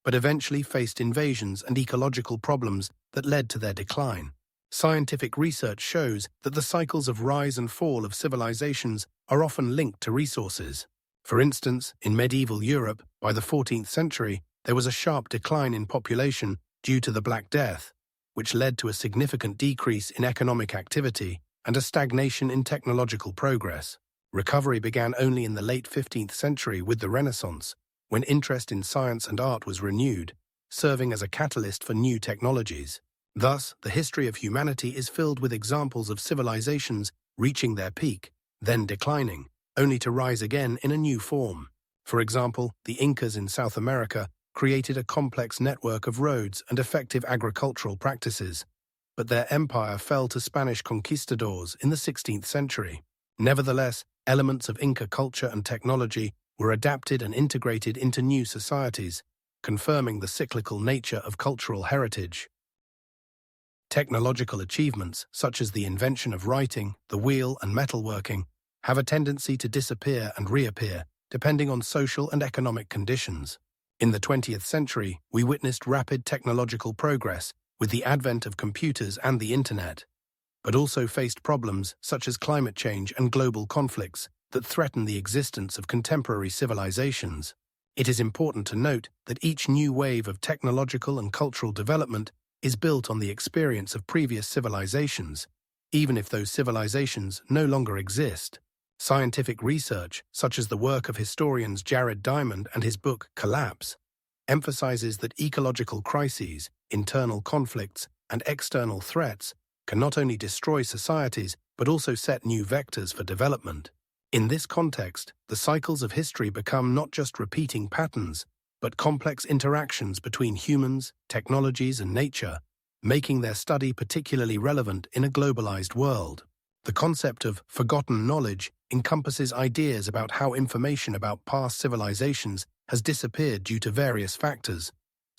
but eventually faced invasions and ecological problems that led to their decline. Scientific research shows that the cycles of rise and fall of civilizations are often linked to resources. For instance, in medieval Europe, by the 14th century, there was a sharp decline in population due to the Black Death, which led to a significant decrease in economic activity and a stagnation in technological progress. Recovery began only in the late 15th century with the Renaissance, when interest in science and art was renewed, serving as a catalyst for new technologies. Thus, the history of humanity is filled with examples of civilizations reaching their peak, then declining, only to rise again in a new form. For example, the Incas in South America created a complex network of roads and effective agricultural practices, but their empire fell to Spanish conquistadors in the 16th century. Nevertheless, elements of Inca culture and technology were adapted and integrated into new societies, confirming the cyclical nature of cultural heritage. Technological achievements, such as the invention of writing, the wheel, and metalworking, have a tendency to disappear and reappear, depending on social and economic conditions. In the 20th century, we witnessed rapid technological progress with the advent of computers and the Internet, but also faced problems such as climate change and global conflicts that threaten the existence of contemporary civilizations. It is important to note that each new wave of technological and cultural development is built on the experience of previous civilizations, even if those civilizations no longer exist. Scientific research, such as the work of historians Jared Diamond and his book Collapse, emphasizes that ecological crises, internal conflicts, and external threats can not only destroy societies but also set new vectors for development. In this context, the cycles of history become not just repeating patterns, but complex interactions between humans, technologies, and nature, making their study particularly relevant in a globalized world. The concept of forgotten knowledge encompasses ideas about how information about past civilizations has disappeared due to various factors,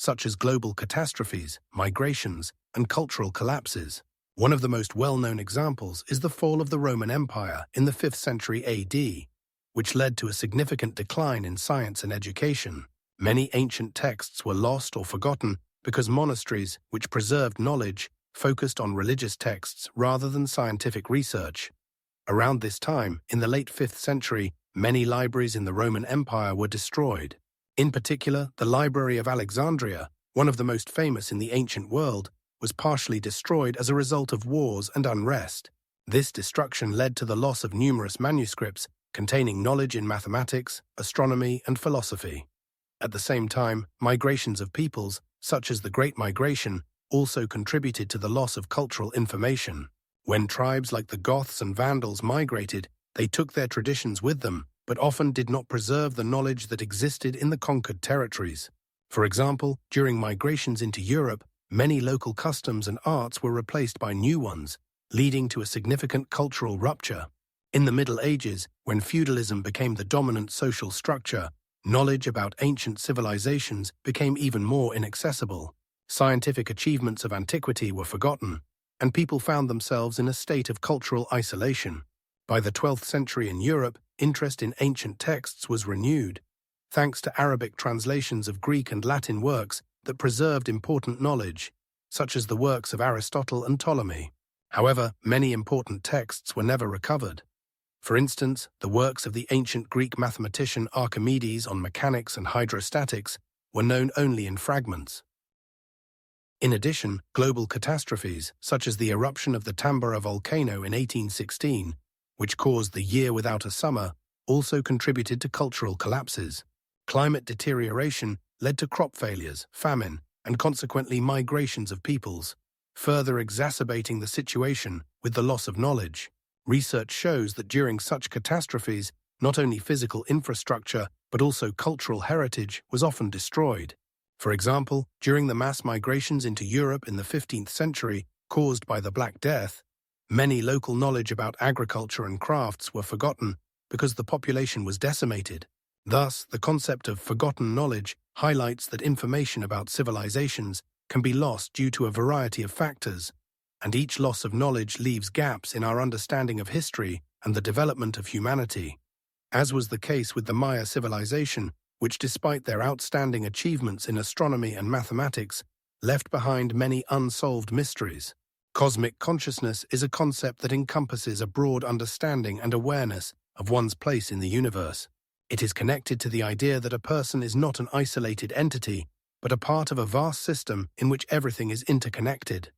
such as global catastrophes, migrations, and cultural collapses. One of the most well-known examples is the fall of the Roman Empire in the 5th century AD, which led to a significant decline in science and education. Many ancient texts were lost or forgotten because monasteries, which preserved knowledge, focused on religious texts rather than scientific research. Around this time, in the late 5th century, many libraries in the Roman Empire were destroyed. In particular, the Library of Alexandria, one of the most famous in the ancient world, was partially destroyed as a result of wars and unrest. This destruction led to the loss of numerous manuscripts containing knowledge in mathematics, astronomy, and philosophy. At the same time, migrations of peoples, such as the Great Migration, also contributed to the loss of cultural information. When tribes like the Goths and Vandals migrated, they took their traditions with them, but often did not preserve the knowledge that existed in the conquered territories. For example, during migrations into Europe, many local customs and arts were replaced by new ones, leading to a significant cultural rupture. In the Middle Ages, when feudalism became the dominant social structure, knowledge about ancient civilizations became even more inaccessible. Scientific achievements of antiquity were forgotten, and people found themselves in a state of cultural isolation. By the 12th century in Europe, interest in ancient texts was renewed, thanks to Arabic translations of Greek and Latin works that preserved important knowledge, such as the works of Aristotle and Ptolemy. However, many important texts were never recovered. For instance, the works of the ancient Greek mathematician Archimedes on mechanics and hydrostatics were known only in fragments. In addition, global catastrophes, such as the eruption of the Tambora volcano in 1816, which caused the year without a summer, also contributed to cultural collapses. Climate deterioration led to crop failures, famine, and consequently migrations of peoples, further exacerbating the situation with the loss of knowledge. Research shows that during such catastrophes, not only physical infrastructure but also cultural heritage was often destroyed. For example, during the mass migrations into Europe in the 15th century caused by the Black Death, many local knowledge about agriculture and crafts were forgotten because the population was decimated. Thus, the concept of forgotten knowledge highlights that information about civilizations can be lost due to a variety of factors, and each loss of knowledge leaves gaps in our understanding of history and the development of humanity. As was the case with the Maya civilization, which despite their outstanding achievements in astronomy and mathematics, left behind many unsolved mysteries. Cosmic consciousness is a concept that encompasses a broad understanding and awareness of one's place in the universe. It is connected to the idea that a person is not an isolated entity, but a part of a vast system in which everything is interconnected.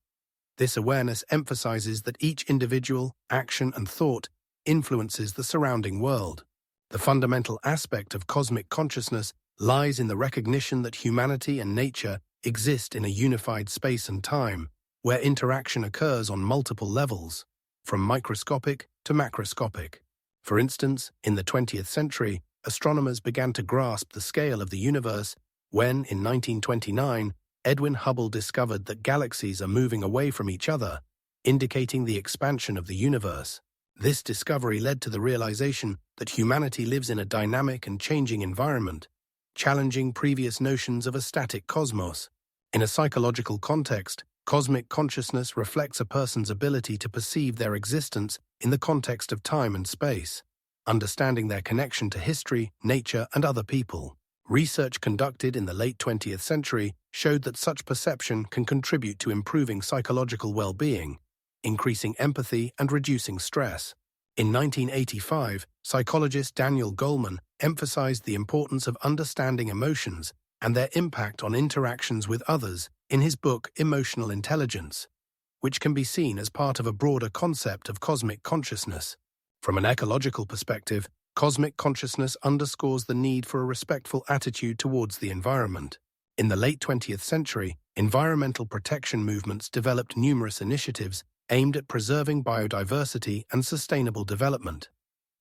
This awareness emphasizes that each individual, action, and thought influences the surrounding world. The fundamental aspect of cosmic consciousness lies in the recognition that humanity and nature exist in a unified space and time, where interaction occurs on multiple levels, from microscopic to macroscopic. For instance, in the 20th century, astronomers began to grasp the scale of the universe when, in 1929, Edwin Hubble discovered that galaxies are moving away from each other, indicating the expansion of the universe. This discovery led to the realization that humanity lives in a dynamic and changing environment, challenging previous notions of a static cosmos. In a psychological context, cosmic consciousness reflects a person's ability to perceive their existence in the context of time and space, understanding their connection to history, nature, and other people. Research conducted in the late 20th century showed that such perception can contribute to improving psychological well-being, increasing empathy, and reducing stress. In 1985, psychologist Daniel Goleman emphasized the importance of understanding emotions and their impact on interactions with others in his book Emotional Intelligence, which can be seen as part of a broader concept of cosmic consciousness. From an ecological perspective, cosmic consciousness underscores the need for a respectful attitude towards the environment. In the late 20th century, environmental protection movements developed numerous initiatives aimed at preserving biodiversity and sustainable development,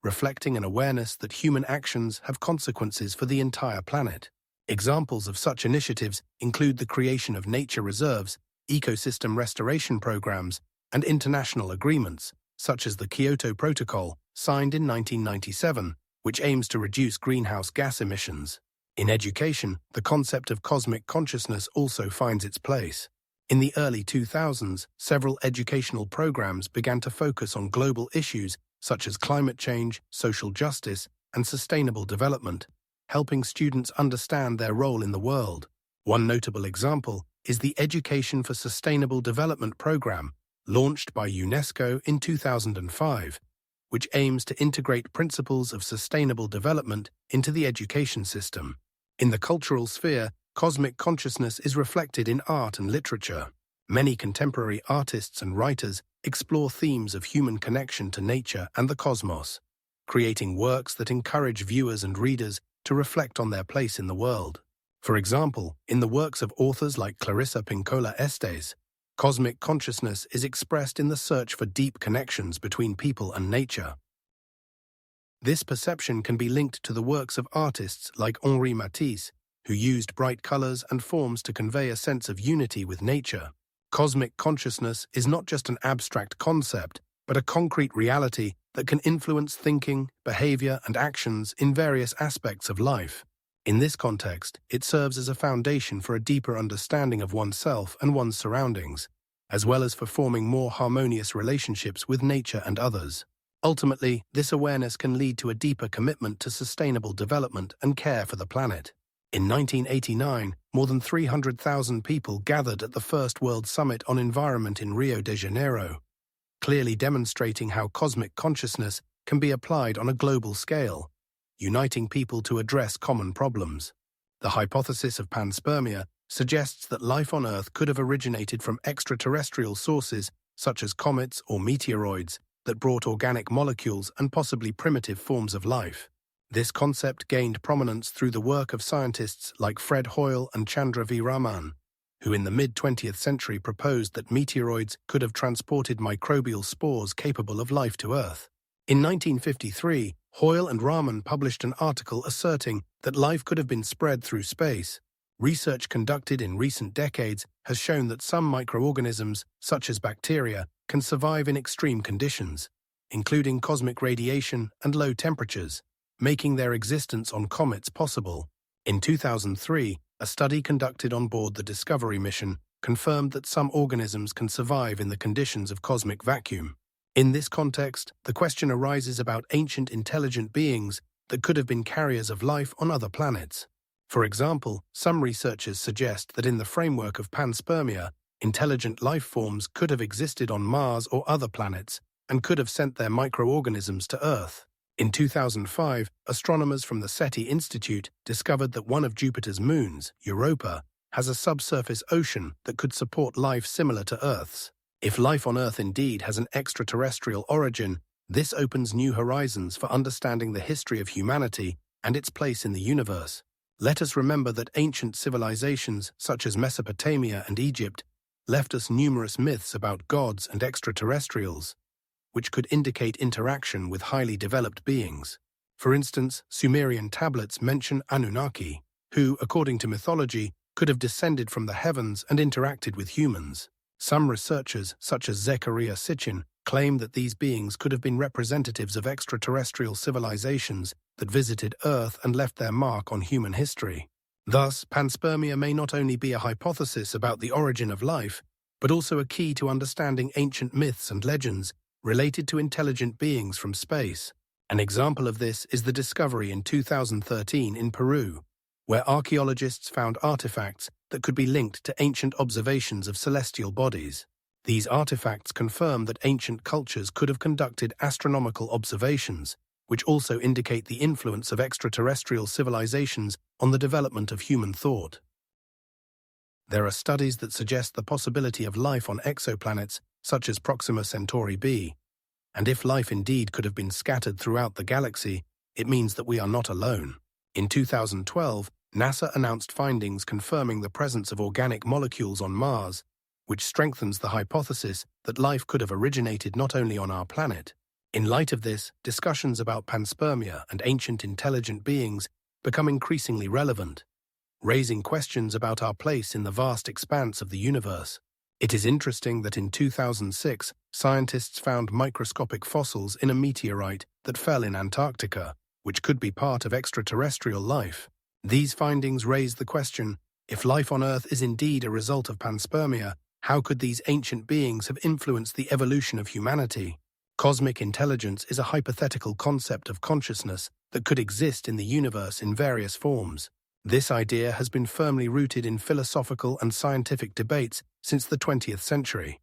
reflecting an awareness that human actions have consequences for the entire planet. Examples of such initiatives include the creation of nature reserves, ecosystem restoration programs, and international agreements, such as the Kyoto Protocol, signed in 1997, which aims to reduce greenhouse gas emissions. In education, the concept of cosmic consciousness also finds its place. In the early 2000s, several educational programs began to focus on global issues such as climate change, social justice, and sustainable development, helping students understand their role in the world. One notable example is the Education for Sustainable Development program, launched by UNESCO in 2005, which aims to integrate principles of sustainable development into the education system. In the cultural sphere, cosmic consciousness is reflected in art and literature. Many contemporary artists and writers explore themes of human connection to nature and the cosmos, creating works that encourage viewers and readers to reflect on their place in the world. For example, in the works of authors like Clarissa Pinkola Estes, cosmic consciousness is expressed in the search for deep connections between people and nature. This perception can be linked to the works of artists like Henri Matisse, who used bright colors and forms to convey a sense of unity with nature. Cosmic consciousness is not just an abstract concept, but a concrete reality that can influence thinking, behavior, and actions in various aspects of life. In this context, it serves as a foundation for a deeper understanding of oneself and one's surroundings, as well as for forming more harmonious relationships with nature and others. Ultimately, this awareness can lead to a deeper commitment to sustainable development and care for the planet. In 1989, more than 300,000 people gathered at the First World Summit on Environment in Rio de Janeiro, clearly demonstrating how cosmic consciousness can be applied on a global scale, uniting people to address common problems. The hypothesis of panspermia suggests that life on Earth could have originated from extraterrestrial sources such as comets or meteoroids that brought organic molecules and possibly primitive forms of life. This concept gained prominence through the work of scientists like Fred Hoyle and Chandra V. Raman, who in the mid-20th century proposed that meteoroids could have transported microbial spores capable of life to Earth. In 1953, Hoyle and Raman published an article asserting that life could have been spread through space. Research conducted in recent decades has shown that some microorganisms, such as bacteria, can survive in extreme conditions, including cosmic radiation and low temperatures, making their existence on comets possible. In 2003, a study conducted on board the Discovery mission confirmed that some organisms can survive in the conditions of cosmic vacuum. In this context, the question arises about ancient intelligent beings that could have been carriers of life on other planets. For example, some researchers suggest that in the framework of panspermia, intelligent life forms could have existed on Mars or other planets and could have sent their microorganisms to Earth. In 2005, astronomers from the SETI Institute discovered that one of Jupiter's moons, Europa, has a subsurface ocean that could support life similar to Earth's. If life on Earth indeed has an extraterrestrial origin, this opens new horizons for understanding the history of humanity and its place in the universe. Let us remember that ancient civilizations such as Mesopotamia and Egypt left us numerous myths about gods and extraterrestrials, which could indicate interaction with highly developed beings. For instance, Sumerian tablets mention Anunnaki, who, according to mythology, could have descended from the heavens and interacted with humans. Some researchers, such as Zechariah Sitchin, claim that these beings could have been representatives of extraterrestrial civilizations that visited Earth and left their mark on human history. Thus, panspermia may not only be a hypothesis about the origin of life, but also a key to understanding ancient myths and legends related to intelligent beings from space. An example of this is the discovery in 2013 in Peru, where archaeologists found artifacts that could be linked to ancient observations of celestial bodies. These artifacts confirm that ancient cultures could have conducted astronomical observations, which also indicate the influence of extraterrestrial civilizations on the development of human thought. There are studies that suggest the possibility of life on exoplanets such as Proxima Centauri b, and if life indeed could have been scattered throughout the galaxy, it means that we are not alone. In 2012, NASA announced findings confirming the presence of organic molecules on Mars, which strengthens the hypothesis that life could have originated not only on our planet. In light of this, discussions about panspermia and ancient intelligent beings become increasingly relevant, raising questions about our place in the vast expanse of the universe. It is interesting that in 2006, scientists found microscopic fossils in a meteorite that fell in Antarctica, which could be part of extraterrestrial life. These findings raise the question, if life on Earth is indeed a result of panspermia, how could these ancient beings have influenced the evolution of humanity? Cosmic intelligence is a hypothetical concept of consciousness that could exist in the universe in various forms. This idea has been firmly rooted in philosophical and scientific debates since the 20th century.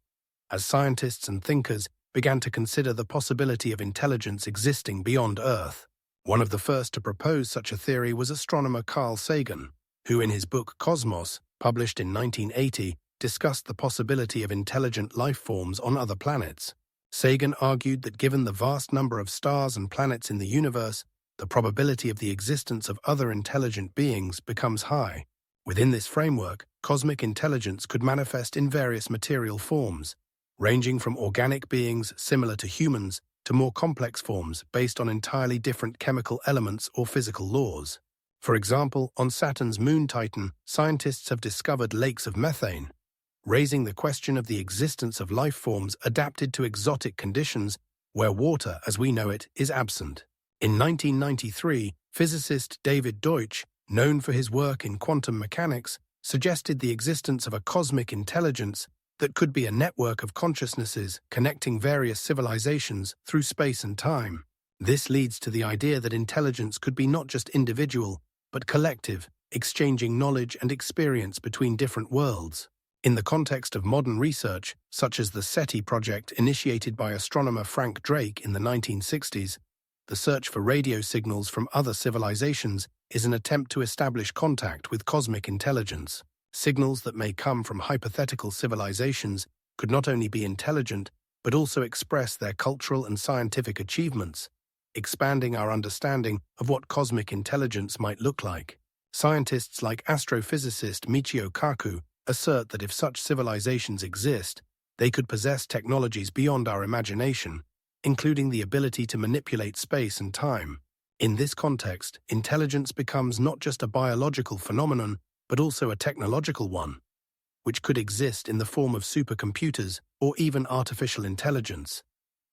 As scientists and thinkers began to consider the possibility of intelligence existing beyond Earth. One of the first to propose such a theory was astronomer Carl Sagan, who in his book Cosmos, published in 1980, discussed the possibility of intelligent life forms on other planets. Sagan argued that given the vast number of stars and planets in the universe, the probability of the existence of other intelligent beings becomes high. Within this framework, cosmic intelligence could manifest in various material forms, ranging from organic beings similar to humans to more complex forms based on entirely different chemical elements or physical laws. For example, on Saturn's moon Titan, scientists have discovered lakes of methane, raising the question of the existence of life forms adapted to exotic conditions where water, as we know it, is absent. In 1993, physicist David Deutsch, known for his work in quantum mechanics, suggested the existence of a cosmic intelligence that could be a network of consciousnesses connecting various civilizations through space and time. This leads to the idea that intelligence could be not just individual, but collective, exchanging knowledge and experience between different worlds. In the context of modern research, such as the SETI project initiated by astronomer Frank Drake in the 1960s, the search for radio signals from other civilizations is an attempt to establish contact with cosmic intelligence. Signals that may come from hypothetical civilizations could not only be intelligent, but also express their cultural and scientific achievements, expanding our understanding of what cosmic intelligence might look like. Scientists like astrophysicist Michio Kaku assert that if such civilizations exist, they could possess technologies beyond our imagination, including the ability to manipulate space and time. In this context, intelligence becomes not just a biological phenomenon, but also a technological one, which could exist in the form of supercomputers or even artificial intelligence,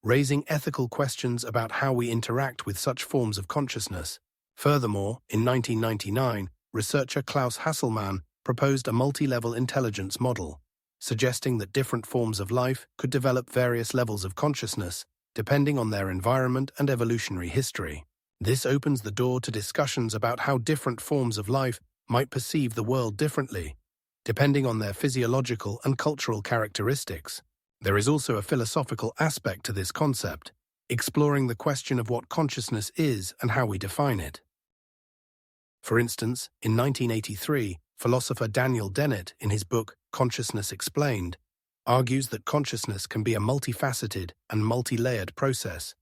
raising ethical questions about how we interact with such forms of consciousness. Furthermore, in 1999, researcher Klaus Hasselmann proposed a multi-level intelligence model, suggesting that different forms of life could develop various levels of consciousness, depending on their environment and evolutionary history. This opens the door to discussions about how different forms of life might perceive the world differently, depending on their physiological and cultural characteristics. There is also a philosophical aspect to this concept, exploring the question of what consciousness is and how we define it. For instance, in 1983, philosopher Daniel Dennett, in his book Consciousness Explained, argues that consciousness can be a multifaceted and multi-layered process,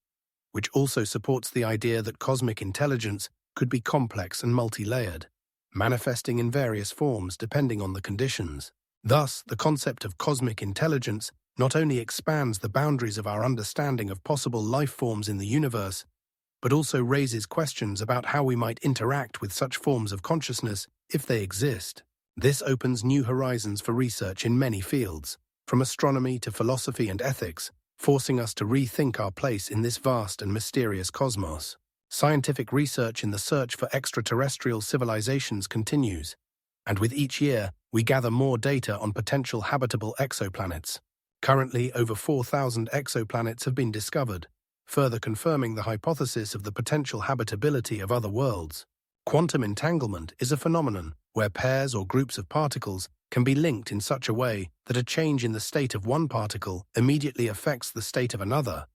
which also supports the idea that cosmic intelligence could be complex and multi-layered, manifesting in various forms depending on the conditions. Thus, the concept of cosmic intelligence not only expands the boundaries of our understanding of possible life forms in the universe, but also raises questions about how we might interact with such forms of consciousness if they exist. This opens new horizons for research in many fields, from astronomy to philosophy and ethics, forcing us to rethink our place in this vast and mysterious cosmos. Scientific research in the search for extraterrestrial civilizations continues, and with each year, we gather more data on potential habitable exoplanets. Currently, over 4,000 exoplanets have been discovered, further confirming the hypothesis of the potential habitability of other worlds. Quantum entanglement is a phenomenon where pairs or groups of particles can be linked in such a way that a change in the state of one particle immediately affects the state of another,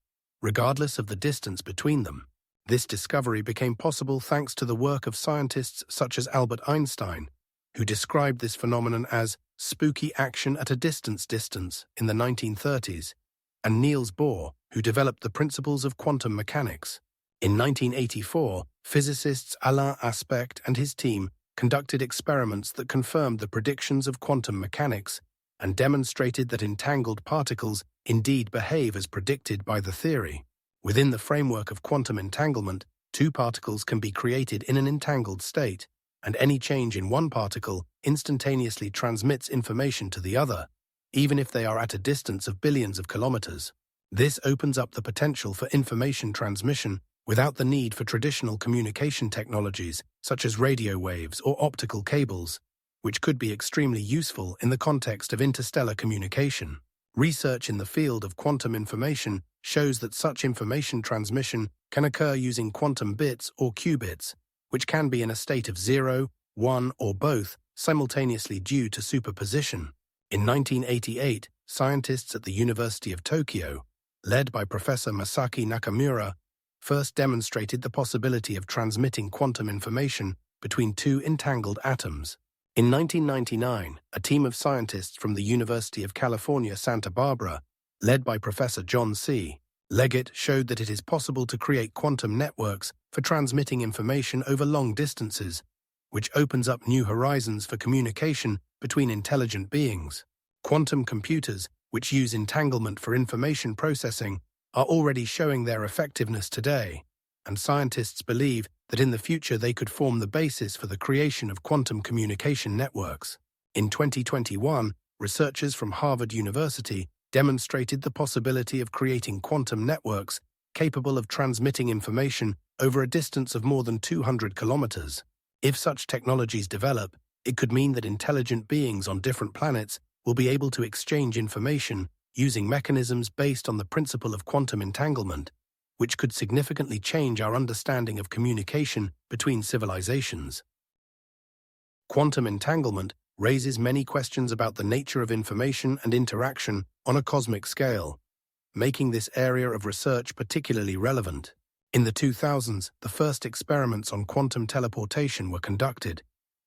regardless of the distance between them. This discovery became possible thanks to the work of scientists such as Albert Einstein, who described this phenomenon as spooky action at a distance in the 1930s, and Niels Bohr, who developed the principles of quantum mechanics. In 1984, physicists Alain Aspect and his team conducted experiments that confirmed the predictions of quantum mechanics and demonstrated that entangled particles indeed behave as predicted by the theory. Within the framework of quantum entanglement, two particles can be created in an entangled state, and any change in one particle instantaneously transmits information to the other, even if they are at a distance of billions of kilometers. This opens up the potential for information transmission without the need for traditional communication technologies such as radio waves or optical cables, which could be extremely useful in the context of interstellar communication. Research in the field of quantum information shows that such information transmission can occur using quantum bits or qubits, which can be in a state of 0, 1, or both, simultaneously due to superposition. In 1988, scientists at the University of Tokyo, led by Professor Masaki Nakamura, first demonstrated the possibility of transmitting quantum information between two entangled atoms. In 1999, a team of scientists from the University of California, Santa Barbara, led by Professor John C. Leggett, showed that it is possible to create quantum networks for transmitting information over long distances, which opens up new horizons for communication between intelligent beings. Quantum computers, which use entanglement for information processing, are already showing their effectiveness today, and scientists believe that in the future they could form the basis for the creation of quantum communication networks. In 2021, researchers from Harvard University demonstrated the possibility of creating quantum networks capable of transmitting information over a distance of more than 200 kilometers. If such technologies develop, it could mean that intelligent beings on different planets will be able to exchange information using mechanisms based on the principle of quantum entanglement, which could significantly change our understanding of communication between civilizations. Quantum entanglement raises many questions about the nature of information and interaction on a cosmic scale, making this area of research particularly relevant. In the 2000s, the first experiments on quantum teleportation were conducted,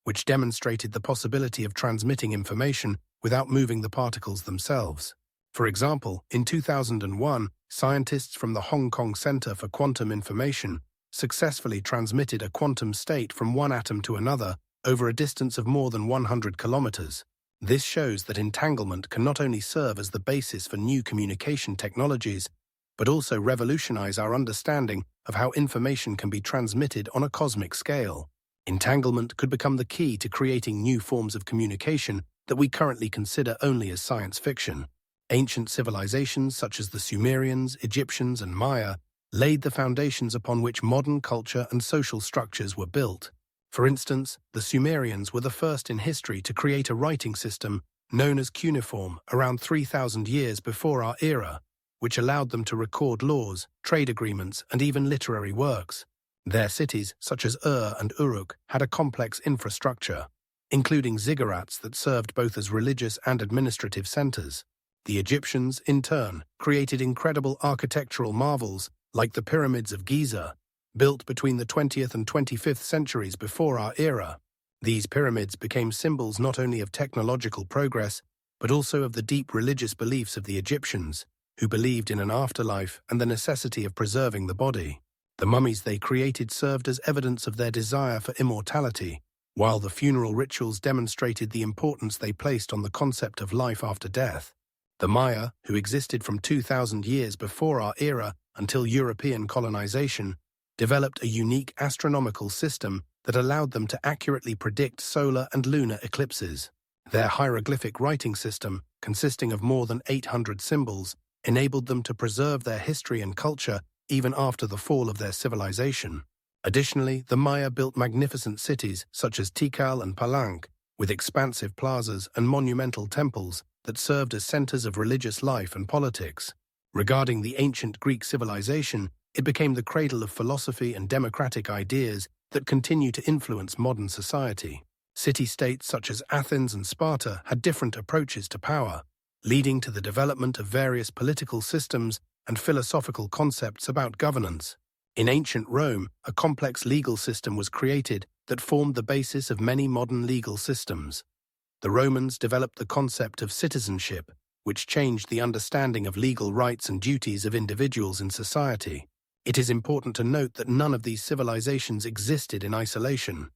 which demonstrated the possibility of transmitting information without moving the particles themselves. For example, in 2001, scientists from the Hong Kong Center for Quantum Information successfully transmitted a quantum state from one atom to another over a distance of more than 100 kilometers. This shows that entanglement can not only serve as the basis for new communication technologies, but also revolutionize our understanding of how information can be transmitted on a cosmic scale. Entanglement could become the key to creating new forms of communication that we currently consider only as science fiction. Ancient civilizations such as the Sumerians, Egyptians, and Maya laid the foundations upon which modern culture and social structures were built. For instance, the Sumerians were the first in history to create a writing system known as cuneiform around 3,000 years before our era, which allowed them to record laws, trade agreements, and even literary works. Their cities, such as Ur and Uruk, had a complex infrastructure, including ziggurats that served both as religious and administrative centers. The Egyptians, in turn, created incredible architectural marvels like the pyramids of Giza, built between the 20th and 25th centuries before our era. These pyramids became symbols not only of technological progress, but also of the deep religious beliefs of the Egyptians, who believed in an afterlife and the necessity of preserving the body. The mummies they created served as evidence of their desire for immortality, while the funeral rituals demonstrated the importance they placed on the concept of life after death. The Maya, who existed from 2,000 years before our era until European colonization, developed a unique astronomical system that allowed them to accurately predict solar and lunar eclipses. Their hieroglyphic writing system, consisting of more than 800 symbols, enabled them to preserve their history and culture even after the fall of their civilization. Additionally, the Maya built magnificent cities such as Tikal and Palenque, with expansive plazas and monumental temples that served as centers of religious life and politics. Regarding the ancient Greek civilization, it became the cradle of philosophy and democratic ideas that continue to influence modern society. City-states such as Athens and Sparta had different approaches to power, leading to the development of various political systems and philosophical concepts about governance. In ancient Rome, a complex legal system was created that formed the basis of many modern legal systems. The Romans developed the concept of citizenship, which changed the understanding of legal rights and duties of individuals in society. It is important to note that none of these civilizations existed in isolation.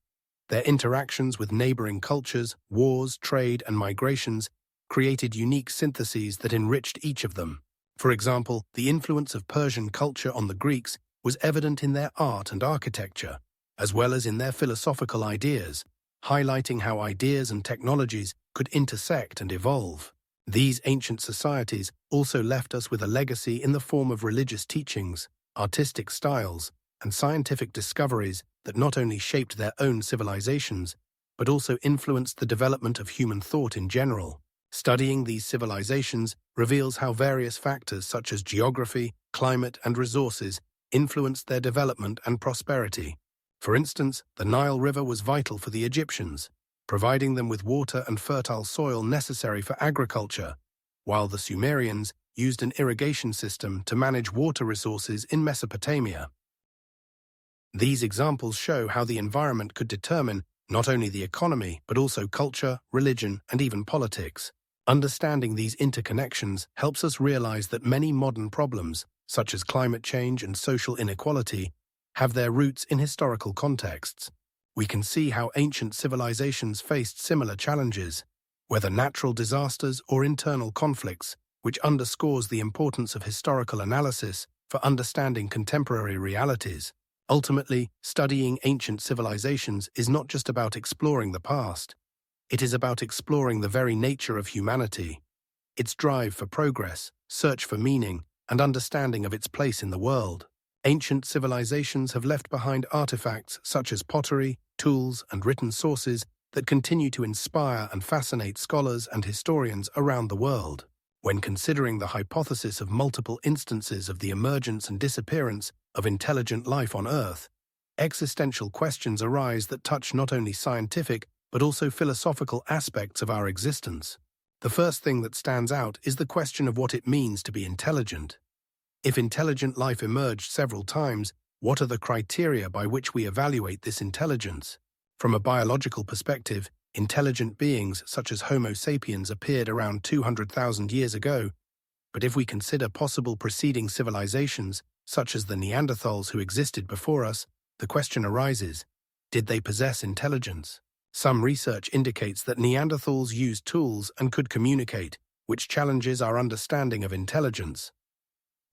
Their interactions with neighboring cultures, wars, trade, and migrations created unique syntheses that enriched each of them. For example, the influence of Persian culture on the Greeks was evident in their art and architecture, as well as in their philosophical ideas, highlighting how ideas and technologies could intersect and evolve. These ancient societies also left us with a legacy in the form of religious teachings, artistic styles, and scientific discoveries that not only shaped their own civilizations, but also influenced the development of human thought in general. Studying these civilizations reveals how various factors such as geography, climate, and resources influenced their development and prosperity. For instance, the Nile River was vital for the Egyptians, providing them with water and fertile soil necessary for agriculture, while the Sumerians used an irrigation system to manage water resources in Mesopotamia. These examples show how the environment could determine not only the economy, but also culture, religion, and even politics. Understanding these interconnections helps us realize that many modern problems, such as climate change and social inequality, have their roots in historical contexts. We can see how ancient civilizations faced similar challenges, whether natural disasters or internal conflicts, which underscores the importance of historical analysis for understanding contemporary realities. Ultimately, studying ancient civilizations is not just about exploring the past. It is about exploring the very nature of humanity, its drive for progress, search for meaning, and understanding of its place in the world. Ancient civilizations have left behind artifacts such as pottery, tools, and written sources that continue to inspire and fascinate scholars and historians around the world. When considering the hypothesis of multiple instances of the emergence and disappearance of intelligent life on Earth, existential questions arise that touch not only scientific but also philosophical aspects of our existence. The first thing that stands out is the question of what it means to be intelligent. If intelligent life emerged several times, what are the criteria by which we evaluate this intelligence? From a biological perspective, intelligent beings such as Homo sapiens appeared around 200,000 years ago, but if we consider possible preceding civilizations, such as the Neanderthals who existed before us, the question arises, did they possess intelligence? Some research indicates that Neanderthals used tools and could communicate, which challenges our understanding of intelligence.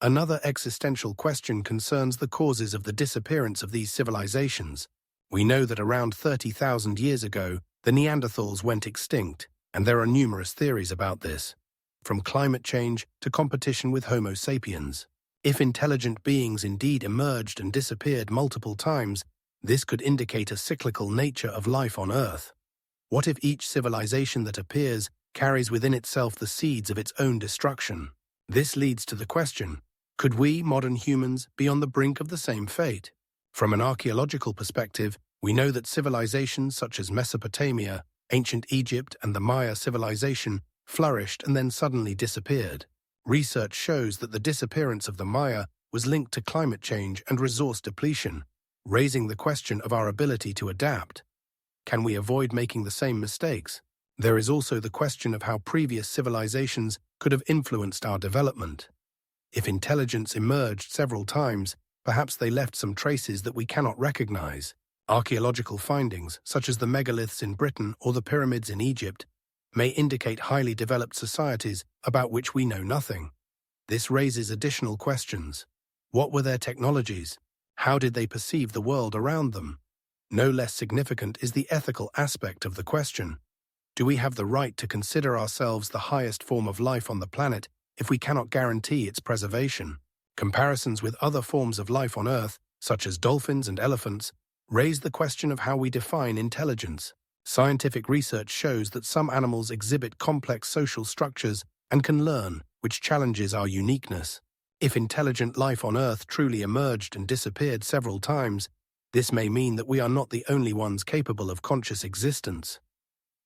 Another existential question concerns the causes of the disappearance of these civilizations. We know that around 30,000 years ago, the Neanderthals went extinct, and there are numerous theories about this, from climate change to competition with Homo sapiens. If intelligent beings indeed emerged and disappeared multiple times, this could indicate a cyclical nature of life on Earth. What if each civilization that appears carries within itself the seeds of its own destruction? This leads to the question, could we, modern humans, be on the brink of the same fate? From an archaeological perspective, we know that civilizations such as Mesopotamia, ancient Egypt, and the Maya civilization flourished and then suddenly disappeared. Research shows that the disappearance of the Maya was linked to climate change and resource depletion, raising the question of our ability to adapt. Can we avoid making the same mistakes? There is also the question of how previous civilizations could have influenced our development. If intelligence emerged several times, perhaps they left some traces that we cannot recognize. Archaeological findings, such as the megaliths in Britain or the pyramids in Egypt, may indicate highly developed societies about which we know nothing. This raises additional questions. What were their technologies? How did they perceive the world around them? No less significant is the ethical aspect of the question. Do we have the right to consider ourselves the highest form of life on the planet if we cannot guarantee its preservation? Comparisons with other forms of life on Earth, such as dolphins and elephants, raise the question of how we define intelligence. Scientific research shows that some animals exhibit complex social structures and can learn, which challenges our uniqueness. If intelligent life on Earth truly emerged and disappeared several times, this may mean that we are not the only ones capable of conscious existence.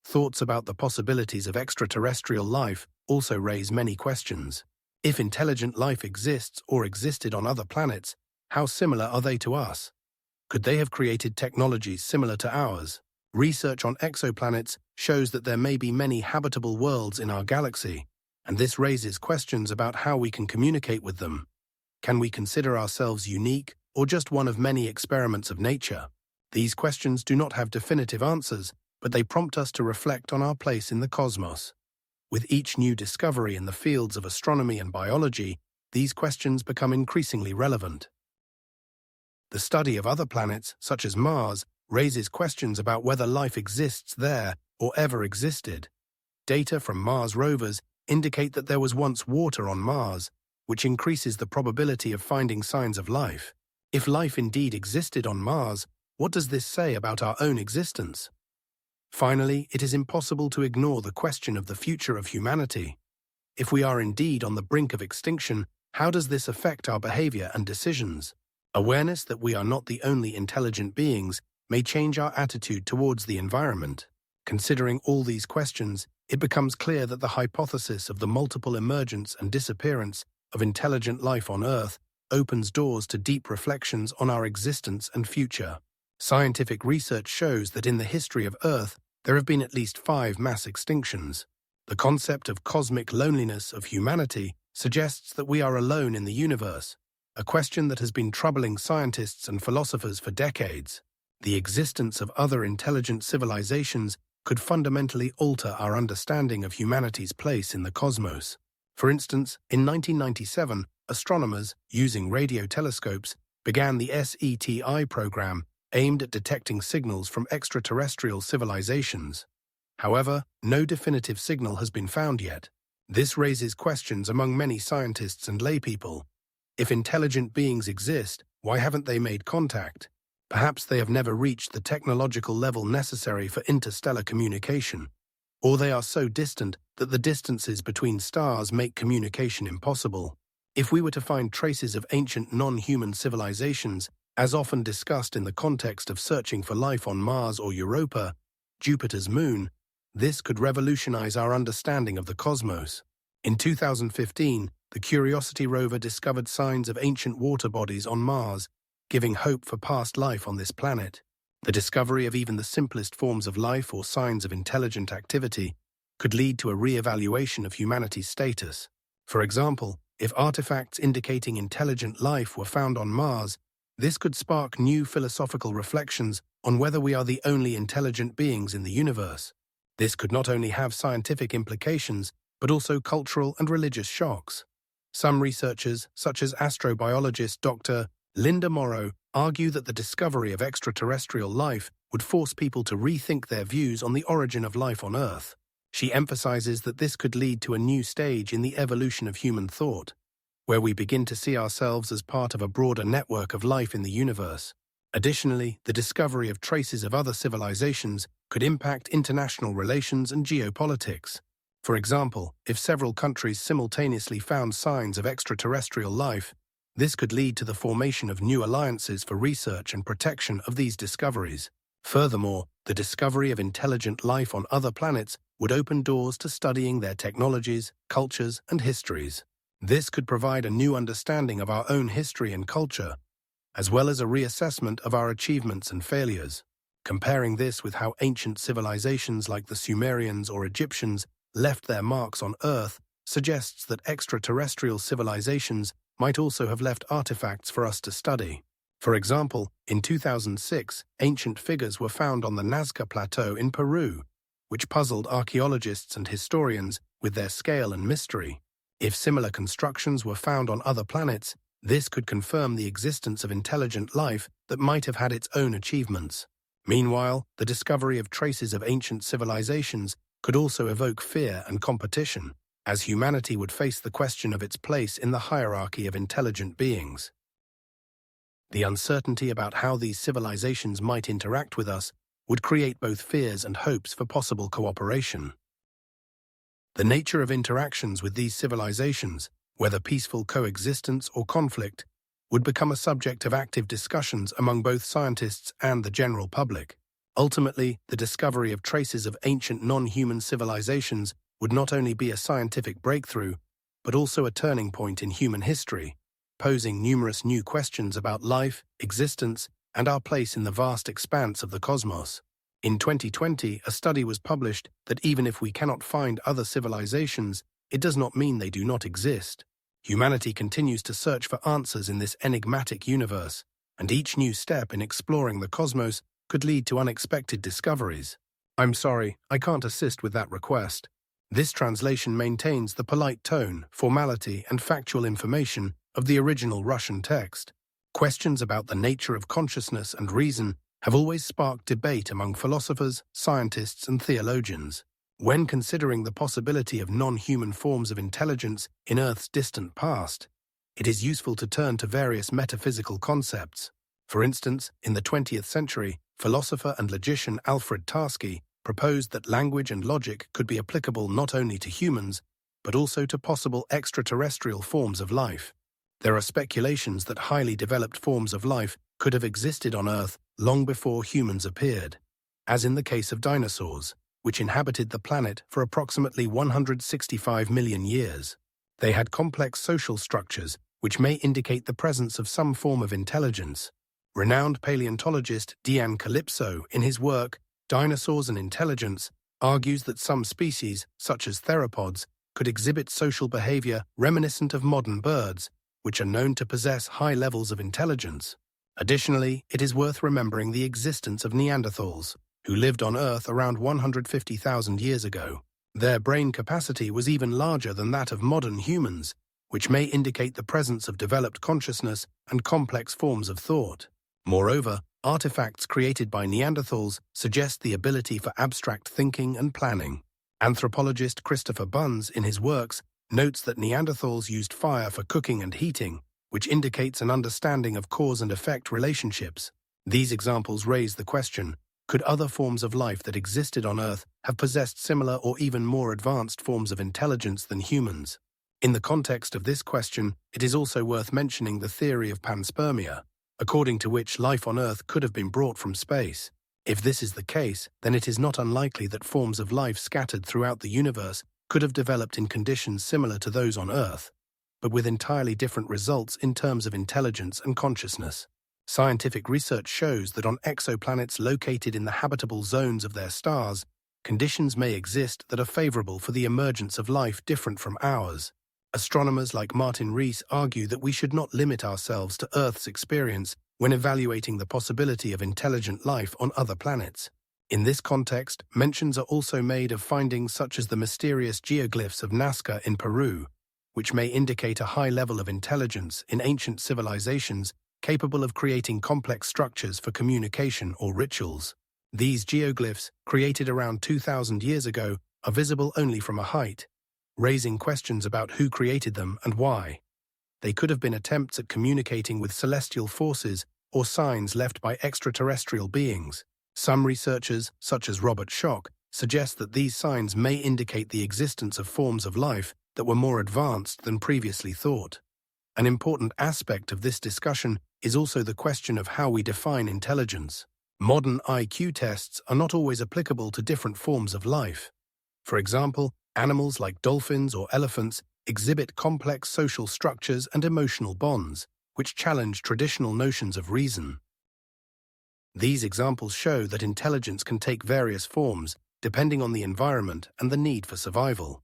Thoughts about the possibilities of extraterrestrial life also raise many questions. If intelligent life exists or existed on other planets, how similar are they to us? Could they have created technologies similar to ours? Research on exoplanets shows that there may be many habitable worlds in our galaxy, and this raises questions about how we can communicate with them. Can we consider ourselves unique or just one of many experiments of nature? These questions do not have definitive answers, but they prompt us to reflect on our place in the cosmos. With each new discovery in the fields of astronomy and biology, these questions become increasingly relevant. The study of other planets, such as Mars, raises questions about whether life exists there or ever existed. Data from Mars rovers indicate that there was once water on Mars, which increases the probability of finding signs of life. If life indeed existed on Mars, what does this say about our own existence? Finally, it is impossible to ignore the question of the future of humanity. If we are indeed on the brink of extinction, how does this affect our behavior and decisions? Awareness that we are not the only intelligent beings may change our attitude towards the environment. Considering all these questions, it becomes clear that the hypothesis of the multiple emergence and disappearance of intelligent life on Earth opens doors to deep reflections on our existence and future. Scientific research shows that in the history of Earth, there have been at least 5 mass extinctions. The concept of cosmic loneliness of humanity suggests that we are alone in the universe, a question that has been troubling scientists and philosophers for decades. The existence of other intelligent civilizations could fundamentally alter our understanding of humanity's place in the cosmos. For instance, in 1997, astronomers, using radio telescopes, began the SETI program aimed at detecting signals from extraterrestrial civilizations. However, no definitive signal has been found yet. This raises questions among many scientists and laypeople. If intelligent beings exist, why haven't they made contact? Perhaps they have never reached the technological level necessary for interstellar communication, or they are so distant that the distances between stars make communication impossible. If we were to find traces of ancient non-human civilizations, as often discussed in the context of searching for life on Mars or Europa, Jupiter's moon, this could revolutionize our understanding of the cosmos. In 2015, the Curiosity rover discovered signs of ancient water bodies on Mars, giving hope for past life on this planet. The discovery of even the simplest forms of life or signs of intelligent activity could lead to a re-evaluation of humanity's status. For example, if artifacts indicating intelligent life were found on Mars, this could spark new philosophical reflections on whether we are the only intelligent beings in the universe. This could not only have scientific implications, but also cultural and religious shocks. Some researchers, such as astrobiologist Dr. Linda Morrow, argue that the discovery of extraterrestrial life would force people to rethink their views on the origin of life on Earth. She emphasizes that this could lead to a new stage in the evolution of human thought, where we begin to see ourselves as part of a broader network of life in the universe. Additionally, the discovery of traces of other civilizations could impact international relations and geopolitics. For example, if several countries simultaneously found signs of extraterrestrial life, this could lead to the formation of new alliances for research and protection of these discoveries. Furthermore, the discovery of intelligent life on other planets would open doors to studying their technologies, cultures, and histories. This could provide a new understanding of our own history and culture, as well as a reassessment of our achievements and failures. Comparing this with how ancient civilizations like the Sumerians or Egyptians left their marks on Earth suggests that extraterrestrial civilizations might also have left artifacts for us to study. For example, in 2006, ancient figures were found on the Nazca Plateau in Peru, which puzzled archaeologists and historians with their scale and mystery. If similar constructions were found on other planets, this could confirm the existence of intelligent life that might have had its own achievements. Meanwhile, the discovery of traces of ancient civilizations could also evoke fear and competition, as humanity would face the question of its place in the hierarchy of intelligent beings. The uncertainty about how these civilizations might interact with us would create both fears and hopes for possible cooperation. The nature of interactions with these civilizations, whether peaceful coexistence or conflict, would become a subject of active discussions among both scientists and the general public. Ultimately, the discovery of traces of ancient non-human civilizations would not only be a scientific breakthrough, but also a turning point in human history, posing numerous new questions about life, existence, and our place in the vast expanse of the cosmos. In 2020, a study was published that even if we cannot find other civilizations, it does not mean they do not exist. Humanity continues to search for answers in this enigmatic universe, and each new step in exploring the cosmos could lead to unexpected discoveries. I'm sorry, I can't assist with that request. This translation maintains the polite tone, formality, and factual information of the original Russian text. Questions about the nature of consciousness and reason have always sparked debate among philosophers, scientists, and theologians. When considering the possibility of non-human forms of intelligence in Earth's distant past, it is useful to turn to various metaphysical concepts. For instance, in the 20th century, philosopher and logician Alfred Tarski proposed that language and logic could be applicable not only to humans, but also to possible extraterrestrial forms of life. There are speculations that highly developed forms of life could have existed on Earth long before humans appeared, as in the case of dinosaurs, which inhabited the planet for approximately 165 million years. They had complex social structures, which may indicate the presence of some form of intelligence. Renowned paleontologist Dian Calypso, in his work Dinosaurs and Intelligence, argues that some species, such as theropods, could exhibit social behavior reminiscent of modern birds, which are known to possess high levels of intelligence. Additionally, it is worth remembering the existence of Neanderthals, who lived on Earth around 150,000 years ago. Their brain capacity was even larger than that of modern humans, which may indicate the presence of developed consciousness and complex forms of thought. Moreover, artifacts created by Neanderthals suggest the ability for abstract thinking and planning. Anthropologist Christopher Bunz, in his works, notes that Neanderthals used fire for cooking and heating, which indicates an understanding of cause and effect relationships. These examples raise the question, could other forms of life that existed on Earth have possessed similar or even more advanced forms of intelligence than humans? In the context of this question, it is also worth mentioning the theory of panspermia, according to which life on Earth could have been brought from space. If this is the case, then it is not unlikely that forms of life scattered throughout the universe could have developed in conditions similar to those on Earth, but with entirely different results in terms of intelligence and consciousness. Scientific research shows that on exoplanets located in the habitable zones of their stars, conditions may exist that are favorable for the emergence of life different from ours. Astronomers like Martin Rees argue that we should not limit ourselves to Earth's experience when evaluating the possibility of intelligent life on other planets. In this context, mentions are also made of findings such as the mysterious geoglyphs of Nazca in Peru, which may indicate a high level of intelligence in ancient civilizations capable of creating complex structures for communication or rituals. These geoglyphs, created around 2,000 years ago, are visible only from a height, raising questions about who created them and why. They could have been attempts at communicating with celestial forces or signs left by extraterrestrial beings. Some researchers, such as Robert Schoch, suggest that these signs may indicate the existence of forms of life that were more advanced than previously thought. An important aspect of this discussion is also the question of how we define intelligence. Modern IQ tests are not always applicable to different forms of life. For example, animals like dolphins or elephants exhibit complex social structures and emotional bonds, which challenge traditional notions of reason. These examples show that intelligence can take various forms, depending on the environment and the need for survival.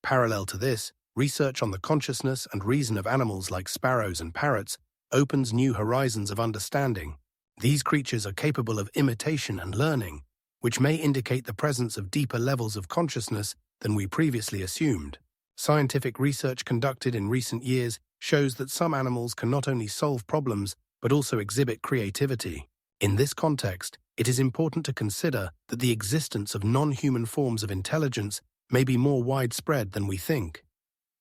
Parallel to this, research on the consciousness and reason of animals like sparrows and parrots opens new horizons of understanding. These creatures are capable of imitation and learning, which may indicate the presence of deeper levels of consciousness than we previously assumed. Scientific research conducted in recent years shows that some animals can not only solve problems, but also exhibit creativity. In this context, it is important to consider that the existence of non-human forms of intelligence may be more widespread than we think.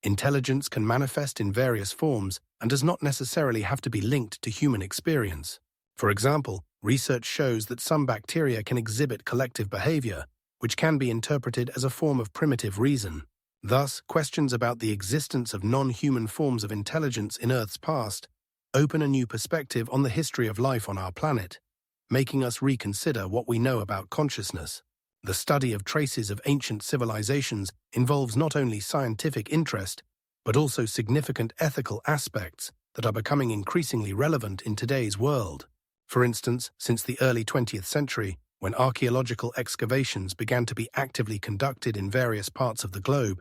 Intelligence can manifest in various forms and does not necessarily have to be linked to human experience. For example, research shows that some bacteria can exhibit collective behavior, which can be interpreted as a form of primitive reason. Thus, questions about the existence of non-human forms of intelligence in Earth's past open a new perspective on the history of life on our planet, making us reconsider what we know about consciousness. The study of traces of ancient civilizations involves not only scientific interest, but also significant ethical aspects that are becoming increasingly relevant in today's world. For instance, since the early 20th century, when archaeological excavations began to be actively conducted in various parts of the globe,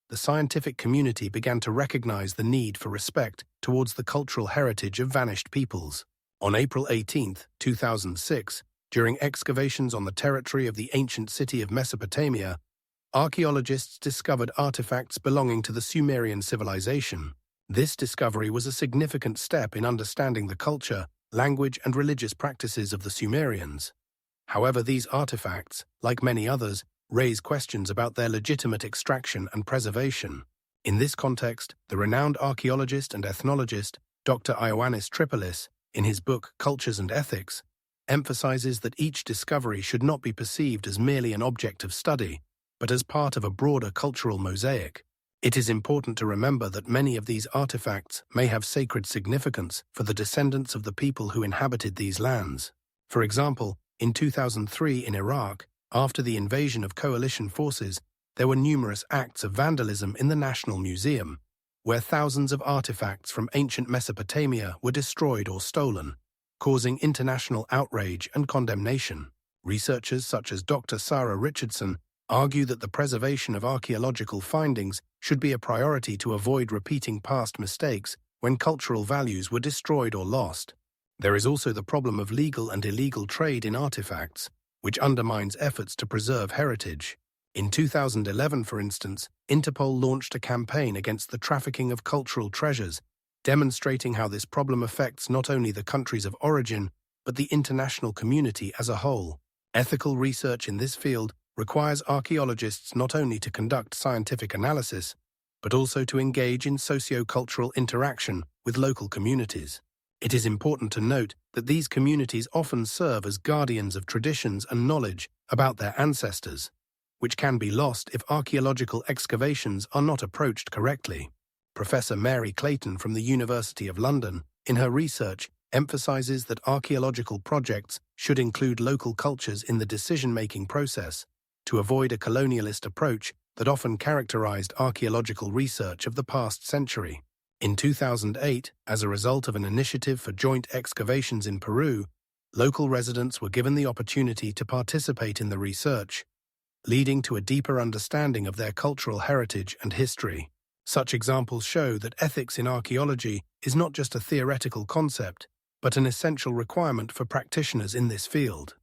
the scientific community began to recognize the need for respect towards the cultural heritage of vanished peoples. On April 18, 2006, during excavations on the territory of the ancient city of Mesopotamia, archaeologists discovered artifacts belonging to the Sumerian civilization. This discovery was a significant step in understanding the culture, language, and religious practices of the Sumerians. However, these artifacts, like many others, raise questions about their legitimate extraction and preservation. In this context, the renowned archaeologist and ethnologist Dr. Ioannis Tripolis, in his book Cultures and Ethics, emphasizes that each discovery should not be perceived as merely an object of study, but as part of a broader cultural mosaic. It is important to remember that many of these artifacts may have sacred significance for the descendants of the people who inhabited these lands. For example, in 2003 in Iraq, after the invasion of coalition forces, there were numerous acts of vandalism in the National Museum, where thousands of artifacts from ancient Mesopotamia were destroyed or stolen, causing international outrage and condemnation. Researchers such as Dr. Sarah Richardson argue that the preservation of archaeological findings should be a priority to avoid repeating past mistakes when cultural values were destroyed or lost. There is also the problem of legal and illegal trade in artifacts, which undermines efforts to preserve heritage. In 2011, for instance, Interpol launched a campaign against the trafficking of cultural treasures, demonstrating how this problem affects not only the countries of origin, but the international community as a whole. Ethical research in this field requires archaeologists not only to conduct scientific analysis, but also to engage in socio-cultural interaction with local communities. It is important to note that these communities often serve as guardians of traditions and knowledge about their ancestors, which can be lost if archaeological excavations are not approached correctly. Professor Mary Clayton from the University of London, in her research, emphasizes that archaeological projects should include local cultures in the decision-making process to avoid a colonialist approach that often characterized archaeological research of the past century. In 2008, as a result of an initiative for joint excavations in Peru, local residents were given the opportunity to participate in the research, leading to a deeper understanding of their cultural heritage and history. Such examples show that ethics in archaeology is not just a theoretical concept, but an essential requirement for practitioners in this field.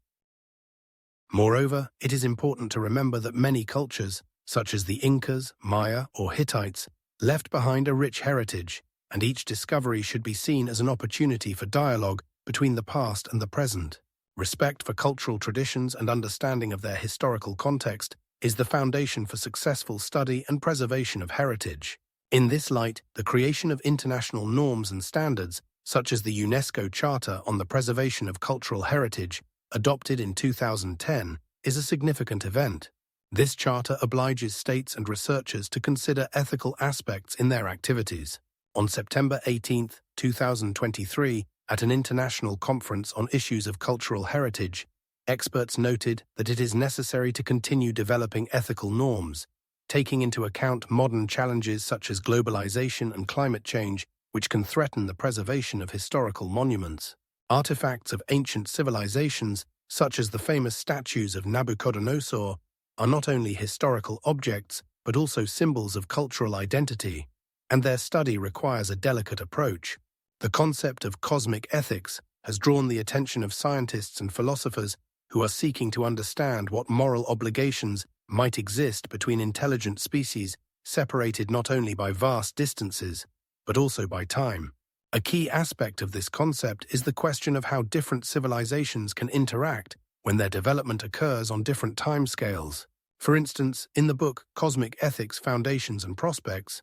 Moreover, it is important to remember that many cultures, such as the Incas, Maya, or Hittites, left behind a rich heritage, and each discovery should be seen as an opportunity for dialogue between the past and the present. Respect for cultural traditions and understanding of their historical context is the foundation for successful study and preservation of heritage. In this light, the creation of international norms and standards, such as the UNESCO Charter on the Preservation of Cultural Heritage, adopted in 2010, is a significant event. This charter obliges states and researchers to consider ethical aspects in their activities. On September 18, 2023, at an international conference on issues of cultural heritage, experts noted that it is necessary to continue developing ethical norms, taking into account modern challenges such as globalization and climate change, which can threaten the preservation of historical monuments. Artifacts of ancient civilizations, such as the famous statues of Nabucodonosor, are not only historical objects, but also symbols of cultural identity, and their study requires a delicate approach. The concept of cosmic ethics has drawn the attention of scientists and philosophers who are seeking to understand what moral obligations might exist between intelligent species separated not only by vast distances, but also by time. A key aspect of this concept is the question of how different civilizations can interact when their development occurs on different timescales. For instance, in the book Cosmic Ethics: Foundations and Prospects,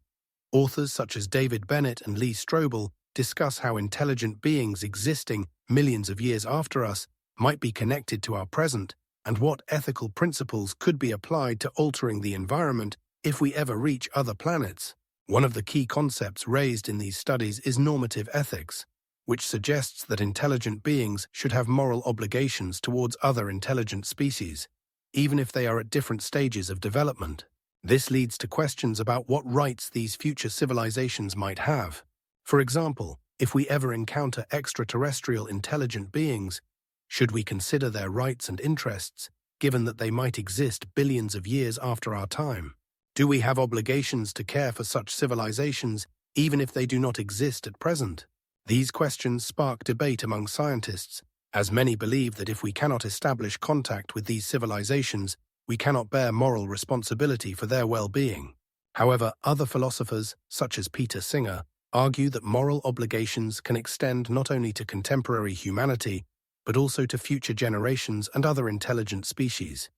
authors such as David Bennett and Lee Strobel discuss how intelligent beings existing millions of years after us might be connected to our present and what ethical principles could be applied to altering the environment if we ever reach other planets. One of the key concepts raised in these studies is normative ethics, which suggests that intelligent beings should have moral obligations towards other intelligent species, even if they are at different stages of development. This leads to questions about what rights these future civilizations might have. For example, if we ever encounter extraterrestrial intelligent beings, should we consider their rights and interests, given that they might exist billions of years after our time? Do we have obligations to care for such civilizations, even if they do not exist at present? These questions spark debate among scientists, as many believe that if we cannot establish contact with these civilizations, we cannot bear moral responsibility for their well-being. However, other philosophers, such as Peter Singer, argue that moral obligations can extend not only to contemporary humanity, but also to future generations and other intelligent species,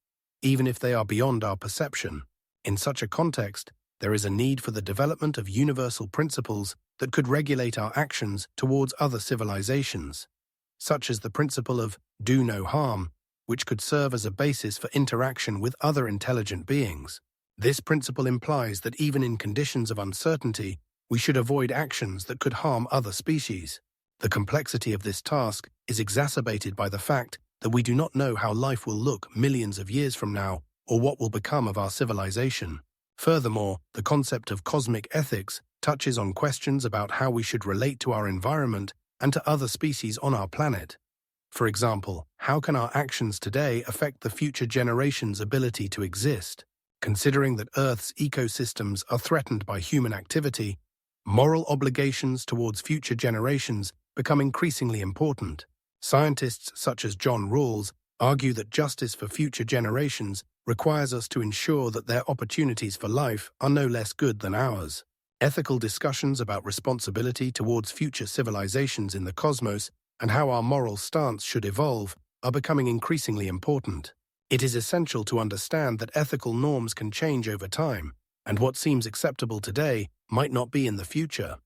even if they are beyond our perception. In such a context, there is a need for the development of universal principles that could regulate our actions towards other civilizations, such as the principle of do no harm, which could serve as a basis for interaction with other intelligent beings. This principle implies that even in conditions of uncertainty, we should avoid actions that could harm other species. The complexity of this task is exacerbated by the fact that we do not know how life will look millions of years from now or what will become of our civilization. Furthermore, the concept of cosmic ethics touches on questions about how we should relate to our environment and to other species on our planet. For example, how can our actions today affect the future generations' ability to exist? Considering that Earth's ecosystems are threatened by human activity, moral obligations towards future generations become increasingly important. Scientists such as John Rawls argue that justice for future generations requires us to ensure that their opportunities for life are no less good than ours. Ethical discussions about responsibility towards future civilizations in the cosmos and how our moral stance should evolve are becoming increasingly important. It is essential to understand that ethical norms can change over time, and what seems acceptable today might not be in the future.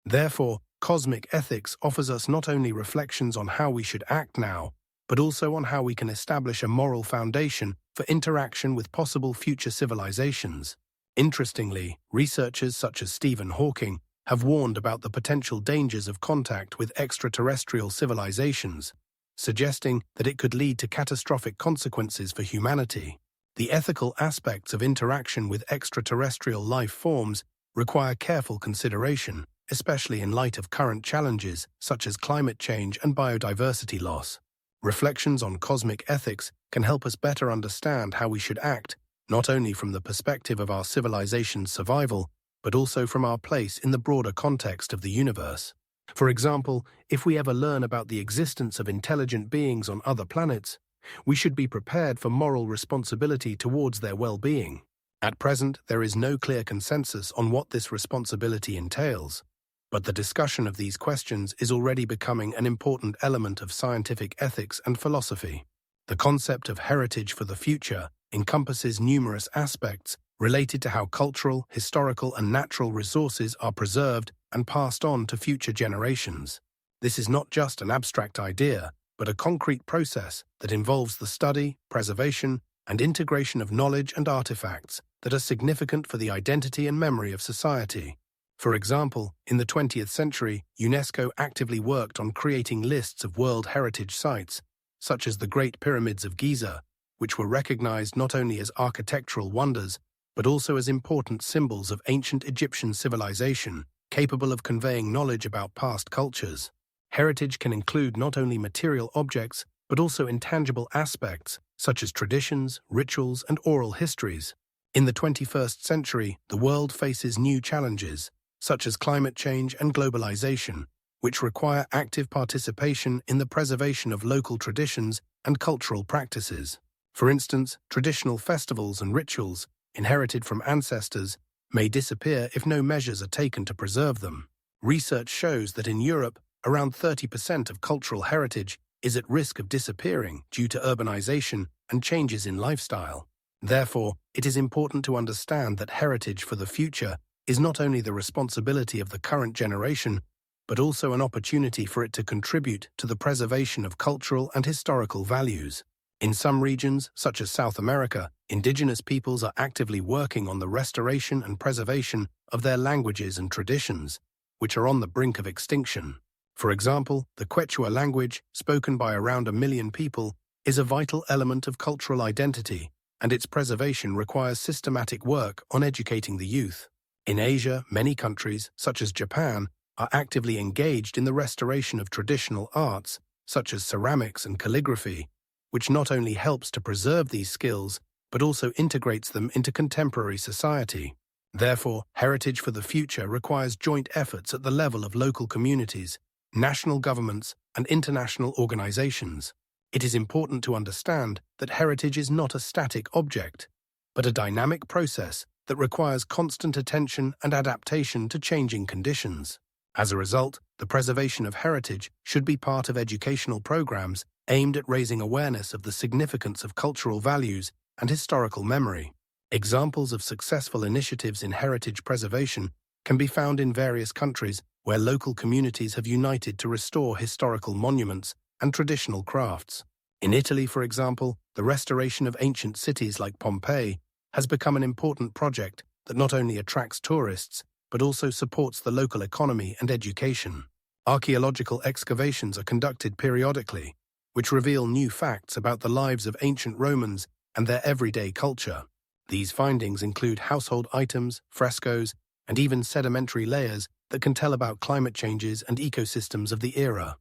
Therefore, cosmic ethics offers us not only reflections on how we should act now, but also on how we can establish a moral foundation for interaction with possible future civilizations. Interestingly, researchers such as Stephen Hawking have warned about the potential dangers of contact with extraterrestrial civilizations, suggesting that it could lead to catastrophic consequences for humanity. The ethical aspects of interaction with extraterrestrial life forms require careful consideration, especially in light of current challenges such as climate change and biodiversity loss. Reflections on cosmic ethics can help us better understand how we should act, not only from the perspective of our civilization's survival, but also from our place in the broader context of the universe. For example, if we ever learn about the existence of intelligent beings on other planets, we should be prepared for moral responsibility towards their well-being. At present, there is no clear consensus on what this responsibility entails, but the discussion of these questions is already becoming an important element of scientific ethics and philosophy. The concept of heritage for the future encompasses numerous aspects related to how cultural, historical, and natural resources are preserved and passed on to future generations. This is not just an abstract idea, but a concrete process that involves the study, preservation, and integration of knowledge and artifacts that are significant for the identity and memory of society. For example, in the 20th century, UNESCO actively worked on creating lists of World Heritage Sites, such as the Great Pyramids of Giza, which were recognized not only as architectural wonders, but also as important symbols of ancient Egyptian civilization, capable of conveying knowledge about past cultures. Heritage can include not only material objects, but also intangible aspects, such as traditions, rituals, and oral histories. In the 21st century, the world faces new challenges, such as climate change and globalization, which require active participation in the preservation of local traditions and cultural practices. For instance, traditional festivals and rituals, inherited from ancestors, may disappear if no measures are taken to preserve them. Research shows that in Europe, around 30% of cultural heritage is at risk of disappearing due to urbanization and changes in lifestyle. Therefore, it is important to understand that heritage for the future is not only the responsibility of the current generation, but also an opportunity for it to contribute to the preservation of cultural and historical values. In some regions, such as South America, indigenous peoples are actively working on the restoration and preservation of their languages and traditions, which are on the brink of extinction. For example, the Quechua language, spoken by around 1 million people, is a vital element of cultural identity, and its preservation requires systematic work on educating the youth. In Asia, many countries, such as Japan, are actively engaged in the restoration of traditional arts, such as ceramics and calligraphy, which not only helps to preserve these skills, but also integrates them into contemporary society. Therefore, heritage for the future requires joint efforts at the level of local communities, national governments, and international organizations. It is important to understand that heritage is not a static object, but a dynamic process that requires constant attention and adaptation to changing conditions. As a result, the preservation of heritage should be part of educational programs aimed at raising awareness of the significance of cultural values and historical memory. Examples of successful initiatives in heritage preservation can be found in various countries where local communities have united to restore historical monuments and traditional crafts. In Italy, for example, the restoration of ancient cities like Pompeii has become an important project that not only attracts tourists, but also supports the local economy and education. Archaeological excavations are conducted periodically, which reveal new facts about the lives of ancient Romans and their everyday culture. These findings include household items, frescoes, and even sedimentary layers that can tell about climate changes and ecosystems of the era.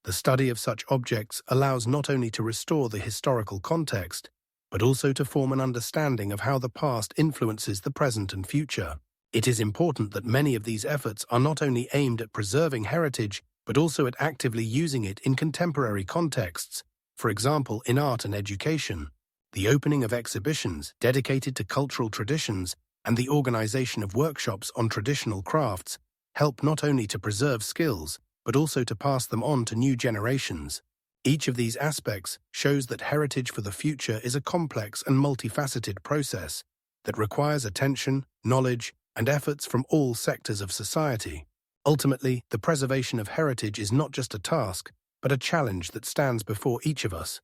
The study of such objects allows not only to restore the historical context, but also to form an understanding of how the past influences the present and future. It is important that many of these efforts are not only aimed at preserving heritage, but also at actively using it in contemporary contexts, for example, in art and education. The opening of exhibitions dedicated to cultural traditions and the organization of workshops on traditional crafts help not only to preserve skills, but also to pass them on to new generations. Each of these aspects shows that heritage for the future is a complex and multifaceted process that requires attention, knowledge, and efforts from all sectors of society. Ultimately, the preservation of heritage is not just a task, but a challenge that stands before each of us,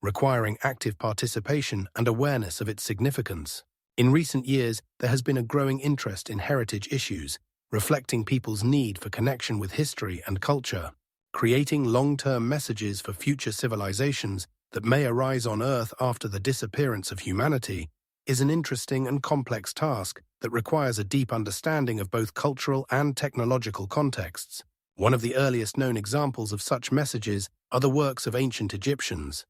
requiring active participation and awareness of its significance. In recent years, there has been a growing interest in heritage issues, reflecting people's need for connection with history and culture. Creating long-term messages for future civilizations that may arise on Earth after the disappearance of humanity is an interesting and complex task that requires a deep understanding of both cultural and technological contexts. One of the earliest known examples of such messages are the works of ancient Egyptians.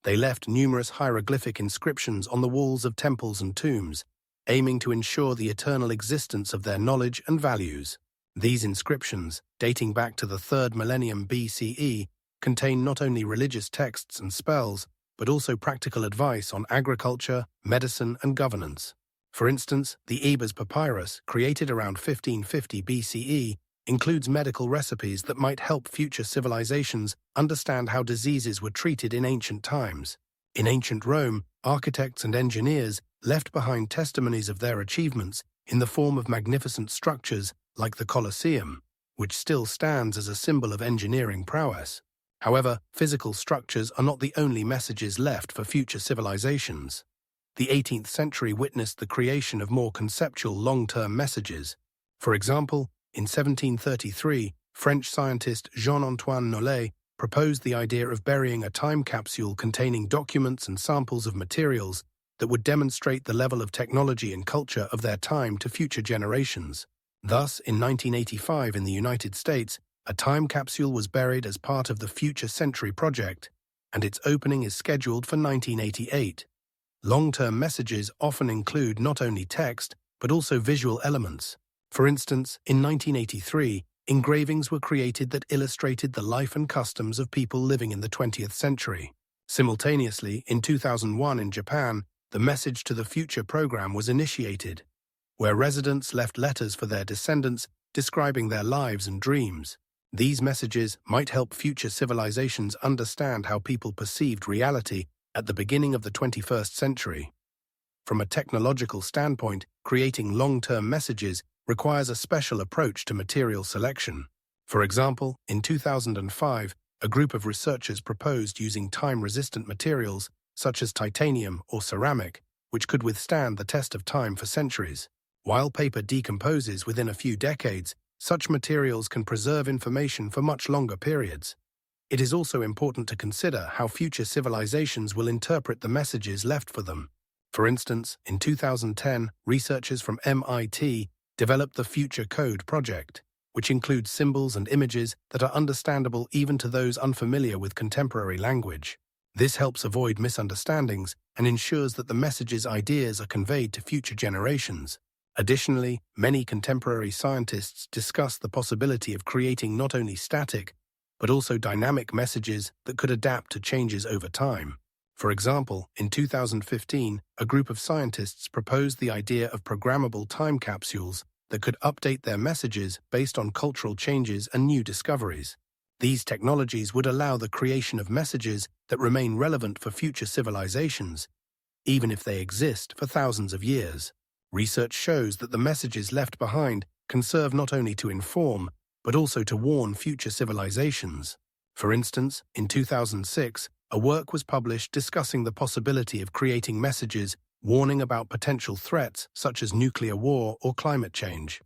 They left numerous hieroglyphic inscriptions on the walls of temples and tombs, aiming to ensure the eternal existence of their knowledge and values. These inscriptions, dating back to the 3rd millennium BCE, contain not only religious texts and spells, but also practical advice on agriculture, medicine, and governance. For instance, the Ebers Papyrus, created around 1550 BCE, includes medical recipes that might help future civilizations understand how diseases were treated in ancient times. In ancient Rome, architects and engineers left behind testimonies of their achievements in the form of magnificent structures like the Colosseum, which still stands as a symbol of engineering prowess. However, physical structures are not the only messages left for future civilizations. The 18th century witnessed the creation of more conceptual long-term messages. For example, in 1733, French scientist Jean-Antoine Nollet proposed the idea of burying a time capsule containing documents and samples of materials that would demonstrate the level of technology and culture of their time to future generations. Thus, in 1985 in the United States, a time capsule was buried as part of the Future Century project, and its opening is scheduled for 1988. Long-term messages often include not only text, but also visual elements. For instance, in 1983, engravings were created that illustrated the life and customs of people living in the 20th century. Simultaneously, in 2001 in Japan, the Message to the Future program was initiated, where residents left letters for their descendants describing their lives and dreams. These messages might help future civilizations understand how people perceived reality at the beginning of the 21st century. From a technological standpoint, creating long-term messages requires a special approach to material selection. For example, in 2005, a group of researchers proposed using time-resistant materials such as titanium or ceramic, which could withstand the test of time for centuries. While paper decomposes within a few decades, such materials can preserve information for much longer periods. It is also important to consider how future civilizations will interpret the messages left for them. For instance, in 2010, researchers from MIT developed the Future Code project, which includes symbols and images that are understandable even to those unfamiliar with contemporary language. This helps avoid misunderstandings and ensures that the message's ideas are conveyed to future generations. Additionally, many contemporary scientists discuss the possibility of creating not only static, but also dynamic messages that could adapt to changes over time. For example, in 2015, a group of scientists proposed the idea of programmable time capsules that could update their messages based on cultural changes and new discoveries. These technologies would allow the creation of messages that remain relevant for future civilizations, even if they exist for thousands of years. Research shows that the messages left behind can serve not only to inform, but also to warn future civilizations. For instance, in 2006, a work was published discussing the possibility of creating messages warning about potential threats such as nuclear war or climate change.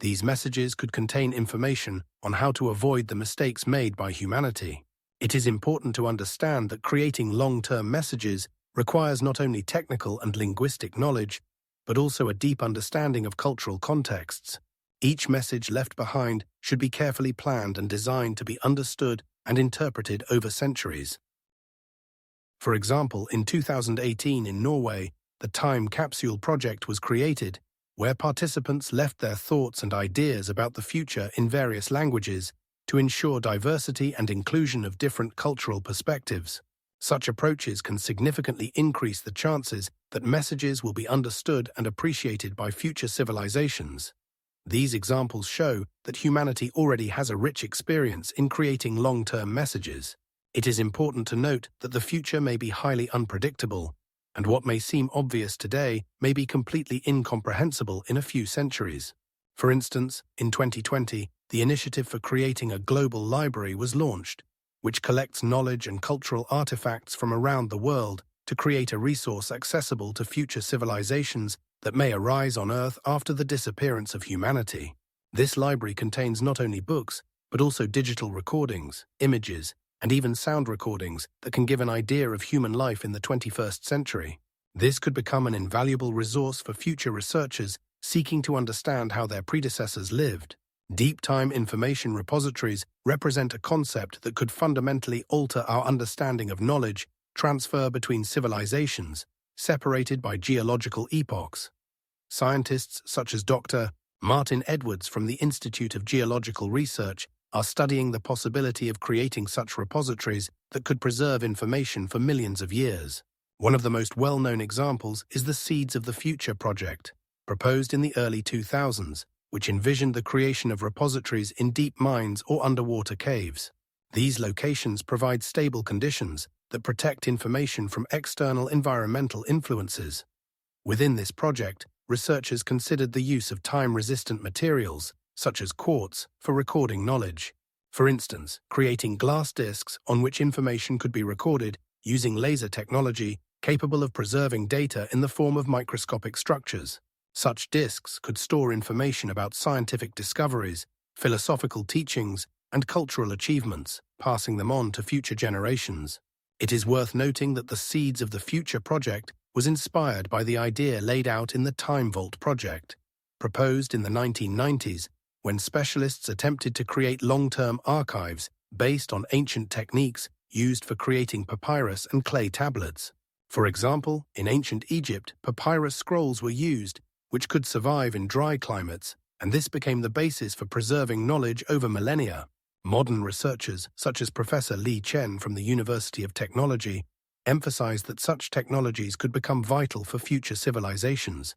These messages could contain information on how to avoid the mistakes made by humanity. It is important to understand that creating long-term messages requires not only technical and linguistic knowledge, but also a deep understanding of cultural contexts. Each message left behind should be carefully planned and designed to be understood and interpreted over centuries. For example, in 2018 in Norway, the Time Capsule Project was created, where participants left their thoughts and ideas about the future in various languages to ensure diversity and inclusion of different cultural perspectives. Such approaches can significantly increase the chances that messages will be understood and appreciated by future civilizations. These examples show that humanity already has a rich experience in creating long-term messages. It is important to note that the future may be highly unpredictable, and what may seem obvious today may be completely incomprehensible in a few centuries. For instance, in 2020, the initiative for creating a global library was launched, which collects knowledge and cultural artifacts from around the world to create a resource accessible to future civilizations that may arise on Earth after the disappearance of humanity. This library contains not only books, but also digital recordings, images, and even sound recordings that can give an idea of human life in the 21st century. This could become an invaluable resource for future researchers seeking to understand how their predecessors lived. Deep time information repositories represent a concept that could fundamentally alter our understanding of knowledge transfer between civilizations, separated by geological epochs. Scientists such as Dr. Martin Edwards from the Institute of Geological Research are studying the possibility of creating such repositories that could preserve information for millions of years. One of the most well-known examples is the Seeds of the Future project, proposed in the early 2000s, which envisioned the creation of repositories in deep mines or underwater caves. These locations provide stable conditions that protect information from external environmental influences. Within this project, researchers considered the use of time-resistant materials, such as quartz, for recording knowledge. For instance, creating glass discs on which information could be recorded using laser technology capable of preserving data in the form of microscopic structures. Such discs could store information about scientific discoveries, philosophical teachings, and cultural achievements, passing them on to future generations. It is worth noting that the Seeds of the Future project was inspired by the idea laid out in the Time Vault project, proposed in the 1990s when specialists attempted to create long-term archives based on ancient techniques used for creating papyrus and clay tablets. For example, in ancient Egypt, papyrus scrolls were used, which could survive in dry climates, and this became the basis for preserving knowledge over millennia. Modern researchers, such as Professor Li Chen from the University of Technology, emphasize that such technologies could become vital for future civilizations,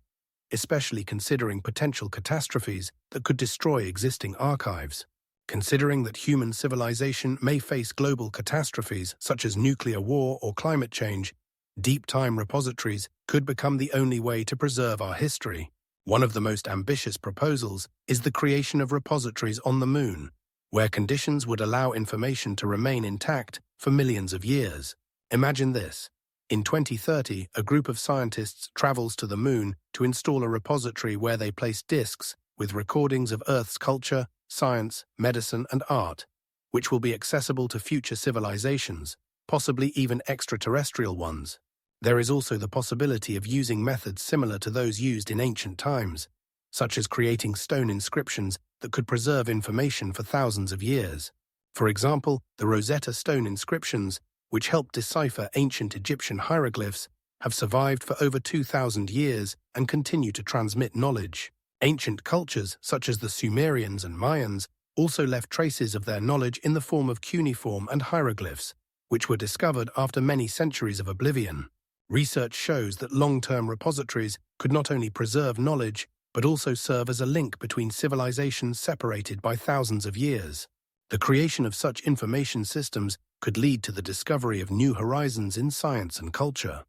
especially considering potential catastrophes that could destroy existing archives. Considering that human civilization may face global catastrophes such as nuclear war or climate change, deep time repositories could become the only way to preserve our history. One of the most ambitious proposals is the creation of repositories on the Moon, where conditions would allow information to remain intact for millions of years. Imagine this. In 2030, a group of scientists travels to the Moon to install a repository where they place discs with recordings of Earth's culture, science, medicine, and art, which will be accessible to future civilizations, possibly even extraterrestrial ones. There is also the possibility of using methods similar to those used in ancient times, such as creating stone inscriptions that could preserve information for thousands of years. For example, the Rosetta Stone inscriptions, which helped decipher ancient Egyptian hieroglyphs, have survived for over 2,000 years and continue to transmit knowledge. Ancient cultures, such as the Sumerians and Mayans, also left traces of their knowledge in the form of cuneiform and hieroglyphs, which were discovered after many centuries of oblivion. Research shows that long-term repositories could not only preserve knowledge, but also serve as a link between civilizations separated by thousands of years. The creation of such information systems could lead to the discovery of new horizons in science and culture.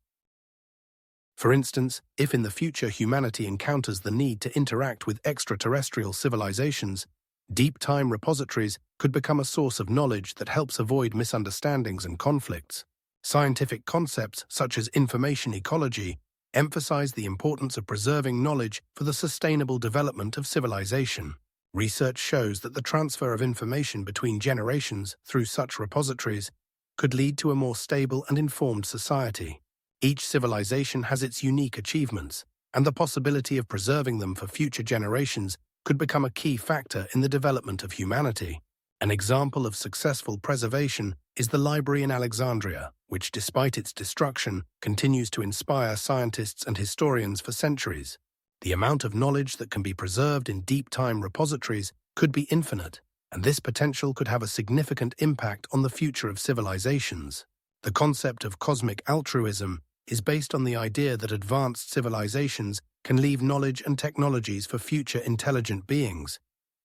For instance, if in the future humanity encounters the need to interact with extraterrestrial civilizations, deep time repositories could become a source of knowledge that helps avoid misunderstandings and conflicts. Scientific concepts such as information ecology emphasize the importance of preserving knowledge for the sustainable development of civilization. Research shows that the transfer of information between generations through such repositories could lead to a more stable and informed society. Each civilization has its unique achievements, and the possibility of preserving them for future generations could become a key factor in the development of humanity. An example of successful preservation is the library in Alexandria, which, despite its destruction, continues to inspire scientists and historians for centuries. The amount of knowledge that can be preserved in deep time repositories could be infinite, and this potential could have a significant impact on the future of civilizations. The concept of cosmic altruism is based on the idea that advanced civilizations can leave knowledge and technologies for future intelligent beings,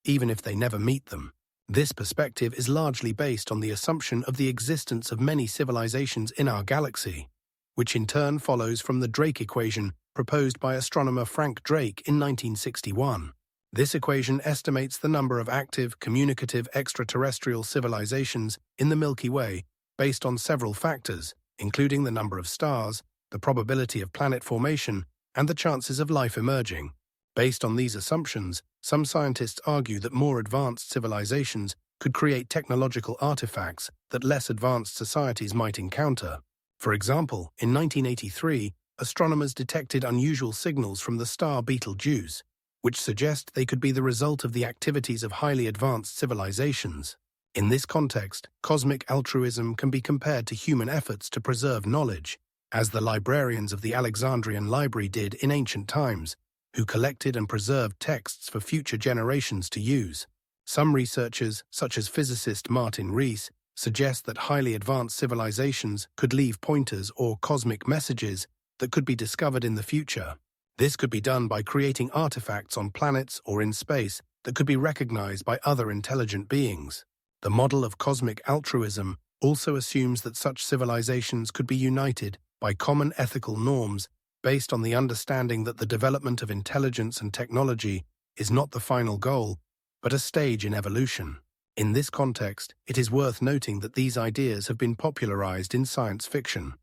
even if they never meet them. This perspective is largely based on the assumption of the existence of many civilizations in our galaxy, which in turn follows from the Drake equation proposed by astronomer Frank Drake in 1961. This equation estimates the number of active, communicative extraterrestrial civilizations in the Milky Way based on several factors, including the number of stars, the probability of planet formation, and the chances of life emerging. Based on these assumptions, some scientists argue that more advanced civilizations could create technological artifacts that less advanced societies might encounter. For example, in 1983, astronomers detected unusual signals from the star Betelgeuse, which suggest they could be the result of the activities of highly advanced civilizations. In this context, cosmic altruism can be compared to human efforts to preserve knowledge, as the librarians of the Alexandrian Library did in ancient times, who collected and preserved texts for future generations to use. Some researchers, such as physicist Martin Rees, suggest that highly advanced civilizations could leave pointers or cosmic messages that could be discovered in the future. This could be done by creating artifacts on planets or in space that could be recognized by other intelligent beings. The model of cosmic altruism also assumes that such civilizations could be united by common ethical norms based on the understanding that the development of intelligence and technology is not the final goal, but a stage in evolution. In this context, it is worth noting that these ideas have been popularized in science fiction.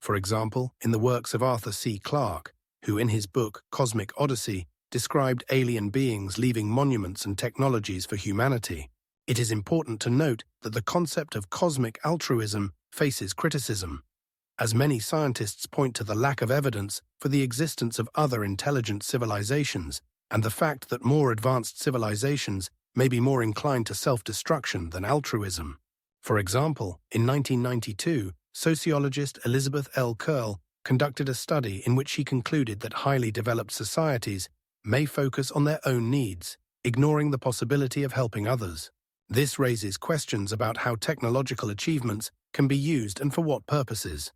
For example, in the works of Arthur C. Clarke, who in his book Cosmic Odyssey described alien beings leaving monuments and technologies for humanity. It is important to note that the concept of cosmic altruism faces criticism, as many scientists point to the lack of evidence for the existence of other intelligent civilizations and the fact that more advanced civilizations may be more inclined to self-destruction than altruism. For example, in 1992, sociologist Elizabeth L. Curl conducted a study in which she concluded that highly developed societies may focus on their own needs, ignoring the possibility of helping others. This raises questions about how technological achievements can be used and for what purposes.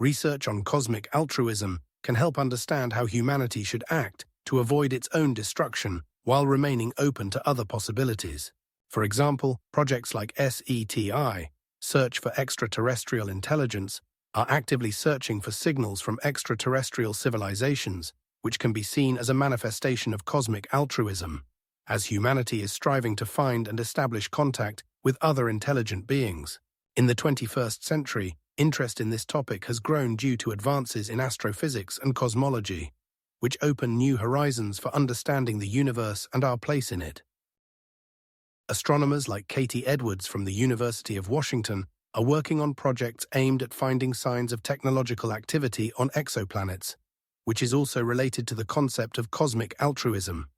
Research on cosmic altruism can help understand how humanity should act to avoid its own destruction while remaining open to other possibilities. For example, projects like SETI, Search for Extraterrestrial Intelligence, are actively searching for signals from extraterrestrial civilizations, which can be seen as a manifestation of cosmic altruism, as humanity is striving to find and establish contact with other intelligent beings. In the 21st century, interest in this topic has grown due to advances in astrophysics and cosmology, which open new horizons for understanding the universe and our place in it. Astronomers like Katie Edwards from the University of Washington are working on projects aimed at finding signs of technological activity on exoplanets, which is also related to the concept of cosmic altruism.